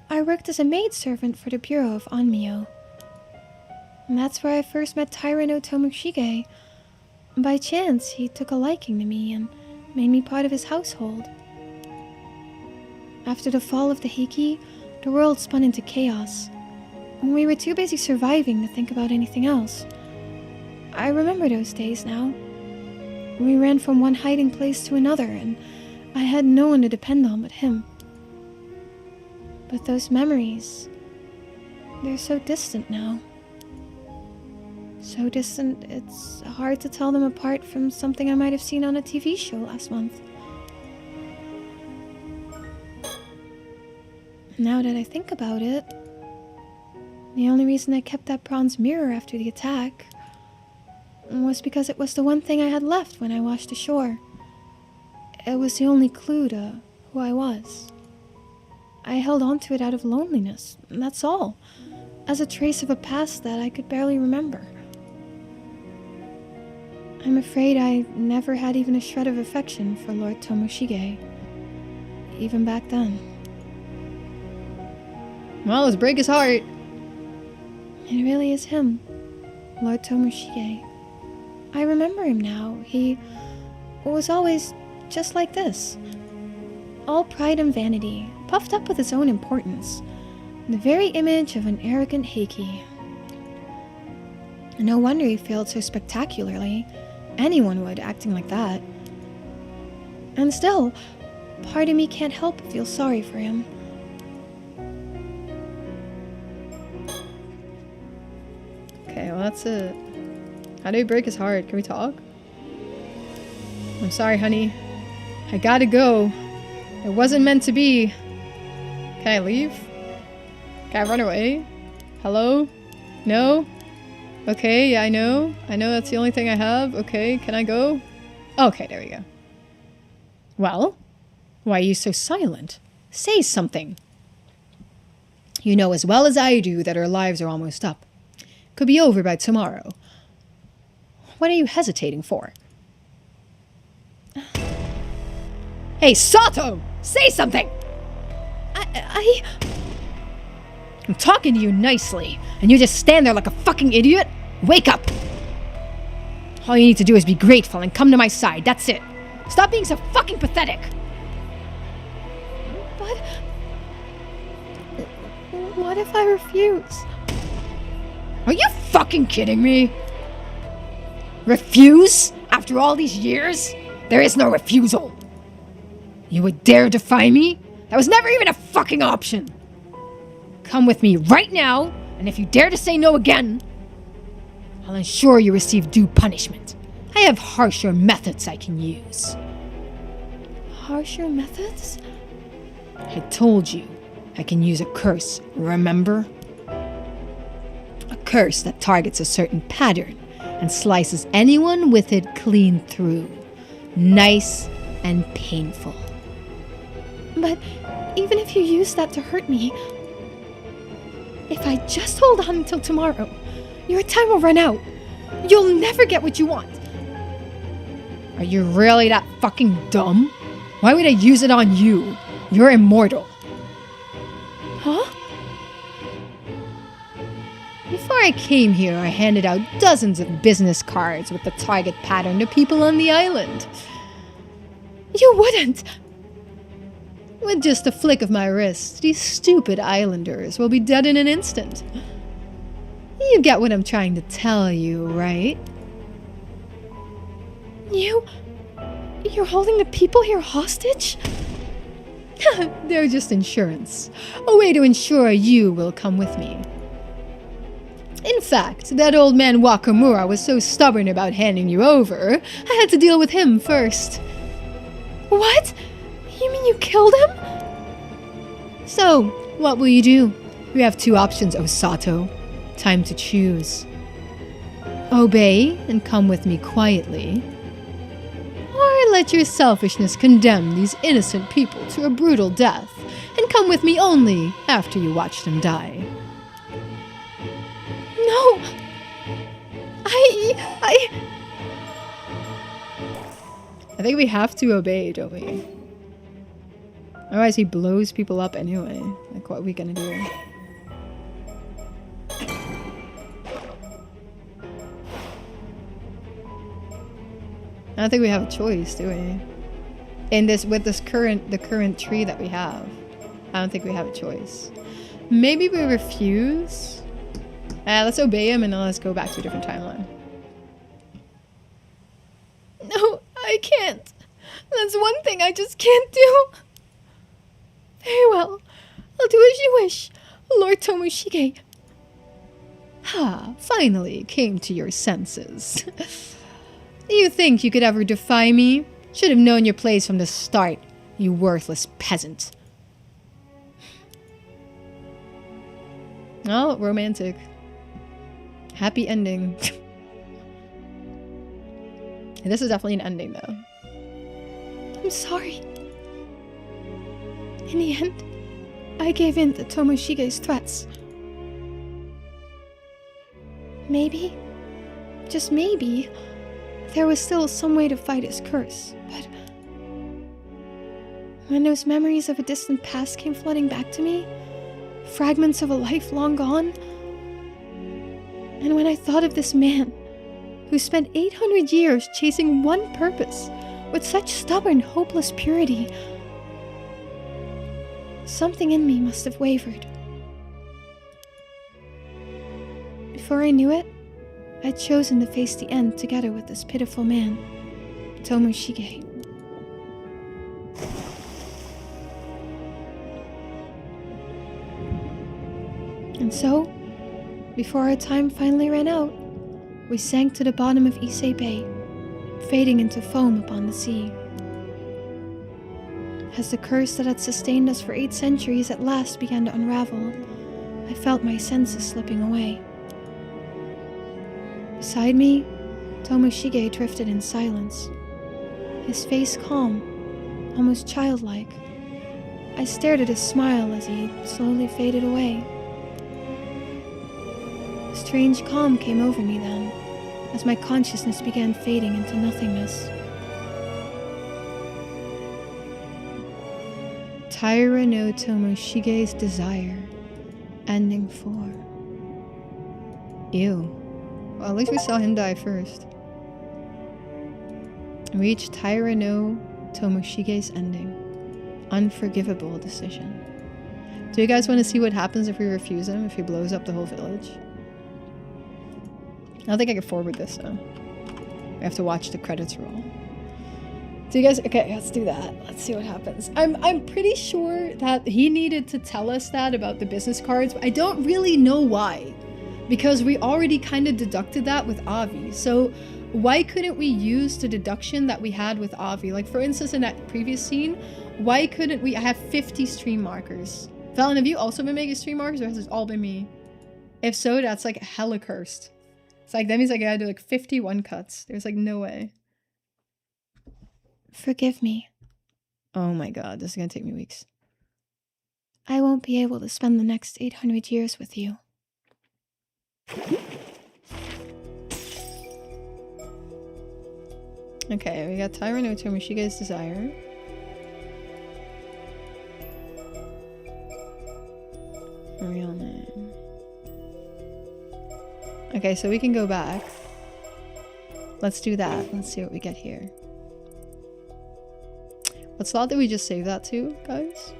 I worked as a maidservant for the Bureau of Onmyo. And that's where I first met Taira no Tomoshige. By chance, he took a liking to me and made me part of his household. After the fall of the Heiki, the world spun into chaos. And we were too busy surviving to think about anything else. I remember those days now. We ran from one hiding place to another, and I had no one to depend on but him. But those memories, they're so distant now. So distant, it's hard to tell them apart from something I might have seen on a TV show last month. Now that I think about it, the only reason I kept that bronze mirror after the attack was because it was the one thing I had left when I washed ashore. It was the only clue to who I was. I held on to it out of loneliness, and that's all, as a trace of a past that I could barely remember. I'm afraid I never had even a shred of affection for Lord Tomoshige, even back then. Well, let's break his heart. It really is him, Lord Tomoshige. I remember him now. He was always just like this. All pride and vanity, puffed up with his own importance. The very image of an arrogant Heiki. No wonder he failed so spectacularly. Anyone would, acting like that. And still, part of me can't help but feel sorry for him. Okay, well that's it. How do we break his heart? Can we talk? I'm sorry, honey. I gotta go. It wasn't meant to be. Can I leave? Can I run away? Hello? No? Okay, yeah, I know. I know that's the only thing I have. Okay, can I go? Okay, there we go. Well? Why are you so silent? Say something. You know as well as I do that our lives are almost up. could be over by tomorrow. What are you hesitating for? Hey, Sato! Say something! I'm talking to you nicely, and you just stand there like a fucking idiot? Wake up! All you need to do is be grateful and come to my side, that's it. Stop being so fucking pathetic! But... what if I refuse? Are you fucking kidding me? Refuse? After all these years? There is no refusal. You would dare defy me? That was never even a fucking option. Come with me right now, and if you dare to say no again, I'll ensure you receive due punishment. I have harsher methods I can use. Harsher methods? I told you I can use a curse, remember? A curse that targets a certain pattern and slices anyone with it clean through. Nice and painful. But even if you use that to hurt me, if I just hold on until tomorrow, your time will run out. You'll never get what you want. Are you really that fucking dumb? Why would I use it on you? You're immortal. Huh? Before I came here, I handed out dozens of business cards with the target pattern to people on the island. You wouldn't! With just a flick of my wrist, these stupid islanders will be dead in an instant. You get what I'm trying to tell you, right? You're holding the people here hostage? They're just insurance. A way to ensure you will come with me. In fact, that old man Wakamura was so stubborn about handing you over, I had to deal with him first. What? You mean you killed him? So, what will you do? You have two options, Osato. Time to choose. Obey and come with me quietly, or let your selfishness condemn these innocent people to a brutal death and come with me only after you watch them die. No! I think we have to obey, don't we? Otherwise he blows people up anyway. Like, what are we gonna do? I don't think we have a choice, do we? With the current tree that we have, I don't think we have a choice. Maybe we refuse. Let's obey him and then let's go back to a different timeline. No, I can't. That's one thing I just can't do. Very well. I'll do as you wish, Lord Tomoshige. Ha, finally came to your senses. You think you could ever defy me? Should have known your place from the start, you worthless peasant. Oh, romantic. Happy ending. This is definitely an ending, though. I'm sorry. In the end, I gave in to Tomoshige's threats. Maybe, just maybe, there was still some way to fight his curse, but when those memories of a distant past came flooding back to me, fragments of a life long gone, and when I thought of this man who spent 800 years chasing one purpose with such stubborn, hopeless purity, something in me must have wavered. Before I knew it, I'd chosen to face the end together with this pitiful man, Tomoshige. And so, before our time finally ran out, we sank to the bottom of Issei Bay, fading into foam upon the sea. As the curse that had sustained us for 8 centuries at last began to unravel, I felt my senses slipping away. Beside me, Tomoshige drifted in silence, his face calm, almost childlike. I stared at his smile as he slowly faded away. His strange calm came over me then, as my consciousness began fading into nothingness. Taira no Tomoshige's Desire. Ending 4. Ew. Well, at least we saw him die first. Reach Taira no Tomoshige's ending. Unforgivable decision. Do you guys want to see what happens if we refuse him? If he blows up the whole village? I don't think I can forward this though. We have to watch the credits roll. Do you guys? Okay, let's do that. Let's see what happens. I'm pretty sure that he needed to tell us that about the business cards. But I don't really know why, because we already kind of deducted that with Avi. So why couldn't we use the deduction that we had with Avi? Like for instance, in that previous scene, why couldn't we? I have 50 stream markers. Valen, have you also been making stream markers, or has it all been me? If so, that's like hella cursed. It's like that means like I gotta do like 51 cuts. There's like no way. Forgive me. Oh my god, this is gonna take me weeks. I won't be able to spend the next 800 years with you. Okay, we got Taira no Tomoshige's Desire. Real name. Okay, so we can go back. Let's do that. Let's see what we get here. What slot did we just save that to, guys?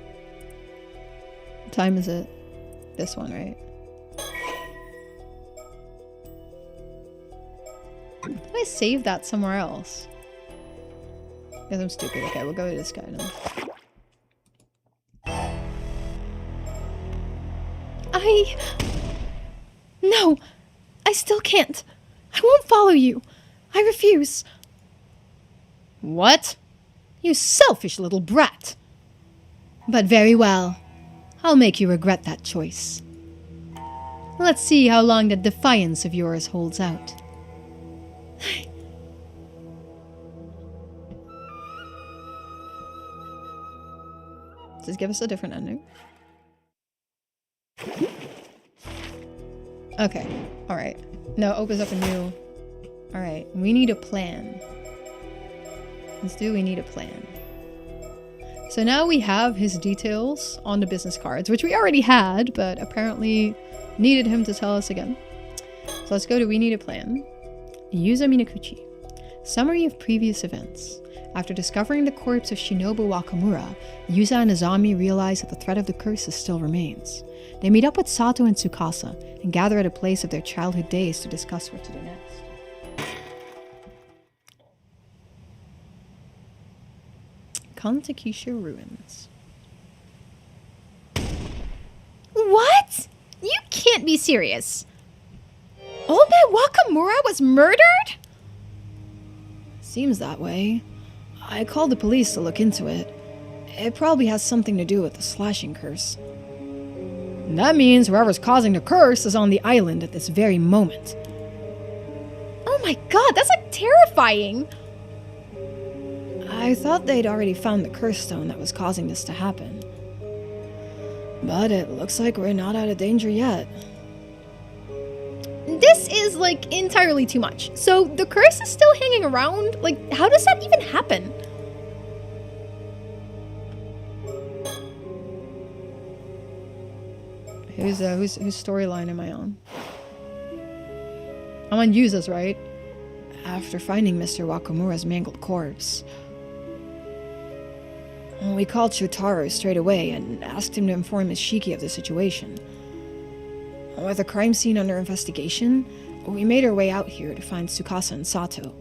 What time is it? This one, right? Did I save that somewhere else? Because I'm stupid. Okay, we'll go to this guy now. No! I still can't. I won't follow you. I refuse. What? You selfish little brat. But very well. I'll make you regret that choice. Let's see how long that defiance of yours holds out. Does this give us a different ending? Okay. Alright. No, opens up a new... Alright. We need a plan. We need a plan. So now we have his details on the business cards, which we already had, but apparently needed him to tell us again. So let's go to We Need a Plan. Yuza Minakuchi. Summary of previous events. After discovering the corpse of Shinobu Wakamura, Yuza and Azami realize that the threat of the curses still remains. They meet up with Sato and Tsukasa and gather at a place of their childhood days to discuss what to do next. Kantakisha Ruins. What? You can't be serious. Old Man Wakamura was murdered? Seems that way. I called the police to look into it. It probably has something to do with the slashing curse. That means whoever's causing the curse is on the island at this very moment. Oh my god, that's like terrifying. I thought they'd already found the curse stone that was causing this to happen. But it looks like we're not out of danger yet. This is, like, entirely too much. So, the curse is still hanging around? Like, how does that even happen? Whose storyline am I on? I'm on Yuza's, right? After finding Mr. Wakamura's mangled corpse, we called Shotaro straight away and asked him to inform Ms. Shiki of the situation. With the crime scene under investigation, we made our way out here to find Tsukasa and Sato.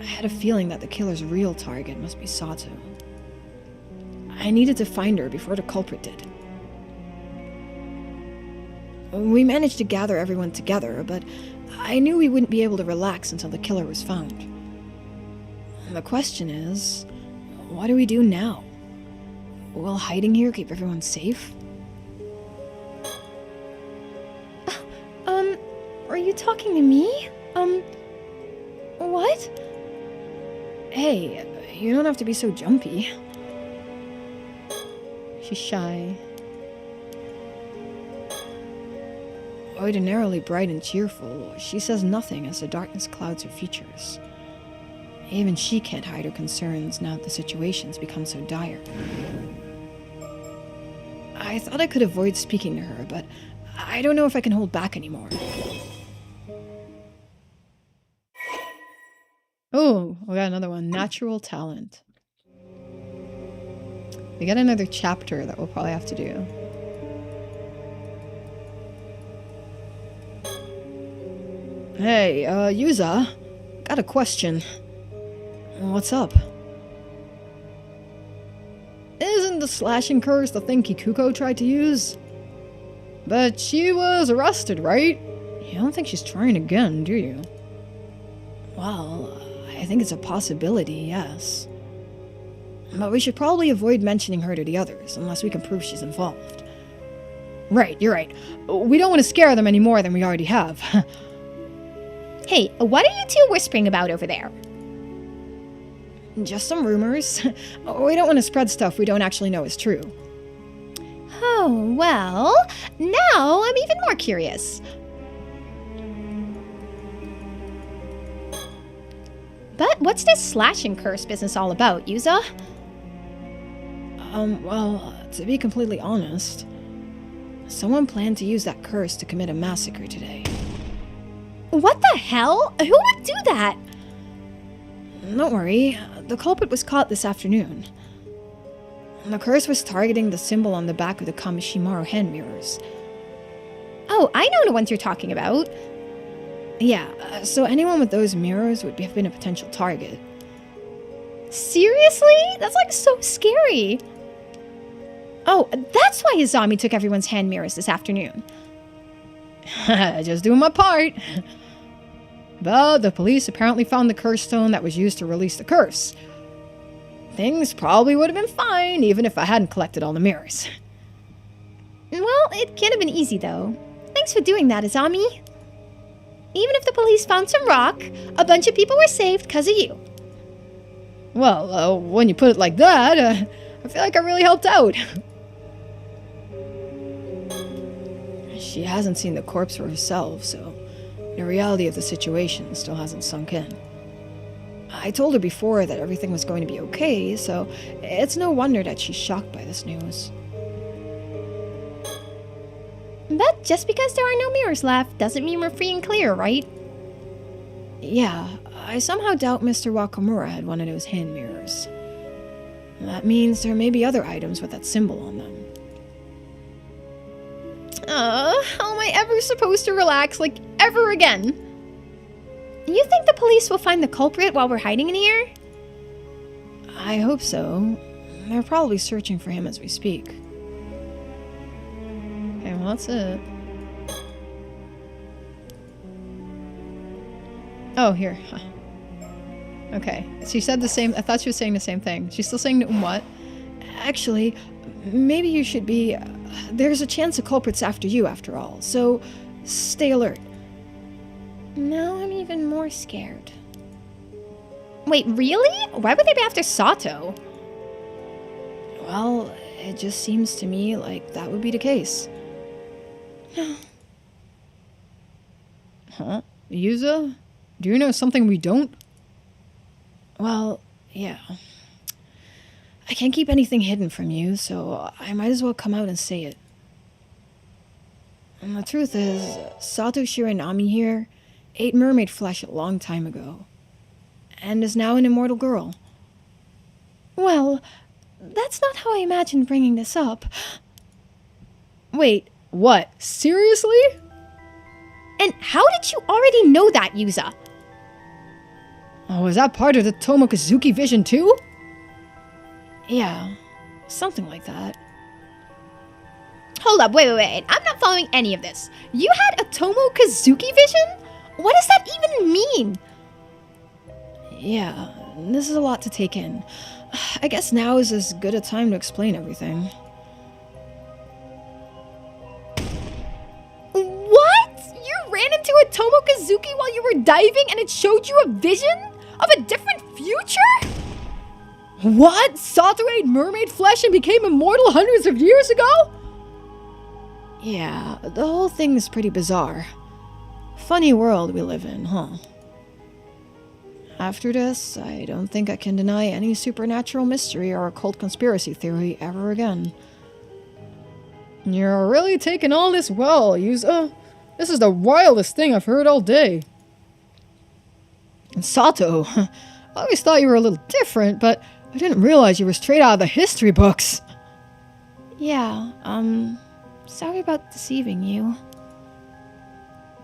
I had a feeling that the killer's real target must be Sato. I needed to find her before the culprit did. We managed to gather everyone together, but I knew we wouldn't be able to relax until the killer was found. And the question is, what do we do now? Will hiding here keep everyone safe? Are you talking to me? What? Hey, you don't have to be so jumpy. She's shy. ordinarily bright and cheerful, she says nothing as the darkness clouds her features. Even she can't hide her concerns now that the situation's become so dire. I thought I could avoid speaking to her, but I don't know if I can hold back anymore. Oh, we got another one. Natural talent. We got another chapter that we'll probably have to do. Hey, Yuza, got a question. What's up? Isn't the slashing curse the thing Kikuko tried to use? But she was arrested, right? You don't think she's trying again, do you? Well, I think it's a possibility, yes. But we should probably avoid mentioning her to the others, unless we can prove she's involved. Right, you're right. We don't want to scare them any more than we already have. Hey, what are you two whispering about over there? Just some rumors. We don't want to spread stuff we don't actually know is true. Oh, well, now I'm even more curious. But what's this slashing curse business all about, Yuza? Well, to be completely honest, someone planned to use that curse to commit a massacre today. What the hell? Who would do that? Don't worry, the culprit was caught this afternoon. The curse was targeting the symbol on the back of the Kamishimaru hand mirrors. Oh, I know the ones you're talking about. Yeah, so anyone with those mirrors would have been a potential target. Seriously? That's like so scary. Oh, that's why Izami took everyone's hand mirrors this afternoon. Just doing my part. But the police apparently found the curse stone that was used to release the curse. Things probably would have been fine, even if I hadn't collected all the mirrors. Well, it can't have been easy, though. Thanks for doing that, Izami. Even if the police found some rock, a bunch of people were saved because of you. Well, when you put it like that, I feel like I really helped out. She hasn't seen the corpse for herself, so the reality of the situation still hasn't sunk in. I told her before that everything was going to be okay, so it's no wonder that she's shocked by this news. But just because there are no mirrors left doesn't mean we're free and clear, right? Yeah, I somehow doubt Mr. Wakamura had one of those hand mirrors. That means there may be other items with that symbol on them. How am I ever supposed to relax, like, ever again? You think the police will find the culprit while we're hiding in here? I hope so. They're probably searching for him as we speak. Okay, well, that's it. Oh, here. Huh. Okay. She said the same. I thought she was saying the same thing. She's still saying what? Actually, maybe you should be... there's a chance the culprit's after you, after all. So, stay alert. Now I'm even more scared. Wait, really? Why would they be after Sato? Well, it just seems to me like that would be the case. Huh? Yuza? Do you know something we don't? Well, yeah. I can't keep anything hidden from you, so I might as well come out and say it. And the truth is, Sato Shiranami here ate mermaid flesh a long time ago, and is now an immortal girl. Well, that's not how I imagined bringing this up. Wait, what? Seriously? And how did you already know that, Yuza? Oh, is that part of the Tomokazuki vision too? Yeah, something like that. Hold up, wait. I'm not following any of this. You had a Tomokazuki vision? What does that even mean? Yeah, this is a lot to take in. I guess now is as good a time to explain everything. What? You ran into a Tomokazuki while you were diving and it showed you a vision of a different future? What? Sato ate mermaid flesh and became immortal hundreds of years ago? Yeah, the whole thing's pretty bizarre. Funny world we live in, huh? After this, I don't think I can deny any supernatural mystery or occult conspiracy theory ever again. You're really taking all this well, Yuza. This is the wildest thing I've heard all day. And Sato, I always thought you were a little different, but I didn't realize you were straight out of the history books. Yeah, sorry about deceiving you.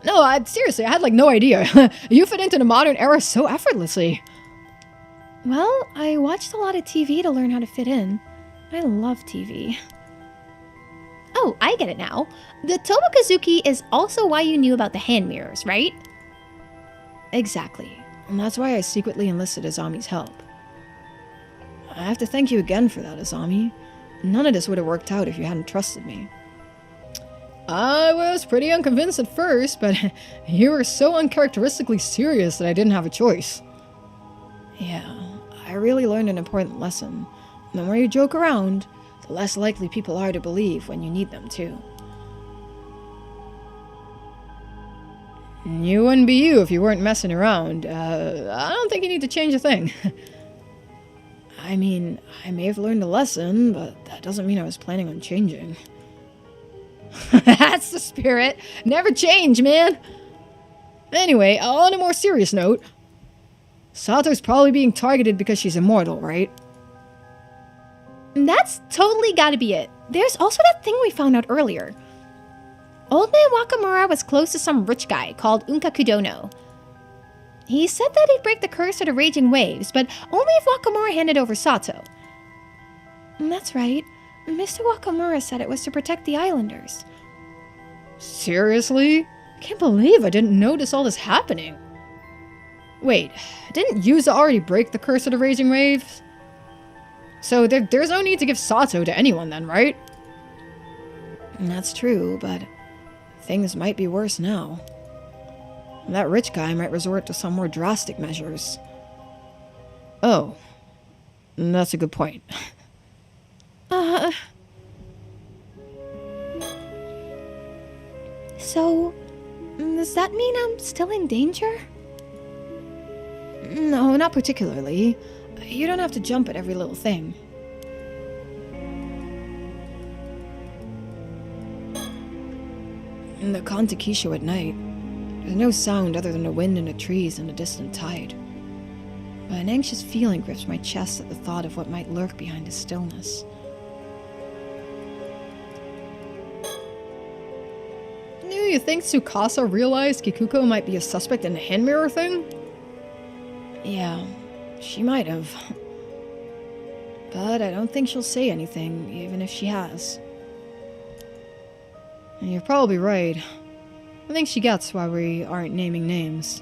No, seriously, I had no idea. You fit into the modern era so effortlessly. Well, I watched a lot of TV to learn how to fit in. I love TV. Oh, I get it now. The Tomokazuki is also why you knew about the hand mirrors, right? Exactly. And that's why I secretly enlisted Azami's help. I have to thank you again for that, Azami. None of this would have worked out if you hadn't trusted me. I was pretty unconvinced at first, but you were so uncharacteristically serious that I didn't have a choice. Yeah, I really learned an important lesson. The more you joke around, the less likely people are to believe when you need them to. You wouldn't be you if you weren't messing around. I don't think you need to change a thing. I mean, I may have learned a lesson, but that doesn't mean I was planning on changing. That's the spirit. Never change, man. Anyway, on a more serious note, Sato's probably being targeted because she's immortal, right? That's totally gotta be it. There's also that thing we found out earlier. Old man Wakamura was close to some rich guy called Unkakudono. He said that he'd break the curse of the raging waves, but only if Wakamura handed over Sato. That's right. Mr. Wakamura said it was to protect the islanders. Seriously? I can't believe I didn't notice all this happening. Wait, didn't Yuza already break the curse of the raging waves? So there's no need to give Sato to anyone then, right? That's true, but things might be worse now. That rich guy might resort to some more drastic measures. Oh, that's a good point. So, does that mean I'm still in danger? No, not particularly. You don't have to jump at every little thing. In the Kantakisho at night, there's no sound other than the wind in the trees and a distant tide. But an anxious feeling grips my chest at the thought of what might lurk behind the stillness. You think Tsukasa realized Kikuko might be a suspect in the hand mirror thing? Yeah, she might have. But I don't think she'll say anything, even if she has. And you're probably right. I think she gets why we aren't naming names.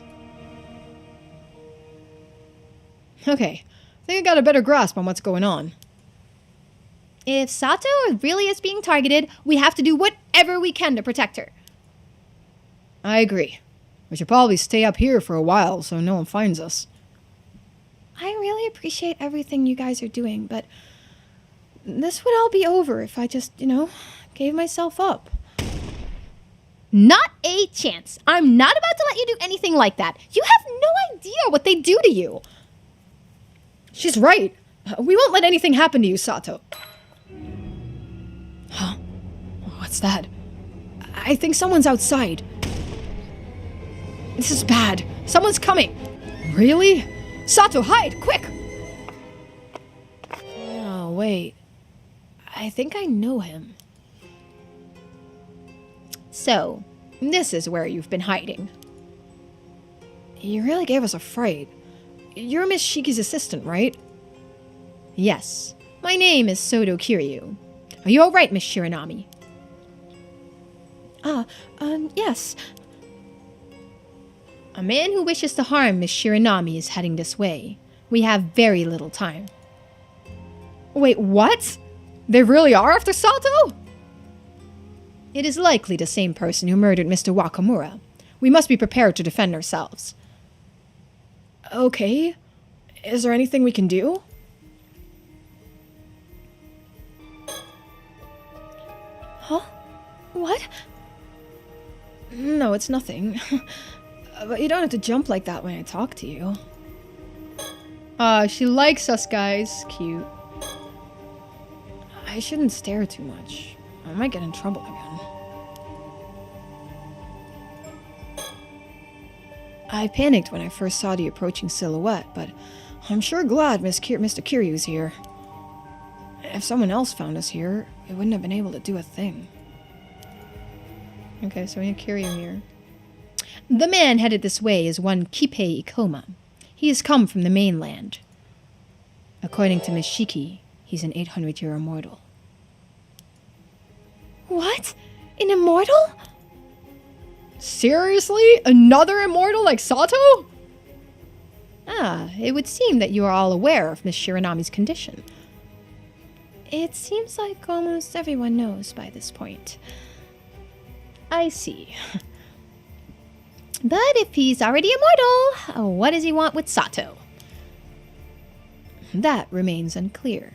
Okay, I think I got a better grasp on what's going on. If Sato really is being targeted, we have to do whatever we can to protect her. I agree. We should probably stay up here for a while so no one finds us. I really appreciate everything you guys are doing, but this would all be over if I just, gave myself up. Not a chance. I'm not about to let you do anything like that. You have no idea what they do to you. She's right. We won't let anything happen to you, Sato. Huh? What's that? I think someone's outside. This is bad. Someone's coming. Really? Sato, hide! Quick! Oh, wait. I think I know him. So, this is where you've been hiding. You really gave us a fright. You're Miss Shiki's assistant, right? Yes. My name is Sodo Kiryu. Are you alright, Miss Shiranami? Yes. A man who wishes to harm Miss Shiranami is heading this way. We have very little time. Wait, what? They really are after Sato? It is likely the same person who murdered Mr. Wakamura. We must be prepared to defend ourselves. Okay. Is there anything we can do? Huh? What? No, it's nothing. But you don't have to jump like that when I talk to you. She likes us, guys. Cute. I shouldn't stare too much. I might get in trouble again. I panicked when I first saw the approaching silhouette, but I'm sure glad Mr. Kiryu's here. If someone else found us here, it wouldn't have been able to do a thing. Okay, so we have Kiryu here. The man headed this way is one Kippei Ikoma. He has come from the mainland. According to Miss Shiki, he's an 800-year immortal. What? An immortal? Seriously? Another immortal like Sato? It would seem that you are all aware of Miss Shiranami's condition. It seems like almost everyone knows by this point. I see. But if he's already immortal, what does he want with Sato? That remains unclear.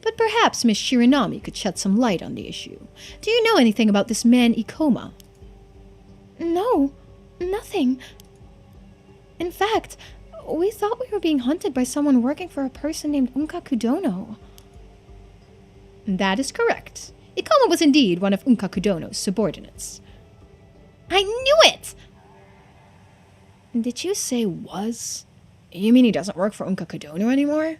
But perhaps Miss Shiranami could shed some light on the issue. Do you know anything about this man Ikoma? No, nothing. In fact, we thought we were being hunted by someone working for a person named Unkakudono. That is correct. Ikoma was indeed one of Unkakudono's subordinates. I knew it! Did you say was? You mean he doesn't work for Unkakudono anymore?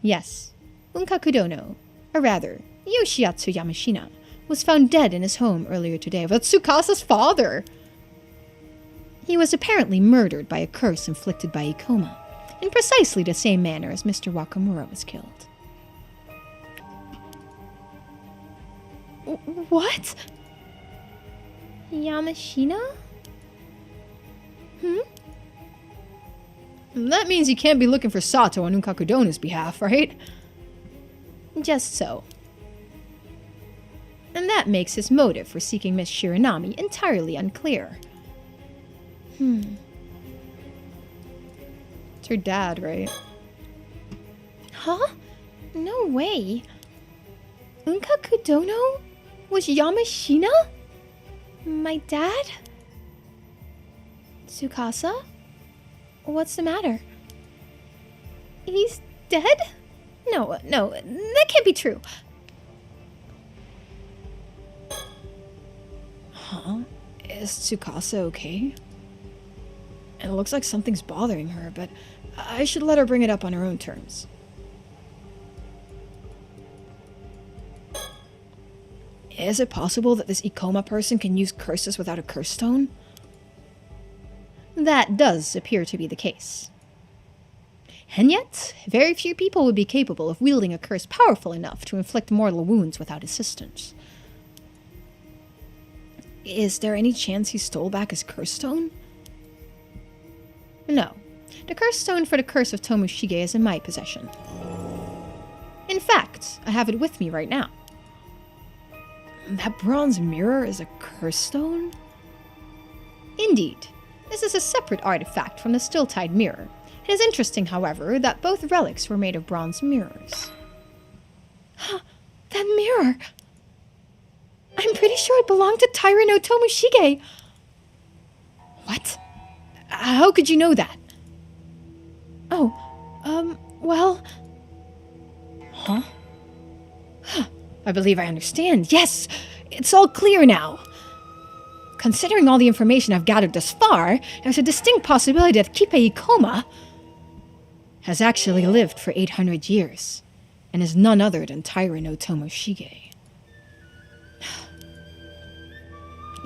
Yes. Unkakudono, or rather, Yoshiatsu Yamashina, was found dead in his home earlier today with Tsukasa's father. He was apparently murdered by a curse inflicted by Ikoma, in precisely the same manner as Mr. Wakamura was killed. What? Yamashina? That means you can't be looking for Sato on Unkakudono's behalf, right? Just so. And that makes his motive for seeking Miss Shiranami entirely unclear. It's her dad, right? Huh? No way. Unkakudono was Yamashina? My dad? Tsukasa? What's the matter? He's dead? No, that can't be true. Huh? Is Tsukasa okay? It looks like something's bothering her, but I should let her bring it up on her own terms. Is it possible that this Ikoma person can use curses without a curse stone? That does appear to be the case. And yet, very few people would be capable of wielding a curse powerful enough to inflict mortal wounds without assistance. Is there any chance he stole back his curse stone? No. The curse stone for the curse of Tomoshige is in my possession. In fact, I have it with me right now. That bronze mirror is a curse stone? Indeed. This is a separate artifact from the still-tide mirror. It is interesting, however, that both relics were made of bronze mirrors. That mirror! I'm pretty sure it belonged to Taira no Tomoshige! What? How could you know that? Well... Huh? I believe I understand. Yes! It's all clear now! Considering all the information I've gathered thus far, there's a distinct possibility that Kippei Ikoma has actually lived for 800 years, and is none other than Taira no Tomoshige.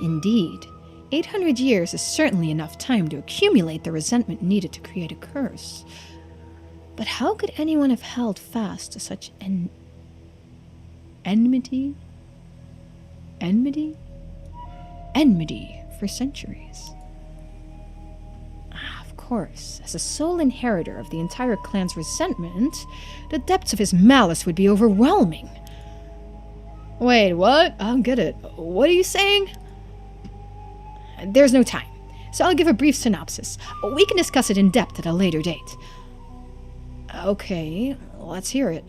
Indeed, 800 years is certainly enough time to accumulate the resentment needed to create a curse. But how could anyone have held fast to such enmity for centuries? Of course, as a sole inheritor of the entire clan's resentment, the depths of his malice would be overwhelming. Wait, what? I don't get it. What are you saying? There's no time, so I'll give a brief synopsis. We can discuss it in depth at a later date. Okay, let's hear it.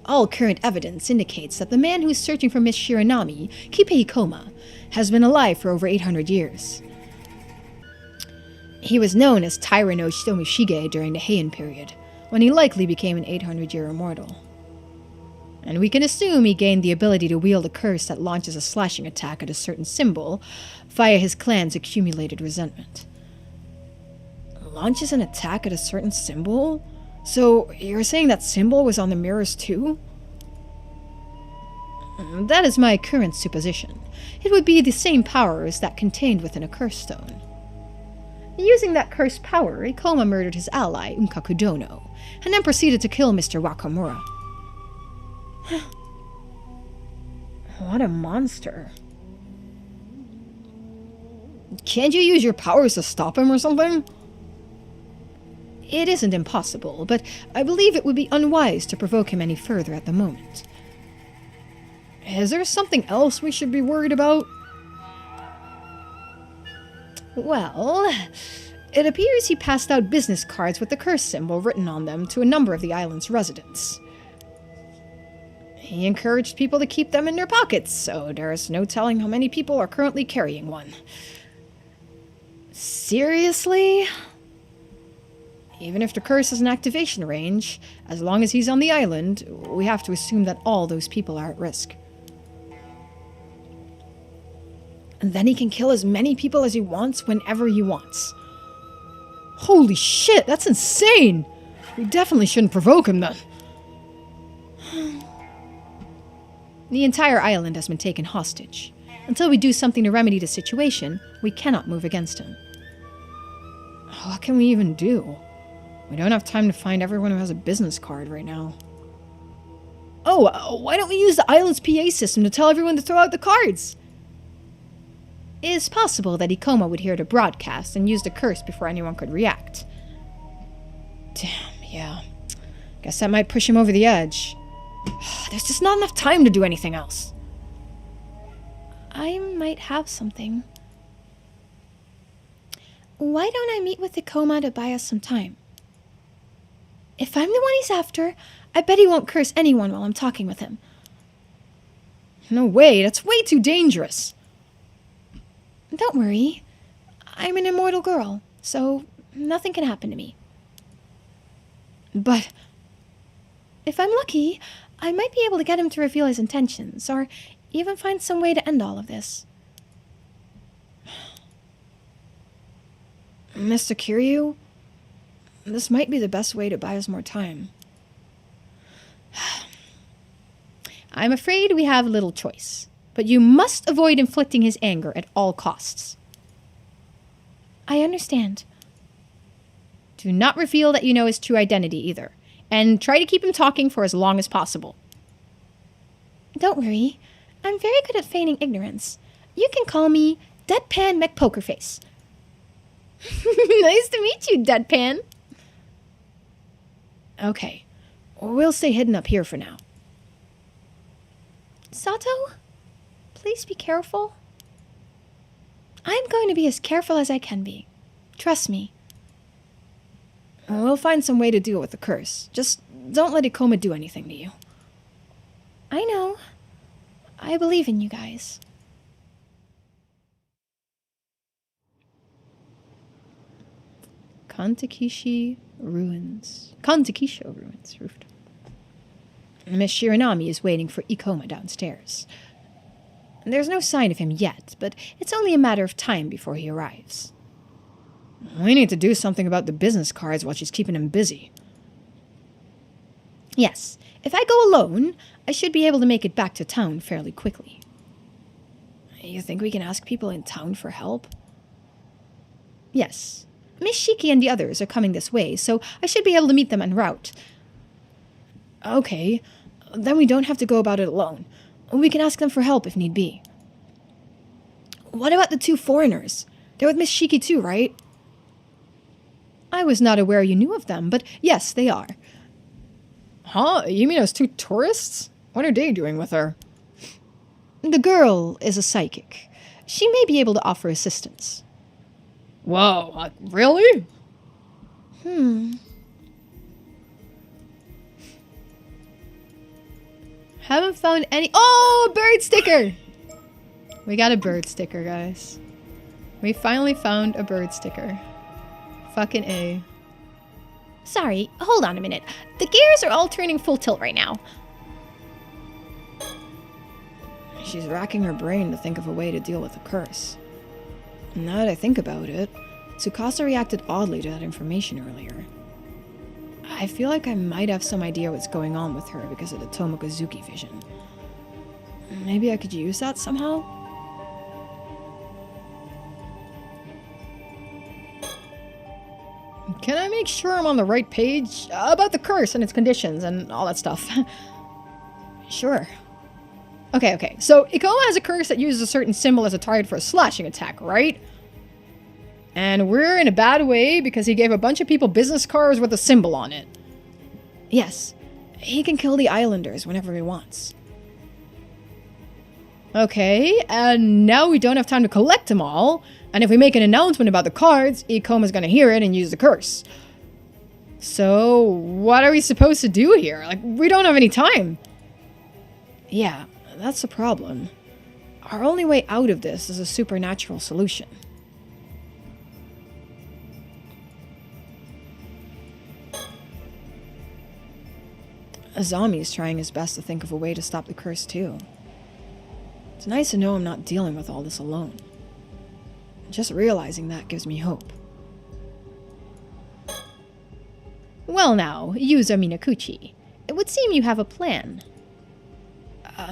All current evidence indicates that the man who is searching for Miss Shiranami, Kipei Ikoma, has been alive for over 800 years. He was known as Taira no Shitomushige during the Heian period, when he likely became an 800-year immortal. And we can assume he gained the ability to wield a curse that launches a slashing attack at a certain symbol via his clan's accumulated resentment. Launches an attack at a certain symbol? So, you're saying that symbol was on the mirrors too? That is my current supposition. It would be the same powers that contained within a curse stone. Using that cursed power, Ikoma murdered his ally, Unkakudono, and then proceeded to kill Mr. Wakamura. What a monster. Can't you use your powers to stop him or something? It isn't impossible, but I believe it would be unwise to provoke him any further at the moment. Is there something else we should be worried about? Well, it appears he passed out business cards with the curse symbol written on them to a number of the island's residents. He encouraged people to keep them in their pockets, so there's no telling how many people are currently carrying one. Seriously? Even if the curse has an activation range, as long as he's on the island, we have to assume that all those people are at risk. And then he can kill as many people as he wants whenever he wants. Holy shit, that's insane! We definitely shouldn't provoke him then. The entire island has been taken hostage. Until we do something to remedy the situation, we cannot move against him. What can we even do? We don't have time to find everyone who has a business card right now. Oh, why don't we use the island's PA system to tell everyone to throw out the cards? It is possible that Ikoma would hear the broadcast and use the curse before anyone could react. Damn, yeah. Guess that might push him over the edge. There's just not enough time to do anything else. I might have something. Why don't I meet with Ikoma to buy us some time? If I'm the one he's after, I bet he won't curse anyone while I'm talking with him. No way, that's way too dangerous. Don't worry. I'm an immortal girl, so nothing can happen to me. But if I'm lucky, I might be able to get him to reveal his intentions, or even find some way to end all of this. Mr. Kiryu, this might be the best way to buy us more time. I'm afraid we have little choice, but you must avoid inflicting his anger at all costs. I understand. Do not reveal that you know his true identity either, and try to keep him talking for as long as possible. Don't worry. I'm very good at feigning ignorance. You can call me Deadpan McPokerface. Nice to meet you, Deadpan. Okay, we'll stay hidden up here for now. Sato, please be careful. I'm going to be as careful as I can be. Trust me. We'll find some way to deal with the curse. Just don't let Ikoma do anything to you. I know. I believe in you guys. Kantakisho Ruins, rooftop. Miss Shiranami is waiting for Ikoma downstairs. There's no sign of him yet, but it's only a matter of time before he arrives. We need to do something about the business cards while she's keeping him busy. Yes, if I go alone, I should be able to make it back to town fairly quickly. You think we can ask people in town for help? Yes. Miss Shiki and the others are coming this way, so I should be able to meet them en route. Okay, then we don't have to go about it alone. We can ask them for help if need be. What about the two foreigners? They're with Miss Shiki too, right? I was not aware you knew of them, but yes, they are. Huh? You mean those two tourists? What are they doing with her? The girl is a psychic. She may be able to offer assistance. Whoa, really? Haven't found any. Oh, a bird sticker! We got a bird sticker, guys. We finally found a bird sticker. Fucking A. Sorry, hold on a minute. The gears are all turning full tilt right now. She's racking her brain to think of a way to deal with the curse. Now that I think about it, Tsukasa reacted oddly to that information earlier. I feel like I might have some idea what's going on with her because of the Tomokazuki vision. Maybe I could use that somehow? Can I make sure I'm on the right page about the curse and its conditions and all that stuff? Sure. Okay. So, Ikoma has a curse that uses a certain symbol as a target for a slashing attack, right? And we're in a bad way because he gave a bunch of people business cards with a symbol on it. Yes, he can kill the islanders whenever he wants. Okay, and now we don't have time to collect them all, and if we make an announcement about the cards, Ikoma's gonna hear it and use the curse. So, what are we supposed to do here? Like, we don't have any time. Yeah, that's the problem. Our only way out of this is a supernatural solution. Azami's trying his best to think of a way to stop the curse too. It's nice to know I'm not dealing with all this alone. Just realizing that gives me hope. Well now, Yuzo Minakuchi, it would seem you have a plan.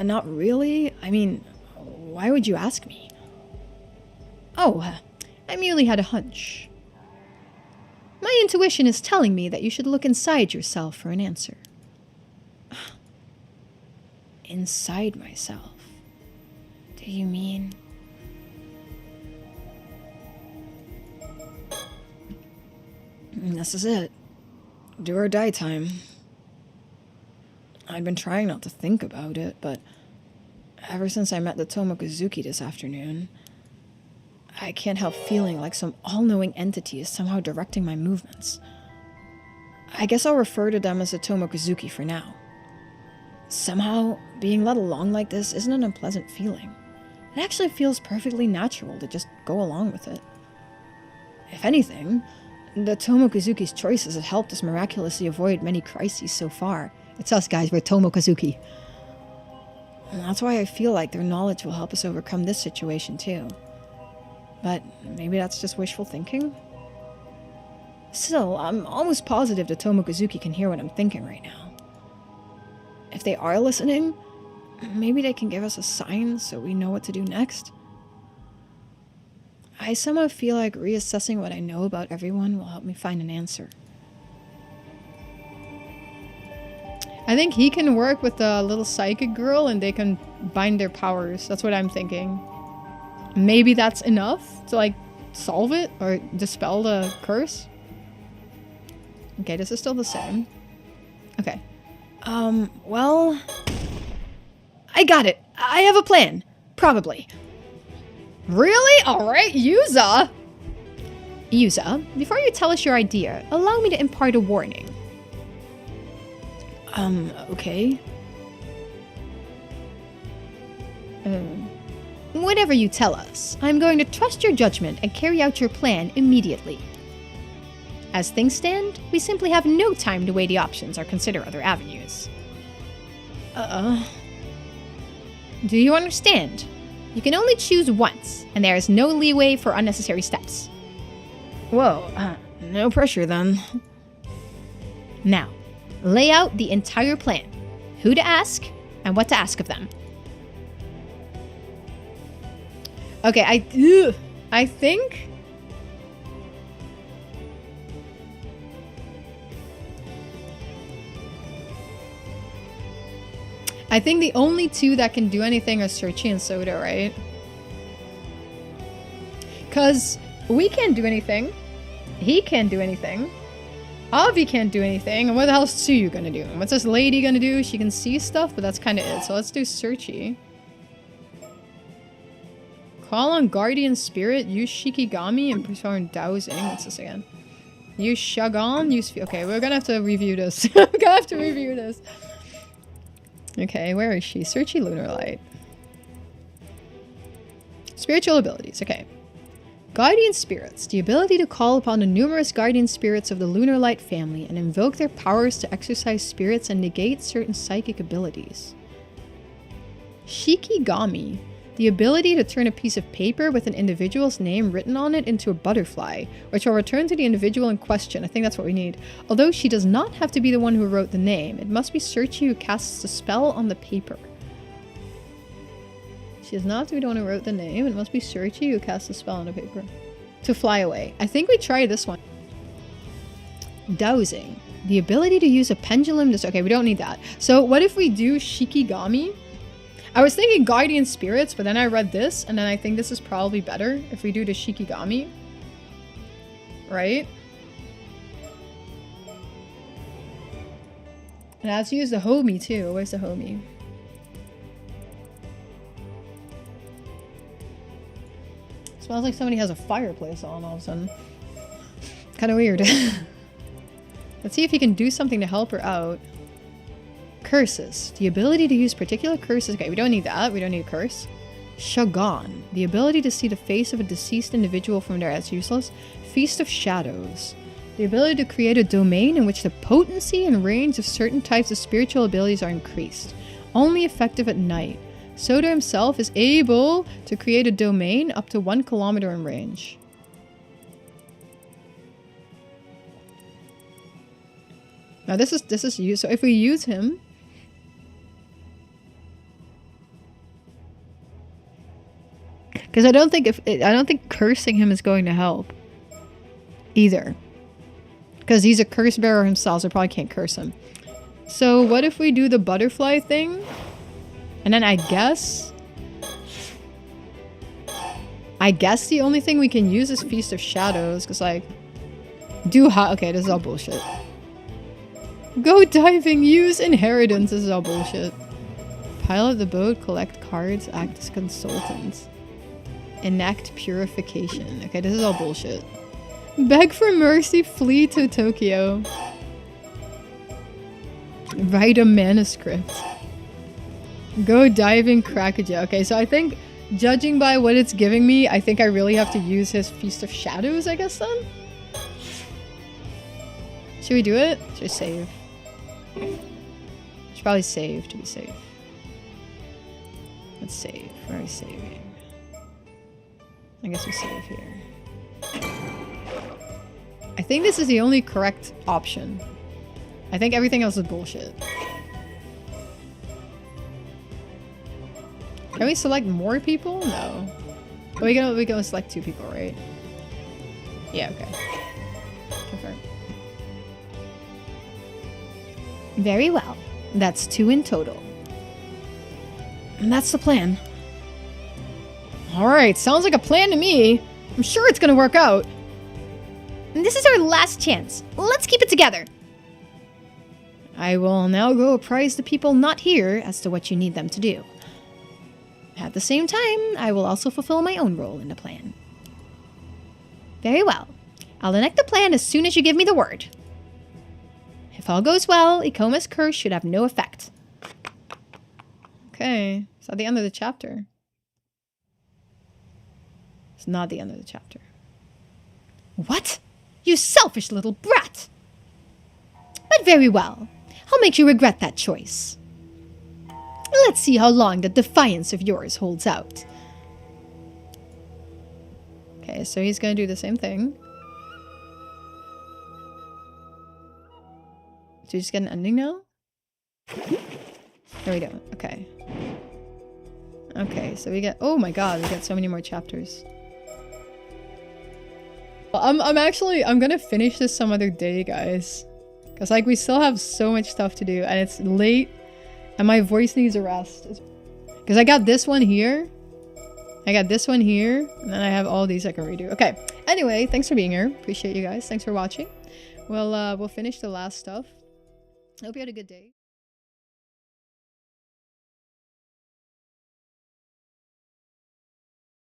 Not really. I mean, why would you ask me? Oh, I merely had a hunch. My intuition is telling me that you should look inside yourself for an answer. Inside myself? Do you mean? This is it. Do or die time. I'd been trying not to think about it, but ever since I met the Tomokazuki this afternoon, I can't help feeling like some all-knowing entity is somehow directing my movements. I guess I'll refer to them as the Tomokazuki for now. Somehow, being led along like this isn't an unpleasant feeling. It actually feels perfectly natural to just go along with it. If anything, the Tomokazuki's choices have helped us miraculously avoid many crises so far. It's us guys, we're Tomokazuki. And that's why I feel like their knowledge will help us overcome this situation too. But maybe that's just wishful thinking? Still, I'm almost positive the Tomokazuki can hear what I'm thinking right now. If they are listening, maybe they can give us a sign so we know what to do next. I somehow feel like reassessing what I know about everyone will help me find an answer. I think he can work with the little psychic girl and they can bind their powers. That's what I'm thinking. Maybe that's enough to, like, solve it or dispel the curse. Okay, this is still the same. Okay. Well, I got it. I have a plan. Probably. Really? Alright, Yuza! Yuza, before you tell us your idea, allow me to impart a warning. Okay. Whatever you tell us, I'm going to trust your judgment and carry out your plan immediately. As things stand, we simply have no time to weigh the options or consider other avenues. Do you understand? You can only choose once, and there is no leeway for unnecessary steps. Whoa, no pressure then. Now, lay out the entire plan. Who to ask, and what to ask of them. Okay, I think... I think the only two that can do anything are Searchy and Soda, right? Because we can't do anything. He can't do anything. Avi can't do anything. And what the hell is Tsuyu gonna do? What's this lady gonna do? She can see stuff, but that's kind of it. So let's do Searchy. Call on Guardian Spirit, use Shikigami, and perform dowsing. What's this again? Use Shagan, use... Okay, we're gonna have to review this. We're gonna have to review this. Okay, where is she? Searchy Lunar Light. Spiritual abilities, okay. Guardian spirits. The ability to call upon the numerous guardian spirits of the Lunar Light family and invoke their powers to exercise spirits and negate certain psychic abilities. Shikigami. The ability to turn a piece of paper with an individual's name written on it into a butterfly, which will return to the individual in question. I think that's what we need. Although she does not have to be the one who wrote the name. It must be Searchy who casts the spell on the paper. She does not have to be the one who wrote the name. It must be Searchy who casts the spell on the paper. To fly away. I think we try this one. Dowsing. The ability to use a pendulum to... Okay, we don't need that. So what if we do Shikigami? I was thinking Guardian Spirits, but then I read this, and then I think this is probably better if we do the Shikigami. Right? And I have to use the homie too. Where's the homie? Smells like somebody has a fireplace on all of a sudden. Kind of weird. Let's see if he can do something to help her out. Curses. The ability to use particular curses. Okay, we don't need that. We don't need a curse. Shagan. The ability to see the face of a deceased individual from there. That's useless. Feast of Shadows. The ability to create a domain in which the potency and range of certain types of spiritual abilities are increased. Only effective at night. Soda himself is able to create a domain up to 1 kilometer in range. Now this is used. So if we use him, because I don't think cursing him is going to help either, because he's a curse bearer himself, so I probably can't curse him. So what if we do the butterfly thing? And then I guess the only thing we can use is Feast of Shadows, because like, okay, this is all bullshit. Go diving, use inheritance, this is all bullshit. Pilot the boat, collect cards, act as consultants. Enact purification. Okay, this is all bullshit. Beg for mercy, flee to Tokyo. Write a manuscript. Go diving, crack a joke. Okay, so I think, judging by what it's giving me, I think I really have to use his Feast of Shadows, I guess, then? Should we do it? Should we save? Should probably save to be safe. Let's save. Where are we saving? I guess we save here. I think this is the only correct option. I think everything else is bullshit. Can we select more people? No. But we can select 2 people, right? Yeah, okay. Confirm. Very well. That's 2 in total. And that's the plan. Alright, sounds like a plan to me. I'm sure it's gonna work out. And this is our last chance. Let's keep it together. I will now go apprise the people not here as to what you need them to do. At the same time, I will also fulfill my own role in the plan. Very well. I'll enact the plan as soon as you give me the word. If all goes well, Ikoma's curse should have no effect. Okay, is that the end of the chapter? It's not the end of the chapter. What? You selfish little brat! But very well. I'll make you regret that choice. Let's see how long that defiance of yours holds out. Okay, so he's gonna do the same thing. Do we just get an ending now? No, we don't. Okay. Okay, so we get... Oh my god, we got so many more chapters. I'm gonna finish this some other day, guys. Because, like, we still have so much stuff to do, and it's late, and my voice needs a rest. Because I got this one here, I got this one here, and then I have all these I can redo. Okay, anyway, thanks for being here. Appreciate you guys. Thanks for watching. We'll finish the last stuff. I hope you had a good day.